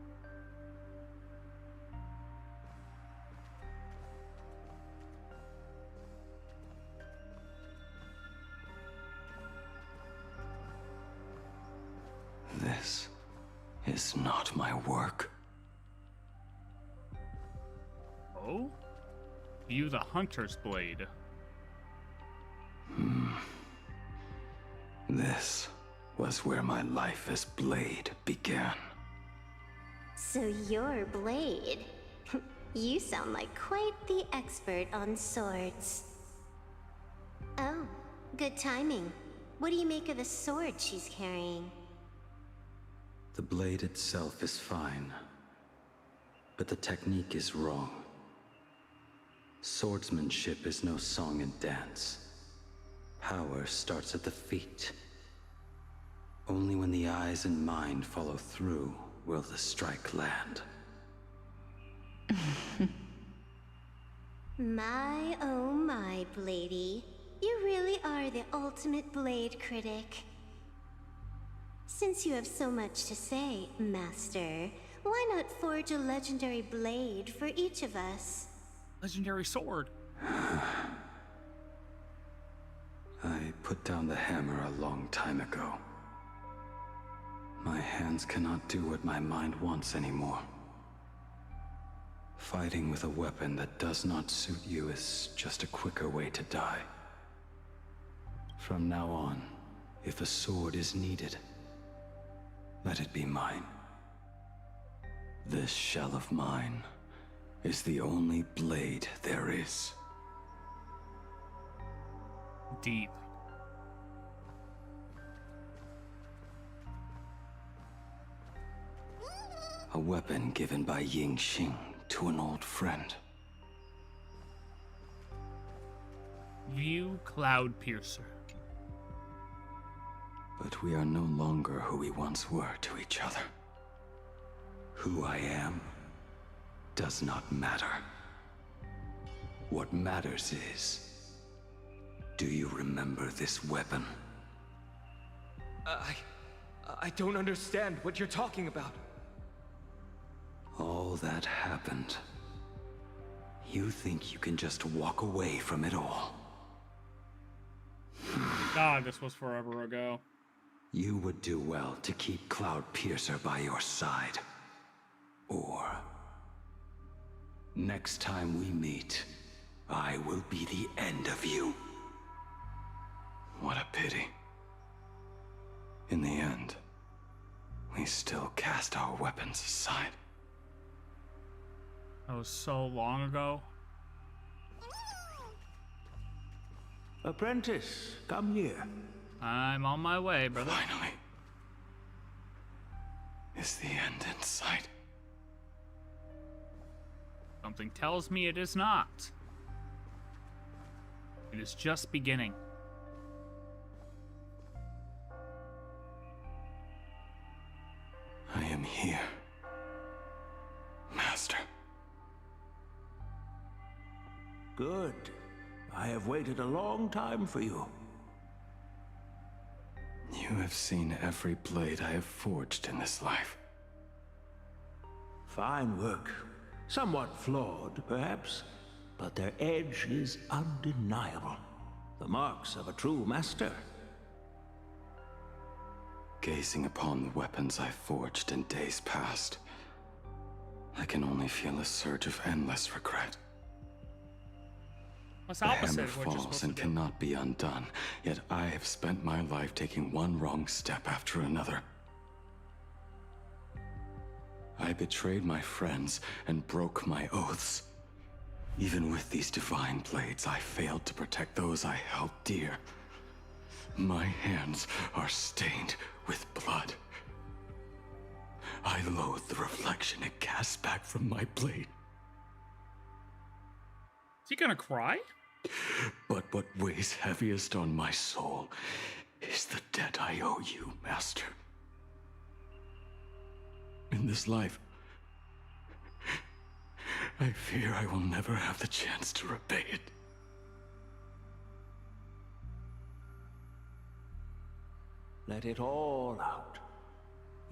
This is not my work. Oh? You the Hunter's Blade. This was where my life as Blade began. So you're Blade. You sound like quite the expert on swords. Oh, good timing. What do you make of the sword she's carrying? The blade itself is fine, but the technique is wrong. Swordsmanship is no song and dance. Power starts at the feet. Only when the eyes and mind follow through will the strike land. My, oh my, Bladey. You really are the ultimate blade critic. Since you have so much to say, Master, why not forge a legendary blade for each of us? Legendary sword. I put down the hammer a long time ago. My hands cannot do what my mind wants anymore. Fighting with a weapon that does not suit you is just a quicker way to die. From now on, if a sword is needed, let it be mine. This shell of mine is the only blade there is. Deep. A weapon given by Ying Xing to an old friend. View Cloud Piercer. But we are no longer who we once were to each other. Who I am does not matter. What matters is, do you remember this weapon? I don't understand what you're talking about. All that happened. You think you can just walk away from it all? God, this was forever ago. You would do well to keep Cloud Piercer by your side. Or, next time we meet, I will be the end of you. What a pity. In the end, we still cast our weapons aside. That was so long ago. Apprentice, come here. I'm on my way, brother. Finally. Is the end in sight? Something tells me it is not. It is just beginning. I am here, Master. Good. I have waited a long time for you. You have seen every blade I have forged in this life. Fine work. Somewhat flawed, perhaps, but their edge is undeniable. The marks of a true master. Gazing upon the weapons I forged in days past, I can only feel a surge of endless regret. What's the opposite hammer of what you're falls supposed and to do? cannot be undone, yet I have spent my life taking one wrong step after another. I betrayed my friends and broke my oaths. Even with these divine blades, I failed to protect those I held dear. My hands are stained with blood. I loathe the reflection it casts back from my blade. Is he gonna cry? But what weighs heaviest on my soul is the debt I owe you, Master. In this life, I fear I will never have the chance to repay it. Let it all out.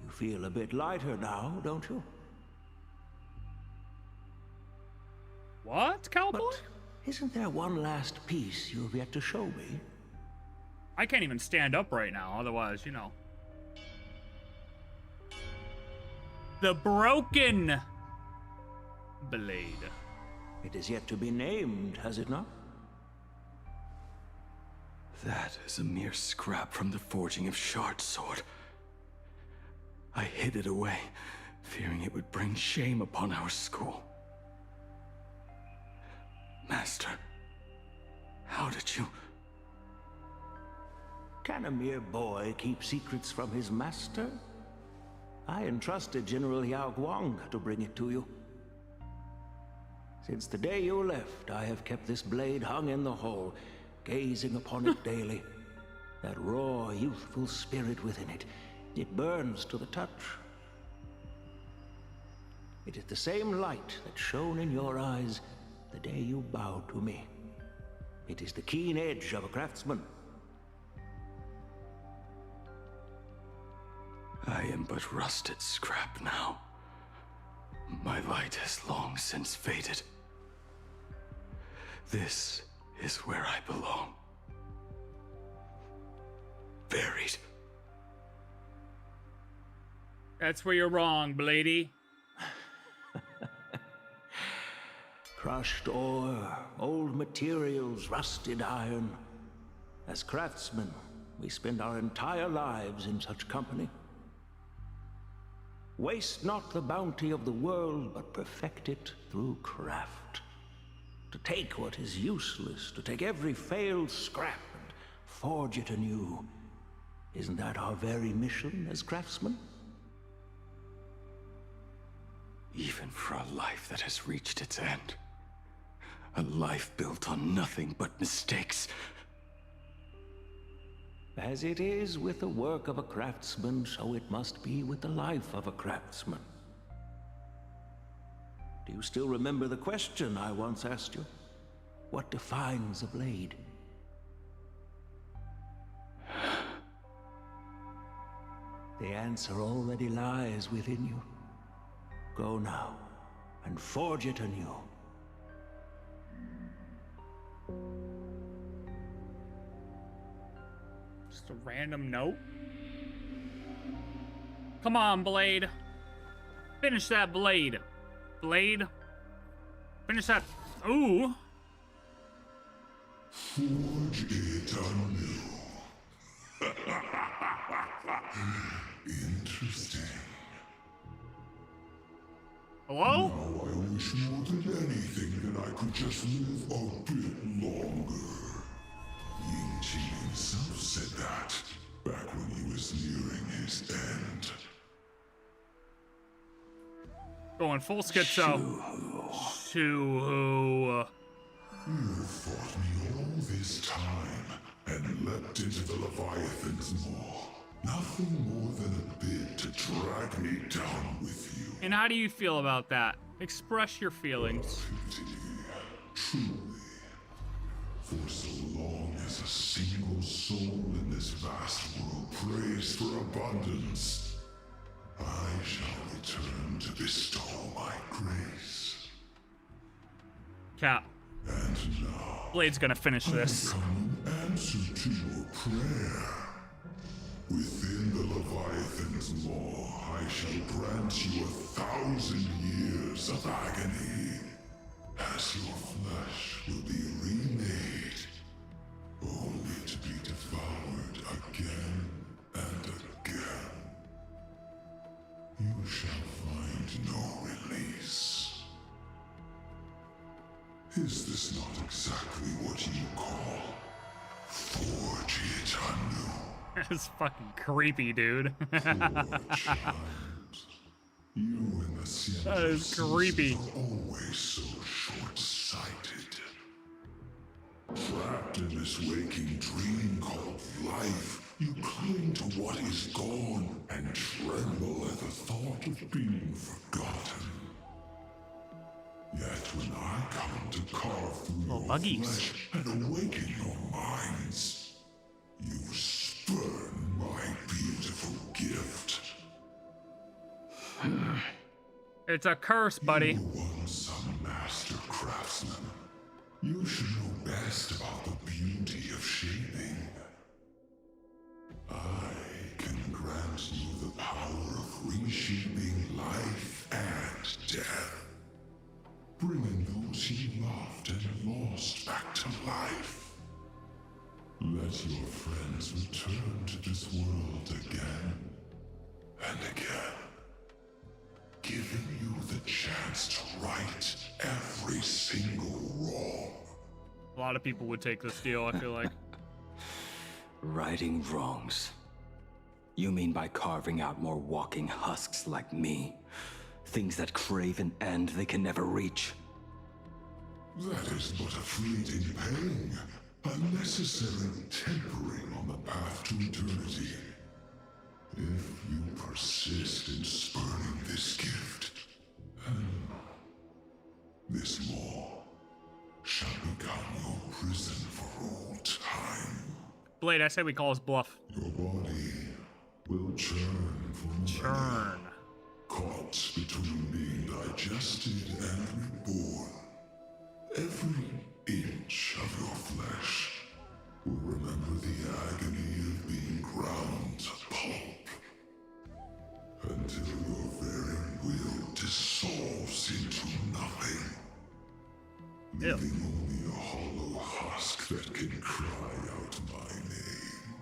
You feel a bit lighter now, don't you? What, cowboy? But isn't there one last piece you've yet to show me? I can't even stand up right now, otherwise, you know. The broken blade. It is yet to be named, has it not? That is a mere scrap from the forging of Shard Sword. I hid it away, fearing it would bring shame upon our school. Master, how did you... Can a mere boy keep secrets from his master? I entrusted General Yao Guang to bring it to you. Since the day you left, I have kept this blade hung in the hall, gazing upon it daily. That raw, youthful spirit within it, it burns to the touch. It is the same light that shone in your eyes the day you bowed to me. It is the keen edge of a craftsman. I am but rusted scrap now. My light has long since faded. This is where I belong. Buried. That's where you're wrong, Blady. Crushed ore, old materials, rusted iron. As craftsmen, we spend our entire lives in such company. Waste not the bounty of the world, but perfect it through craft. To take what is useless, to take every failed scrap and forge it anew. Isn't that our very mission as craftsmen? Even for a life that has reached its end. A life built on nothing but mistakes. As it is with the work of a craftsman, so it must be with the life of a craftsman. Do you still remember the question I once asked you? What defines a blade? The answer already lies within you. Go now, and forge it anew. Just a random note? Come on, Blade. Finish that blade. Blade. Finish that. Ooh. Forge it anew. Interesting. Hello? Now I wish more than anything that I could just live a bit longer. Ying-Chi himself said that back when he was nearing his end. Going full schizo. Shuhu. You fought me all this time and leapt into the Leviathan's maw. Nothing more than a bit to drag me down with you. And how do you feel about that? Express your feelings. Truly. For so long as a single soul in this vast world prays for abundance, I shall return to bestow my grace. Cap. And now, Blade's gonna finish this. come in answer to your prayer. Within the Leviathan's maw, I shall grant you 1,000 years of agony, as your flesh will be remade, only to be devoured again and again. You shall find no release. Is this not exactly what you call forge it anew? That's fucking creepy, dude. That is creepy. Always so short-sighted. Trapped in this waking dream called life, you cling to what is gone and tremble at the thought of being forgotten. Yet when I come to carve through your flesh and awaken your minds, you spurn my beautiful gift. It's a curse, buddy. You once a master craftsman. You should know best about the beauty of shaping. I can grant you the power of reshaping life and death, bringing those you loved and lost back to life. Let your friends return to this world again and again, giving you the chance to right every single wrong. A lot of people would take this deal, I feel like. Righting wrongs. You mean by carving out more walking husks like me? Things that crave an end they can never reach? That is but a fleeting pang, a necessary tempering on the path to eternity. If you persist in spurning this gift, this maw shall become your prison for all time. Blade, I say we call his bluff. Your body will churn for millennia, caught between being digested and reborn. Every inch of your flesh will remember the agony of being ground to pulp. And until your very will dissolves into nothing, leaving only a hollow husk that can cry out my name.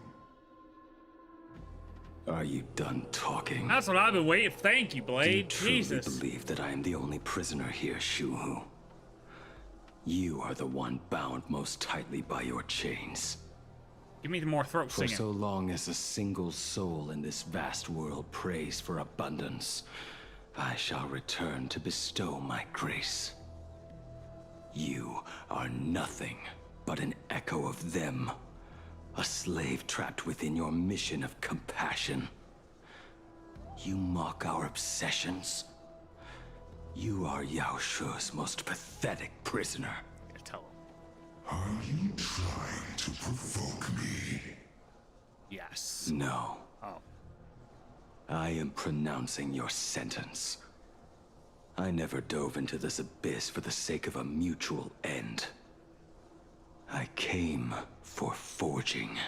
Are you done talking? That's what I've been waiting. Thank you, Blade. Do you truly Jesus. believe that I am the only prisoner here, Shuhu? You are the one bound most tightly by your chains. Give me more throat For singing. so long as a single soul in this vast world prays for abundance, I shall return to bestow my grace. You are nothing but an echo of them, a slave trapped within your mission of compassion. You mock our obsessions. You are Yao Shu's most pathetic prisoner. Are you trying to provoke me? Yes. No. Oh. I am pronouncing your sentence. I never dove into this abyss for the sake of a mutual end. I came for forging.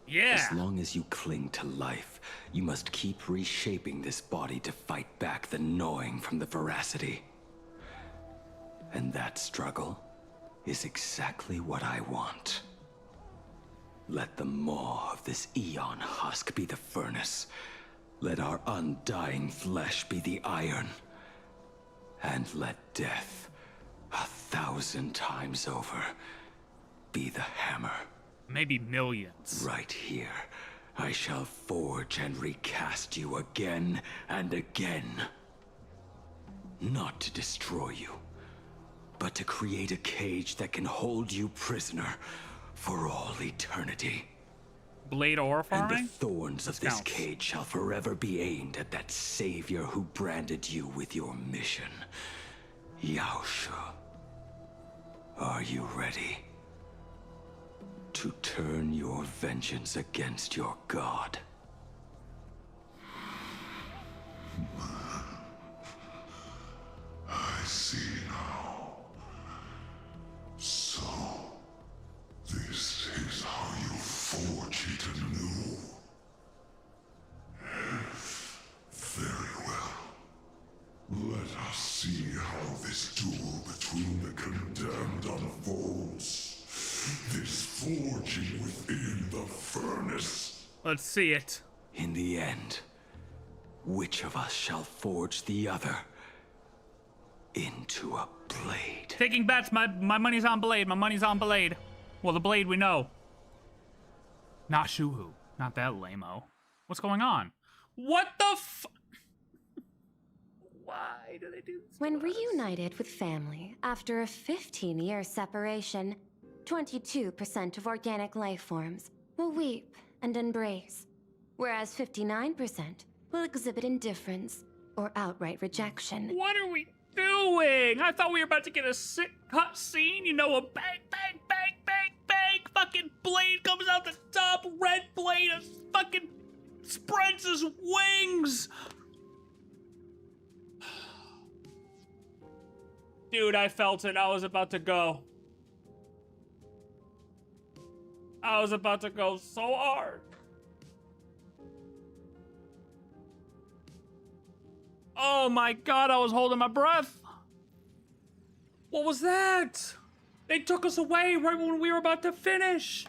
Yeah. As long as you cling to life, you must keep reshaping this body to fight back the gnawing from the veracity. And that struggle is exactly what I want. Let the maw of this eon husk be the furnace. Let our undying flesh be the iron. And let death, 1,000 times over, be the hammer. Maybe millions. Right here, I shall forge and recast you again and again. Not to destroy you, but to create a cage that can hold you prisoner for all eternity. Blade ore farming? And the thorns of this cage shall forever be aimed at that savior who branded you with your mission. Yao Shu. Are you ready to turn your vengeance against your god? I see now. So, this is how you forge it anew. Very well. Let us see how this duel between the condemned unfolds. This forging within the furnace. Let's see it. In the end, which of us shall forge the other into a blade? Taking bets. My money's on Blade. My money's on Blade. Well, the Blade we know. Not Shuhu. Not that lame-o. What's going on? What the f... Why do they do this? When reunited with family after a 15-year separation, 22% of organic life forms will weep and embrace, whereas 59% will exhibit indifference or outright rejection. What are we doing? I thought we were about to get a sick cut scene, you know, a bang, bang, bang, bang, bang, fucking Blade comes out the top, red Blade fucking spreads his wings. Dude, I felt it. I was about to go. I was about to go so hard. Oh my god, I was holding my breath. What was that? They took us away right when we were about to finish.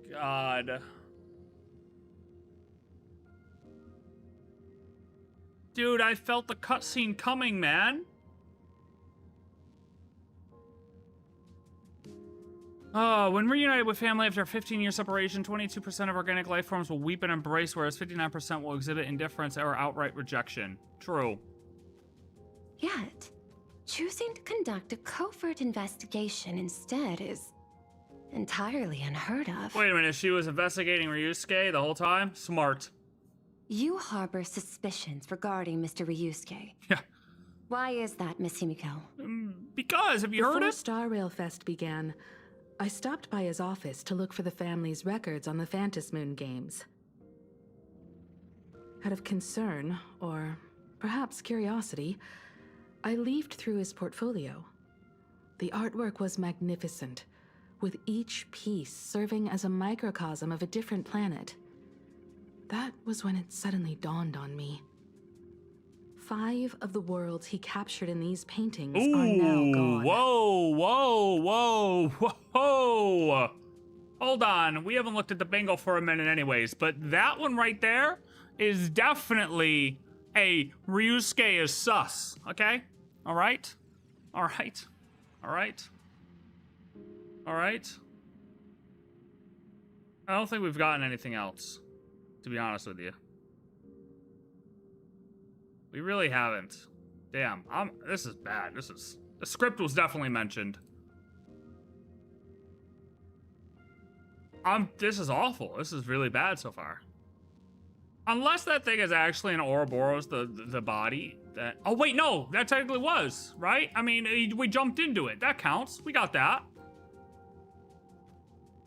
God. Dude, I felt the cutscene coming, man. When reunited with family after a 15-year separation, 22% of organic life forms will weep and embrace, whereas 59% will exhibit indifference or outright rejection. True. Yet, choosing to conduct a covert investigation instead is entirely unheard of. Wait a minute, she was investigating Ryusuke the whole time? Smart. You harbor suspicions regarding Mr. Ryusuke. Yeah. Why is that, Miss Himeko? Because, have you heard Before it? Star Rail Fest began, I stopped by his office to look for the family's records on the Phantom Moon games. Out of concern, or perhaps curiosity, I leafed through his portfolio. The artwork was magnificent, with each piece serving as a microcosm of a different planet. That was when it suddenly dawned on me. 5 of the worlds he captured in these paintings are now gone. Whoa. Hold on, we haven't looked at the bingo for a minute anyways, but that one right there is definitely a Ryusuke is sus, okay? All right. I don't think we've gotten anything else, to be honest with you. We really haven't. Damn, this is bad. The script was definitely mentioned. This is awful. This is really bad so far. Unless that thing is actually an Ouroborous, the body. Oh wait, no, that technically was, right? I mean, we jumped into it. That counts. We got that.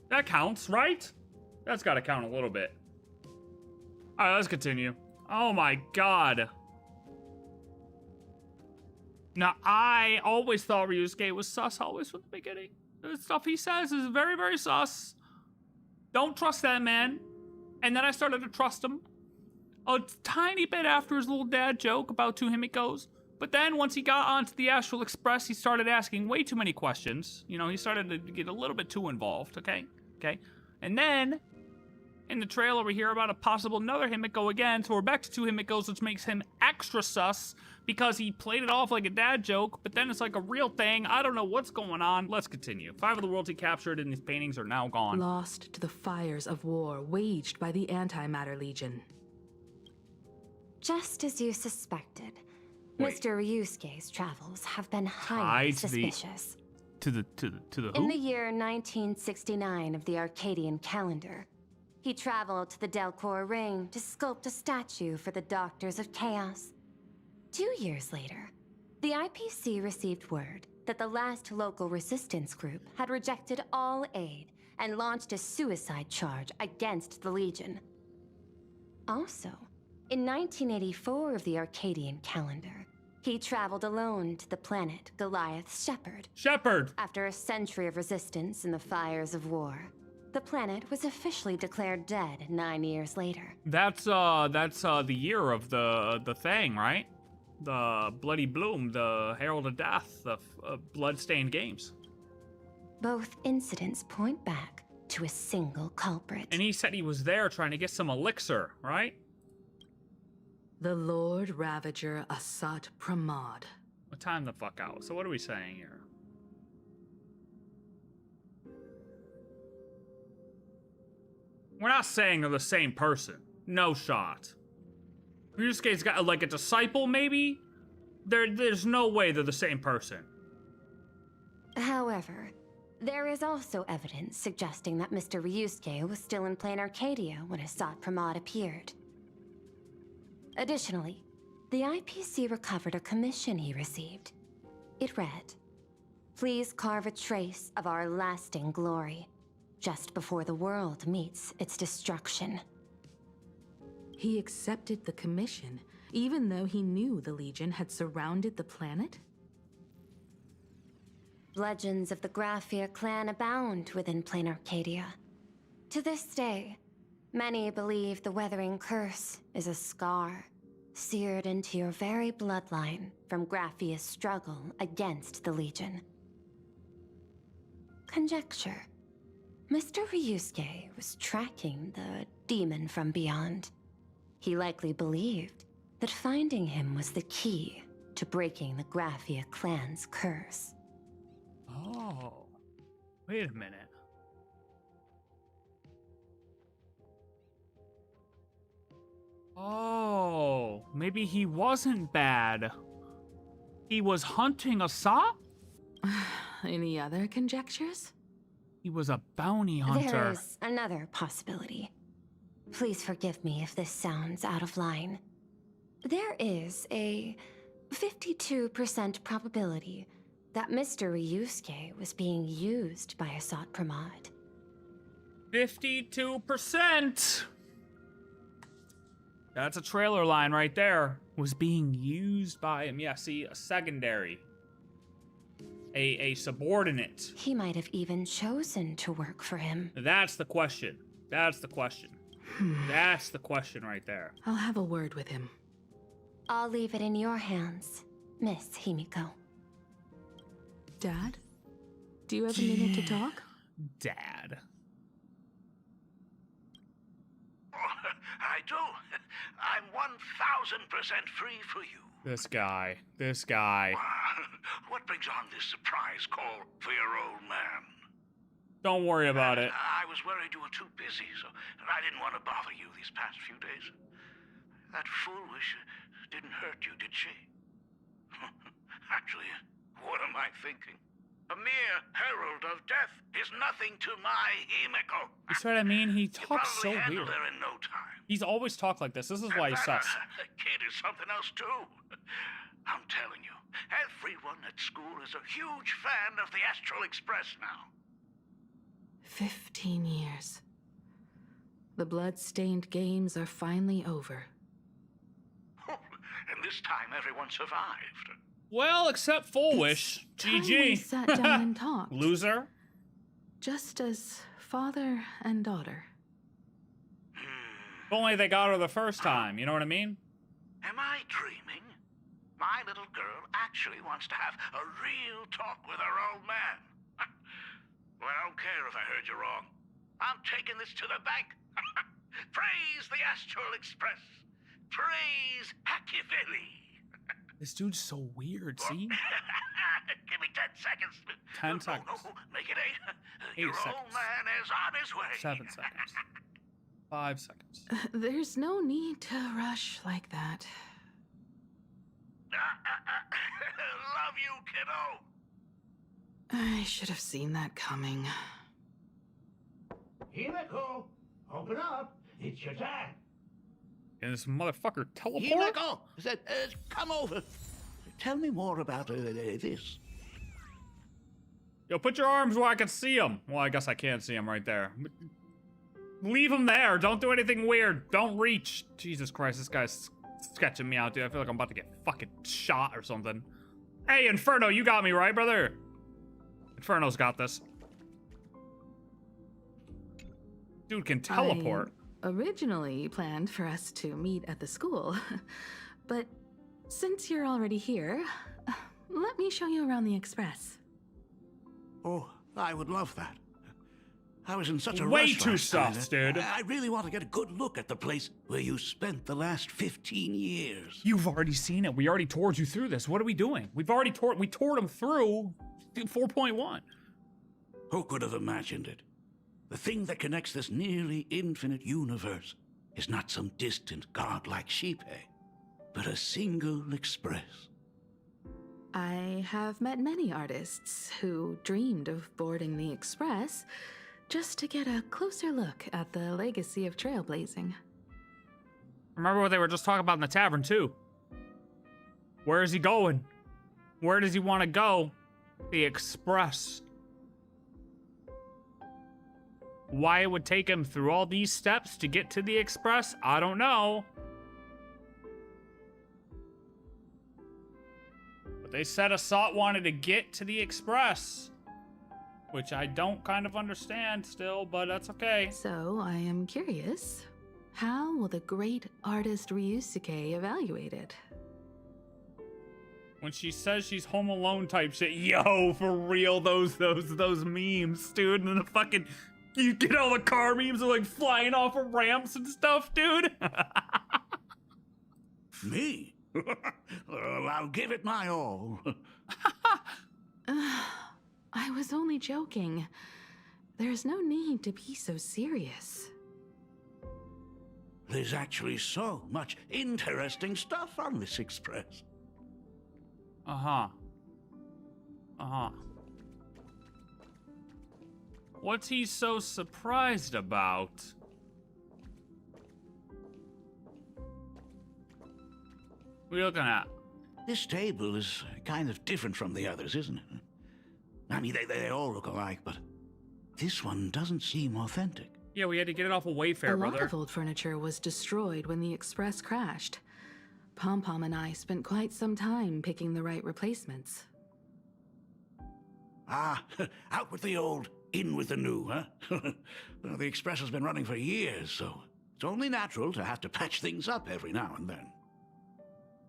That counts, right? That's got to count a little bit. All right, let's continue. Oh my god. Now, I always thought Ryusuke was sus, always from the beginning. The stuff he says is very, very sus. Don't trust that man. And then I started to trust him a tiny bit after his little dad joke about 2 Himekos. But then once he got onto the Astral Express, he started asking way too many questions. You know, he started to get a little bit too involved, okay? And then, in the trailer, we hear about a possible another Himeko again, so we're back to 2 Himekos, which makes him extra sus, because he played it off like a dad joke, but then it's like a real thing. I don't know what's going on. Let's continue. 5 of the worlds he captured in these paintings are now gone. Lost to the fires of war waged by the Antimatter Legion. Just as you suspected, Mr. Ryusuke's travels have been highly suspicious. To the who? In the year 1969 of the Arcadian calendar, he traveled to the Delcor Ring to sculpt a statue for the Doctors of Chaos. 2 years later, the IPC received word that the last local resistance group had rejected all aid and launched a suicide charge against the Legion. Also, in 1984 of the Arcadian calendar, he traveled alone to the planet Goliath's Shepherd. After a century of resistance in the fires of war, the planet was officially declared dead 9 years later. That's the year of the thing, right? The Bloody Bloom, the Herald of Death, the Bloodstained games. Both incidents point back to a single culprit. And he said he was there trying to get some elixir, right? The Lord Ravager Asat Pramad. Well, time the fuck out. So what are we saying here? We're not saying they're the same person. No shot. Ryusuke's got like a disciple, maybe? There's no way they're the same person. However, there is also evidence suggesting that Mr. Ryusuke was still in plain Arcadia when Asat Pramad appeared. Additionally, the IPC recovered a commission he received. It read, "Please carve a trace of our lasting glory, just before the world meets its destruction." He accepted the commission, even though he knew the Legion had surrounded the planet? Legends of the Graphia clan abound within plain Arcadia. To this day, many believe the Weathering Curse is a scar seared into your very bloodline from Graphia's struggle against the Legion. Conjecture. Mr. Ryusuke was tracking the demon from beyond. He likely believed that finding him was the key to breaking the Graphia clan's curse. Oh, wait a minute. Oh, maybe he wasn't bad. He was hunting Asat? Any other conjectures? He was a bounty hunter. There's another possibility. Please forgive me if this sounds out of line. There is a 52% probability that Mr. Ryusuke was being used by Asat Pramad. 52%! That's a trailer line right there. Was being used by him. Yeah, see, a secondary. a subordinate. He might have even chosen to work for him. That's the question. That's the question. That's the question right there. I'll have a word with him. I'll leave it in your hands, Miss Himeko. Dad? Do you have a minute to talk? Dad. I do. I'm 1000% free for you. This guy. This guy. What brings on this surprise call for your old man? Don't worry about it. I was worried you were too busy, so I didn't want to bother you these past few days. That foolish didn't hurt you, did she? Actually, what am I thinking? A mere herald of death is nothing to my Himeko. You see what I mean? He talks so Handle weird. her in no time. He's always talked like this. This is why he sucks. Kid is something else too. I'm telling you, everyone at school is a huge fan of the Astral Express now. 15 years. The Bloodstained games are finally over. And this time everyone survived. Well, except Fullwish. Time we GG. sat down and talked. Loser. Just as father and daughter. If only they got her the first time, you know what I mean? Am I dreaming? My little girl actually wants to have a real talk with her old man. Well, I don't care if I heard you wrong. I'm taking this to the bank. Praise the Astral Express. Praise Ashveil. This dude's so weird, see? Give me 10 seconds. 10 seconds. No, make it 8. 8 Your seconds. old man is on his way. 7 seconds. 5 seconds. There's no need to rush like that. Love you, kiddo. I should have seen that coming. Himeko, open up. It's your time. And this motherfucker teleport? Himeko, come over. Tell me more about this. Yo, put your arms where I can see him. Well, I guess I can't see him right there. Leave him there. Don't do anything weird. Don't reach. Jesus Christ, this guy's sketching me out, dude. I feel like I'm about to get fucking shot or something. Hey, Inferno, you got me, right, brother? Inferno's got this. Dude can teleport. I originally planned for us to meet at the school, but since you're already here, let me show you around the Express. Oh, I would love that. I was in such a Way rush too last night. sus, dude. I really want to get a good look at the place where you spent the last 15 years. You've already seen it. We already toured you through this. What are we doing? We toured him through 4.1. Who could have imagined it? The thing that connects this nearly infinite universe is not some distant godlike sheep, but a single express. I have met many artists who dreamed of boarding the Express just to get a closer look at the legacy of trailblazing. Remember what they were just talking about in the tavern, too. Where is he going? Where does he want to go? The Express. Why it would take him through all these steps to get to the Express, I don't know. But they said Asat wanted to get to the Express. Which I don't kind of understand still, but that's okay. So I am curious, how will the great artist Ryusuke evaluate it? When she says she's home alone type shit, yo, for real, those memes, dude, and the fucking, you get all the car memes are like flying off of ramps and stuff, dude. Me? Well, I'll give it my all. I was only joking. There's no need to be so serious. There's actually so much interesting stuff on this express. Uh-huh. Uh-huh. What's he so surprised about? What are you looking at? This table is kind of different from the others, isn't it? I mean, they all look alike, but this one doesn't seem authentic. Yeah, we had to get it off of Wayfair, A lot brother. of old furniture was destroyed when the Express crashed. Pom Pom and I spent quite some time picking the right replacements. Ah, out with the old, in with the new, huh? Well, the Express has been running for years, so it's only natural to have to patch things up every now and then.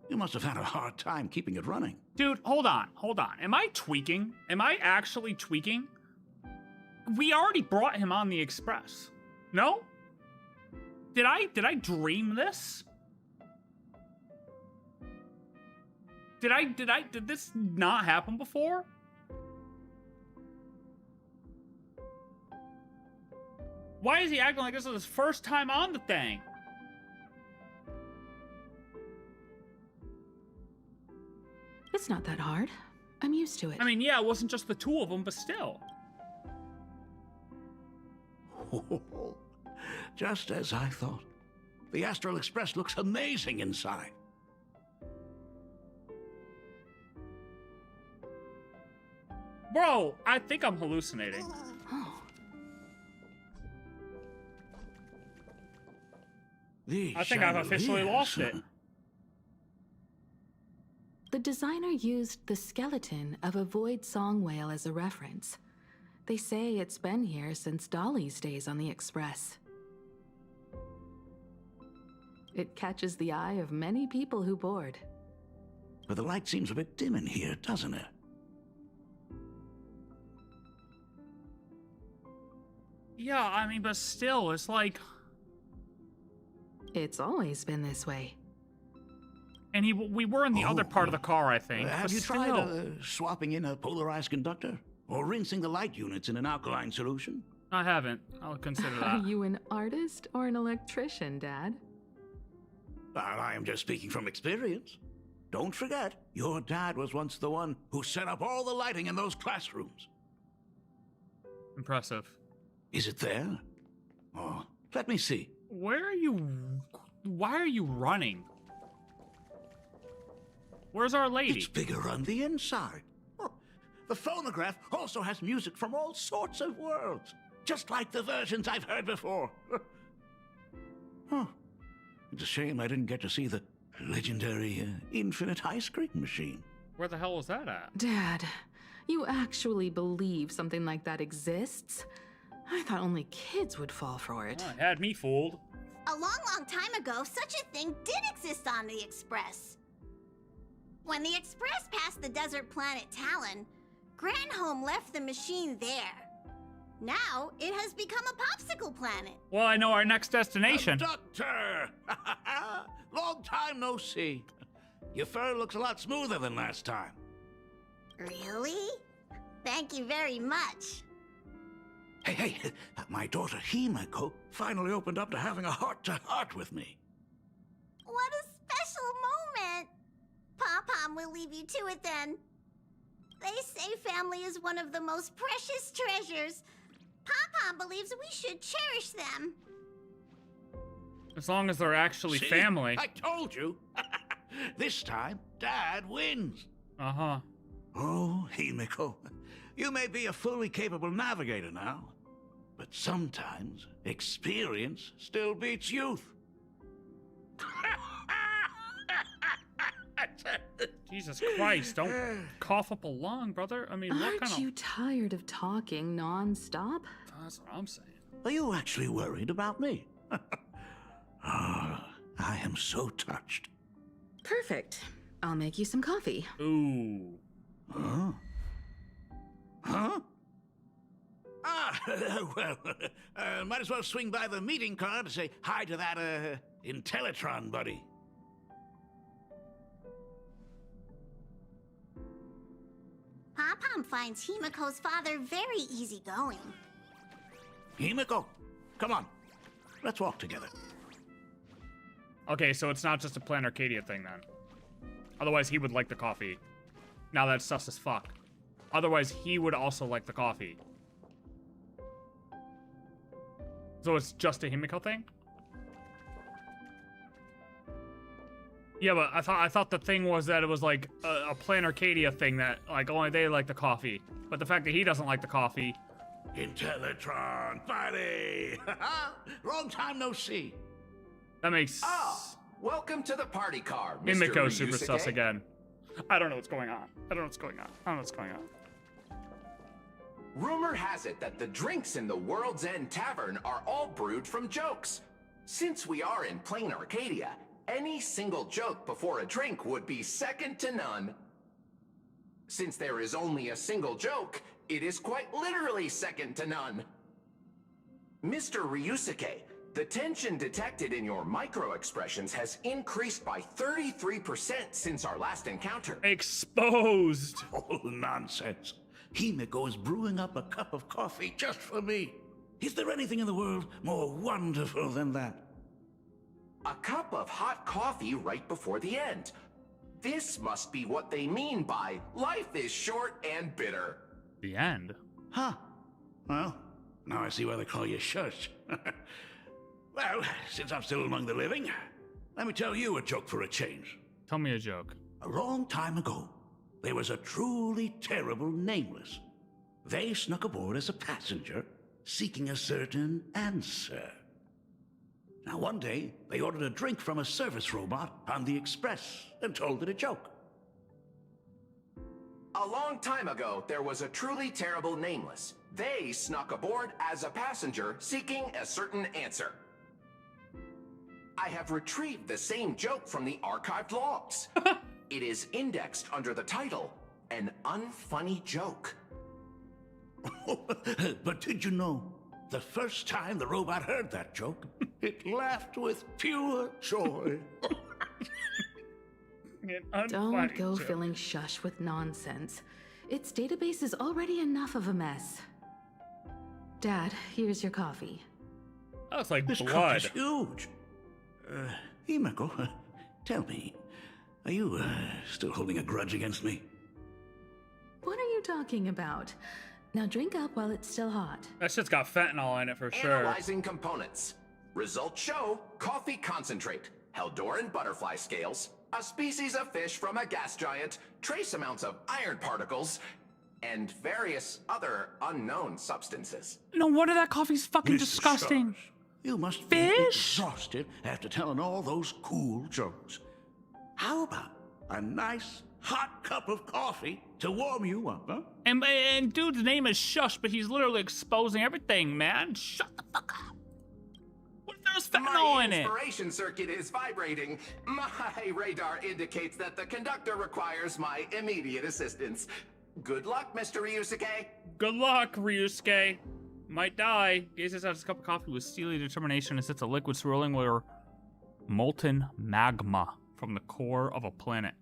You must have had a hard time keeping it running. Dude, hold on. Am I tweaking? Am I actually tweaking? We already brought him on the Express. No? Did I dream this? Did this not happen before? Why is he acting like this is his first time on the thing? It's not that hard. I'm used to it. I mean, yeah, it wasn't just the two of them, but still. Just as I thought. The Astral Express looks amazing inside. Bro, I think I'm hallucinating. I think I've officially lost it. The designer used the skeleton of a void song whale as a reference. They say it's been here since Dolly's days on the Express. It catches the eye of many people who board. But the light seems a bit dim in here, doesn't it? Yeah, I mean, but still, it's like... It's always been this way. And we were in the other part of the car, I think. Have you tried swapping in a polarized conductor? Or rinsing the light units in an alkaline solution? I haven't. I'll consider that. Are you an artist or an electrician, Dad? Well, I am just speaking from experience. Don't forget, your dad was once the one who set up all the lighting in those classrooms. Impressive. Is it there? Oh, let me see. Where are you... Why are you running? Where's our lady? It's bigger on the inside. Oh, the phonograph also has music from all sorts of worlds, just like the versions I've heard before. Oh, it's a shame I didn't get to see the legendary infinite ice cream machine. Where the hell was that at? Dad, you actually believe something like that exists? I thought only kids would fall for it. Oh, it had me fooled. A long time ago, such a thing did exist on the Express. When the Express passed the desert planet Talon, Granholm left the machine there. Now, it has become a popsicle planet. Well, I know our next destination. Conductor! Long time no see. Your fur looks a lot smoother than last time. Really? Thank you very much. Hey, my daughter Himeko finally opened up to having a heart-to-heart with me. What a special moment. Pom-Pom will leave you to it then. They say family is one of the most precious treasures. Pom-Pom believes we should cherish them. As long as they're actually See? family. I told you. This time, Dad wins. Uh-huh. Oh, Himeko, you may be a fully capable navigator now, but sometimes experience still beats youth. Jesus Christ, don't cough up a lung, brother. I mean, what kind of... Aren't you tired of talking non-stop? That's what I'm saying. Are you actually worried about me? I am so touched. Perfect. I'll make you some coffee. Ooh. Huh? Huh? Ah, well, might as well swing by the meeting car to say hi to that, Intellitron buddy. Pom-Pom finds Himeko's father very easygoing. Himeko, come on. Let's walk together. Okay, so it's not just a Plan Arcadia thing then. Otherwise, he would like the coffee. Now that's sus as fuck. Otherwise, he would also like the coffee. So it's just a Himeko thing? Yeah, but I thought the thing was that it was like a Plan Arcadia thing that like only they like the coffee. But the fact that he doesn't like the coffee. Intellitron, buddy! Long time no see. That makes... Welcome to the party car, Mr. Himeko super Ryusuke. sus again. I don't know what's going on. I don't know what's going on. Rumor has it that the drinks in the World's End Tavern are all brewed from jokes. Since we are in plain Arcadia, any single joke before a drink would be second to none. Since there is only a single joke, it is quite literally second to none. Mr. Ryusuke, the tension detected in your micro-expressions has increased by 33% since our last encounter. Exposed! Oh, nonsense. Himeko is brewing up a cup of coffee just for me. Is there anything in the world more wonderful than that? A cup of hot coffee right before the end. This must be what they mean by life is short and bitter. The end? Huh. Well, now I see why they call you Shush. Well, since I'm still among the living, let me tell you a joke for a change. Tell me a joke. A long time ago, there was a truly terrible nameless. They snuck aboard as a passenger, seeking a certain answer. Now one day, they ordered a drink from a service robot on the express and told it a joke. A long time ago, there was a truly terrible nameless. They snuck aboard as a passenger, seeking a certain answer. I have retrieved the same joke from the archived logs. It is indexed under the title, An Unfunny Joke. But did you know, the first time the robot heard that joke, it laughed with pure joy. Don't go filling Shush with nonsense. Its database is already enough of a mess. Dad, here's your coffee. That looks like this blood. This cup is huge. Himeko, tell me, are you still holding a grudge against me? What are you talking about? Now drink up while it's still hot. That shit's got fentanyl in it for sure. Analyzing components. Results show coffee concentrate, Heldoran butterfly scales, a species of fish from a gas giant, trace amounts of iron particles, and various other unknown substances. No wonder that coffee's fucking Mr. disgusting. Shush, you must be exhausted after telling all those cool jokes. How about a nice hot cup of coffee to warm you up, huh? And dude's name is Shush, but he's literally exposing everything, man. Shut the fuck up. What if there's fentanyl in it? My inspiration circuit is vibrating. My radar indicates that the conductor requires my immediate assistance. Good luck, Mr. Ryusuke. Good luck, Ryusuke. Might die. Gazes at his cup of coffee with steely determination and sits a liquid swirling with molten magma from the core of a planet.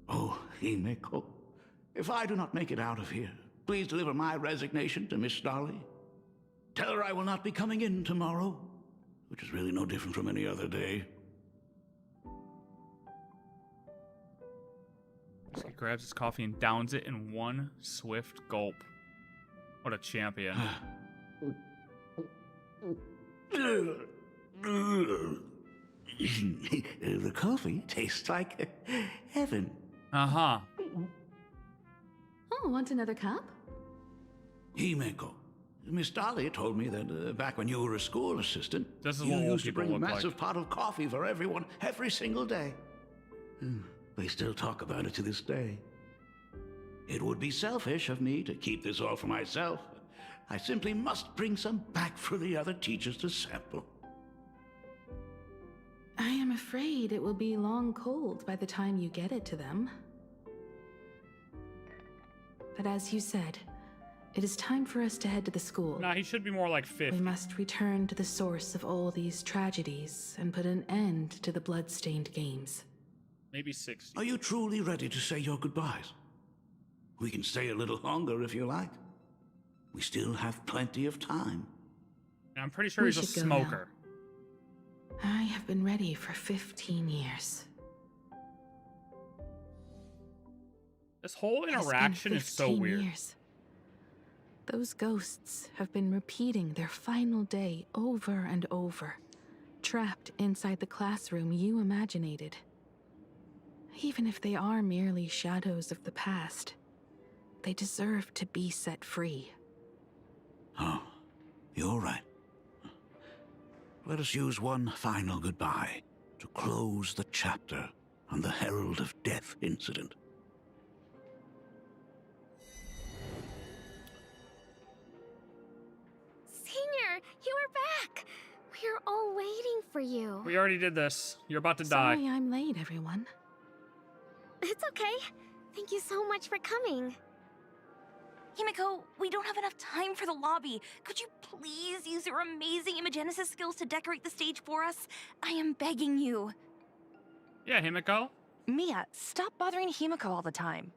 Oh, Himeko, if I do not make it out of here, please deliver my resignation to Miss Dolly. Tell her I will not be coming in tomorrow, which is really no different from any other day. So he grabs his coffee and downs it in one swift gulp. What a champion. The coffee tastes like heaven. Uh-huh. Oh, want another cup? Himeko, Miss Dolly told me that back when you were a school assistant, this is you what used to people bring a look massive like. pot of coffee for everyone every single day. They still talk about it to this day. It would be selfish of me to keep this all for myself. I simply must bring some back for the other teachers to sample. I am afraid it will be long cold by the time you get it to them. But as you said, it is time for us to head to the school. Nah, he should be more like 50. We must return to the source of all these tragedies and put an end to the Bloodstained games. Maybe 60. Are you truly ready to say your goodbyes? We can stay a little longer if you like. We still have plenty of time. And I'm pretty sure he's a smoker. I have been ready for 15 years. This whole interaction is so weird. Years. Those ghosts have been repeating their final day over and over, trapped inside the classroom you imaginated. Even if they are merely shadows of the past, they deserve to be set free. Oh, you're right. Let us use one final goodbye to close the chapter on the Herald of Death incident. for you. We already did this. You're about to die. Sorry I'm late, everyone. It's okay. Thank you so much for coming. Himeko, we don't have enough time for the lobby. Could you please use your amazing Imagenesis skills to decorate the stage for us? I am begging you. Yeah, Himeko. Mia, stop bothering Himeko all the time.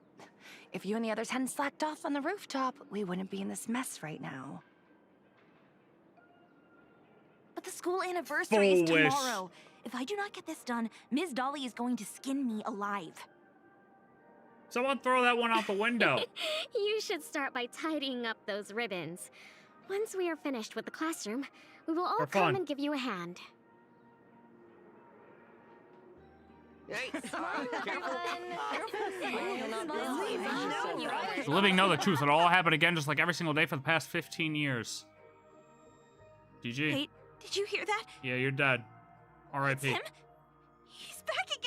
If you and the others hadn't slacked off on the rooftop, we wouldn't be in this mess right now. But the school anniversary is Foolish. tomorrow. If I do not get this done, Ms. Dolly is going to skin me alive. Someone throw that one out the window. You should start by tidying up those ribbons. Once we are finished with the classroom, we will all For come fun. and give you a hand. The living know the truth. It'll all happen again just like every single day for the past 15 years. GG. Wait, did you hear that? Yeah, you're dead. R.I.P. Him? He's back again.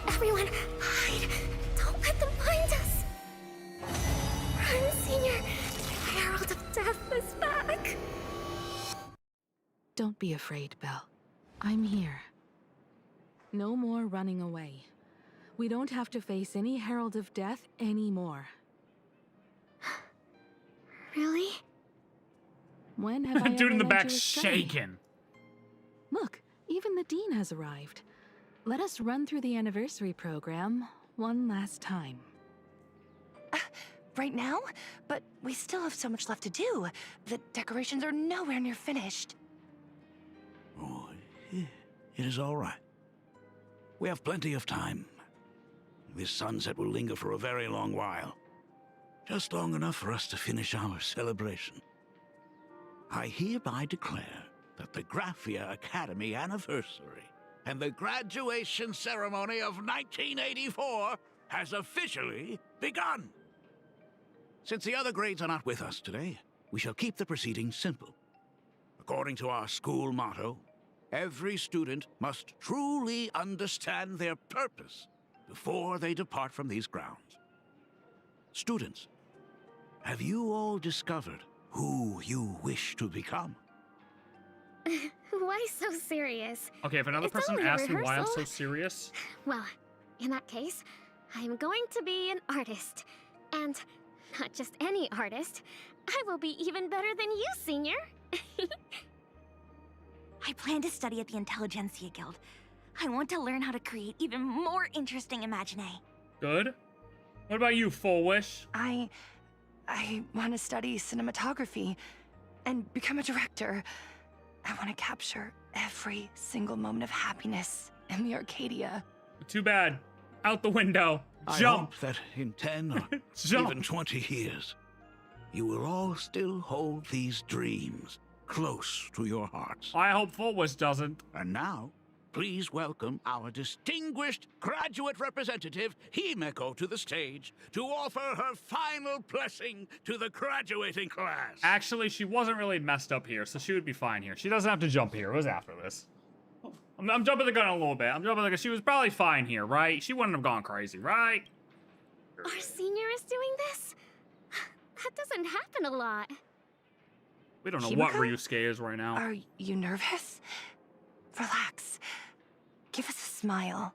Everyone, hide! Don't let them find us! Run, Senior! The Herald of Death is back! Don't be afraid, Belle. I'm here. No more running away. We don't have to face any Herald of Death anymore. Really? When have I Dude ever in the led back you astray? shaking. Look, even the dean has arrived. Let us run through the anniversary program one last time. Right now? But we still have so much left to do. The decorations are nowhere near finished. Oh, it is all right. We have plenty of time. This sunset will linger for a very long while. Just long enough for us to finish our celebration. I hereby declare that the Graphia Academy anniversary and the graduation ceremony of 1984 has officially begun. Since the other grades are not with us today, we shall keep the proceedings simple. According to our school motto, every student must truly understand their purpose before they depart from these grounds. Students, have you all discovered who you wish to become? Why so serious? Okay, if another It's person only a asks me why I'm so rehearsal. serious, Well, in that case, I'm going to be an artist. And not just any artist. I will be even better than you, Senior. I plan to study at the Intelligentsia Guild. I want to learn how to create even more interesting imaginae. good. What about you, Full Wish? I want to study cinematography and become a director. I want to capture every single moment of happiness in the Arcadia. Too bad. Out the window. I Jump. hope that in 10 or Jump. even 20 years, you will all still hold these dreams close to your hearts. I hope Full Wish doesn't. And now, please welcome our distinguished graduate representative, Himeko, to the stage to offer her final blessing to the graduating class. Actually, she wasn't really messed up here, so she would be fine here. She doesn't have to jump here. It was after this. I'm jumping the gun a little bit. I'm jumping the gun. She was probably fine here, right? She wouldn't have gone crazy, right? Our Senior is doing this? That doesn't happen a lot. We don't know what Himeko? Ryusuke is right now. Are you nervous? Relax. Give us a smile.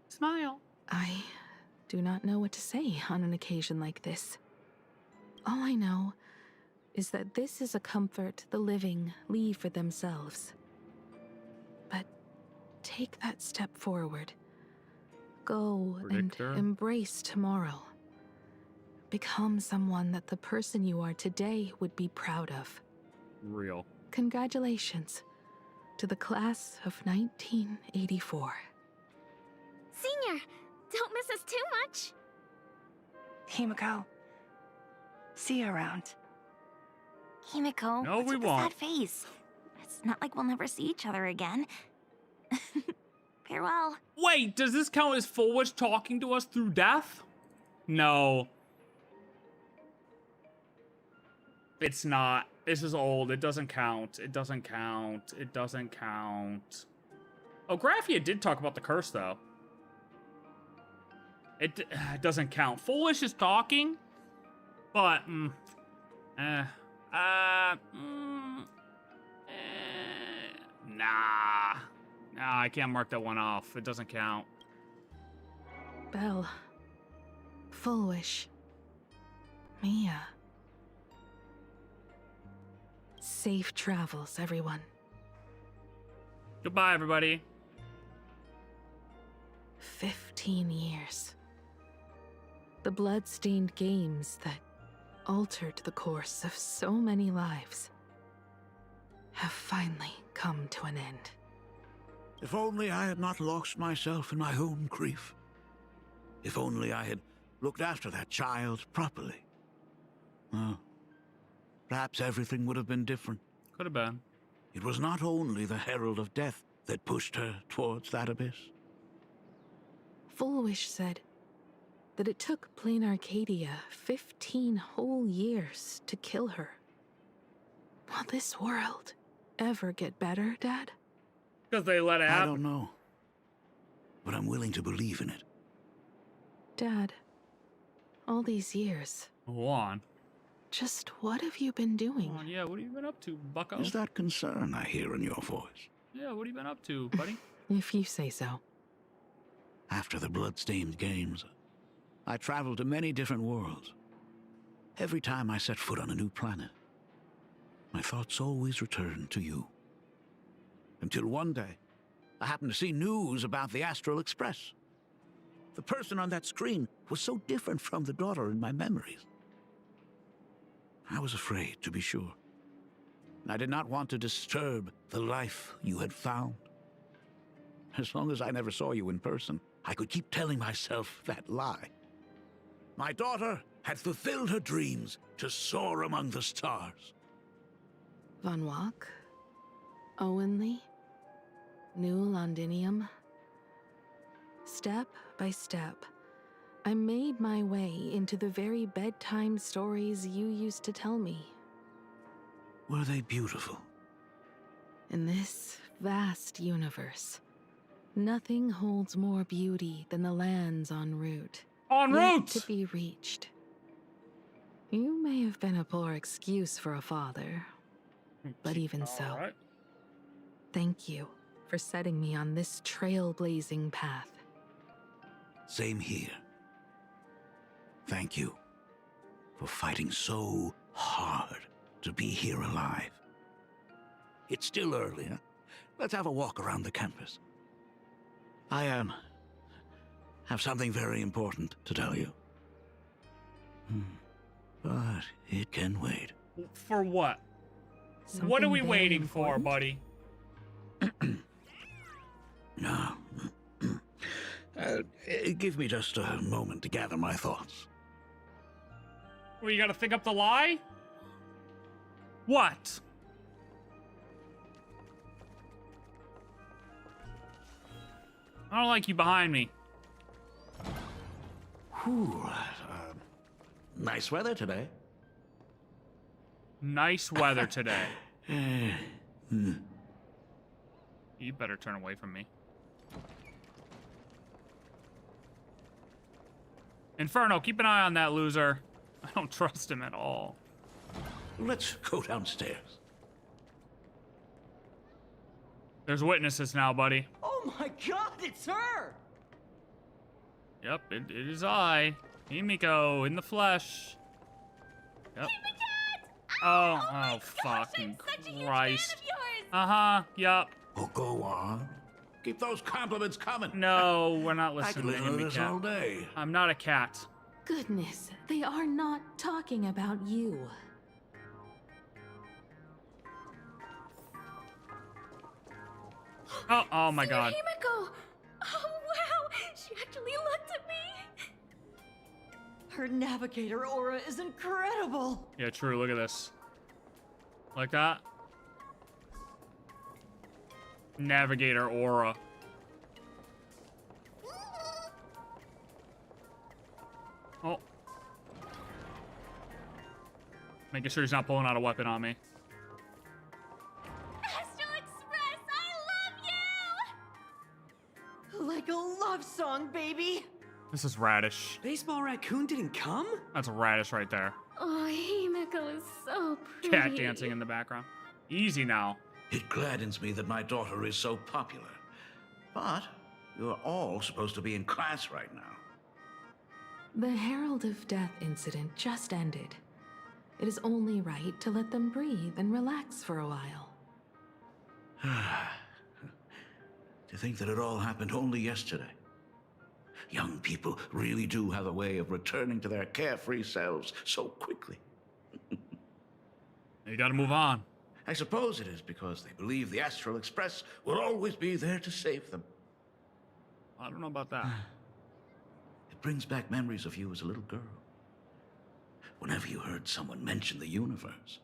Smile. I do not know what to say on an occasion like this. All I know is that this is a comfort the living leave for themselves. But take that step forward. Go Predictor. and embrace tomorrow. Become someone that the person you are today would be proud of. Real. Congratulations to the class of 1984. Senior, don't miss us too much. Himeko, see you around. Himeko, No, what's we with the won't. sad face? It's not like we'll never see each other again. Farewell. Wait, does this count as Full Wish talking to us through death? No. It's not. This is old. It doesn't count. It doesn't count. It doesn't count. Oh, Graphia did talk about the curse, though. It doesn't count. Full Wish is talking, but, Nah. Nah, I can't mark that one off. It doesn't count. Belle. Full Wish. Mia. Safe travels, everyone. Goodbye, everybody. 15 years. The blood-stained games that altered the course of so many lives have finally come to an end. If only I had not lost myself in my own grief. If only I had looked after that child properly. Well, perhaps everything would have been different. Could have been. It was not only the Herald of Death that pushed her towards that abyss. Full Wish said that it took Plain Arcadia 15 whole years to kill her. Will this world ever get better, Dad? Because they let it happen. I don't know. But I'm willing to believe in it. Dad, all these years. Go on. Just what have you been doing? Yeah, what have you been up to, bucko? Is that concern I hear in your voice? Yeah, what have you been up to, buddy? If you say so. After the Bloodstained Games, I traveled to many different worlds. Every time I set foot on a new planet, my thoughts always returned to you. Until one day, I happened to see news about the Astral Express. The person on that screen was so different from the daughter in my memories. I was afraid, to be sure. I did not want to disturb the life you had found. As long as I never saw you in person, I could keep telling myself that lie. My daughter had fulfilled her dreams to soar among the stars. Von Wach? Owenly? New Londinium? Step by step, I made my way into the very bedtime stories you used to tell me. Were they beautiful? In this vast universe, nothing holds more beauty than the lands en route. En route! To be reached. You may have been a poor excuse for a father, but even so, right. Thank you for setting me on this trailblazing path. Same here. Thank you for fighting so hard to be here alive. It's still early, huh? Let's have a walk around the campus. I have something very important to tell you. But it can wait. For what? What are we waiting for, buddy? No. Give me just a moment to gather my thoughts. Well, you gotta think up the lie? What? I don't like you behind me. Whew. Nice weather today. Nice weather today. You better turn away from me. Inferno, keep an eye on that loser. I don't trust him at all. Let's go downstairs. There's witnesses now, buddy. Oh my god, it's her! Yep, it is I. Himeko, in the flesh. Yep. Oh, fucking Christ. Uh-huh, yep. Oh, go on. Keep those compliments coming. No, we're not listening to I could listen to this all Himeko. day. I'm not a cat. Goodness, they are not talking about you. Oh my god. Himeko! Oh wow, she actually looked at me. Her navigator aura is incredible. Yeah, true, look at this. Like that? Navigator aura. Oh. Making sure he's not pulling out a weapon on me. Astral Express, I love you! Like a love song, baby. This is Radish. Baseball Raccoon didn't come? That's Radish right there. Oh, Himeko is so pretty. Cat dancing in the background. Easy now. It gladdens me that my daughter is so popular. But you're all supposed to be in class right now. The Herald of Death incident just ended. It is only right to let them breathe and relax for a while. To think that it all happened only yesterday. Young people really do have a way of returning to their carefree selves so quickly. You gotta move on. I suppose it is because they believe the Astral Express will always be there to save them. I don't know about that. It brings back memories of you as a little girl. Whenever you heard someone mention the universe,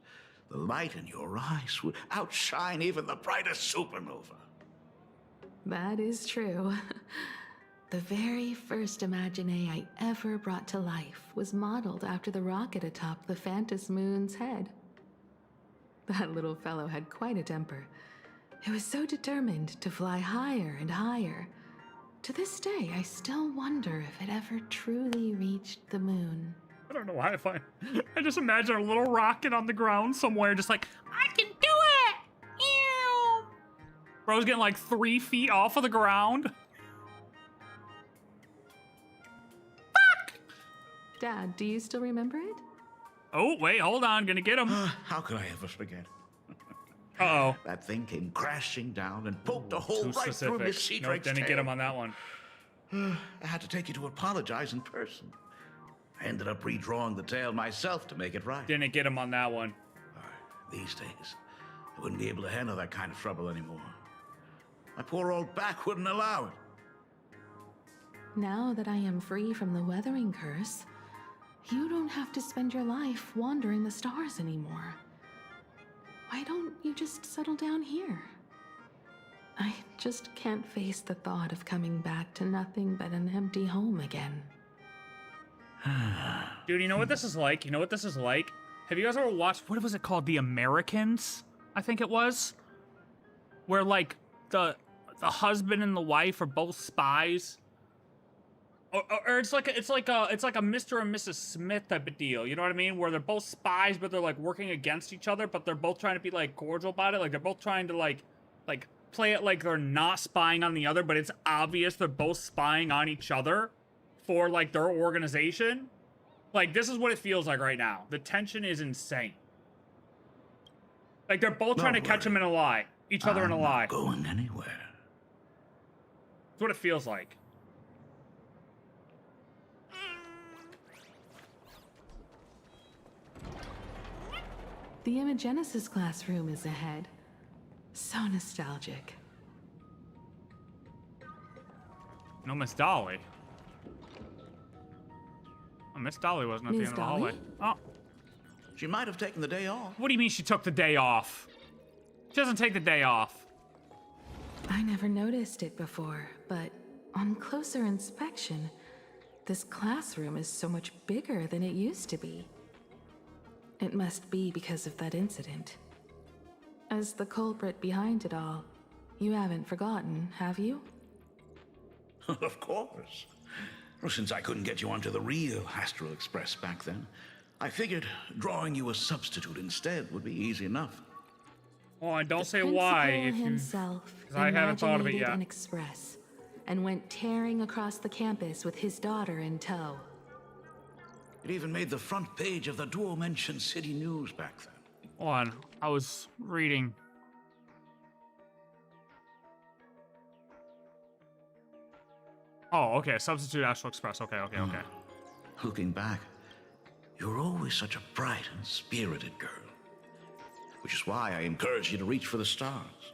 the light in your eyes would outshine even the brightest supernova. That is true. The very first Imagine I ever brought to life was modeled after the rocket atop the Phantom Moon's head. That little fellow had quite a temper. It was so determined to fly higher and higher. To this day, I still wonder if it ever truly reached the moon. I don't know why I just imagine a little rocket on the ground somewhere just like, I can do it! Ew! Bro's getting like 3 feet off of the ground. Dad, do you still remember it? Oh, wait, hold on. Gonna get him. How could I ever forget? Uh-oh. That thing came crashing down and poked a hole Too right through Miss specific. Sea Nope, didn't get him on that one. I had to take you to apologize in person. I ended up redrawing the tale myself to make it right. Didn't get him on that one. These days, I wouldn't be able to handle that kind of trouble anymore. My poor old back wouldn't allow it. Now that I am free from the weathering curse, you don't have to spend your life wandering the stars anymore. Why don't you just settle down here? I just can't face the thought of coming back to nothing but an empty home again. Dude, you know what this is like? You know what this is like? Have you guys ever watched, what was it called? The Americans, I think it was? Where like the husband and the wife are both spies. Or it's like a Mr. and Mrs. Smith type of deal, you know what I mean? Where they're both spies, but they're like working against each other, but they're both trying to be like cordial about it. Like they're both trying to like play it like they're not spying on the other, but it's obvious they're both spying on each other for like their organization. Like this is what it feels like right now. The tension is insane. Like they're both trying to catch him in a lie, each other in a lie. I'm not going anywhere. That's what it feels like. The Imagenesis classroom is ahead. So nostalgic. No Miss Dolly. Oh, Miss Dolly wasn't at the end of the hallway. Oh. She might have taken the day off. What do you mean she took the day off? She doesn't take the day off. I never noticed it before, but on closer inspection, this classroom is so much bigger than it used to be. It must be because of that incident. As the culprit behind it all, you haven't forgotten, have you? Of course. Well, since I couldn't get you onto the real Astral Express back then, I figured drawing you a substitute instead would be easy enough. Oh, and don't say why if you... himself I haven't thought of it imaginated yet. an express and went tearing across the campus with his daughter in tow. It even made the front page of the Dual-Mention City News back then. Hold on, I was reading. Oh, okay, substitute Astral Express. Okay. Looking back, you were always such a bright and spirited girl. Which is why I encouraged you to reach for the stars.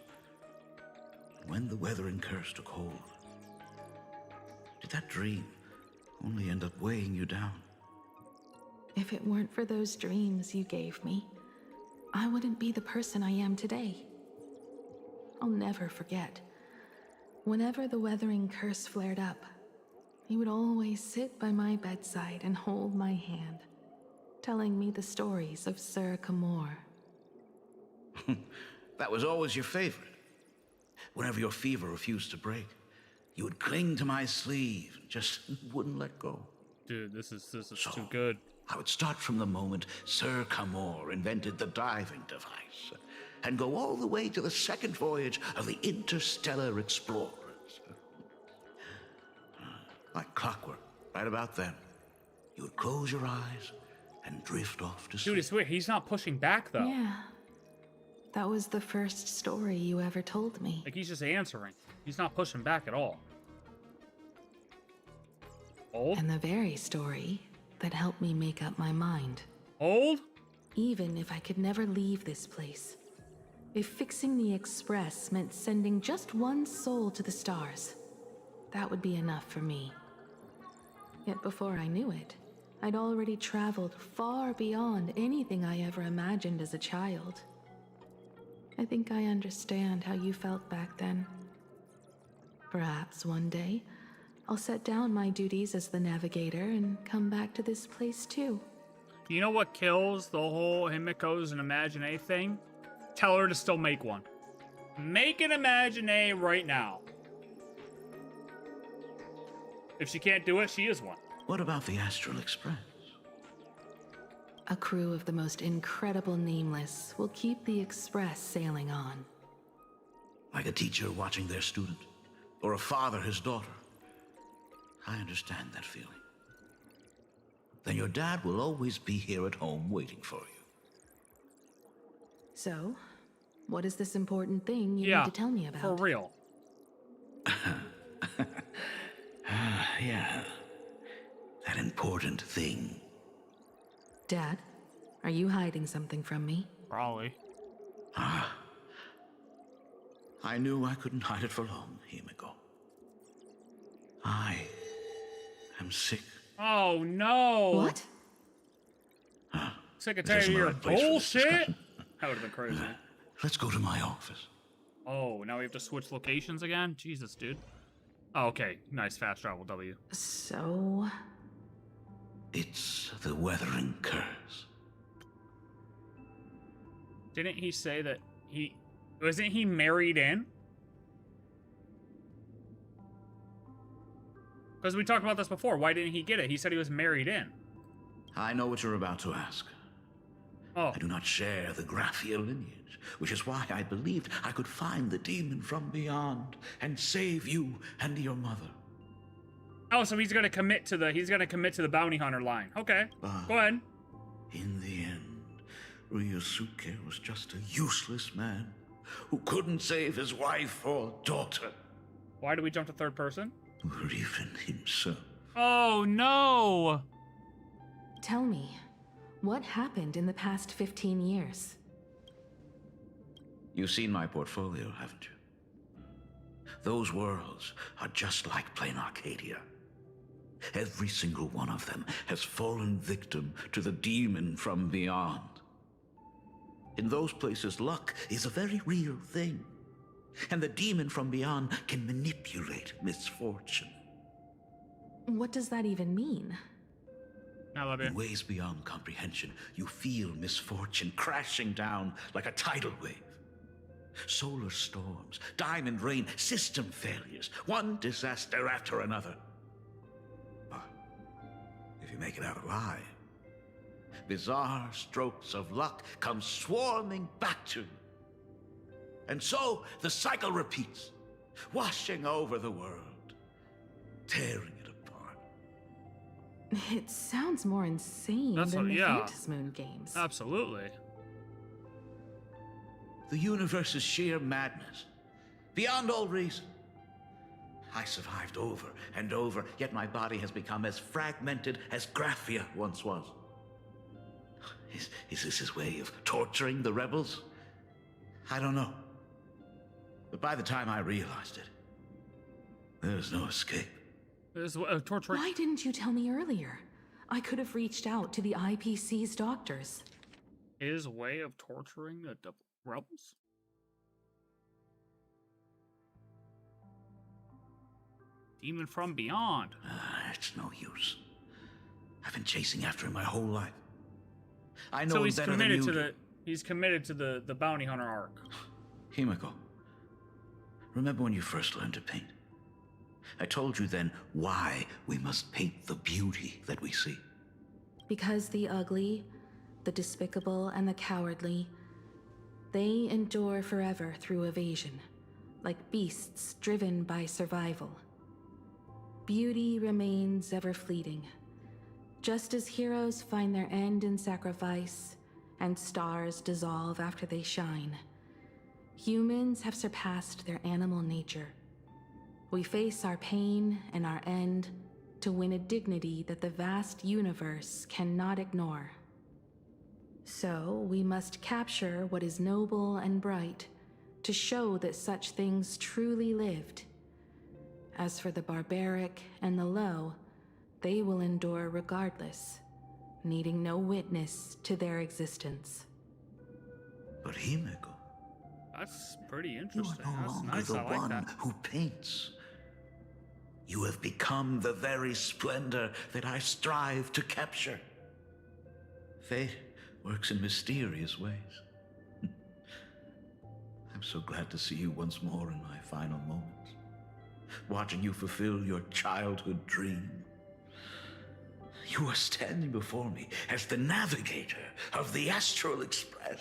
When the weathering curse took hold, did that dream only end up weighing you down? If it weren't for those dreams you gave me, I wouldn't be the person I am today. I'll never forget. Whenever the weathering curse flared up, he would always sit by my bedside and hold my hand, telling me the stories of Sir Kamor. That was always your favorite. Whenever your fever refused to break, you would cling to my sleeve and just wouldn't let go. Dude, this is too good. I would start from the moment Sir Camor invented the diving device, and go all the way to the second voyage of the interstellar explorers. Like clockwork, right about then, you would close your eyes and drift off to sleep. Dude, it's weird. He's not pushing back, though. Yeah. That was the first story you ever told me. Like, he's just answering. He's not pushing back at all. Old? And the very story that helped me make up my mind. Old? Even if I could never leave this place. If fixing the Express meant sending just one soul to the stars, that would be enough for me. Yet before I knew it, I'd already traveled far beyond anything I ever imagined as a child. I think I understand how you felt back then. Perhaps one day, I'll set down my duties as the navigator and come back to this place too. You know what kills the whole Himeko's an Imagine thing? Tell her to still make one. Make an Imagine right now. If she can't do it, she is one. What about the Astral Express? A crew of the most incredible nameless will keep the Express sailing on. Like a teacher watching their student, or a father his daughter. I understand that feeling. Then your dad will always be here at home waiting for you. So, what is this important thing you need to tell me about? For real. Yeah. That important thing. Dad, are you hiding something from me? Probably. I knew I couldn't hide it for long, Himeko. I am sick. Oh no! What? Sick and tired of your bullshit? That would have been crazy. Let's go to my office. Oh, now we have to switch locations again? Jesus, dude. Oh, okay. Nice fast travel, W. So... It's the weathering curse. Didn't he say that he... Wasn't he married in? Because we talked about this before. Why didn't he get it? He said he was married in. I know what you're about to ask. Oh. I do not share the Graphia lineage, which is why I believed I could find the demon from beyond and save you and your mother. Oh, so he's gonna commit to the bounty hunter line. Okay, go ahead. In the end, Ryusuke was just a useless man who couldn't save his wife or daughter. Why do we jump to third person? Or even himself. Oh no! Tell me, what happened in the past 15 years? You've seen my portfolio, haven't you? Those worlds are just like plain Arcadia. Every single one of them has fallen victim to the demon from beyond. In those places, luck is a very real thing. And the demon from beyond can manipulate misfortune. What does that even mean? I love it. In ways beyond comprehension, you feel misfortune crashing down like a tidal wave. Solar storms, diamond rain, system failures, one disaster after another. But if you make it out alive, bizarre strokes of luck come swarming back to you. And so the cycle repeats, washing over the world, tearing it apart. It sounds more insane than the Phantasmoon games. Absolutely. The universe is sheer madness, beyond all reason. I survived over and over, yet my body has become as fragmented as Graphia once was. Is this his way of torturing the rebels? I don't know. But by the time I realized it, there was no escape. There's torture. Why didn't you tell me earlier? I could have reached out to the IPC's doctors. His way of torturing the rebels? Demon from beyond. It's no use. I've been chasing after him my whole life. I know so him he's better committed than you to he's committed to the bounty hunter arc. Himeko, remember when you first learned to paint? I told you then why we must paint the beauty that we see. Because the ugly, the despicable, and the cowardly, they endure forever through evasion, like beasts driven by survival. Beauty remains ever fleeting, just as heroes find their end in sacrifice, and stars dissolve after they shine. Humans have surpassed their animal nature. We face our pain and our end to win a dignity that the vast universe cannot ignore. So we must capture what is noble and bright to show that such things truly lived. As for the barbaric and the low, they will endure regardless, needing no witness to their existence. But Himeko, That's pretty you interesting. are no That's longer nice. the I like one that. who paints. You have become the very splendor that I strive to capture. Fate works in mysterious ways. I'm so glad to see you once more in my final moments, watching you fulfill your childhood dream. You are standing before me as the navigator of the Astral Express.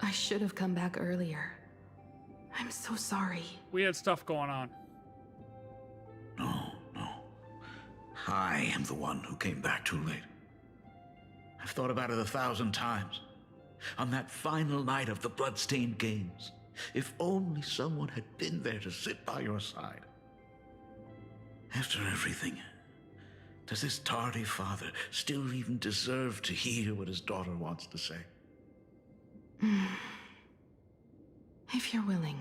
I should have come back earlier. I'm so sorry. We had stuff going on. No. I am the one who came back too late. I've thought about it 1,000 times. On that final night of the Bloodstained Games, if only someone had been there to sit by your side. After everything, does this tardy father still even deserve to hear what his daughter wants to say? If you're willing.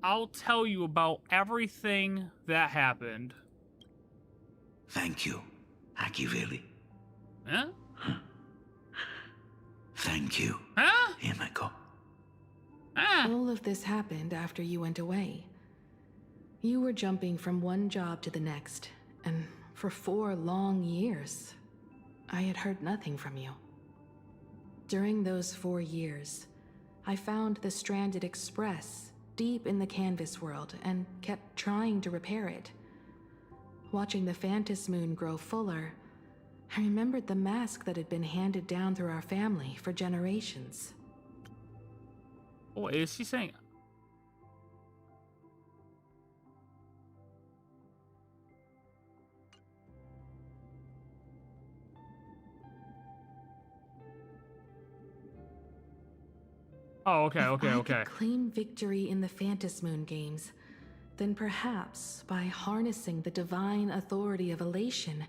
I'll tell you about everything that happened. Thank you, Ashveil. Huh? Thank you, Huh? Himeko. All of this happened after you went away. You were jumping from one job to the next, and for 4 long years, I had heard nothing from you. During those 4 years, I found the stranded Express deep in the canvas world and kept trying to repair it. Watching the Phantom Moon grow fuller, I remembered the mask that had been handed down through our family for generations. Oh, is she saying? Oh, okay. If I could claim victory in the Phantom Moon games, then perhaps by harnessing the divine authority of elation,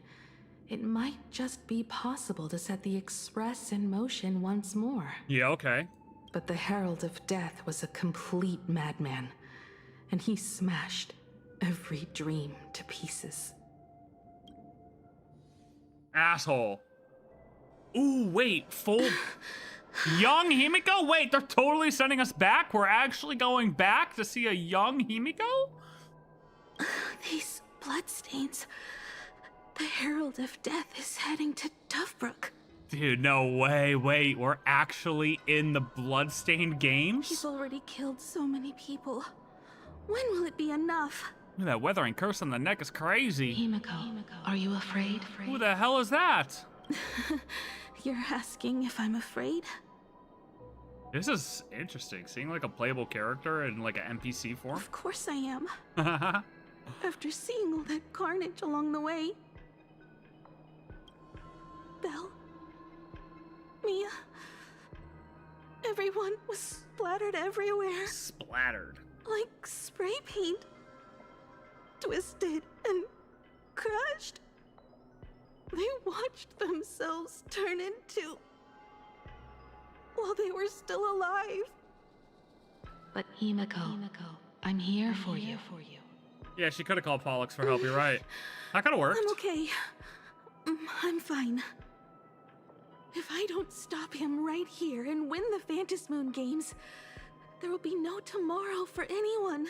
it might just be possible to set the Express in motion once more. Yeah, okay. But the Herald of Death was a complete madman, and he smashed every dream to pieces. Asshole. Ooh, wait, full... Young Himeko? Wait, they're totally sending us back? We're actually going back to see a young Himeko? These bloodstains... The Herald of Death is heading to Dovebrook. Dude, no way. Wait, we're actually in the Bloodstained games? He's already killed so many people. When will it be enough? Look at that weathering curse on the neck is crazy. Himeko, are you afraid? Who the hell is that? You're asking if I'm afraid? This is interesting. Seeing like a playable character in like an NPC form. Of course I am. After seeing all that carnage along the way. Belle, Mia, everyone was splattered everywhere. Splattered. Like spray paint. Twisted and crushed. They watched themselves turn into... while they were still alive. But Himeko, I'm here for you. Yeah, she could have called Pollux for help, you're right. That could have worked. I'm okay. I'm fine. If I don't stop him right here and win the Phantom Moon games, there will be no tomorrow for anyone.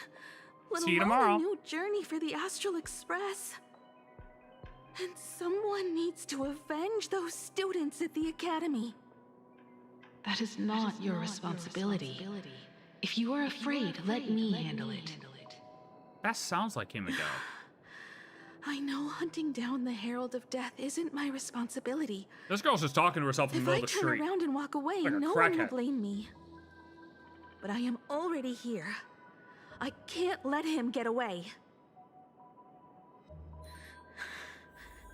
See you Let alone tomorrow. a new journey for the Astral Express. And someone needs to avenge those students at the Academy. That is not your responsibility. If you are afraid, let me handle it. That sounds like Himeko. I know hunting down the Herald of Death isn't my responsibility. This girl's just talking to herself in the If middle I of the turn street. around and walk away, Like a no one will crackhead. blame me. But I am already here. I can't let him get away.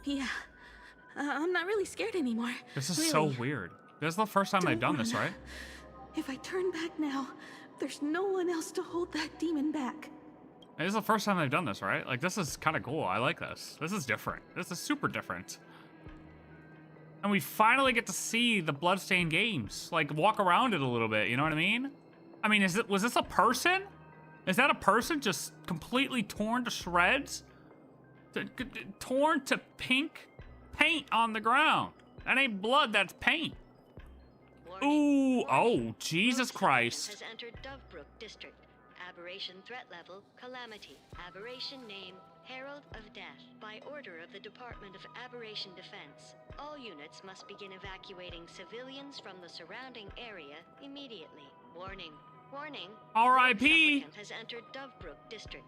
Yeah, I'm not really scared anymore. This is really. so weird. This is the first time they've done this, right? If I turn back now, there's no one else to hold that demon back. This is the first time they've done this, right? Like, this is kind of cool. I like this. This is different. This is super different. And we finally get to see the Bloodstained games. Like, walk around it a little bit, you know what I mean? I mean, was this a person? Is that a person just completely torn to shreds? Torn to pink paint on the ground. That ain't blood, that's paint. Ooh, oh, Jesus Christ. Has entered Dovebrook District. Aberration threat level, Calamity. Aberration name, Herald of Death. By order of the Department of Aberration Defense, all units must begin evacuating civilians from the surrounding area immediately. Warning. Warning. R.I.P. Has entered Dovebrook District.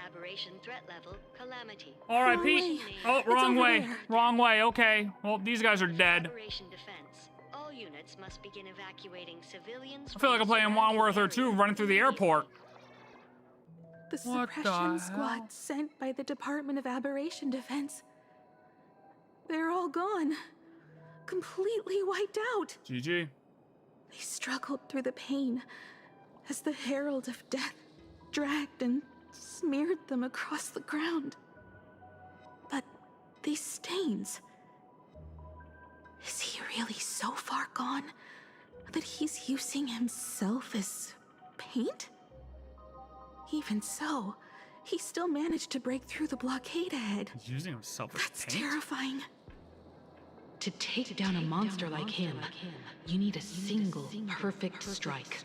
Aberration threat level, Calamity. R.I.P. Oh, wrong way. Wrong way. Okay. Well, these guys are dead. Aberration Defense. All units must begin evacuating civilians. I feel like I'm playing Wanworth or 2 running through the airport. The suppression squad sent by the Department of Aberration Defense. They're all gone. Completely wiped out. GG. They struggled through the pain as the Herald of Death dragged and smeared them across the ground. But these stains... Is he really so far gone that he's using himself as paint? Even so, he still managed to break through the blockade ahead. He's using himself as That's paint? terrifying. To take down a monster like him, you need a single perfect strike.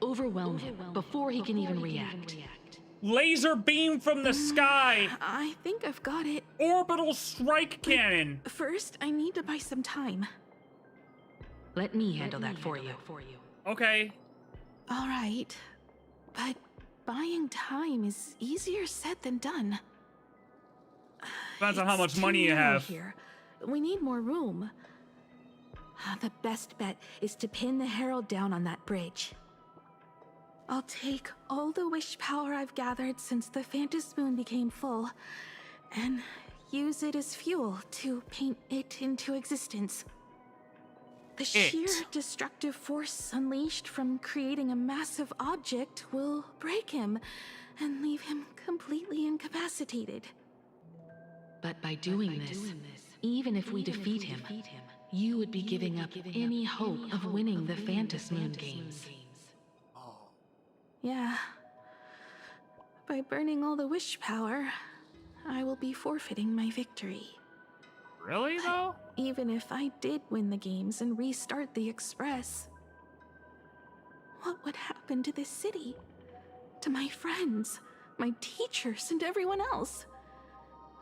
Overwhelm him before he can even react. Laser beam from the sky! I think I've got it. Orbital strike cannon! First, I need to buy some time. Let me handle that for you. Okay. All right. But buying time is easier said than done. Depends on how much money you have. Here. We need more room. The best bet is to pin the Herald down on that bridge. I'll take all the wish power I've gathered since the Phantom Moon became full, and use it as fuel to paint it into existence. The sheer destructive force unleashed from creating a massive object will break him and leave him completely incapacitated. But by doing this, even if we defeat him, you would be giving up any hope of winning the Phantom Moon games. Yeah. By burning all the wish power, I will be forfeiting my victory. Really, though? Even if I did win the games and restart the Express, what would happen to this city? To my friends, my teachers, and everyone else?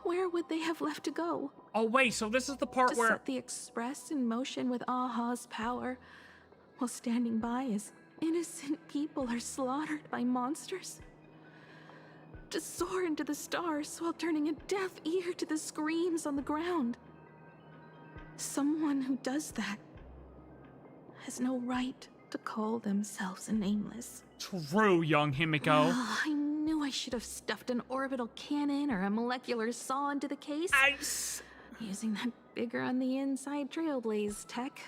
Where would they have left to go? Oh, wait, so this is the part to where... set the Express in motion with Aha's power, while standing by as innocent people are slaughtered by monsters? To soar into the stars while turning a deaf ear to the screams on the ground? Someone who does that has no right to call themselves a nameless. True, young Himeko. I knew I should have stuffed an orbital cannon or a molecular saw into the case. Using that bigger on the inside Trailblaze tech,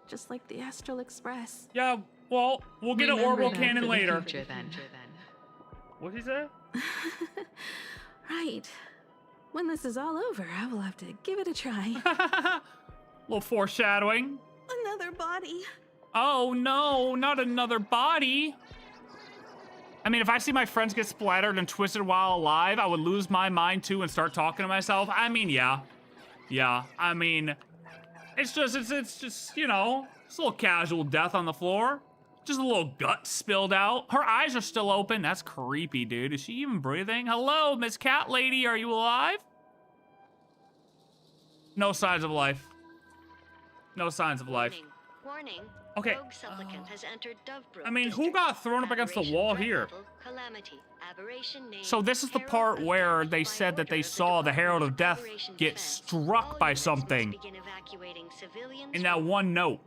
just like the Astral Express. Yeah, well, we'll get an orbital cannon later. What'd he say? Right. When this is all over, I will have to give it a try. Little foreshadowing. Another body. Oh no, not another body. I mean, if I see my friends get splattered and twisted while alive, I would lose my mind too and start talking to myself. I mean, yeah. Yeah, I mean, it's just, you know, it's a little casual death on the floor. Just a little gut spilled out. Her eyes are still open. That's creepy, dude. Is she even breathing? Hello, Miss Cat Lady, are you alive? No signs of life. No signs of life. Warning. Okay. Rogue supplicant has entered Dovebrook I mean, who district. got thrown up against the Aberration wall threat here? level, Calamity. Aberration name, So this is the Herald part of where Death. they By said that order they of the saw the Herald Department of Death Operation get Defense, struck all by units must something begin evacuating civilians in that from one note.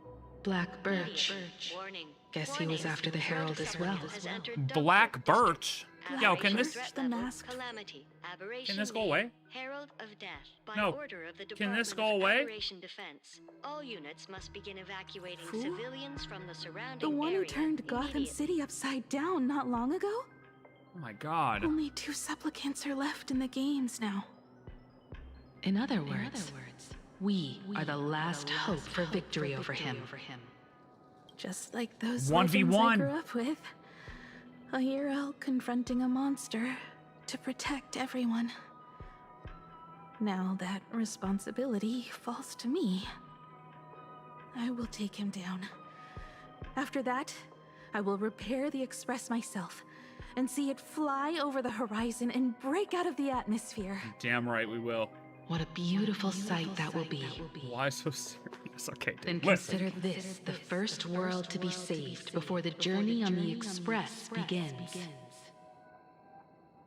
Black Birch. Warning. Guess he was after the Herald as well. Black Birch? Yo, can this... Threat level, Calamity. Aberration Can this go name, away? Herald of Death. By No. order of the Can this Department go of away? Aberration Defense, all units must begin evacuating Who? civilians from the surrounding The one who area turned Gotham immediately. City upside down not long ago? Oh my god. Only 2 supplicants are left in the games now. In other words, we are the last hope for victory over him. Just like those 1v1. legends I grew up with. A hero confronting a monster to protect everyone. Now that responsibility falls to me. I will take him down. After that, I will repair the Express myself and see it fly over the horizon and break out of the atmosphere. Damn right we will. What a beautiful sight that will be. Why so serious? Okay, dude. Then Listen. consider this the first world to be saved before the journey on the Express begins.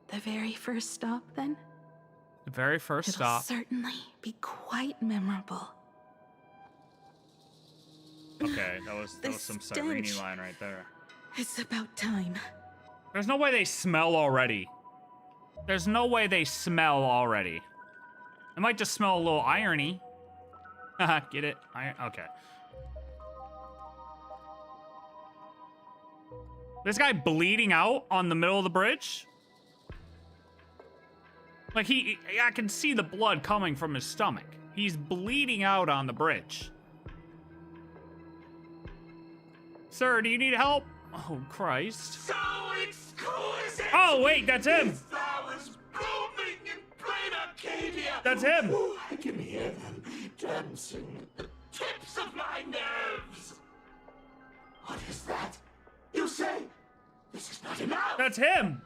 The very first stop, then? The very first It'll stop. certainly be quite memorable. Okay, that was The some Sirini stench. line right there. It's about time. There's no way they smell already. There's no way they smell already. It might just smell a little irony. Haha, get it? Okay. This guy bleeding out on the middle of the bridge? Like I can see the blood coming from his stomach. He's bleeding out on the bridge. Sir, do you need help? Oh, Christ. So exquisite! Oh, wait, that's him! Flowers blooming in plain Arcadia! That's him! Ooh, I can hear them dancing at the tips of my nerves! What is that? You say this is not enough? That's him!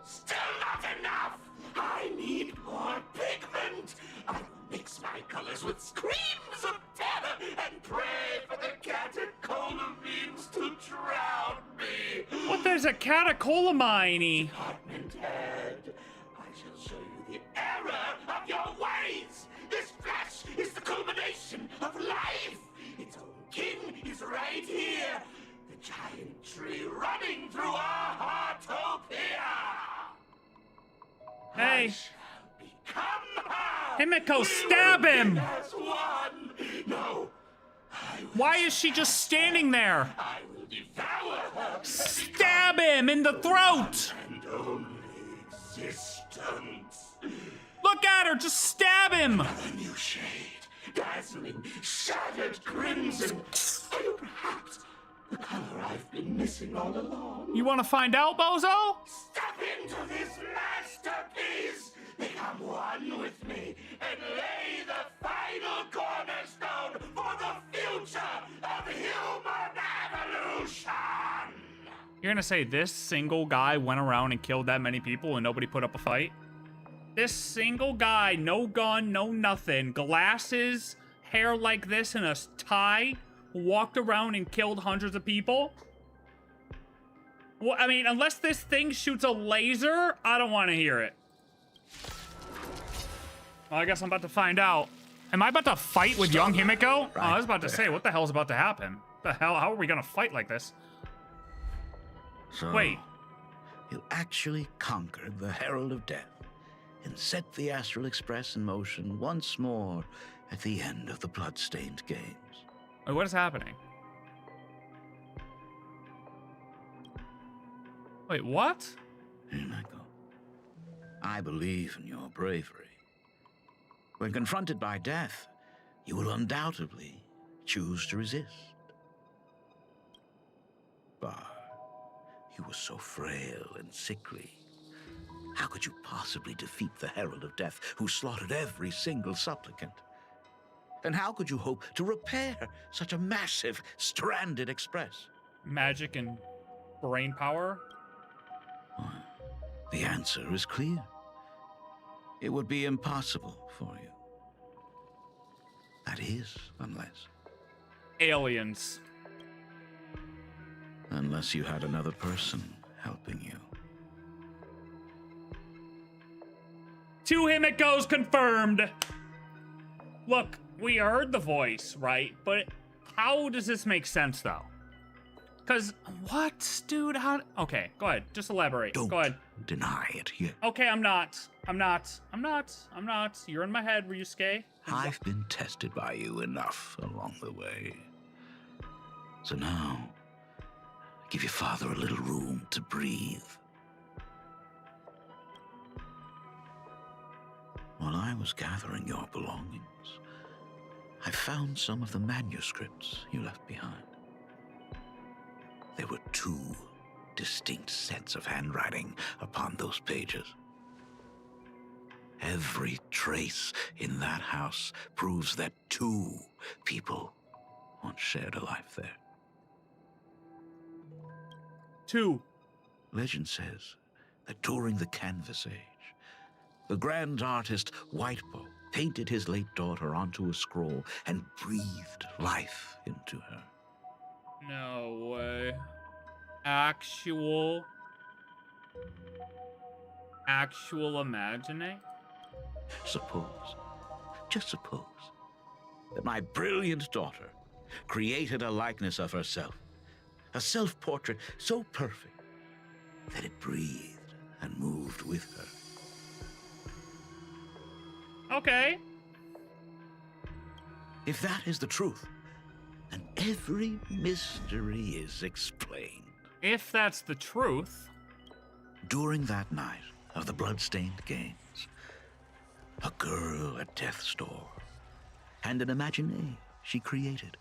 Still not enough! I need more pigment! I will mix my colors with screams of terror and pray for the catecholamines to drown me! What, there's a catacolamine? Department head, I shall show you the error of your ways! This flesh is the culmination of life! Its own kin is right here! The giant tree running through our heartopia! Hey. Become her! Himeko, stab him! As one! No! Why is she just standing there? I will devour her! Stab him in the throat! And only existence! Look at her, just stab him! A new shade, dazzling, shattered crimson. Are you perhaps the color I've been missing all along? You want to find out, Bozo? Step into this masterpiece! Become one with me and lay the final cornerstone for the future of human evolution! You're gonna say this single guy went around and killed that many people and nobody put up a fight? This single guy, no gun, no nothing, glasses, hair like this, and a tie, walked around and killed hundreds of people? Well, I mean, unless this thing shoots a laser, I don't want to hear it. Well, I guess I'm about to find out. Am I about to fight with young Himeko? Oh, I was about to say, what the hell's about to happen? The hell? How are we gonna fight like this? So, Wait. You actually conquered the Herald of Death and set the Astral Express in motion once more at the end of the Bloodstained games. Wait, what is happening? Wait, what? Himeko, I believe in your bravery. When confronted by death, you will undoubtedly choose to resist. But you were so frail and sickly. How could you possibly defeat the Herald of Death, who slaughtered every single supplicant? And how could you hope to repair such a massive, stranded express? Magic and brain power? The answer is clear. It would be impossible for you. That is, unless... Aliens. Unless you had another person helping you. 2 Himekos confirmed. Look, we heard the voice, right? But how does this make sense, though? Because, what, dude? How? Okay, go ahead. Just elaborate. Don't go ahead. deny it yet. Okay, I'm not. You're in my head, Ryusuke. I've been tested by you enough along the way. So now, give your father a little room to breathe. While I was gathering your belongings, I found some of the manuscripts you left behind. There were 2 distinct sets of handwriting upon those pages. Every trace in that house proves that 2 people once shared a life there. 2. Legend says that during the Canvas Age, the grand artist Whitebow painted his late daughter onto a scroll and breathed life into her. No way. Actual imagining? Suppose, just suppose, that my brilliant daughter created a likeness of herself, a self-portrait so perfect that it breathed and moved with her. Okay. If that is the truth, then every mystery is explained. If that's the truth. During that night of the Bloodstained Games, a girl at death's door and an imagination she created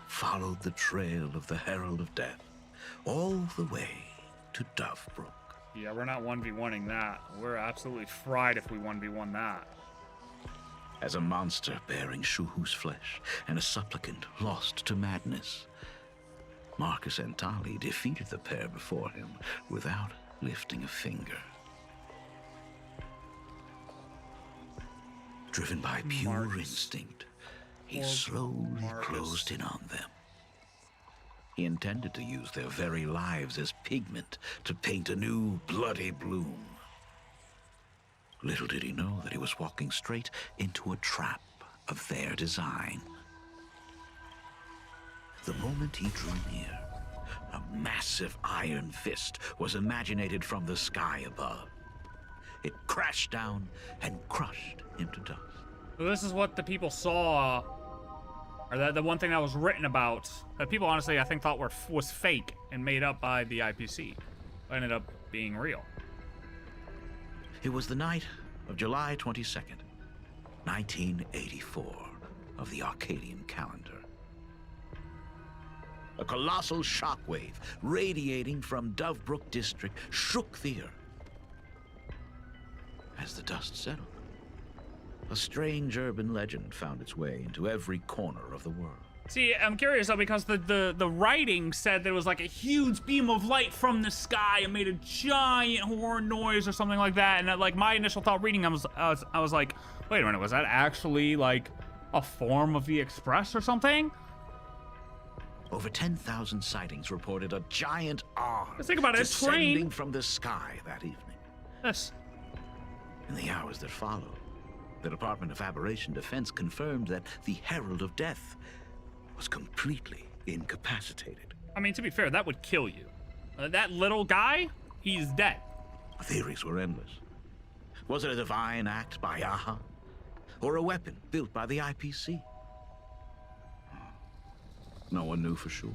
followed the trail of the Herald of Death all the way to Dovebrook. Yeah, we're not 1v1ing that. We're absolutely fried if we 1v1 that. As a monster bearing Shuhu's flesh and a supplicant lost to madness, Marcus and Tali defeated the pair before him without lifting a finger. Driven by pure instinct, he slowly closed in on them. He intended to use their very lives as pigment to paint a new bloody bloom. Little did he know that he was walking straight into a trap of their design. The moment he drew near, a massive iron fist was imaginated from the sky above. It crashed down and crushed him to dust. So this is what the people saw, or the one thing that was written about, that people honestly I think thought was fake and made up by the IPC, but ended up being real. It was the night of July 22nd, 1984, of the Arcadian calendar. A colossal shockwave radiating from Dovebrook district shook the earth. As the dust settled, a strange urban legend found its way into every corner of the world. See, I'm curious though, because the writing said there was like a huge beam of light from the sky and made a giant horn noise or something like that. And like my initial thought reading, I was like, wait a minute, was that actually like a form of the Express or something? Over 10,000 sightings reported a giant arm Let's think about it, descending from the sky that evening. Yes. In the hours that followed, the Department of Aberration Defense confirmed that the Herald of Death was completely incapacitated. I mean, to be fair, that would kill you. That little guy, he's dead. Theories were endless. Was it a divine act by Aha? Or a weapon built by the IPC? No one knew for sure.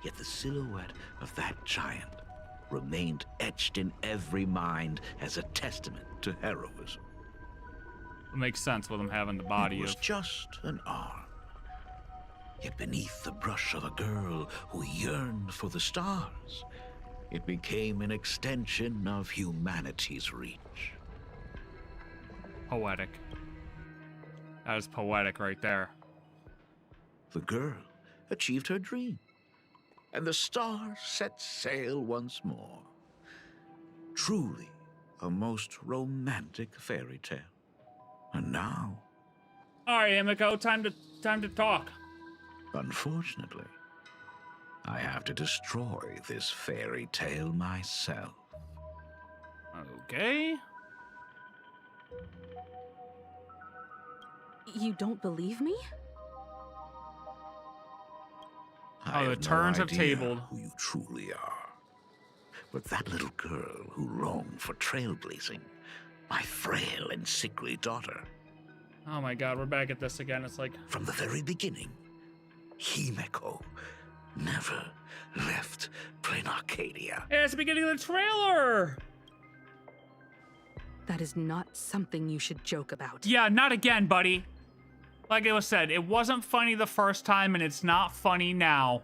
Yet the silhouette of that giant remained etched in every mind as a testament to heroism. It makes sense with him having the body It was of... just an arm. Yet beneath the brush of a girl who yearned for the stars, it became an extension of humanity's reach. Poetic. That is poetic right there. The girl achieved her dream, and the stars set sail once more. Truly a most romantic fairy tale. And now... All right, Himeko, time to talk. Unfortunately, I have to destroy this fairy tale myself. Okay. You don't believe me? I the have turns no have idea tabled. who you truly are. But that little girl who longed for trailblazing, my frail and sickly daughter. Oh my god, we're back at this again. It's like... From the very beginning, Himeko never left Plain Arcadia. Hey, it's the beginning of the trailer! That is not something you should joke about. Yeah, not again, buddy. Like it was said, it wasn't funny the first time, and it's not funny now.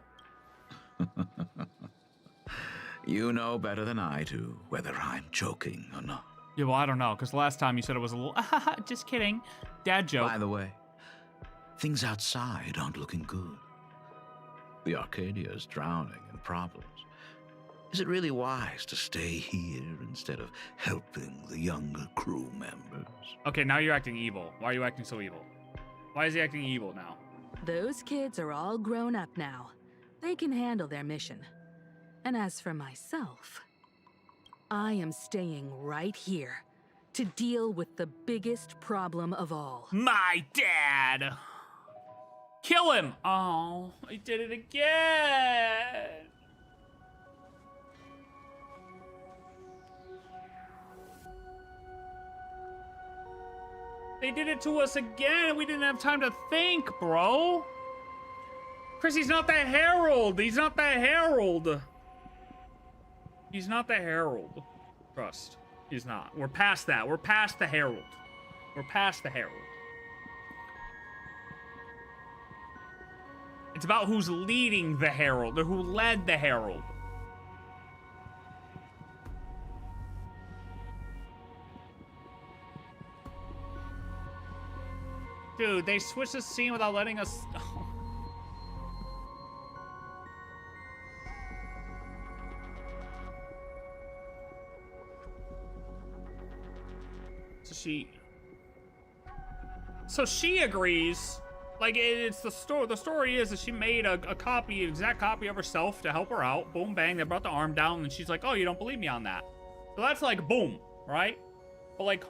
You know better than I do whether I'm joking or not. Yeah, well, I don't know, because last time you said it was a little... just kidding. Dad joke. By the way, things outside aren't looking good. The Arcadia is drowning in problems. Is it really wise to stay here instead of helping the younger crew members? Okay, now you're acting evil. Why are you acting so evil? Why is he acting evil now? Those kids are all grown up now. They can handle their mission. And as for myself, I am staying right here to deal with the biggest problem of all. My dad! Kill him! Oh, I did it again! They did it to us again, and we didn't have time to think, bro. Chris, he's not the Herald. He's not the Herald. He's not the Herald. Trust. He's not. We're past that. We're past the Herald. We're past the Herald. It's about who's leading the Herald, or who led the Herald. Dude, they switched the scene without letting us... Oh. So she agrees. Like, it's the story. The story is that she made a copy, an exact copy of herself to help her out. Boom, bang, they brought the arm down, and she's like, oh, you don't believe me on that. So that's like, boom, right? But like...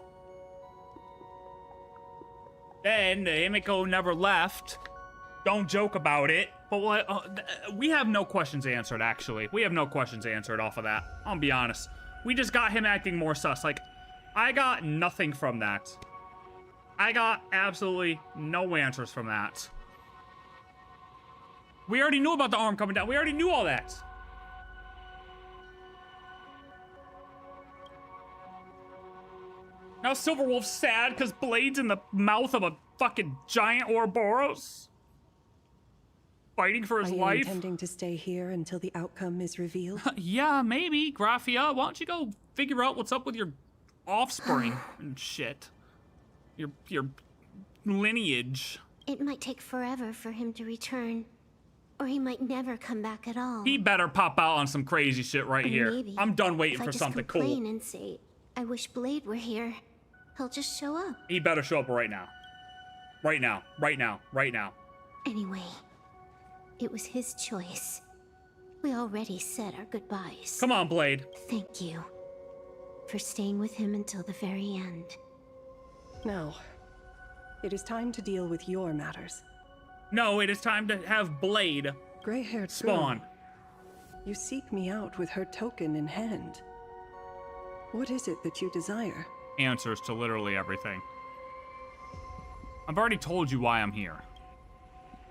Then Himeko never left. Don't joke about it. But we have no questions answered, actually. We have no questions answered off of that. I'll be honest. We just got him acting more sus. Like, I got nothing from that. I got absolutely no answers from that. We already knew about the arm coming down. We already knew all that. Now Silverwolf's sad because Blade's in the mouth of a fucking giant Ouroborous. Fighting for his life. Are you intending to stay here until the outcome is revealed? Yeah, maybe. Graphia, why don't you go figure out what's up with your offspring and shit. Your lineage. It might take forever for him to return. Or he might never come back at all. He better pop out on some crazy shit right here. Maybe, I'm done waiting for if I something just complain cool. And say, I wish Blade were here, he'll just show up. He better show up right now. Right now. Right now. Right now. Anyway, it was his choice. We already said our goodbyes. Come on, Blade. Thank you for staying with him until the very end. Now, it is time to deal with your matters. No, it is time to have Blade Gray-haired spawn. girl, you seek me out with her token in hand. What is it that you desire? Answers to literally everything. I've already told you why I'm here.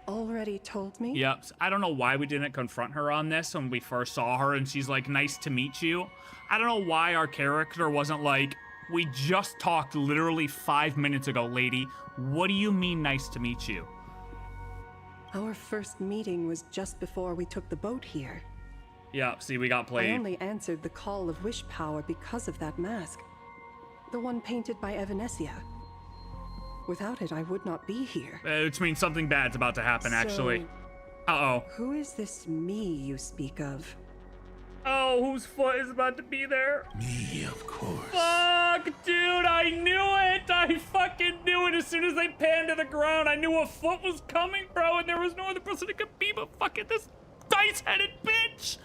Already told me? Yep. I don't know why we didn't confront her on this when we first saw her and she's like, nice to meet you. I don't know why our character wasn't like, we just talked literally 5 minutes ago, lady. What do you mean nice to meet you? Our first meeting was just before we took the boat here. Yeah, see, we got played. I only answered the call of wish power because of that mask. The one painted by Evanesia. Without it, I would not be here. Which means something bad's about to happen, actually. Uh-oh. Who is this me you speak of? Oh, whose foot is about to be there? Me, of course. Fuck, dude, I knew it! I fucking knew it! As soon as they panned to the ground, I knew a foot was coming, bro, and there was no other person it could be but fucking this dice-headed bitch!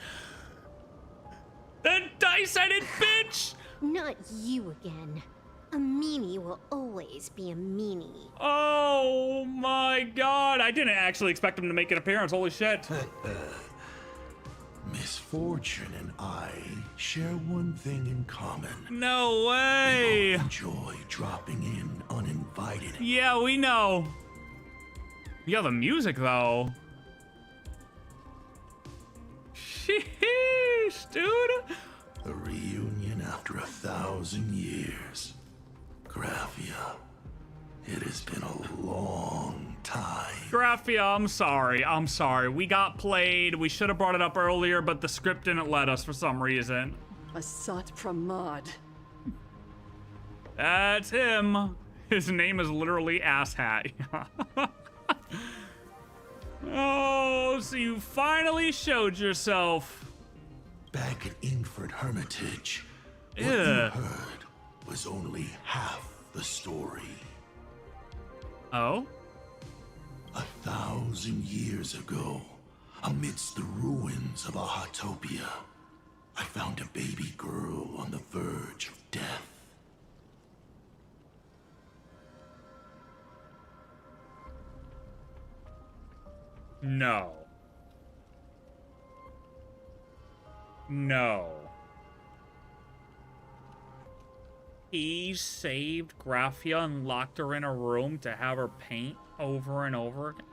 That dice-headed bitch! Not you again. A meanie will always be a meanie. Oh my god, I didn't actually expect him to make an appearance, holy shit. Misfortune and I share one thing in common. No way! We both enjoy dropping in uninvited. Yeah, we know. Yeah, the music though. Sheesh, dude. A reunion after 1,000 years. Graphia, it has been a long time. Graphia, I'm sorry. We got played. We should have brought it up earlier, but the script didn't let us for some reason. Asat Pramad. That's him. His name is literally Asshat. Oh, so you finally showed yourself. Back at Inkford Hermitage, what you heard was only half the story. Oh? 1,000 years ago, amidst the ruins of Ahatopia, I found a baby girl on the verge of death. No. No. He saved Graphia and locked her in a room to have her paint over and over again?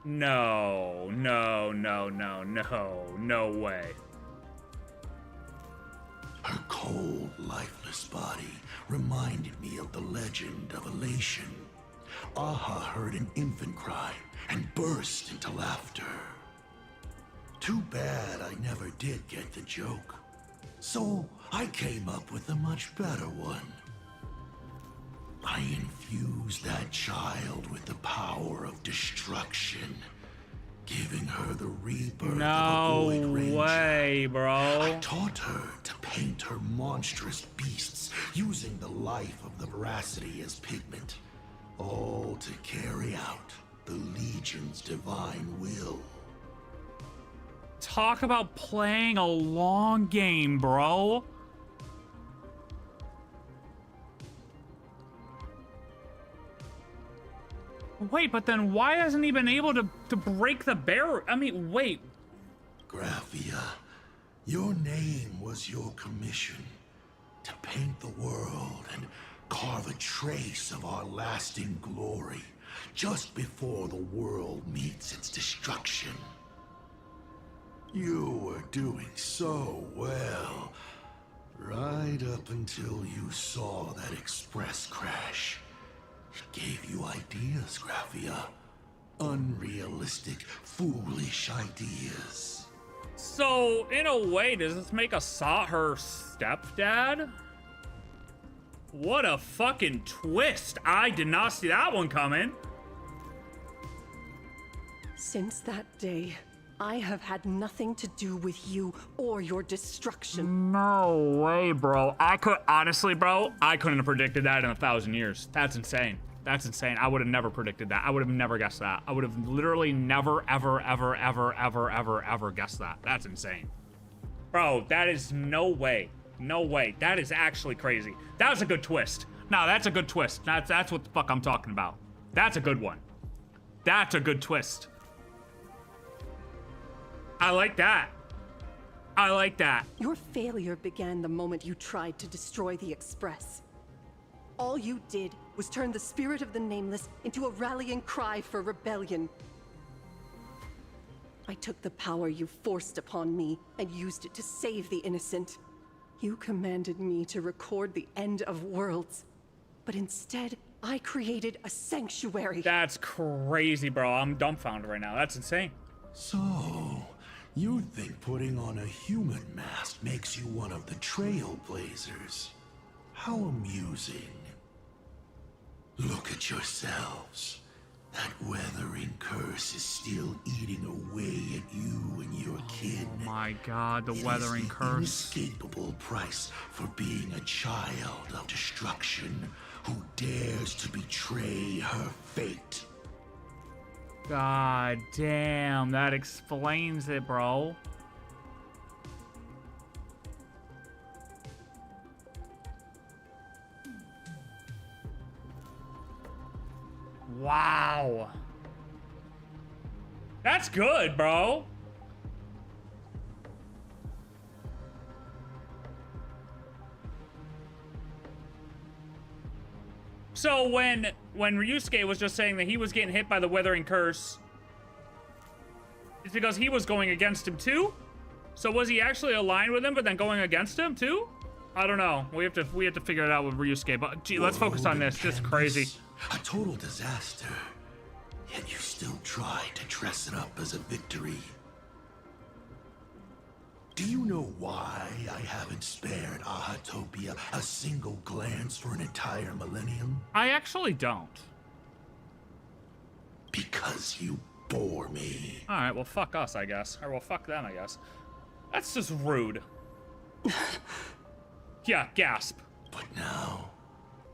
No, no, no, no, no, no way. Her cold, lifeless body reminded me of the legend of Elation. Aha heard an infant cry and burst into laughter. Too bad I never did get the joke. So I came up with a much better one. I infused that child with the power of destruction, giving her the rebirth of a Void Ranger. way, bro. I taught her to paint her monstrous beasts using the life of the veracity as pigment, all to carry out the Legion's divine will. Talk about playing a long game, bro. Wait, but then why hasn't he been able to break the barrier? I mean, wait. Graphia, your name was your commission. To paint the world and carve a trace of our lasting glory just before the world meets its destruction. You were doing so well, right up until you saw that express crash. It gave you ideas, Graphia. Unrealistic, foolish ideas. So, in a way, does this make Asat her stepdad? What a fucking twist. I did not see that one coming. Since that day, I have had nothing to do with you or your destruction. No way, bro. I couldn't have predicted that in 1,000 years. That's insane. That's insane. I would have never predicted that. I would have never guessed that. I would have literally never, ever, ever, ever, ever, ever, ever guessed that. That's insane. Bro, that is no way. No way. That is actually crazy. That was a good twist. No, that's a good twist. That's what the fuck I'm talking about. That's a good one. That's a good twist. I like that. I like that. Your failure began the moment you tried to destroy the Express. All you did was turn the spirit of the Nameless into a rallying cry for rebellion. I took the power you forced upon me and used it to save the innocent. You commanded me to record the end of worlds, but instead, I created a sanctuary. That's crazy, bro. I'm dumbfounded right now. That's insane. So, you think putting on a human mask makes you one of the Trailblazers? How amusing. Look at yourselves. That weathering curse is still eating away at you and your kin. Oh my god, the weathering curse. Inescapable price for being a child of destruction who dares to betray her fate. God damn, that explains it, bro. Wow. That's good, bro. So when Ryusuke was just saying that he was getting hit by the Withering Curse, it's because he was going against him too? So was he actually aligned with him but then going against him too? I don't know. We have to figure it out with Ryusuke, but gee, let's focus on this. This is crazy. A total disaster. Yet you still try to dress it up as a victory. Do you know why I haven't spared Ahatopia a single glance for an entire millennium? I actually don't. Because you bore me. Alright, well fuck us, I guess. Or well fuck them, I guess. That's just rude. Yeah, gasp. But now,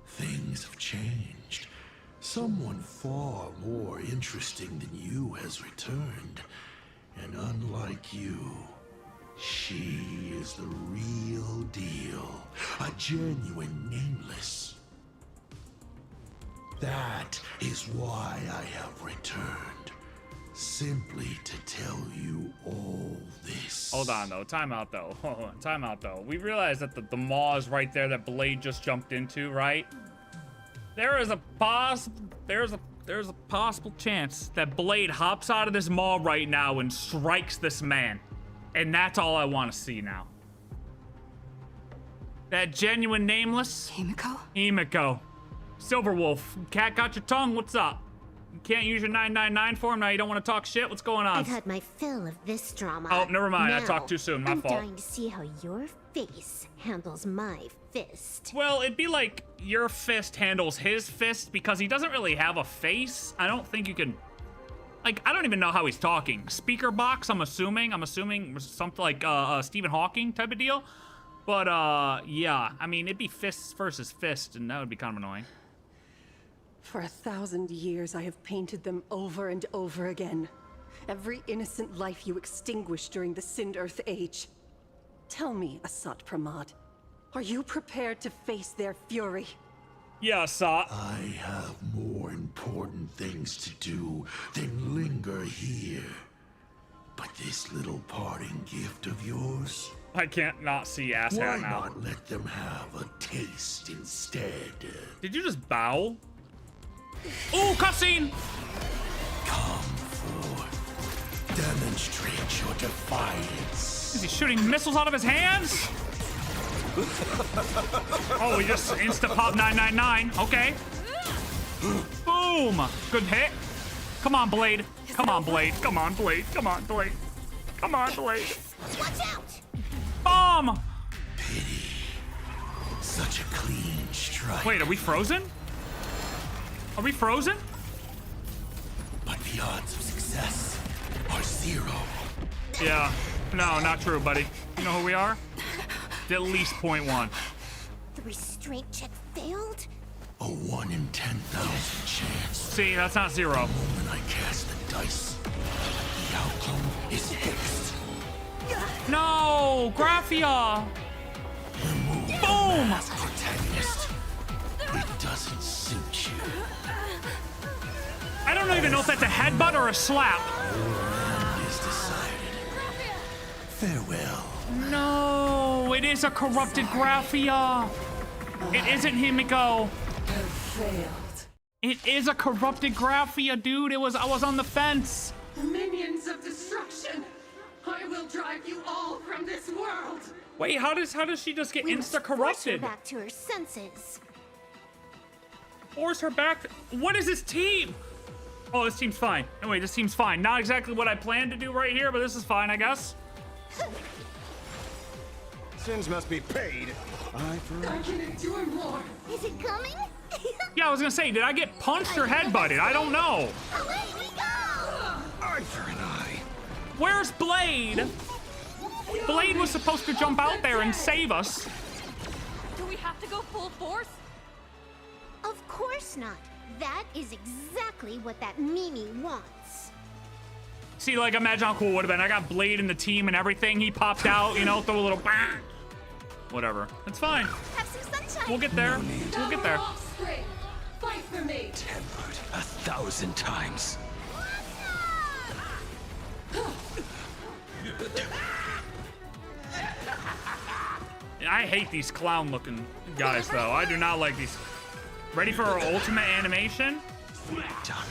things have changed. Someone far more interesting than you has returned. And unlike you, she is the real deal. A genuine nameless. That is why I have returned. Simply to tell you all this. Hold on though, time out though. Hold on, time out though. We realize that the maw is right there that Blade just jumped into, right? There is a possible chance that Blade hops out of this maw right now and strikes this man. And that's all I want to see now. That genuine nameless. Himeko? Himeko. Silverwolf. Cat got your tongue? What's up? You can't use your 999 for him now? You don't want to talk shit? What's going on? I've had my fill of this drama. Oh, never mind. I Now, talked too soon. My fault. I'm dying to see how your face handles my fist. Well, it'd be like your fist handles his fist because he doesn't really have a face. I don't think you can... Like, I don't even know how he's talking. Speaker box, I'm assuming something like Stephen Hawking type of deal. But, yeah. I mean, it'd be fists versus fist, and that would be kind of annoying. For 1,000 years, I have painted them over and over again. Every innocent life you extinguished during the Sind Earth Age. Tell me, Asat Pramad, are you prepared to face their fury? Yeah, Asat. I have more important things to do than linger here. But this little parting gift of yours? I can't not see asshat now. Why not let them have a taste instead? Did you just bow? Ooh, cutscene! Come forth. Demonstrate your defiance. Is he shooting missiles out of his hands? Oh, he just insta-pop 999. Okay. Boom! Good hit. Come on, Blade. Come on, Blade. Come on, Blade. Come on, Blade. Come on, Blade. Watch out! Bomb! Pity. Such a clean strike. Wait, are we frozen? Are we frozen? But the odds of success are 0. Yeah. No, not true, buddy. You know who we are? At least 0.1. The restraint check failed? A 1 in 10,000 chance. See, that's not 0. The moment I cast the dice, the outcome is fixed. No! Graphia! Boom! Protagonist. It doesn't suit you. I don't even know if that's a headbutt or a slap. Your end is decided. Farewell. No, it is a corrupted Graphia. It isn't Himeko. Failed. It is a corrupted Graphia, dude. I was on the fence. Minions of destruction! I will drive you all from this world! Wait, how does she just get We must insta corrupted? force her back to her senses. Force her back. What is this team? Oh, this team's fine. Anyway, this team's fine. Not exactly what I planned to do right here, but this is fine, I guess. Sins must be paid. I can endure more! Is it coming? Yeah, I was gonna say, did I get punched or headbutted? I don't know. Away we go! Eye for an eye. Where's Blade? Blade was supposed to jump out there and save us. Do we have to go full force? Of course not. That is exactly what that Mimi wants. See, like, imagine how cool it would have been. I got Blade in the team and everything. He popped out, you know, throw a little bang. Whatever. It's fine. Have some sunshine. We'll get there. We'll get there. Fight for me. Tempered 1,000 times. I hate these clown-looking guys, though. I do not like these. Ready for our ultimate animation? Done.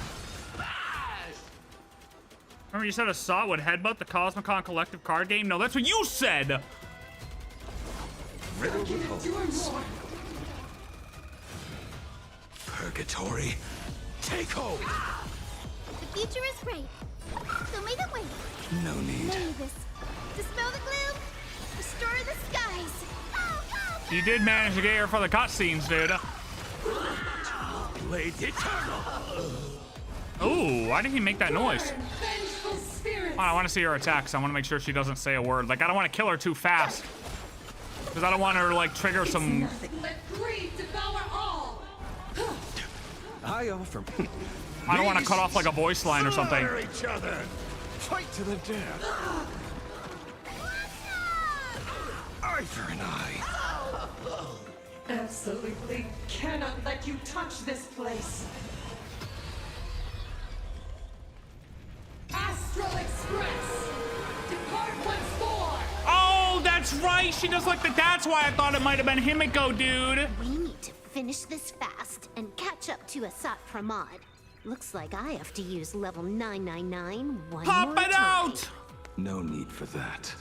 Remember you said Asat would headbutt the Cosmicon collective card game? No, that's what you said! Riddled with holes. Purgatory. Take hold. The future is great. So may the way. No need. May this dispel the gloom, restore the skies. You did manage to get here for the cutscenes, dude. Blade eternal. Ooh, why did he make that noise? Oh, I want to see her attacks. I want to make sure she doesn't say a word. Like, I don't want to kill her too fast. Because I don't want her to, like, trigger some... I offer. I don't want to cut off, like, a voice line or something. Each other. Fight to the death. Eye for an eye. Absolutely cannot let you touch this place. Astral Express, depart once more. Oh, that's right. She does like the. That's why I thought it might have been Himeko, dude. We need to finish this fast and catch up to Asat Pramad. Looks like I have to use level 999 one Pop more it time. out. No need for that.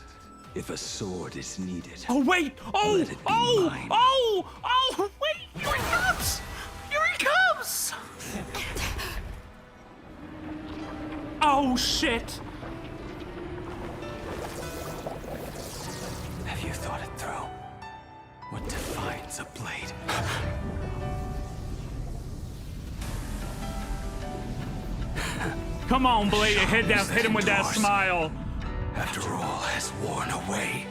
If a sword is needed. Oh wait! Oh! Let it be Oh! mine. Oh! Oh! Wait! Here he comes! Here he comes! Oh shit! Have you thought it through? What defines a blade? Come on, Blade! Hit him with that smile. After all has worn away.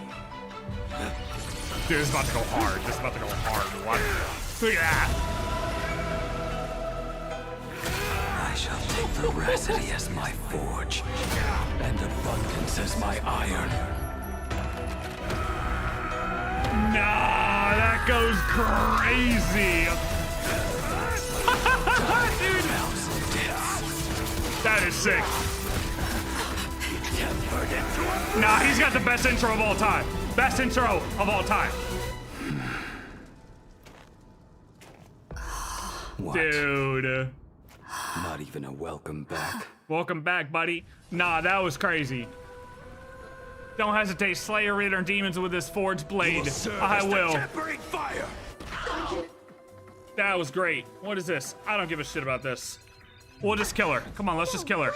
Dude, this is about to go hard. This is about to go hard. What? Look at that. I shall take veracity as my forge, and abundance as my iron. Nah, that goes crazy. Dude. That is sick. Nah, he's got the best intro of all time. Best intro of all time. What? Dude. Not even a welcome back. Welcome back, buddy. Nah, that was crazy. Don't hesitate, slay your reader and demons with this forged blade. I will. Fire. That was great. What is this? I don't give a shit about this. We'll just kill her. Come on, let's just kill her.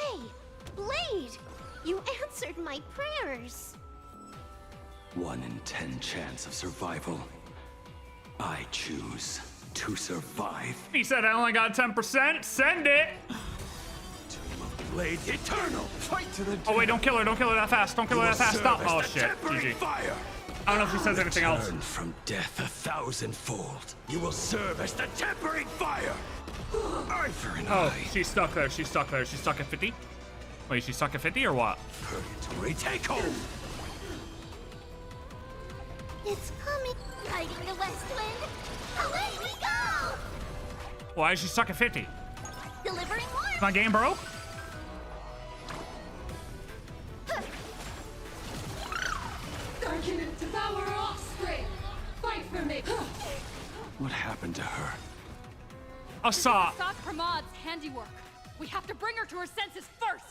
Blade, you answered my prayers. 1 in 10 chance of survival. I choose to survive. He said I only got 10%. Send it. Blade eternal. Fight to the death. Oh wait, don't kill her. Don't kill her that fast. Don't kill her that fast. Stop. Oh shit. GG. Fire. I don't know if she says anything else. Turn from death 1,000-fold. You will serve as the tempering fire. Eye for an Oh, eye. she's stuck there. She's stuck there. She's stuck at 50. Wait, she's stuck at 50 or what? Purgatory, take hold. It's coming. Riding the west wind. Away we go. Why is she stuck at 50? Delivering warmth. My game broke? Darken and devour her offspring. Fight for me. What happened to her? Asat. Asat Pramad's handiwork. We have to bring her to her senses first.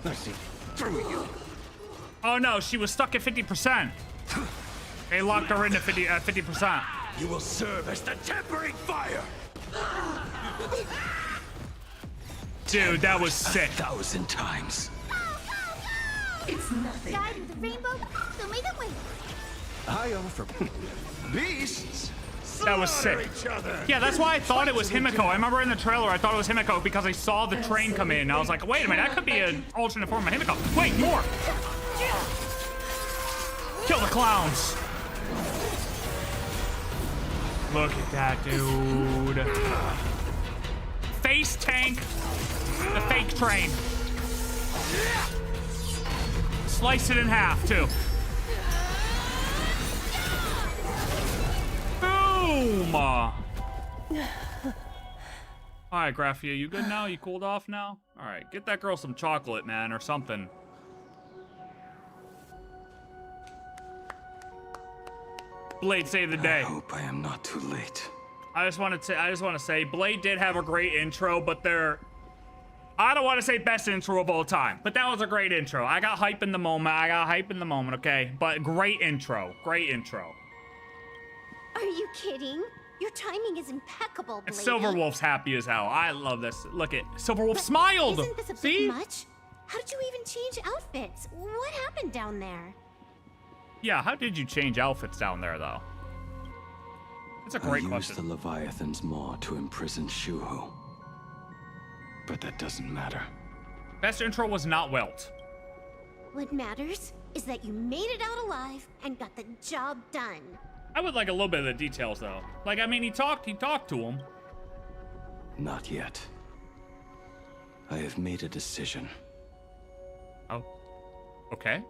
I see through you. Oh no, she was stuck at 50%. They locked her into 50%. You will serve as the tempering fire. Dude, that was sick. 1,000 times. It's nothing. Guide with the rainbow. So may the wind. I offer beasts. That was sick. Yeah, that's why I thought it was Himeko. I remember in the trailer, I thought it was Himeko because I saw the train come in. I was like, wait a minute, that could be an alternate form of Himeko. Wait, more. Kill the clowns. Look at that, dude. Face tank. The fake train. Slice it in half, too. Boom! Alright, Graphia, you good now? You cooled off now? Alright, get that girl some chocolate, man, or something. Blade saved the day. I hope I am not too late. I just want to say, Blade did have a great intro, but I don't want to say best intro of all time, but that was a great intro. I got hype in the moment. Okay? But great intro. Great intro. Are you kidding? Your timing is impeccable, Blade. And Silverwolf's happy as hell. I love this. Look at Silverwolf smiled. Isn't this a bit much? How did you even change outfits? What happened down there? Yeah, how did you change outfits down there, though? That's a great question. I used the Leviathan's maw to imprison Shuhu. But that doesn't matter. Best intro was not Welt. What matters is that you made it out alive and got the job done. I would like a little bit of the details, though. Like, I mean, he talked to him. Not yet. I have made a decision. Oh. Okay.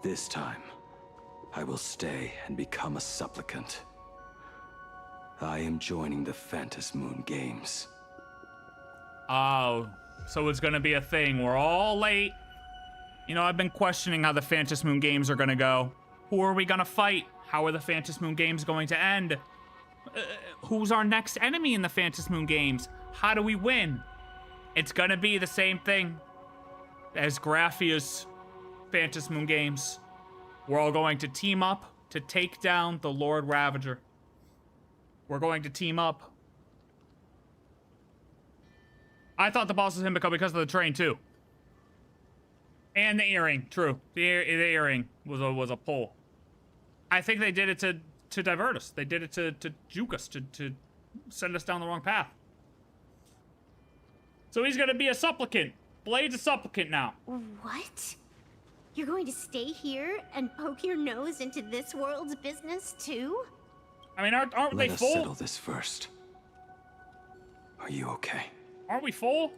This time, I will stay and become a supplicant. I am joining the Phantasmoon Games. Oh, so it's gonna be a thing. We're all late. You know, I've been questioning how the Phantasmoon Games are gonna go. Who are we gonna fight? How are the Phantasmoon Games going to end? Who's our next enemy in the Phantasmoon Games? How do we win? It's gonna be the same thing as Graphia's Phantasmoon Games. We're all going to team up to take down the Lord Ravager. We're going to team up. I thought the boss was Himeko because of the train too. And the earring, true. The earring was a pull. I think they did it to divert us. They did it to juke us, to send us down the wrong path. So he's gonna be a supplicant. Blade's a supplicant now. What? You're going to stay here and poke your nose into this world's business too? I mean, aren't they full? Let us settle this first. Are you okay? Aren't we full?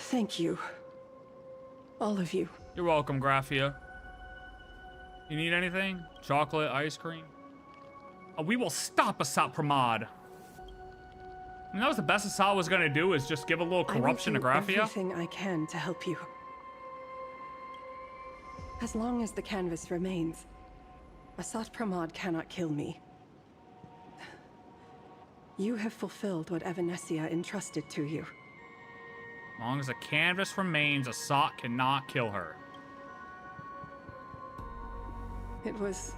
Thank you. All of you. You're welcome, Graphia. You need anything? Chocolate, ice cream? Oh, we will stop Asat Pramad. I mean, that was the best Asat was gonna do, is just give a little corruption to Graphia. I will do everything I can to help you. As long as the canvas remains, Asat Pramad cannot kill me. You have fulfilled what Evanescia entrusted to you. As long as the canvas remains, Asat cannot kill her. It was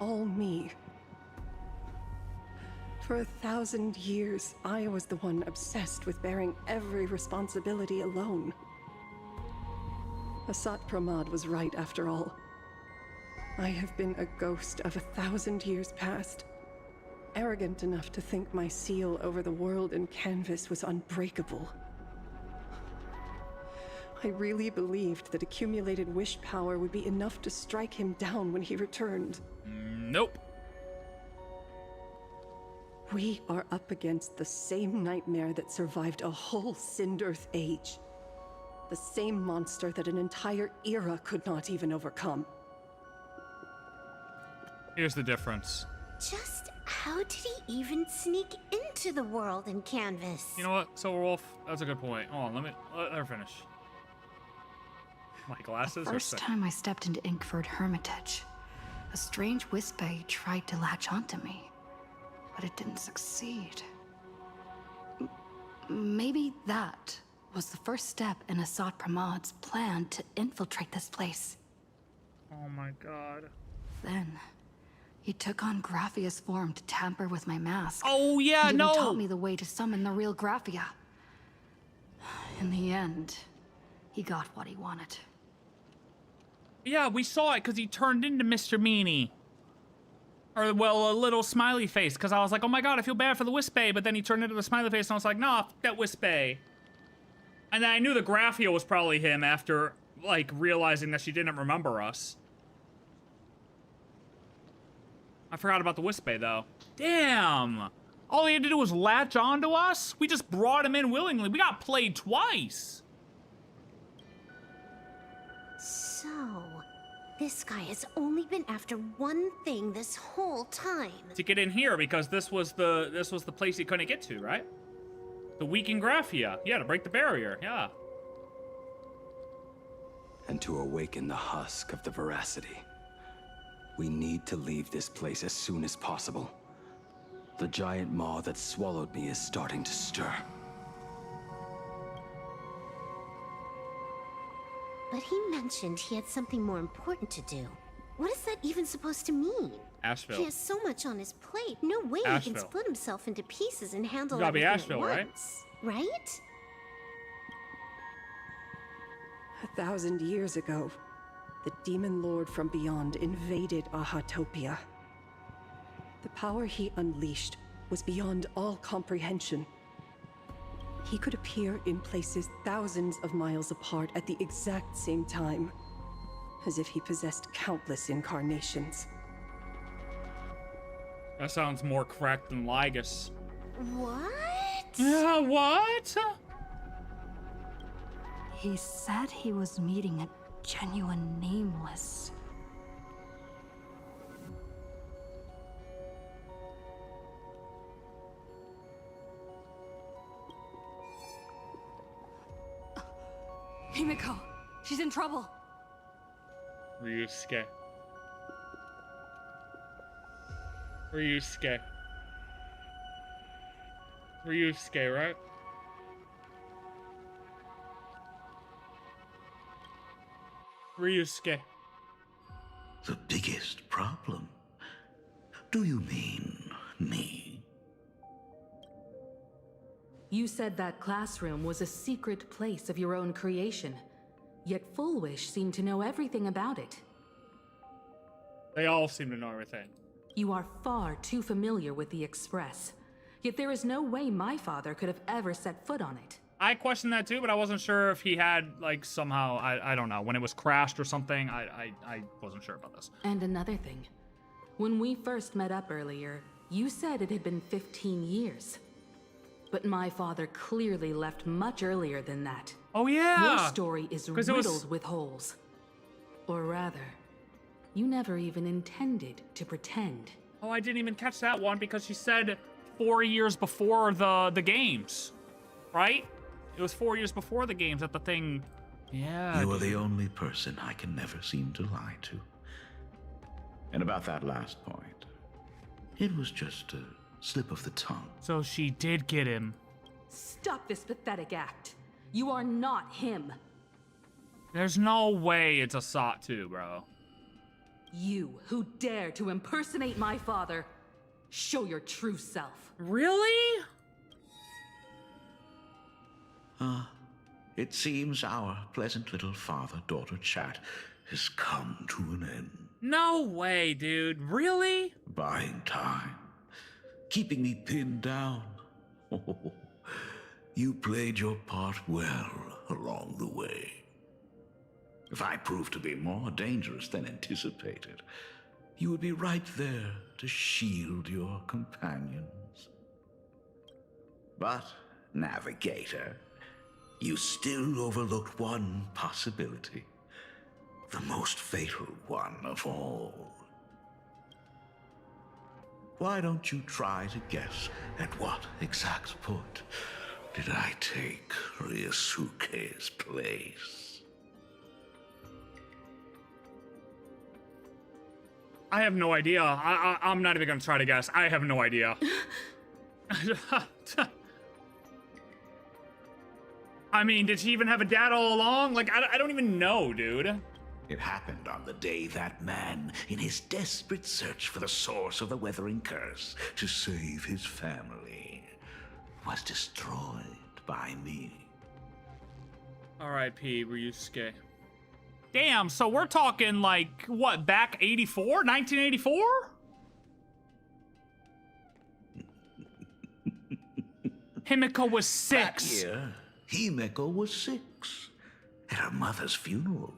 all me. For 1,000 years, I was the one obsessed with bearing every responsibility alone. Asat Pramad was right after all. I have been a ghost of 1,000 years past, arrogant enough to think my seal over the world and canvas was unbreakable. I really believed that accumulated wish power would be enough to strike him down when he returned. Nope. We are up against the same nightmare that survived a whole Sindearth age. The same monster that an entire era could not even overcome. Here's the difference. Just how did he even sneak into the world in canvas? You know what, Silverwolf? That's a good point. Hold on, let her finish. My glasses The first time I stepped into Inkford Hermitage, a strange Wispe tried to latch onto me, but it didn't succeed. Maybe that was the first step in Asat Pramad's plan to infiltrate this place. Oh my god. Then, he took on Graphia's form to tamper with my mask. Oh yeah, and no! even taught me the way to summon the real Graphia. In the end, he got what he wanted. Yeah, we saw it because he turned into Mr. Meanie. Or, well, a little smiley face, because I was like, oh my god, I feel bad for the Wispe, but then he turned into the smiley face, and I was like, nah, fuck that Wispe. And then I knew the Graphia was probably him after, like, realizing that she didn't remember us. I forgot about the Wispe, though. Damn! All he had to do was latch onto us? We just brought him in willingly. We got played twice. So, this guy has only been after one thing this whole time. To get in here, because this was the place he couldn't get to, right? The weakened Graphia. Yeah, to break the barrier, yeah. And to awaken the husk of the veracity. We need to leave this place as soon as possible. The giant maw that swallowed me is starting to stir. But he mentioned he had something more important to do. What is that even supposed to mean? Ashveil. He has so much on his plate. No way he can split himself into pieces and handle Gotta be everything Ashveil, at once. Right? 1,000 years ago, the demon lord from beyond invaded Ahatopia. The power he unleashed was beyond all comprehension. He could appear in places thousands of miles apart at the exact same time, as if he possessed countless incarnations. That sounds more correct than Lygus. What? Yeah, what? He said he was meeting a genuine nameless. Himeko, she's in trouble. Ryusuke. Ryusuke. Ryusuke, right? Ryusuke. The biggest problem? Do you mean me? You said that classroom was a secret place of your own creation, yet Fullwish seemed to know everything about it. They all seem to know everything. You are far too familiar with the Express, yet there is no way my father could have ever set foot on it. I questioned that too, but I wasn't sure if he had, like, somehow, I don't know, when it was crashed or something. I wasn't sure about this. And another thing. When we first met up earlier, you said it had been 15 years. But my father clearly left much earlier than that. Oh, yeah! Your story is riddled with holes. Or rather, you never even intended to pretend. Oh, I didn't even catch that one because she said 4 years before the games, right? It was 4 years before the games that the thing... Yeah. You are the only person I can never seem to lie to. And about that last point, it was just a slip of the tongue. So she did get him. Stop this pathetic act. You are not him. There's no way it's Asat too, bro. You who dare to impersonate my father, show your true self. Really? It seems our pleasant little father-daughter chat has come to an end. No way, dude. Really? Buying time. Keeping me pinned down. Oh, you played your part well along the way. If I proved to be more dangerous than anticipated, you would be right there to shield your companions. But, Navigator, you still overlooked one possibility. The most fatal one of all. Why don't you try to guess at what exact point did I take Ryusuke's place? I have no idea. I'm not even gonna try to guess. I have no idea. I mean, did she even have a dad all along? Like, I don't even know, dude. It happened on the day that man, in his desperate search for the source of the Weathering Curse to save his family, was destroyed by me. R.I.P. Ryusuke. Damn, so we're talking like, what, back 84? 1984? Himeko was 6. That year, Himeko was 6. At her mother's funeral,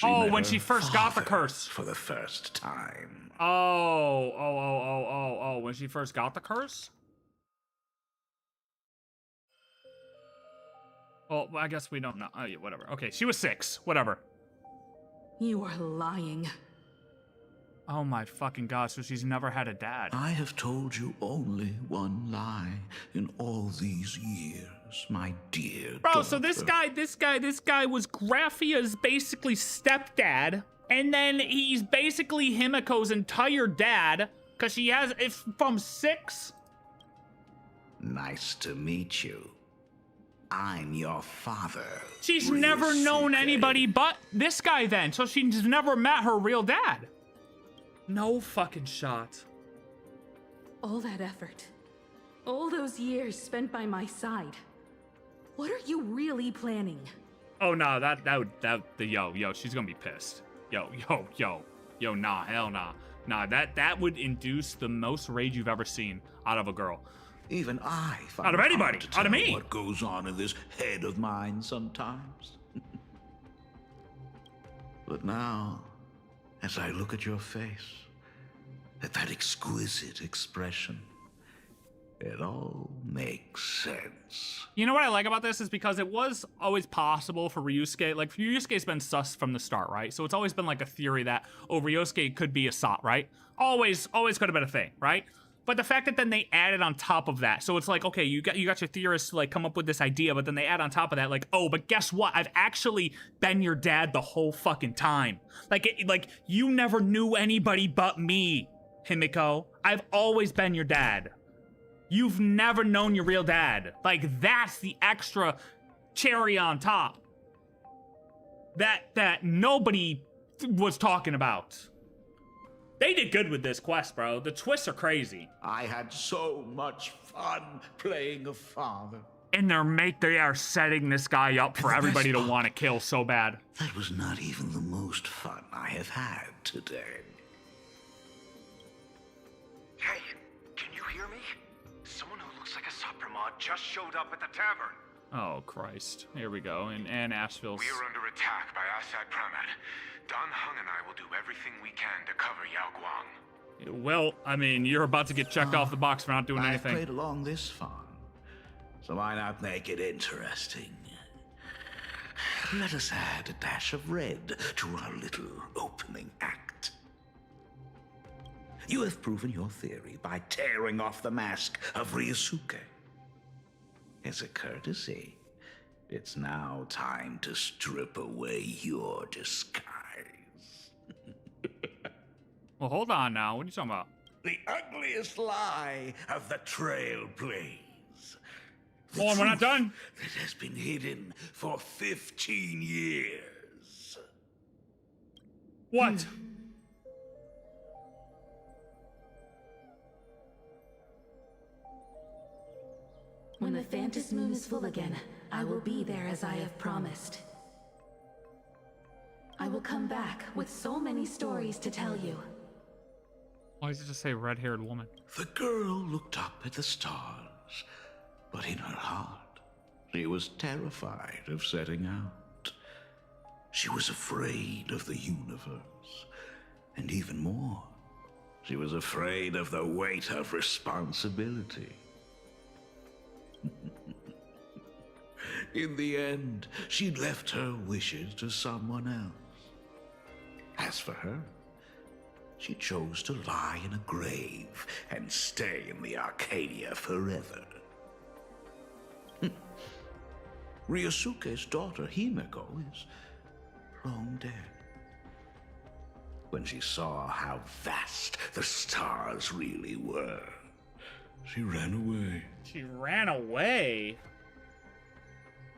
Oh, when she first got the curse. For the first time. Oh, when she first got the curse? Well, I guess we don't know. Oh, yeah, whatever. Okay, she was 6. Whatever. You are lying. Oh my fucking god, so she's never had a dad. I have told you only one lie in all these years, my dear Bro, daughter. so this guy was Graphia's basically stepdad, and then he's basically Himeko's entire dad, because she has, it's from 6? Nice to meet you. I'm your father. She's never known anybody but this guy then, so she's never met her real dad. No fucking shot. All that effort. All those years spent by my side. What are you really planning? Oh no, yo, she's gonna be pissed. Yo, nah, hell nah. Nah, that would induce the most rage you've ever seen out of a girl. Even I find out of anybody, it hard to out of tell me. What goes on in this head of mine sometimes. But now, as I look at your face, at that exquisite expression, it all makes sense. You know what I like about this is because it was always possible for Ryusuke. Like, Ryusuke's been sus from the start, right? So it's always been like a theory that, oh, Ryusuke could be Asat, right? Always could have been a thing, right? But the fact that then they added on top of that, so it's like, okay, you got your theorists to like come up with this idea, but then they add on top of that, like, oh, but guess what? I've actually been your dad the whole fucking time. Like you never knew anybody but me, Himeko. I've always been your dad. You've never known your real dad. Like, that's the extra cherry on top that nobody was talking about. They did good with this quest, bro. The twists are crazy. I had so much fun playing a father. And they are setting this guy up for everybody to want to kill so bad. That was not even the most fun I have had today. Hey, can you hear me? Someone who looks like Asat Pramad just showed up at the tavern. Oh, Christ. Here we go. And Ashveil's... We are under attack by Asat Pramad. Don Hung and I will do everything we can to cover Yao Guang. Well, I mean, you're about to get checked off the box for not doing anything. I've played along this far, so why not make it interesting? Let us add a dash of red to our little opening act. You have proven your theory by tearing off the mask of Ryusuke. As a courtesy, it's now time to strip away your disguise. Well, hold on now. What are you talking about? The ugliest lie of the Trailblaze. Hold on, we're not done. That has been hidden for 15 years. What? When the Phantom Moon is full again, I will be there as I have promised. I will come back with so many stories to tell you. Why does it just say red-haired woman? The girl looked up at the stars, but in her heart, she was terrified of setting out. She was afraid of the universe, and even more, she was afraid of the weight of responsibility. In the end, she'd left her wishes to someone else. As for her, she chose to lie in a grave and stay in the Arcadia forever. Ryusuke's daughter, Himeko, is long dead. When she saw how vast the stars really were, she ran away. She ran away?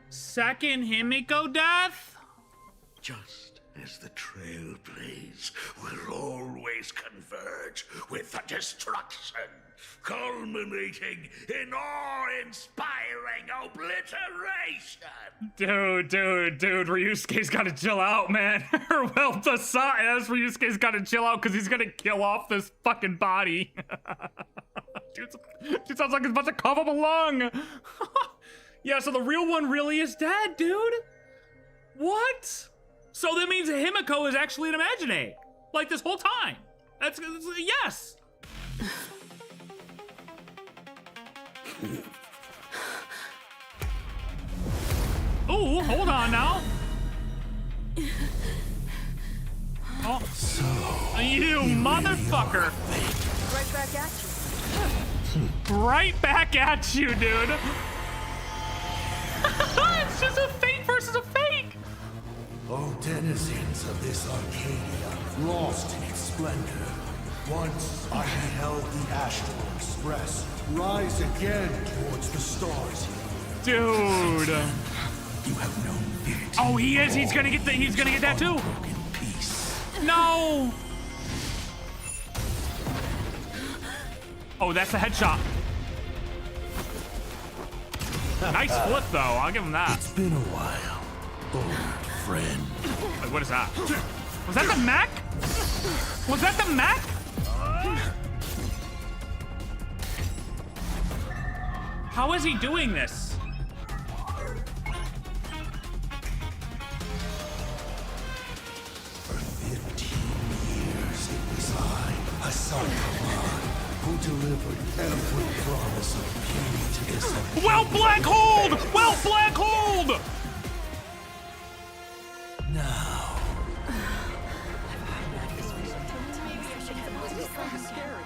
Second Himeko death? Just as the Trailblaze will always converge with the destruction, culminating in awe-inspiring obliteration. Dude, Ryusuke's gotta chill out, man. Well, as Ryusuke's gotta chill out because he's gonna kill off this fucking body. Dude sounds like he's about to cough up a lung. Yeah, so the real one really is dead, dude. What? So that means Himeko is actually an Imagine. Like this whole time. That's yes. Ooh, hold on now. Oh, so you motherfucker! Right back at you. Right back at you, dude. It's just a fake versus a fake. O denizens of this Arcadia, lost in its splendor. Once I beheld the Astral Express rise again towards the stars. Dude. You have known it. Oh, he is. He's gonna get that too. No. Oh, that's a headshot. Nice flip, though. I'll give him that. It's been a while, old friend. Wait, what is that? Was that the Mech? Was that the Mech? How is he doing this? For 15 years, it was I, Asat Pramad, who delivered every promise of beauty to this. Well, Black Hold! Well, Black Hold! Now.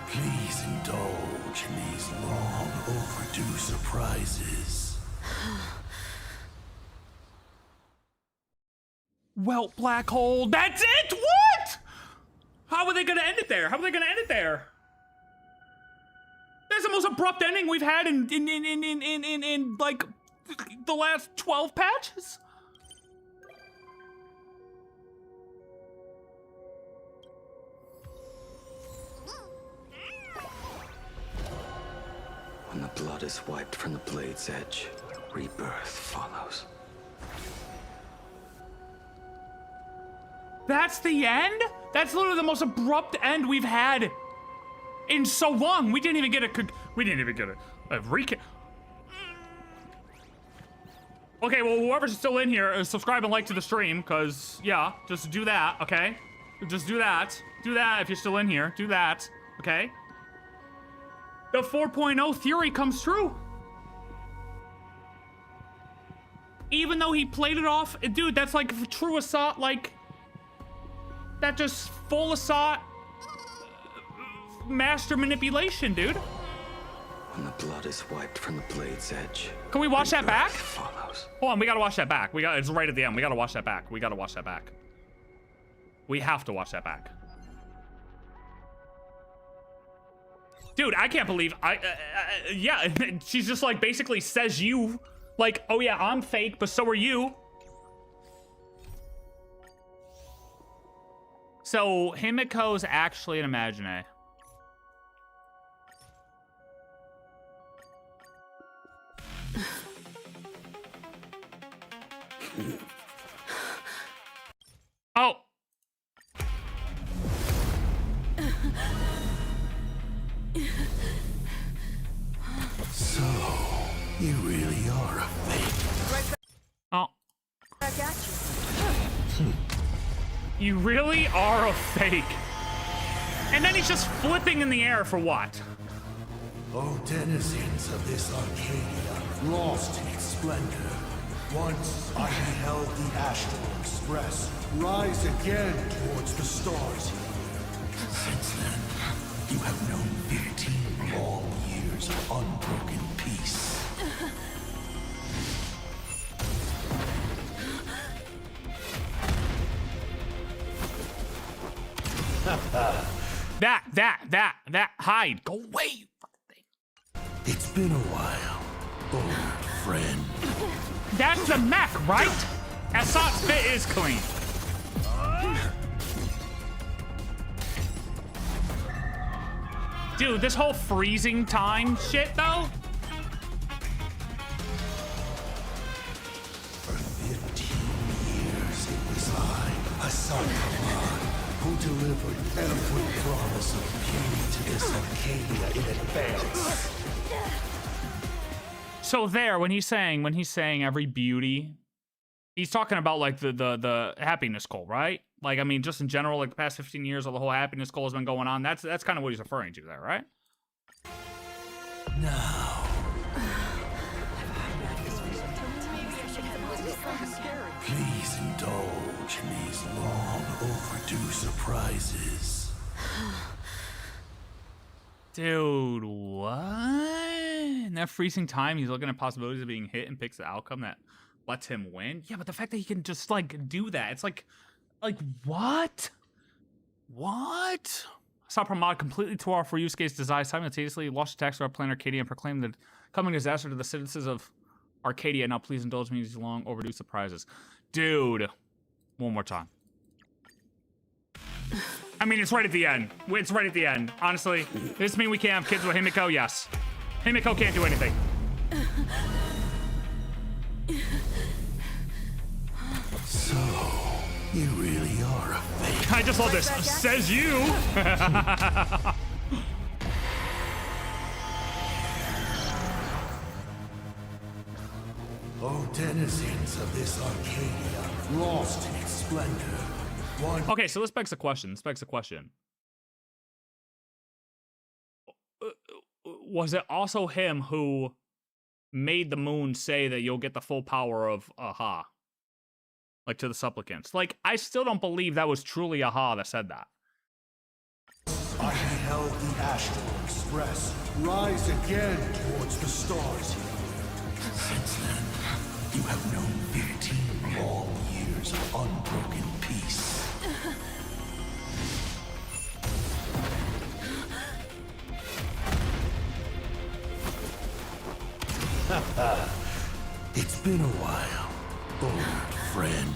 Please indulge in these long overdue surprises. Well, Black Hole. That's it? What? How are they gonna end it there? How are they gonna end it there? That's the most abrupt ending we've had in like the last 12 patches. When the blood is wiped from the blade's edge, rebirth follows. That's the end? That's literally the most abrupt end we've had in so long. We didn't even get a recap. Okay, well, whoever's still in here, subscribe and like to the stream, because, yeah, just do that, okay? Just do that. Do that if you're still in here. Do that, okay? The 4.0 theory comes true. Even though he played it off, dude, that's like true Asat, like, that just full Asat master manipulation, dude. When the blood is wiped from the blade's edge. Can we watch that back? Follows. Hold on, we gotta watch that back. It's right at the end. We gotta watch that back. We gotta watch that back. We have to watch that back. Dude, I can't believe yeah, she's just like basically says you, like, oh yeah, I'm fake, but so are you. So Himeko's actually an Imagine. Oh. So, you really are a fake. Oh. Back at you. You really are a fake. And then he's just flipping in the air for what? O denizens of this Arcadia, lost in its splendor. Once I beheld the Astral Express rise again towards the stars. Since then, you have known 15 long years of unbroken peace. That, hide, go away, you fucking thing. It's been a while, old friend. That's the Mech, right? Asat's fit is clean. Dude, this whole freezing time shit, though? For 15 years, it was I, Asat Pramad, who delivered every promise of beauty to this Arcadia in advance. So there, when he's saying every beauty, He's talking about like the happiness goal, right? Like, I mean, just in general, like the past 15 years, all the whole happiness goal has been going on. That's kind of what he's referring to there, right? Now, please indulge in these long overdue surprises. Dude, what? In that freezing time, he's looking at possibilities of being hit and picks the outcome that lets him win. Yeah, but the fact that he can just like do that, it's like what? What? Asat Pramad completely tore off Ryusuke's design, simultaneously launched attacks throughout planet Arcadia and proclaimed the coming disaster to the citizens of Arcadia. Now please indulge me in these long overdue surprises. Dude, one more time. I mean, it's right at the end. It's right at the end. Honestly, does this mean we can't have kids with Himeko? Yes. Himeko can't do anything. So, you really are a fake. I just love this. Says you. Oh, denizens of this Arcadia, lost in its splendor. Okay, so this begs the question. Was it also him who made the moon say that you'll get the full power of Aha? Like, to the supplicants. Like, I still don't believe that was truly Aha that said that. I beheld the Astral Express rise again towards the stars. Since then, you have known 15 long years of unbroken peace. It's been a while, old friend.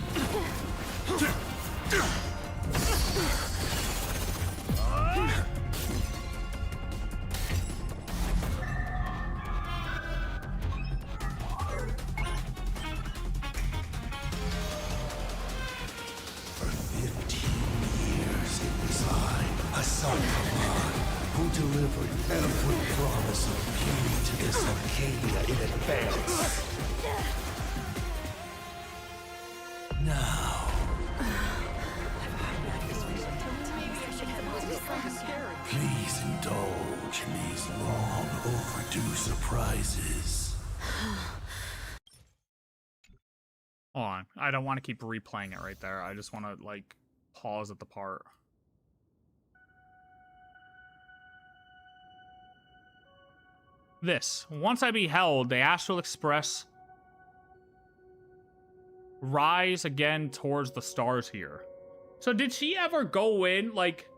For 15 years it was I, Asat Pramad, who delivered every promise of beauty to this Arcadia in advance. Now, please indulge in these long overdue surprises. Hold on. I don't want to keep replaying it right there. I just want to, like, pause at the part. This. Once I beheld the Astral Express rise again towards the stars here. So did she ever go in, like,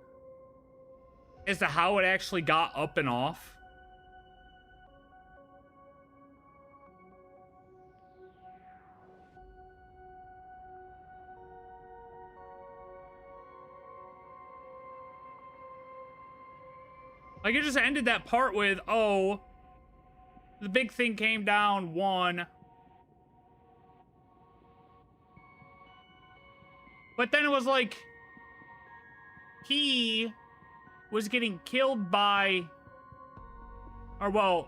as to how it actually got up and off? Like, it just ended that part with, oh, the big thing came down, won. But then it was like, he was getting killed by, or well,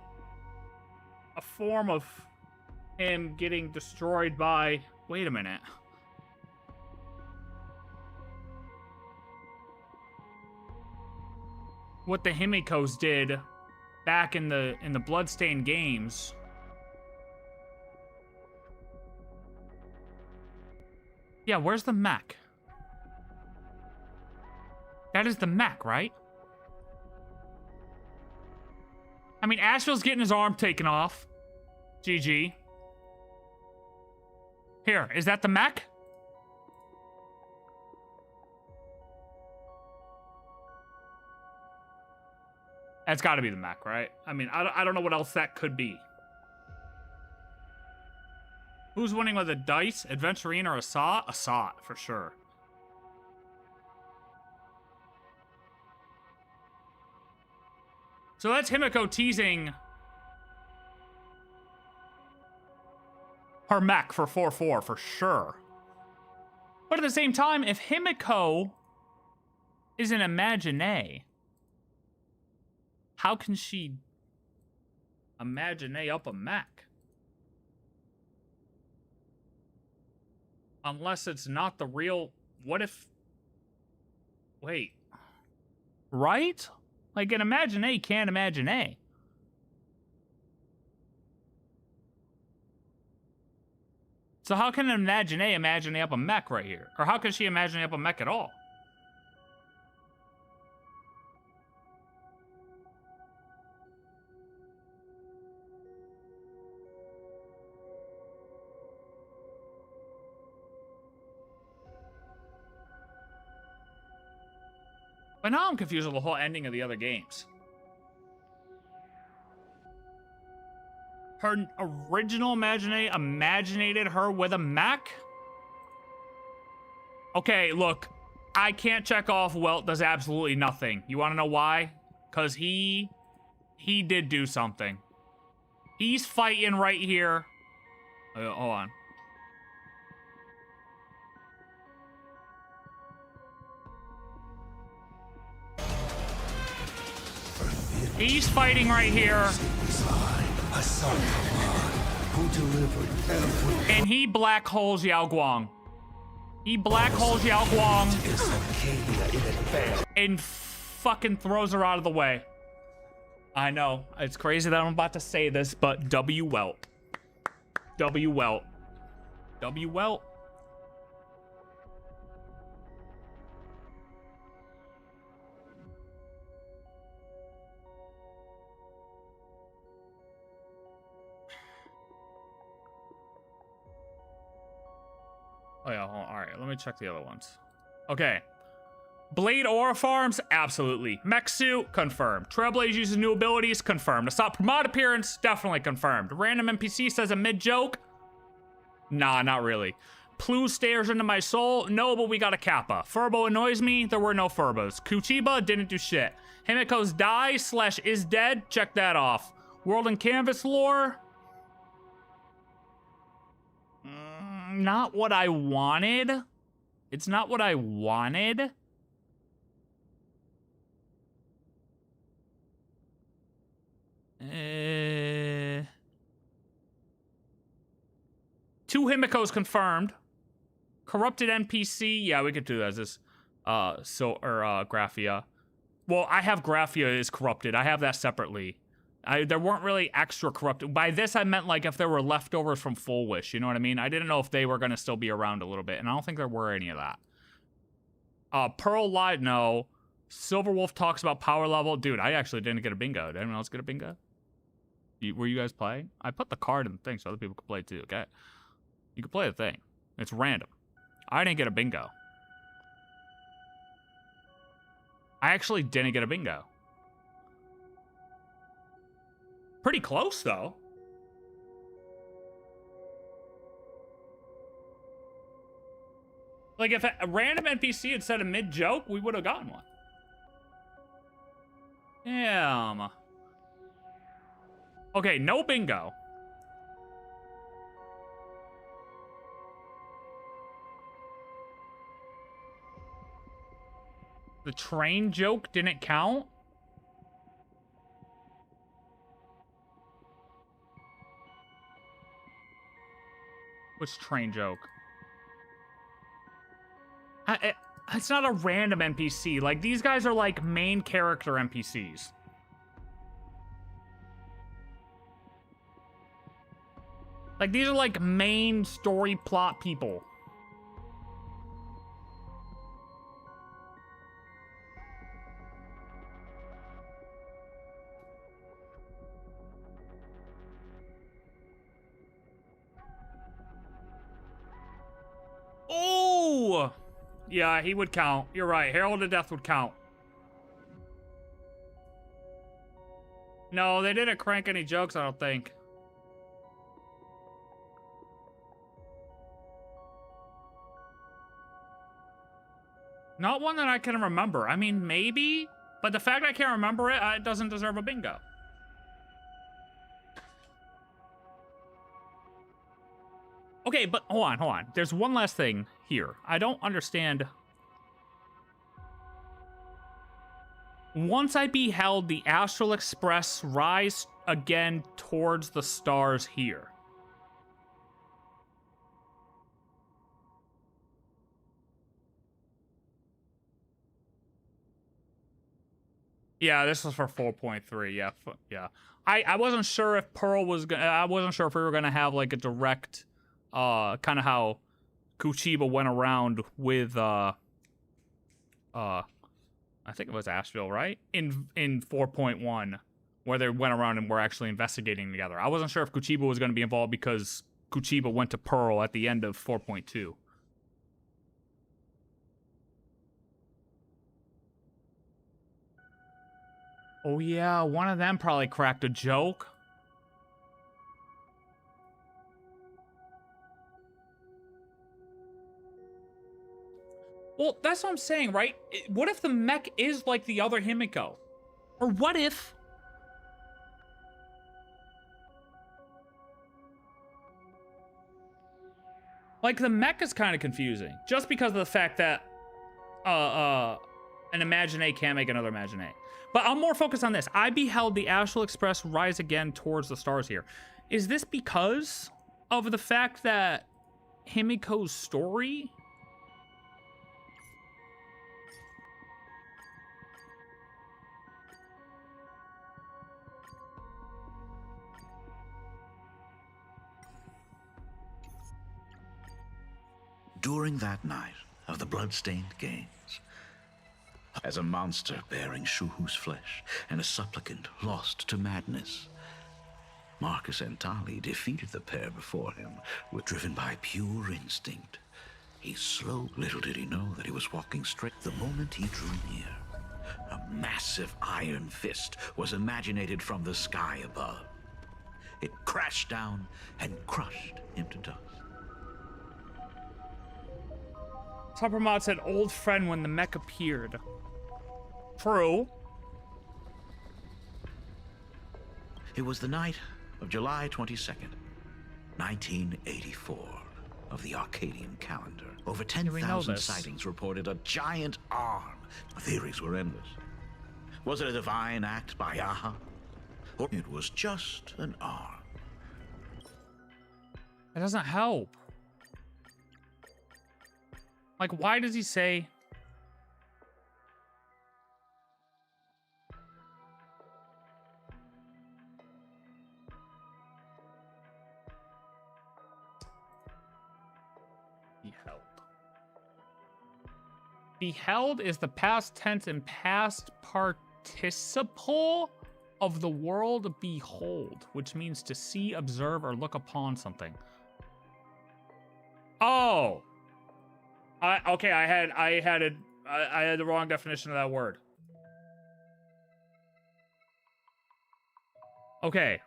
a form of him getting destroyed by, wait a minute. What the Himekos did back in the Bloodstained games. Yeah, where's the mech? That is the mech, right? I mean, Ashveil's getting his arm taken off. GG. Here, is that the mech? That's got to be the mech, right? I mean, I don't know what else that could be. Who's winning with the dice? Adventurine or Asat? Asat, for sure. So that's Himeko teasing her mech for 4-4, for sure. But at the same time, if Himeko is an imagine, how can she imagine up a mech? Unless it's not the real... What if... Wait. Right? Like, an Imagine A can't Imagine A. So how can an Imagine A up a mech right here? Or how can she imagine up a mech at all? But now I'm confused with the whole ending of the other games. Her original imaginated her with a mech? Okay, look. I can't check off Welt does absolutely nothing. You want to know why? Because he did do something. He's fighting right here. Hold on. He's fighting right here. Asat Pramad, who delivered every... And he black holes Yao Guang. He black holes Yao Guang. And fucking throws her out of the way. I know. It's crazy that I'm about to say this, but W Welt. W Welt. W Welt. Oh yeah, hold on. All right, let me check the other ones. Okay. Blade Aura Farms, absolutely. Mech Suit, confirmed. Trailblaze uses new abilities, confirmed. Asat Pramad appearance, definitely confirmed. Random NPC says a mid-joke. Nah, not really. Plu stares into my soul, no, but we got a Kappa. Furbo annoys me, there were no Furbos. Kuchiba didn't do shit. Himeko's die/is dead, check that off. World and Canvas lore. Not what I wanted. It's not what I wanted. Two Himekos confirmed. Corrupted NPC. Yeah, we could do that as this. Graphia. Well, I have Graphia is corrupted. I have that separately. There weren't really extra corrupted. By this, I meant like if there were leftovers from Full Wish. You know what I mean? I didn't know if they were going to still be around a little bit. And I don't think there were any of that. Pearl Light, no. Silverwolf talks about power level. Dude, I actually didn't get a bingo. Did anyone else get a bingo? Were you guys playing? I put the card in the thing so other people could play too, okay? You can play the thing. It's random. I didn't get a bingo. I actually didn't get a bingo. Pretty close, though. Like, if a random NPC had said a mid-joke, we would have gotten one. Damn. Okay, no bingo. The train joke didn't count? Which train joke? It's not a random NPC. Like, these guys are like main character NPCs. Like, these are like main story plot people. Oh! Yeah, he would count. You're right. Herald of Death would count. No, they didn't crank any jokes, I don't think. Not one that I can remember. I mean, maybe, but the fact I can't remember it, it doesn't deserve a bingo. Okay, but hold on. There's one last thing here. I don't understand. Once I beheld the Astral Express rise again towards the stars here. Yeah, this was for 4.3. Yeah, yeah. I wasn't sure if Pearl was gonna. I wasn't sure if we were gonna have like a direct, kind of how Kuchiba went around with I think it was Ashveil, right? In 4.1, where they went around and were actually investigating together. I wasn't sure if Kuchiba was going to be involved because Kuchiba went to Pearl at the end of 4.2. Oh yeah, one of them probably cracked a joke. Well, that's what I'm saying, right? What if the mech is like the other Himeko? Or what if... Like, the mech is kind of confusing. Just because of the fact that an Imagine can't make another Imagine. But I'm more focused on this. I beheld the Astral Express rise again towards the stars here. Is this because of the fact that Himeko's story... During that night of the Bloodstained Games, as a monster bearing Shuhu's flesh and a supplicant lost to madness, Marcus and Tali defeated the pair before him, were driven by pure instinct. He slowed. Little did he know that he was walking straight. The moment he drew near, a massive iron fist was imaginated from the sky above. It crashed down and crushed him to dust. Asat Pramad said, old friend when the mech appeared. True. It was the night of July 22nd, 1984, of the Arcadian calendar. Over 10,000 sightings reported a giant arm. Theories were endless. Was it a divine act by Aha? Or it was just an arm? It doesn't help. Like, why does he say... Beheld. Beheld is the past tense and past participle of the word behold, which means to see, observe, or look upon something. Oh! Okay, I had the wrong definition of that word. Okay.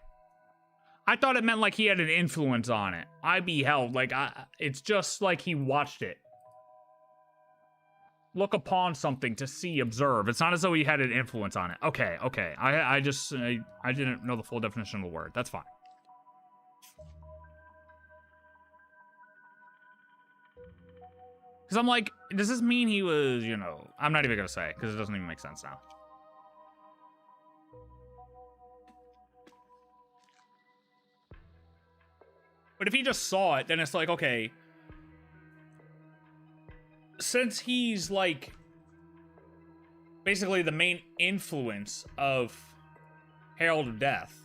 I thought it meant like he had an influence on it. I beheld, like, it's just like he watched it. Look upon something, to see, observe. It's not as though he had an influence on it. Okay, okay. I didn't know the full definition of the word. That's fine. Because I'm like, does this mean he was, you know... I'm not even going to say, because it doesn't even make sense now. But if he just saw it, then it's like, okay... Since he's, like... basically the main influence of Herald of Death...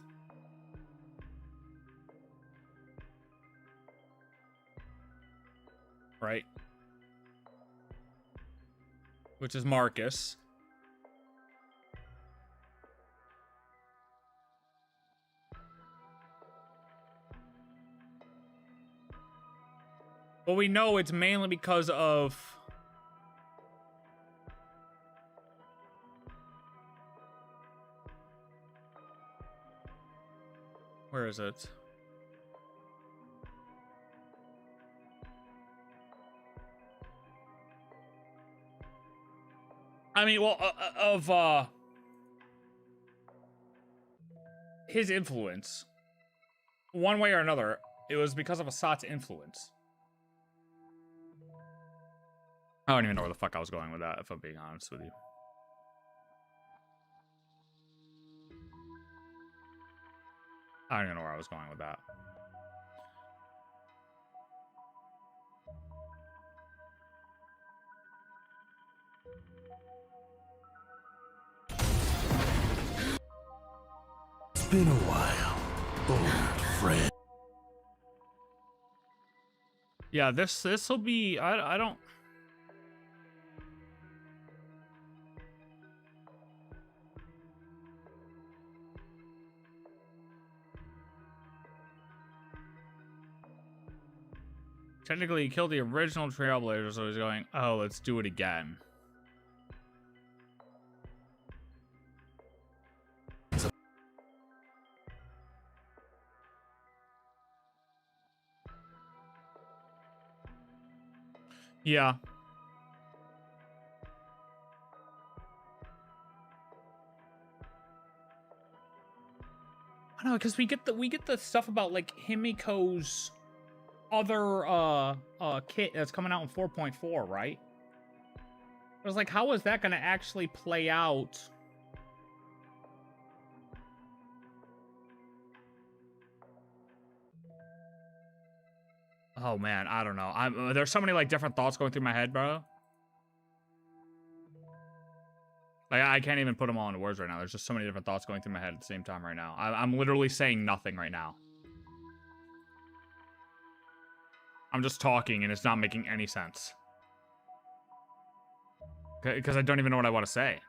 right? Which is Marcus. Well, we know it's mainly because of... Where is it? I mean, well, of his influence, one way or another, it was because of Asat's influence. I don't even know where the fuck I was going with that, if I'm being honest with you. I don't even know where I was going with that. been a while, old friend. Yeah, this will be. I don't. Technically, he killed the original Trailblazer, so he's going, oh, let's do it again. Yeah. I don't know, because we get the stuff about like Himeko's other kit that's coming out in 4.4, right? I was like, how is that gonna actually play out? Oh man, I don't know. There's so many like different thoughts going through my head, bro. Like I can't even put them all into words right now. There's just so many different thoughts going through my head at the same time right now. I'm literally saying nothing right now. I'm just talking and it's not making any sense. Because I don't even know what I want to say.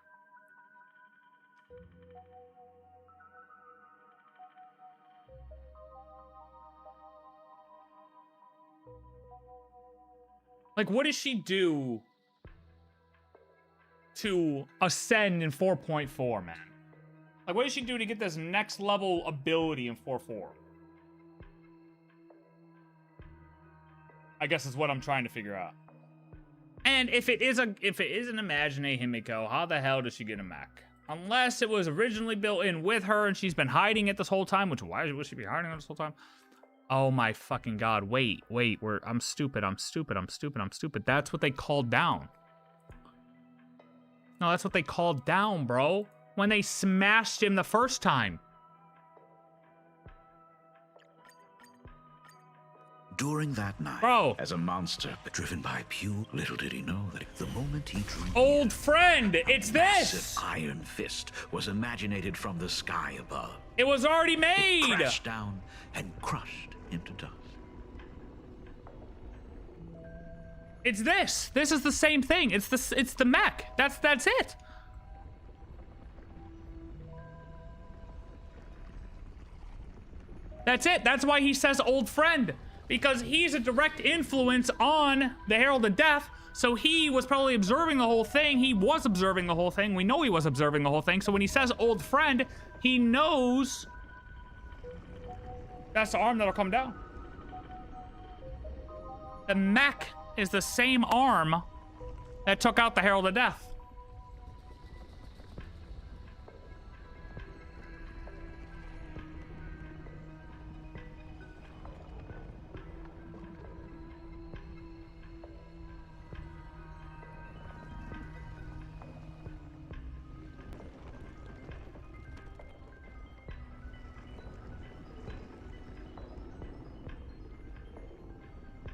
Like, what does she do to ascend in 4.4, man? Like, what does she do to get this next level ability in 4.4? I guess is what I'm trying to figure out. And if it is an Imagine Himeko, how the hell does she get a mech? Unless it was originally built in with her and she's been hiding it this whole time, which why would she be hiding it this whole time? Oh my fucking god, wait, I'm stupid. That's what they called down. No, that's what they called down, bro. When they smashed him the first time. During that night, bro, as a monster driven by pure, little did he know that the moment he drew old friend, it's this iron fist was imaginated from the sky above. It was already made. It crashed down and crushed into dust. It's this. This is the same thing. It's the mech. That's it. That's it. That's why he says old friend. Because he's a direct influence on the Herald of Death, so he was probably observing the whole thing. He was observing the whole thing. We know he was observing the whole thing. So when he says old friend, he knows that's the arm that'll come down. The mech is the same arm that took out the Herald of Death.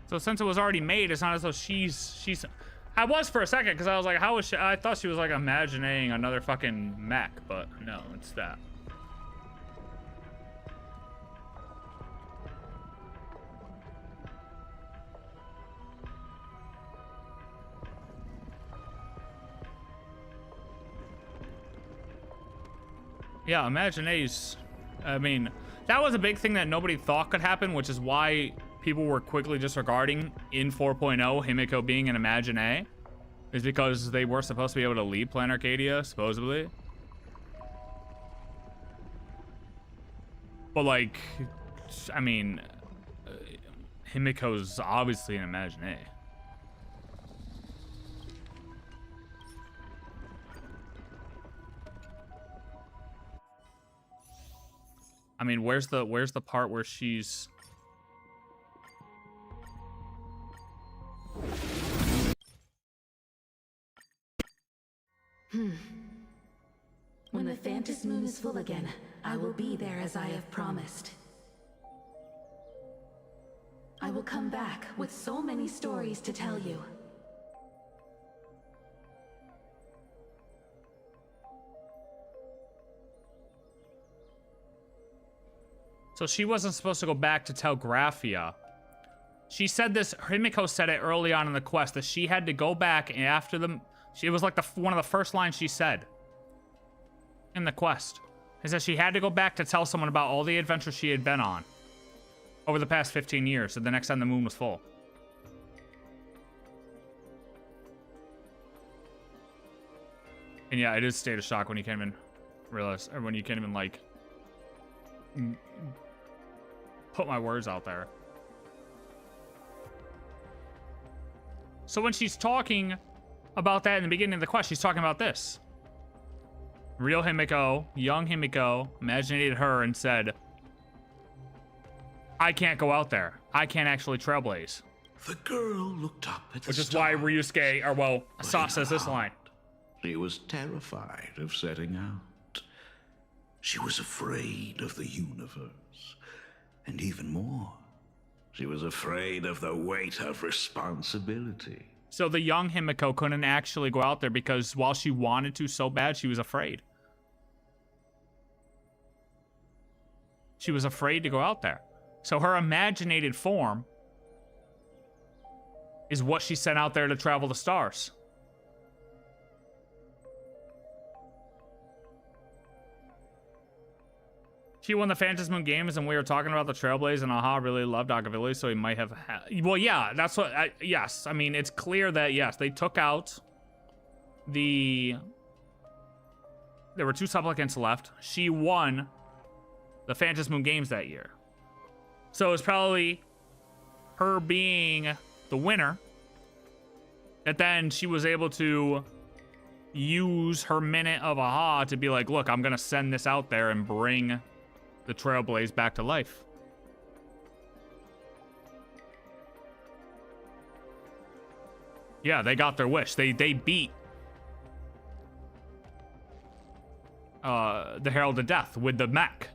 So since it was already made, it's not as though she's. I was for a second because I was like, how is she? I thought she was like imagining another fucking mech, but no, it's that. Yeah, Imaginae's. I mean, that was a big thing that nobody thought could happen, which is why people were quickly disregarding in 4.0 Himeko being an Imaginae, is because they were supposed to be able to leave Planet Arcadia, supposedly. But like, I mean, Himeko's obviously an Imaginae. I mean, where's the part where she's... When the Phantom Moon is full again, I will be there as I have promised. I will come back with so many stories to tell you. So she wasn't supposed to go back to tell Graphia. She said this, Himeko said it early on in the quest, that she had to go back and after them. It was like one of the first lines she said in the quest. Is that she had to go back to tell someone about all the adventures she had been on over the past 15 years, so the next time the moon was full. And yeah, it is state of shock when you can't even realize, or when you can't even, like, put my words out there. So when she's talking about that in the beginning of the quest, she's talking about this. Real Himeko, young Himeko, imaginated her and said, I can't go out there. I can't actually trailblaze. The girl looked up at the Which is why Ryusuke, or well, Asat says this line. She was terrified of setting out. She was afraid of the universe. And even more, she was afraid of the weight of responsibility. So the young Himeko couldn't actually go out there because while she wanted to so bad, she was afraid. She was afraid to go out there. So her imaginated form is what she sent out there to travel the stars. She won the Phantasm Games, and we were talking about the Trailblaze, and Aha really loved Agavili, so he might have well, yeah, that's what, yes. I mean, it's clear that, yes, they took out there were 2 supplicants left. She won the Phantasm Games that year. So it's probably her being the winner that then she was able to use her minute of Aha to be like, look, I'm going to send this out there and bring the Trailblaze back to life. Yeah, they got their wish. They beat the Herald of Death with the Mech.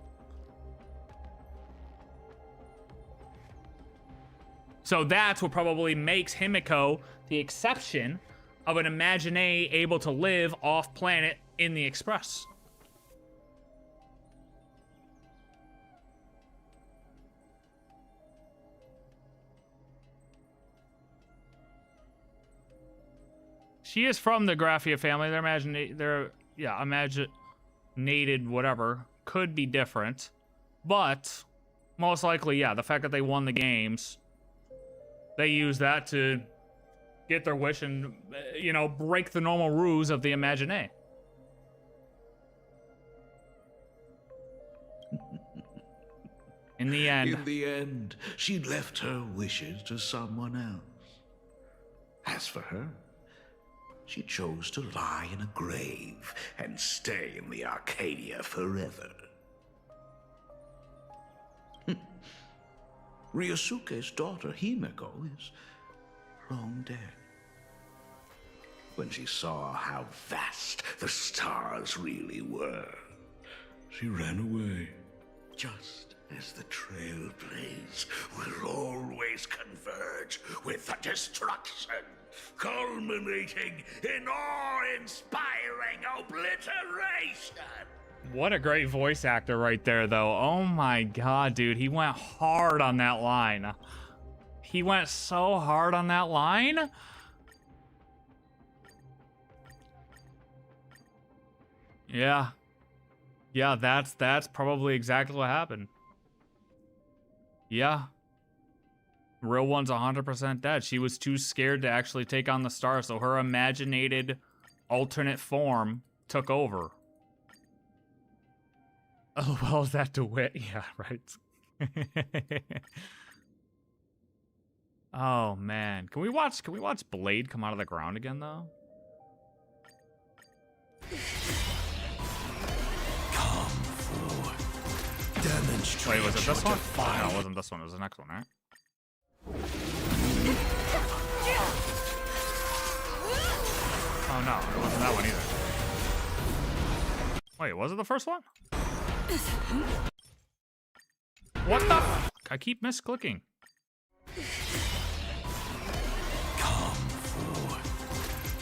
So that's what probably makes Himeko the exception of an Imagine able to live off planet in the Express. She is from the Graphia family. They're imaginated whatever could be different, but most likely, yeah, the fact that they won the games, they use that to get their wish and, you know, break the normal rules of the Imagine. In the end, she left her wishes to someone else. As for her, she chose to lie in a grave and stay in the Arcadia forever. Ryusuke's daughter, Himeko, is long dead. When she saw how vast the stars really were, she ran away. Just as the Trailblaze will always converge with the destruction, culminating in awe-inspiring obliteration. What a great voice actor right there, though. Oh my god, dude. He went hard on that line. He went so hard on that line. Yeah. Yeah, that's probably exactly what happened. Yeah. Real one's 100% dead. She was too scared to actually take on the star, so her imaginated alternate form took over. Oh, well, is that DeWitt? Yeah, right. Oh man. Can we watch Blade come out of the ground again though? Wait, was it this one? No, it wasn't this one. It was the next one, right? Oh no, it wasn't that one either. Wait, was it the first one? What the fuck? I keep misclicking. Come forth.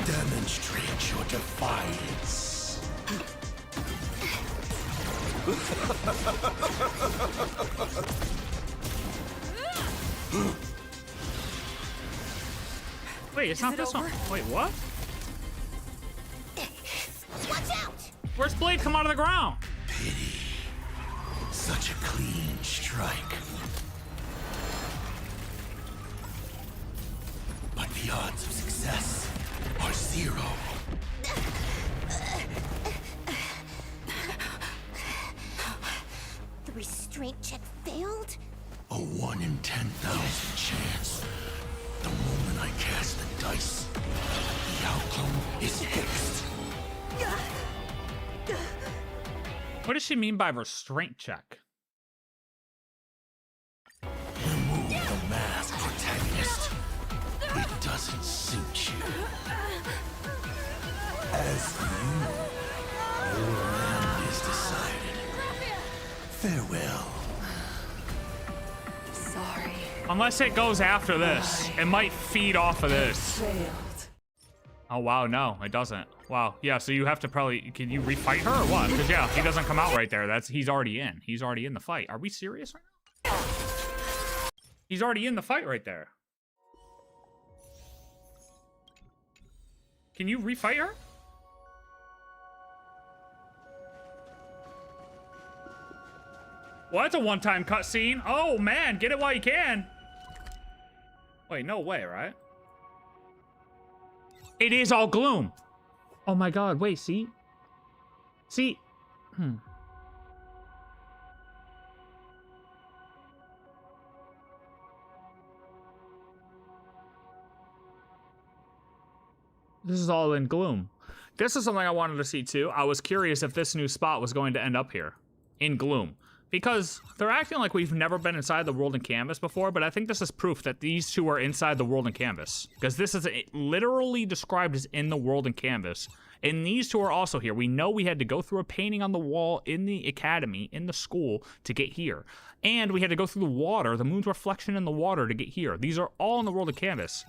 Demonstrate your defiance. Wait, it's not this one. Wait, what? Watch out! Where's Blade come out of the ground? Pity. Such a clean strike. But the odds of success are 0. The restraint check failed? A 1 in 10,000 chance. The moment I cast the dice, the outcome is fixed. What does she mean by restraint check? Remove the mask, protagonist. It doesn't suit you. As for you, your end is decided. Farewell. Sorry. Unless it goes after this. It might feed off of this. Oh, wow, no, it doesn't. Wow, yeah, so you have to probably... Can you refight her or what? Because, yeah, he doesn't come out right there. He's already in. He's already in the fight. Are we serious right now? He's already in the fight right there. Can you refight her? Well, that's a one-time cutscene. Oh, man, get it while you can. Wait, no way, right? It is all gloom. Oh my god, wait, see? See? This is all in gloom. This is something I wanted to see too. I was curious if this new spot was going to end up here. In gloom. Because they're acting like we've never been inside the world in canvas before, but I think this is proof that these two are inside the world in canvas. Because this is literally described as in the world in canvas. And these two are also here. We know we had to go through a painting on the wall in the academy, in the school, to get here. And we had to go through the water, the moon's reflection in the water to get here. These are all in the world of canvas.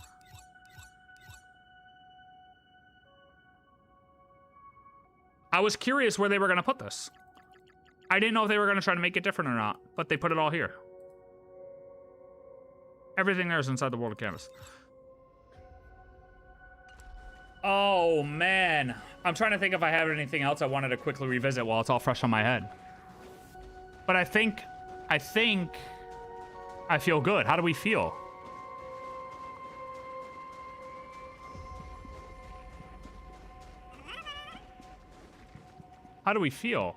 I was curious where they were going to put this. I didn't know if they were going to try to make it different or not, but they put it all here. Everything there is inside the world of canvas. Oh, man. I'm trying to think if I have anything else I wanted to quickly revisit while it's all fresh on my head. But I think I feel good. How do we feel? How do we feel?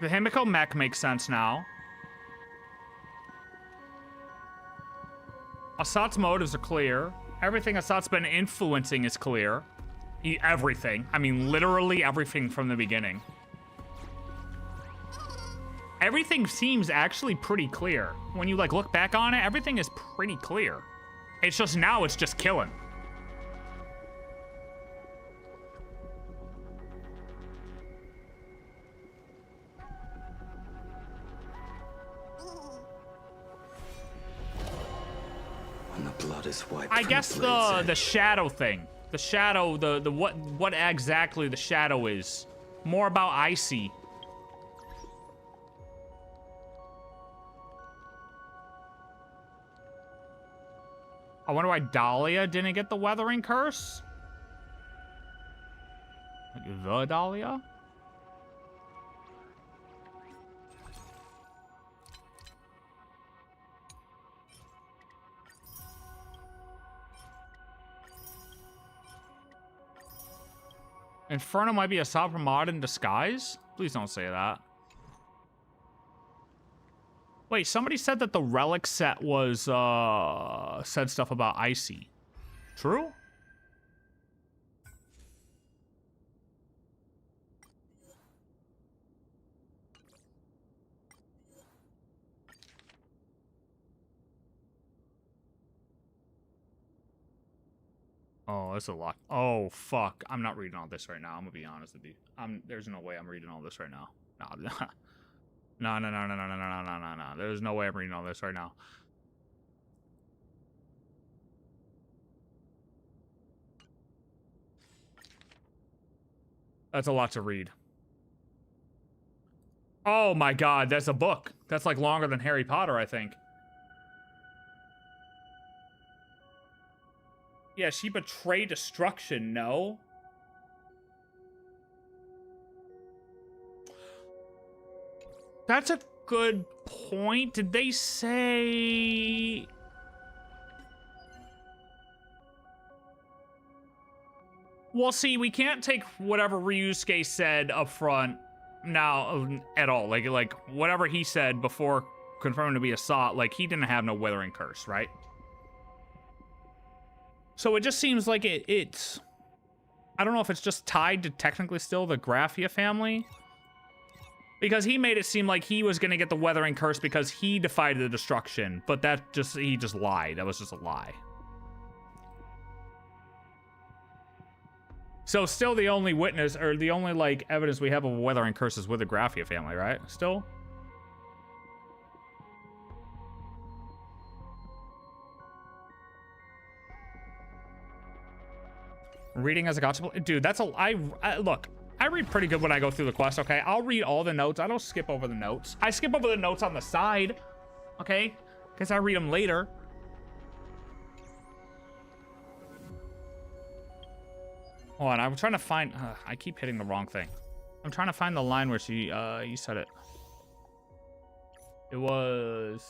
The Himeko mech makes sense now. Asat's motives are clear. Everything Asat's been influencing is clear. Everything. I mean, literally everything from the beginning. Everything seems actually pretty clear. When you, like, look back on it, everything is pretty clear. It's just now it's just killing. I guess the shadow thing. The shadow, the what exactly the shadow is. More about icy. I wonder why Dahlia didn't get the weathering curse? Like the Dahlia? Inferno might be Asat Pramad in disguise? Please don't say that. Wait, somebody said that the relic set was, said stuff about icy. True? Oh, that's a lot. Oh, fuck. I'm not reading all this right now. I'm gonna be honest with you. There's no way I'm reading all this right now. No. No. There's no way I'm reading all this right now. That's a lot to read. Oh my god, that's a book. That's like longer than Harry Potter, I think. Yeah, she betrayed destruction, no? That's a good point. Did they say... Well, see, we can't take whatever Ryusuke said up front now at all. Like whatever he said before confirming to be Asat, like he didn't have no weathering curse, right? So it just seems like it's... I don't know if it's just tied to technically still the Graphia family. Because he made it seem like he was going to get the weathering curse because he defied the destruction. But he just lied. That was just a lie. So still the only witness, or the only, like, evidence we have of a weathering curse is with the Graphia family, right? Still? Reading as a gospel? Dude, that's a... Look, I read pretty good when I go through the quest, okay? I'll read all the notes. I don't skip over the notes. I skip over the notes on the side, okay? Because I read them later. Hold on, I'm trying to find... I keep hitting the wrong thing. I'm trying to find the line where she... you said it. It was...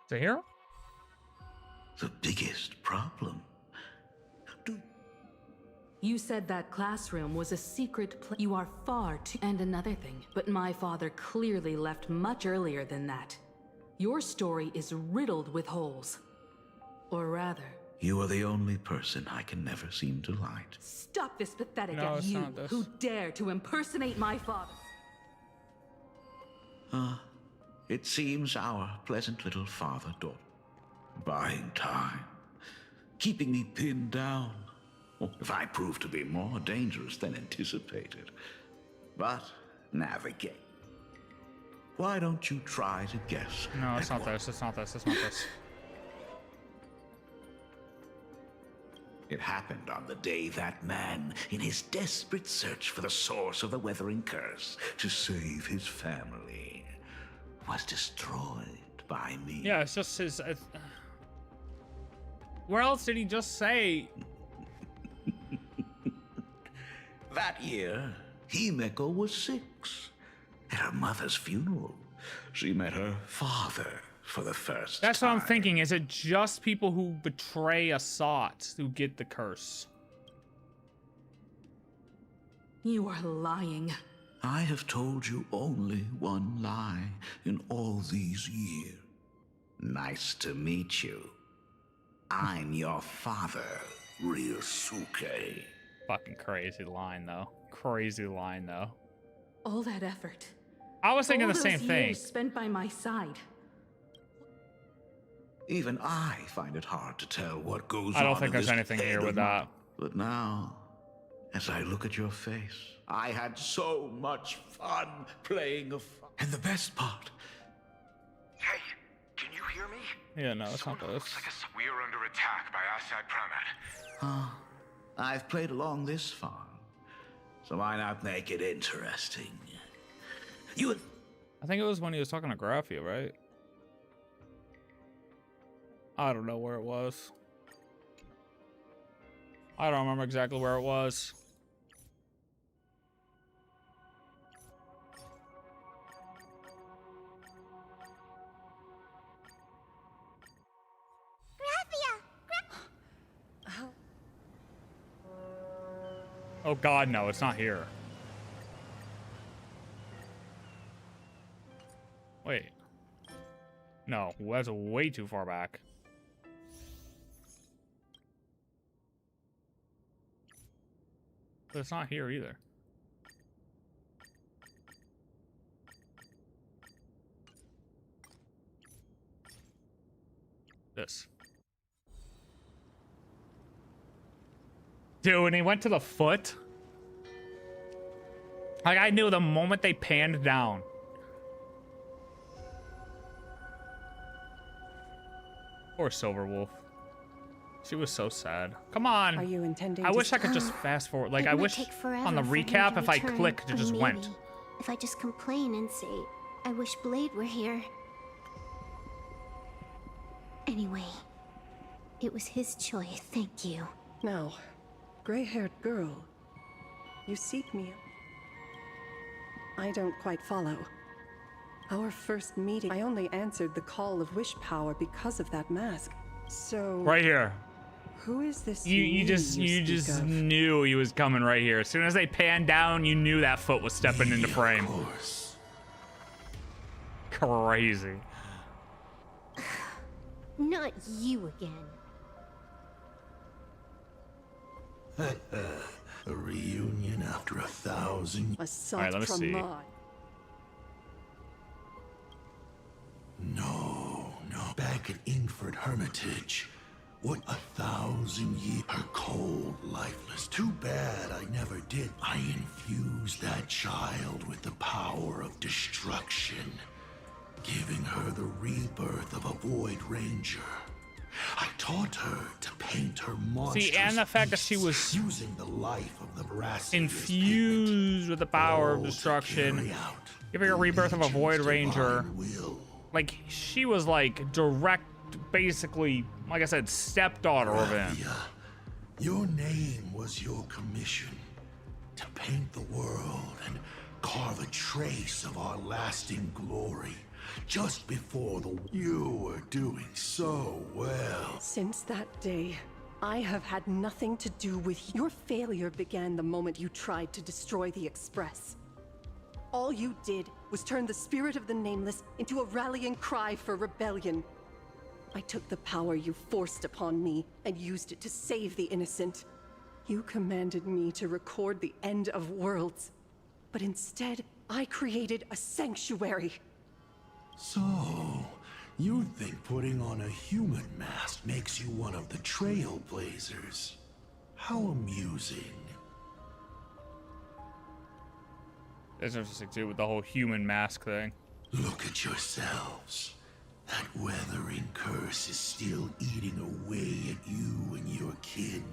Is it here? The biggest problem. You said that classroom was a secret place. You are far too... And another thing, but my father clearly left much earlier than that. Your story is riddled with holes. Or rather... You are the only person I can never seem to like. Stop this pathetic No, at it's you not this. who dare to impersonate my father. It seems our pleasant little father-daughter. Buying time. Keeping me pinned down. If I prove to be more dangerous than anticipated. But navigate. Why don't you try to guess? No, it's not this. It's not this. It's not this. It happened on the day that man, in his desperate search for the source of the weathering curse to save his family, was destroyed by me. Yeah, it's just his... Where else did he just say... That year, Himeko was 6. At her mother's funeral, she met her father for the first That's time. what I'm thinking. Is it just people who betray Asat who get the curse? You are lying. I have told you only one lie in all these years. Nice to meet you. I'm your father, Ryusuke. Fucking crazy line, though. Crazy line, though. All that effort. I was thinking all the same those thing. years spent by my side. Even I find it hard to tell what goes on. I don't think in there's this anything head here of with mine. that. But now, as I look at your face, I had so much fun playing and the best part. Hey, can you hear me? Yeah, no, it's not this. We are under attack by Asat Pramad. I've played along this far, so why not make it interesting? I think it was when he was talking to Graphia, right? I don't know where it was. I don't remember exactly where it was. Oh god, no, it's not here. Wait. No, that's way too far back. But it's not here either. This. Dude, when he went to the foot, Like, I knew the moment they panned down. Poor Silverwolf. She was so sad. Come on. Are you intending I to wish I could just fast forward. Like, It I might wish take forever on the for him to recap, if I return, clicked, it or just maybe went. If I just complain and say, I wish Blade were here. Anyway, it was his choice, thank you. Now, gray-haired girl, you seek me. I don't quite follow. Our first meeting, I only answered the call of wish power because of that mask. So Right here. who is this? You me just speak of? knew he was coming right here. As soon as they panned down, you knew that foot was stepping into frame. Of course. Crazy. Not you again. A reunion after 1,000. Asat Alright, let me see. Pramad. No. Back at Inkford Hermitage. What 1,000 years? Her cold, lifeless. Too bad I never did. I infused that child with the power of destruction, giving her the rebirth of a Void Ranger. I taught her to paint her monstrous See, and the fact that she was using the life of the brass infused with the power of destruction, giving her a rebirth of a Void Ranger. Like, she was like direct, basically, like I said, stepdaughter of him. Graphia, your name was your commission, to paint the world and carve a trace of our lasting glory. Just before you were doing so well. Since that day, I have had nothing to do with your failure. Began the moment you tried to destroy the Express. All you did was turn the spirit of the Nameless into a rallying cry for rebellion. I took the power you forced upon me and used it to save the innocent. You commanded me to record the end of worlds, but instead, I created a sanctuary. So, you think putting on a human mask makes you one of the Trailblazers? How amusing. That's interesting too, with the whole human mask thing. Look at yourselves. That weathering curse is still eating away at you and your kin.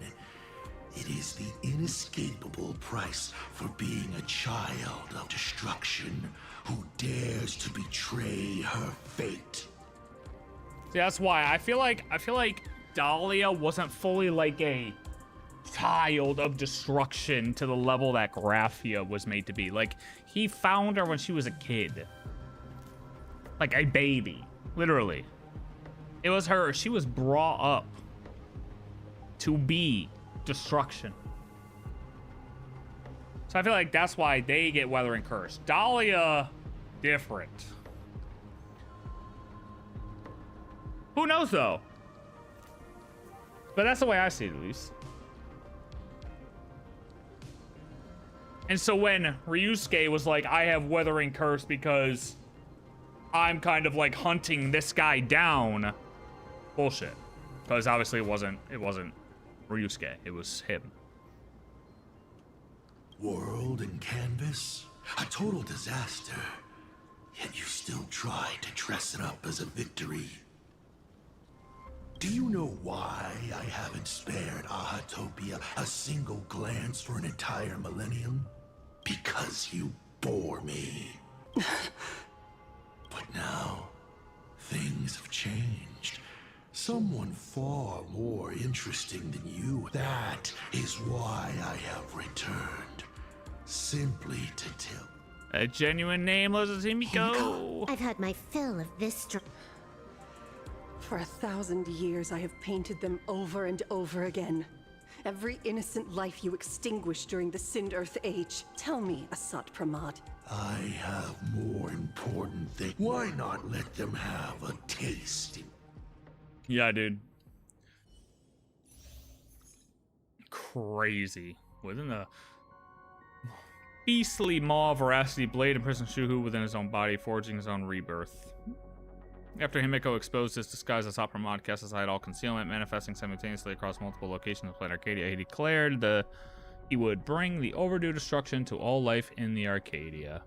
It is the inescapable price for being a child of destruction who dares to betray her fate. See, that's why I feel like Dahlia wasn't fully like a child of destruction to the level that Graphia was made to be. Like, he found her when she was a kid. Like a baby, literally. It was her, she was brought up to be destruction. So I feel like that's why they get Weathering Curse. Dahlia, different. Who knows though? But that's the way I see it, at least. And so when Ryusuke was like, I have Weathering Curse because I'm kind of like hunting this guy down, bullshit. Because obviously it wasn't Ryusuke, it was him. World and canvas, a total disaster. Yet you still try to dress it up as a victory. Do you know why I haven't spared Ahatopia a single glance for an entire millennium? Because you bore me. But now, things have changed. Someone far more interesting than you. That is why I have returned. Simply to tell. A genuine nameless is Himeko. I've had my fill of this. For 1,000 years, I have painted them over and over again. Every innocent life you extinguished during the Sind Earth Age. Tell me, Asat Pramad. I have more important things. Why not let them have a taste? Yeah, dude. Crazy. Within the beastly maw of veracity, Blade imprisoned Shuhu within his own body, forging his own rebirth. After Himeko exposed his disguise as Asat Pramad, cast aside all concealment, manifesting simultaneously across multiple locations of planet Arcadia, he declared the He would bring the overdue destruction to all life in the Arcadia.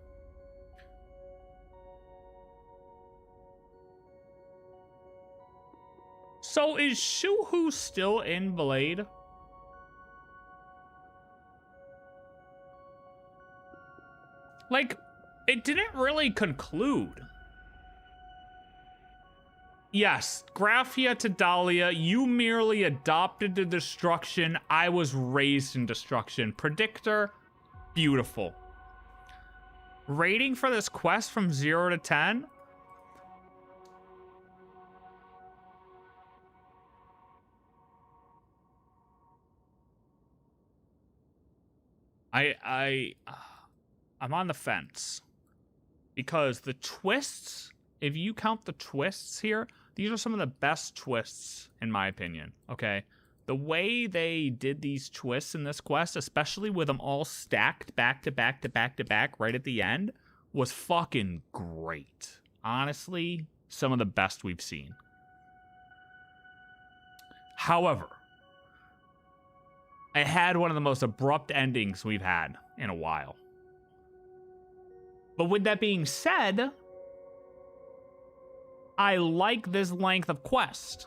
So is Shuhu still in Blade? Like, it didn't really conclude. Yes, Graphia to Dahlia, you merely adopted the destruction. I was raised in destruction. Predictor, beautiful. Rating for this quest from 0 to 10? I'm on the fence. Because the twists, if you count the twists here, these are some of the best twists, in my opinion, okay? The way they did these twists in this quest, especially with them all stacked back to back to back to back right at the end, was fucking great. Honestly, some of the best we've seen. However, it had one of the most abrupt endings we've had in a while. But with that being said, I like this length of quest.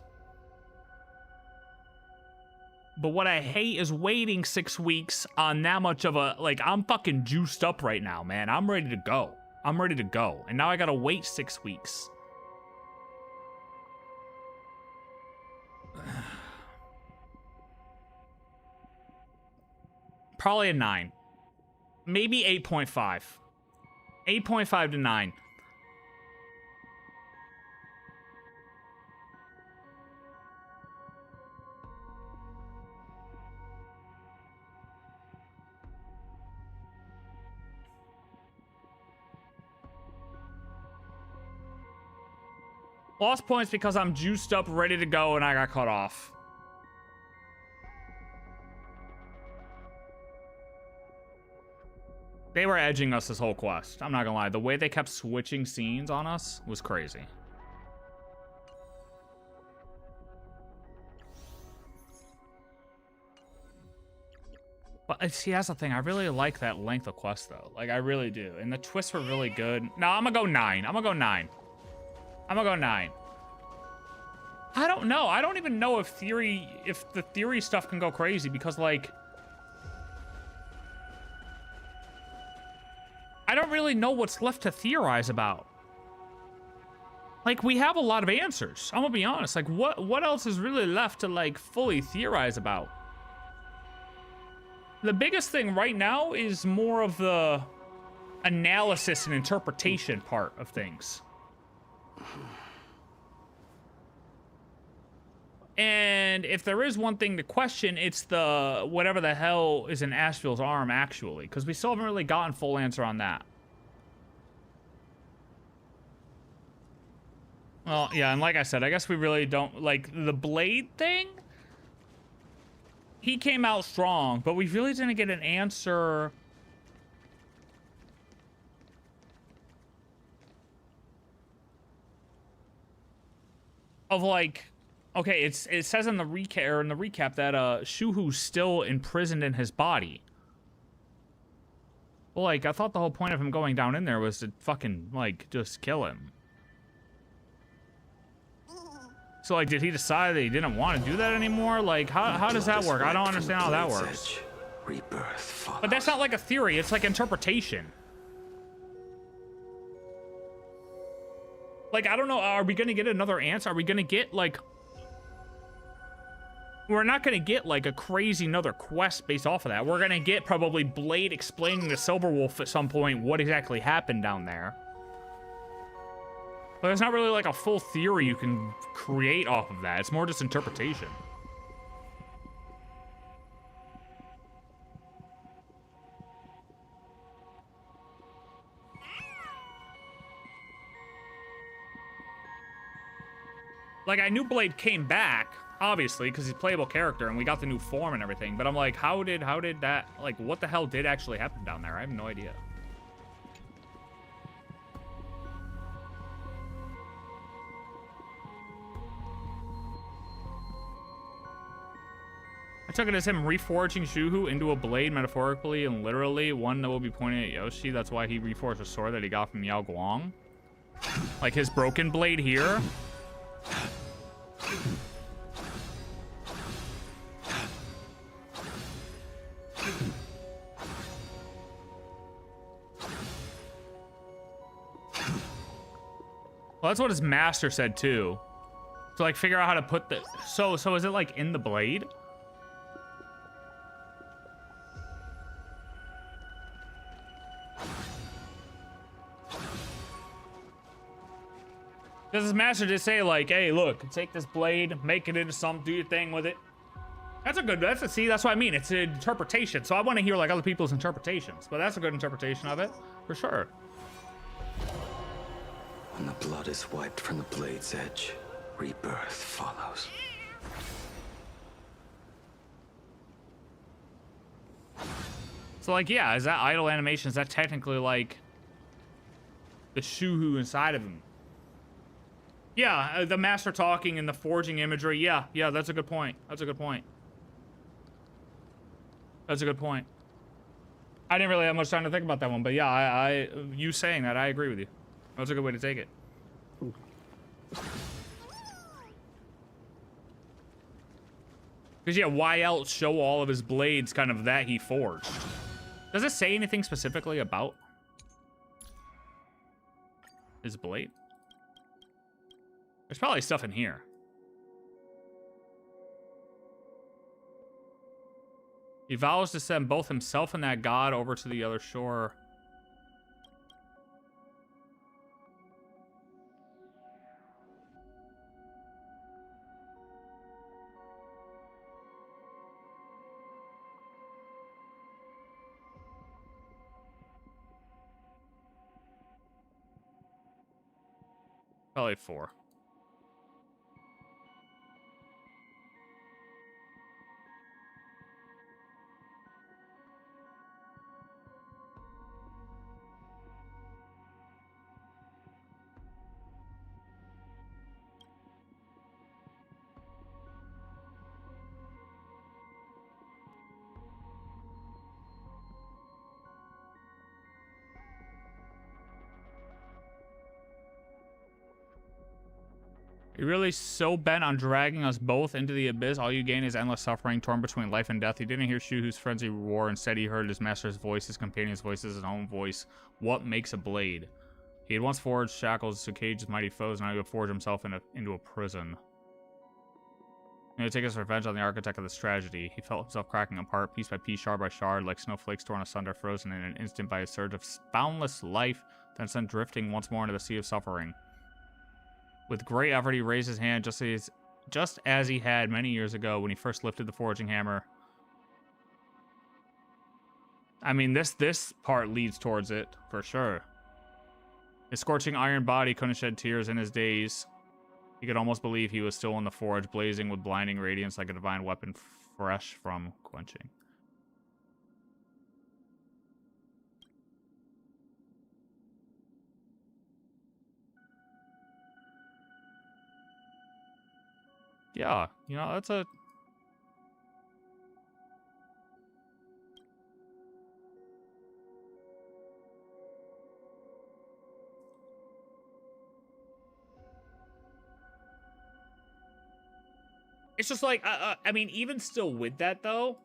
But what I hate is waiting 6 weeks on that much of a, like, I'm fucking juiced up right now, man. I'm ready to go. I'm ready to go. And now I gotta wait 6 weeks. Probably a 9. Maybe 8.5. 8.5 to 9. Lost points because I'm juiced up, ready to go, and I got cut off. They were edging us this whole quest. I'm not gonna lie. The way they kept switching scenes on us was crazy. But see, that's the thing. I really like that length of quest, though. Like, I really do. And the twists were really good. No, I'm gonna go 9. I'm gonna go 9. I'm gonna go 9. I don't know. I don't even know if the theory stuff can go crazy because, like, I don't really know what's left to theorize about. Like, we have a lot of answers. I'm gonna be honest. Like, what else is really left to, like, fully theorize about? The biggest thing right now is more of the analysis and interpretation part of things. And if there is one thing to question, it's the whatever the hell is in Ashveil's arm, actually. Because we still haven't really gotten full answer on that. Well, yeah, and like I said, I guess we really don't... Like, the blade thing? He came out strong, but we really didn't get an answer... of, like... Okay, it says in the recap that Shuhu's still imprisoned in his body. Well, like, I thought the whole point of him going down in there was to fucking, like, just kill him. So, like, did he decide that he didn't want to do that anymore? Like, how does that work? I don't understand how that works. Rebirth. But that's not like a theory, it's like interpretation. Like, I don't know, are we gonna get another answer? Are we gonna get, like... We're not gonna get, like, a crazy another quest based off of that. We're gonna get probably Blade explaining to Silverwolf at some point what exactly happened down there. But there's not really, like, a full theory you can create off of that. It's more just interpretation. Like, I knew Blade came back, obviously, because he's a playable character, and we got the new form and everything, but I'm like, how did that, like, what the hell did actually happen down there? I have no idea. took it as him reforging Shuhu into a blade, metaphorically and literally, one that will be pointing at Yoshi. That's why he reforged a sword that he got from Yao Guang. Like his broken blade here. Well, that's what his master said too. To like figure out how to put the so is it like in the blade? Does his master just say like, hey, look, take this blade, make it into something, do your thing with it? That's what I mean. It's an interpretation. So I want to hear like other people's interpretations, but that's a good interpretation of it for sure. When the blood is wiped from the blade's edge, rebirth follows. So like, yeah, is that idle animation? Is that technically like the Shuhu inside of him? Yeah, the master talking and the forging imagery. Yeah, that's a good point. That's a good point. That's a good point. I didn't really have much time to think about that one, but yeah, you saying that, I agree with you. That's a good way to take it. Because yeah, why else show all of his blades kind of that he forged? Does it say anything specifically about his blade? There's probably stuff in here. He vows to send both himself and that god over to the other shore. Probably 4. You're really so bent on dragging us both into the abyss. All you gain is endless suffering, torn between life and death. He didn't hear Shuhu's frenzied roar. Instead, he heard his master's voice, his companion's voice, his own voice. What makes a blade? He had once forged shackles to cage his mighty foes, and now he would forge himself into a prison. He would take his revenge on the architect of this tragedy. He felt himself cracking apart, piece by piece, shard by shard, like snowflakes torn asunder, frozen in an instant by a surge of boundless life, then sent drifting once more into the sea of suffering. With great effort, he raised his hand just as he had many years ago when he first lifted the forging hammer. I mean, this part leads towards it, for sure. His scorching iron body couldn't shed tears in his days. He could almost believe he was still in the forge, blazing with blinding radiance like a divine weapon fresh from quenching. Yeah, you know, that's a... It's just like, I mean, even still with that, though,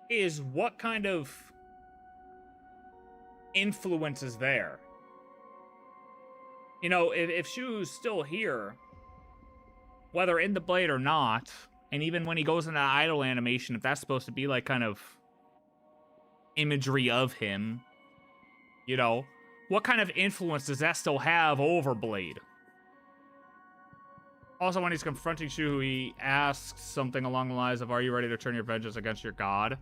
is what kind of influence is there? You know, if Shu's still here, whether in the blade or not, and even when he goes into idle animation, if that's supposed to be like kind of imagery of him, you know, what kind of influence does that still have over Blade? Also, when he's confronting Shuhu, he asks something along the lines of, are you ready to turn your vengeance against your god?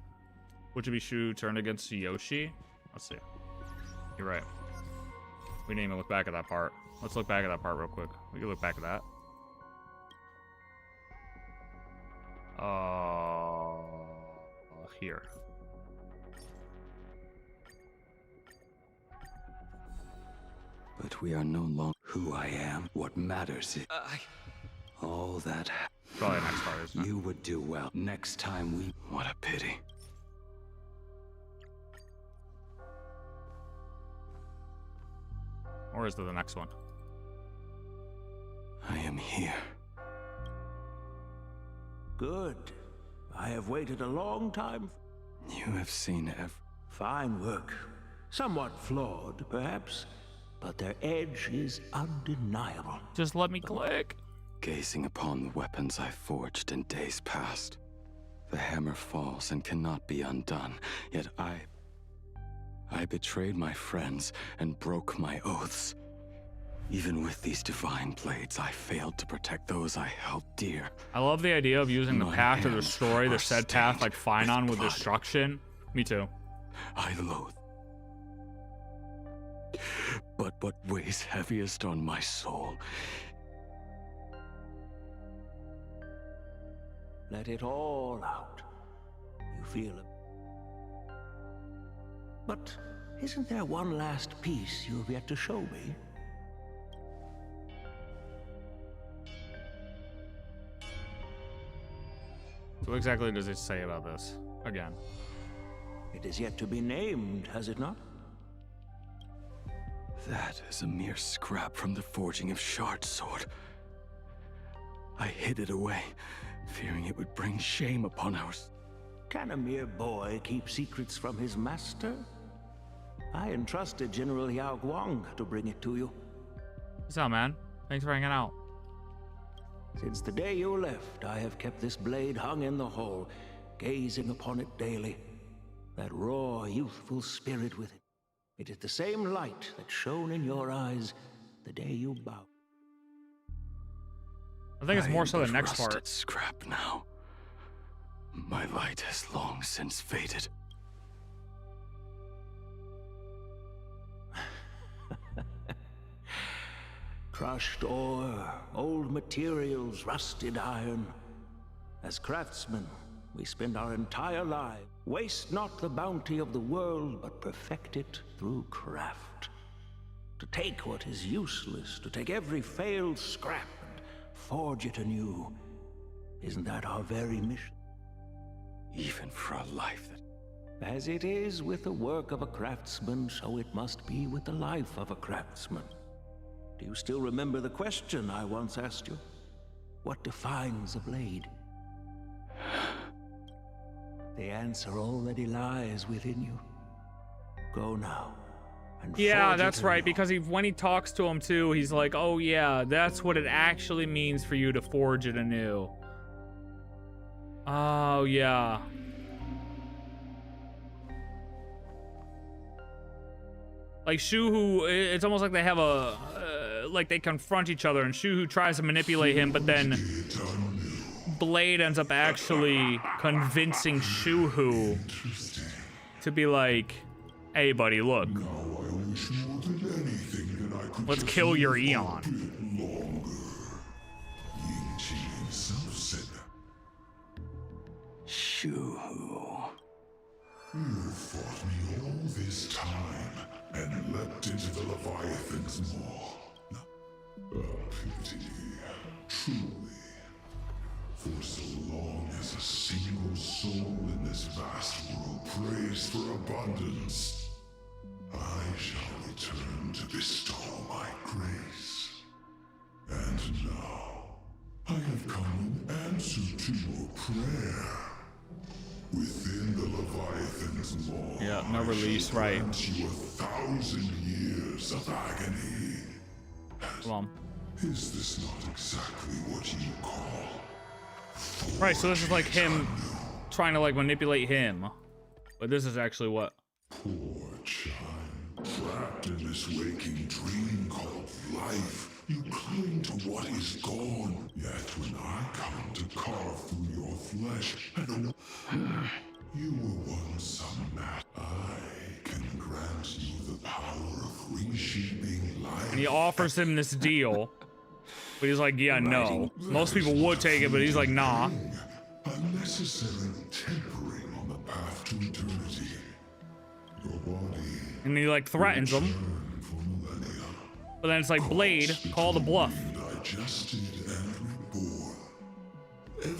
Which would be Shuhu turned against Yoshi? Let's see. You're right. We didn't even look back at that part. Let's look back at that part real quick. We can look back at that. Here. But we are no longer who I am. What matters is all that. Probably next part, isn't it? You would do well. Next time we... What a pity. Or is it the next one? I am here. Good. I have waited a long time. You have seen Fine work. Somewhat flawed, perhaps, but their edge is undeniable. Just let me click. Gazing upon the weapons I forged in days past, the hammer falls and cannot be undone. Yet I betrayed my friends and broke my oaths. Even with these divine blades, I failed to protect those I held dear. I love the idea of using the My path to hands destroy the are said path like Finon with blood. destruction. Me too. I loathe. But what weighs heaviest on my soul? Let it all out. You feel it. But isn't there one last piece you have yet to show me? So what exactly does it say about this? Again. It is yet to be named, has it not? That is a mere scrap from the forging of Shard Sword. I hid it away, fearing it would bring shame upon our... Can a mere boy keep secrets from his master? I entrusted General Yao Guang to bring it to you. What's up, man? Thanks for hanging out. Since the day you left, I have kept this blade hung in the hall, gazing upon it daily. That raw, youthful spirit with it. It is the same light that shone in your eyes the day you bowed. I think it's more so the next rusted part. Scrap now. My light has long since faded. Crushed ore, old materials, rusted iron. As craftsmen, we spend our entire lives. Waste not the bounty of the world, but perfect it through craft. To take what is useless, to take every failed scrap and forge it anew. Isn't that our very mission? Even for a life that... As it is with the work of a craftsman, so it must be with the life of a craftsman. Do you still remember the question I once asked you? What defines a blade? The answer already lies within you. Go now. And Yeah, forge that's it right, anew. because when he talks to him too, he's like, oh yeah, that's what it actually means for you to forge it anew. Oh yeah. Like Shuhu, it's almost like they have a, like they confront each other and Shuhu tries to manipulate him, but then Blade ends up actually convincing Shuhu to be like, hey buddy, look, let's kill your Eon. Shuhu. You fought me all this time and leapt into the Leviathan's maw. A pity, truly. For so long as a single soul in this vast world prays for abundance, I shall return to bestow my grace. And now, I have come in answer to your prayer. Within the Leviathan's maw, Yeah, no release, right. grant you 1,000 years of agony. Come on. Is this not exactly what you call? Right, so this is like him trying to like manipulate him. But this is actually what? Poor child, trapped in this waking dream called life, you cling to what is gone. Yet when I come to carve through your flesh, and you were once some mat, I can grant you the power of reshaping life. And he offers him this deal. But he's like, yeah, no. Most people would take it, but he's like, nah. Unnecessary tempering on the path to eternity. Your body. And he like threatens him. But then it's like, Blade, call the bluff. Digested and reborn.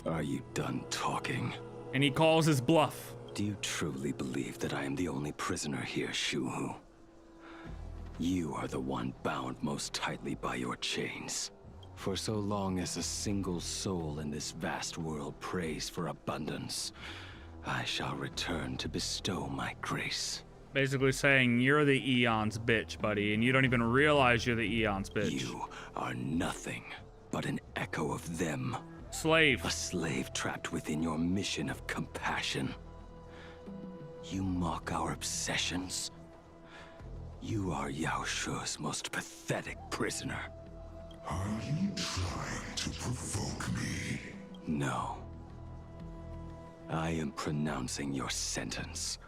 Are you done talking? And he calls his bluff. Do you truly believe that I am the only prisoner here, Shuhu? You are the one bound most tightly by your chains. For so long as a single soul in this vast world prays for abundance, I shall return to bestow my grace. Basically saying you're the Eon's bitch, buddy, and you don't even realize you're the Eon's bitch. You are nothing but an echo of them. Slave. A slave trapped within your mission of compassion. You mock our obsessions. You are Yao Shu's most pathetic prisoner. Are you trying to provoke me? No. I am pronouncing your sentence.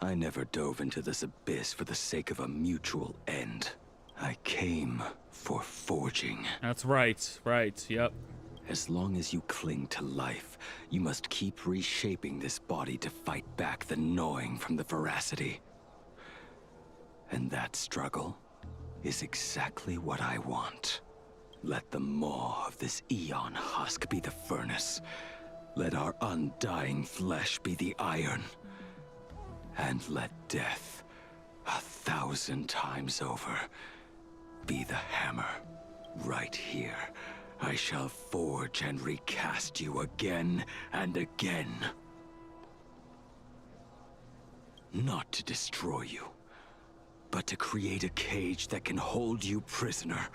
I never dove into this abyss for the sake of a mutual end. I came for forging. That's right, yep. As long as you cling to life, you must keep reshaping this body to fight back the gnawing from the veracity. And that struggle is exactly what I want. Let the maw of this Eon husk be the furnace. Let our undying flesh be the iron. And let death, 1,000 times over, be the hammer. Right here, I shall forge and recast you again and again. Not to destroy you, but to create a cage that can hold you prisoner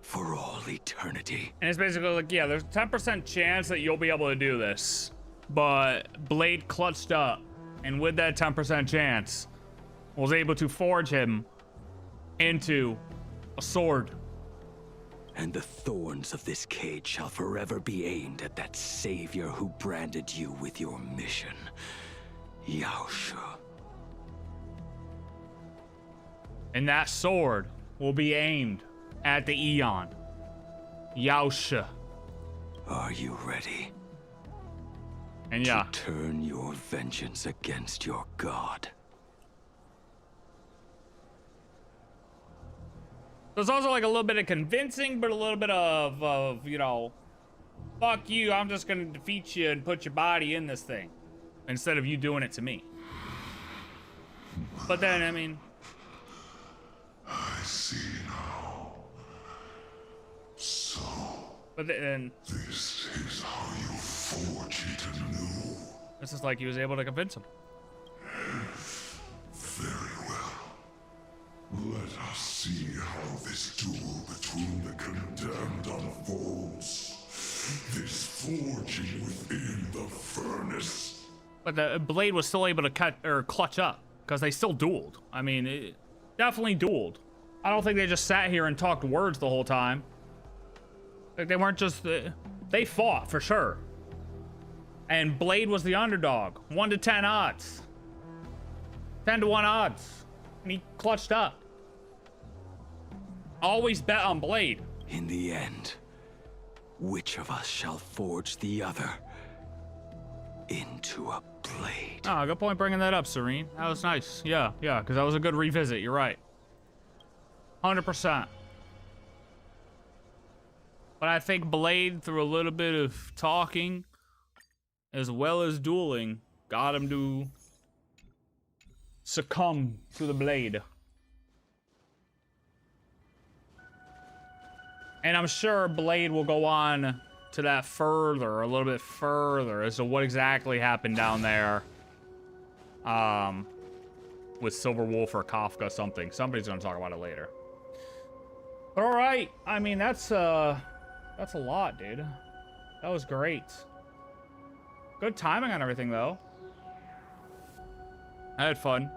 for all eternity. And it's basically like, yeah, there's a 10% chance that you'll be able to do this, but Blade clutched up, and with that 10% chance, was able to forge him into a sword. And the thorns of this cage shall forever be aimed at that savior who branded you with your mission, Yao Shu. And that sword will be aimed at the Eon, Yao Shu. Are you ready? And yeah. To turn your vengeance against your god. There's also like a little bit of convincing, but a little bit of you know, fuck you, I'm just gonna defeat you and put your body in this thing, instead of you doing it to me. But then, I mean... I see now. So... But then... This is how you forge it anew. This is like he was able to convince him. Very well. Let us see how this duel between the condemned unfolds. This forging within the furnace. But the Blade was still able to clutch up, because they still dueled. I mean, it definitely dueled. I don't think they just sat here and talked words the whole time. Like, they weren't just... they fought, for sure. And Blade was the underdog. 1 to 10 odds. 10 to 1 odds. And he clutched up. Always bet on Blade. In the end, which of us shall forge the other into a blade? Oh, good point bringing that up, Serene. That was nice. Yeah, because that was a good revisit. You're right. 100%. But I think Blade, through a little bit of talking, as well as dueling, got him to succumb to the Blade. And I'm sure Blade will go on to that further, a little bit further, as to what exactly happened down there. With Silver Wolf or Kafka something. Somebody's gonna talk about it later. But alright, I mean, that's a lot, dude. That was great. Good timing on everything, though. I had fun.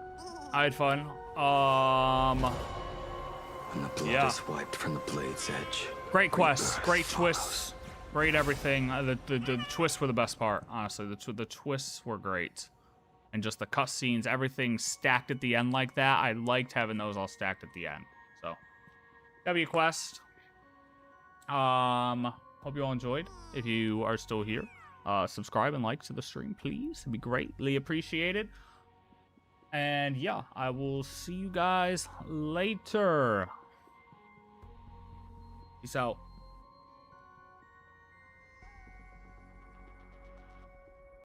When the blood is wiped from the blade's edge. Great quests, great twists, great everything. The twists were the best part, honestly. The twists were great. And just the cutscenes, everything stacked at the end like that. I liked having those all stacked at the end. So, W quest. Hope you all enjoyed. If you are still here, subscribe and like to the stream, please. It'd be greatly appreciated. And yeah, I will see you guys later. Peace out.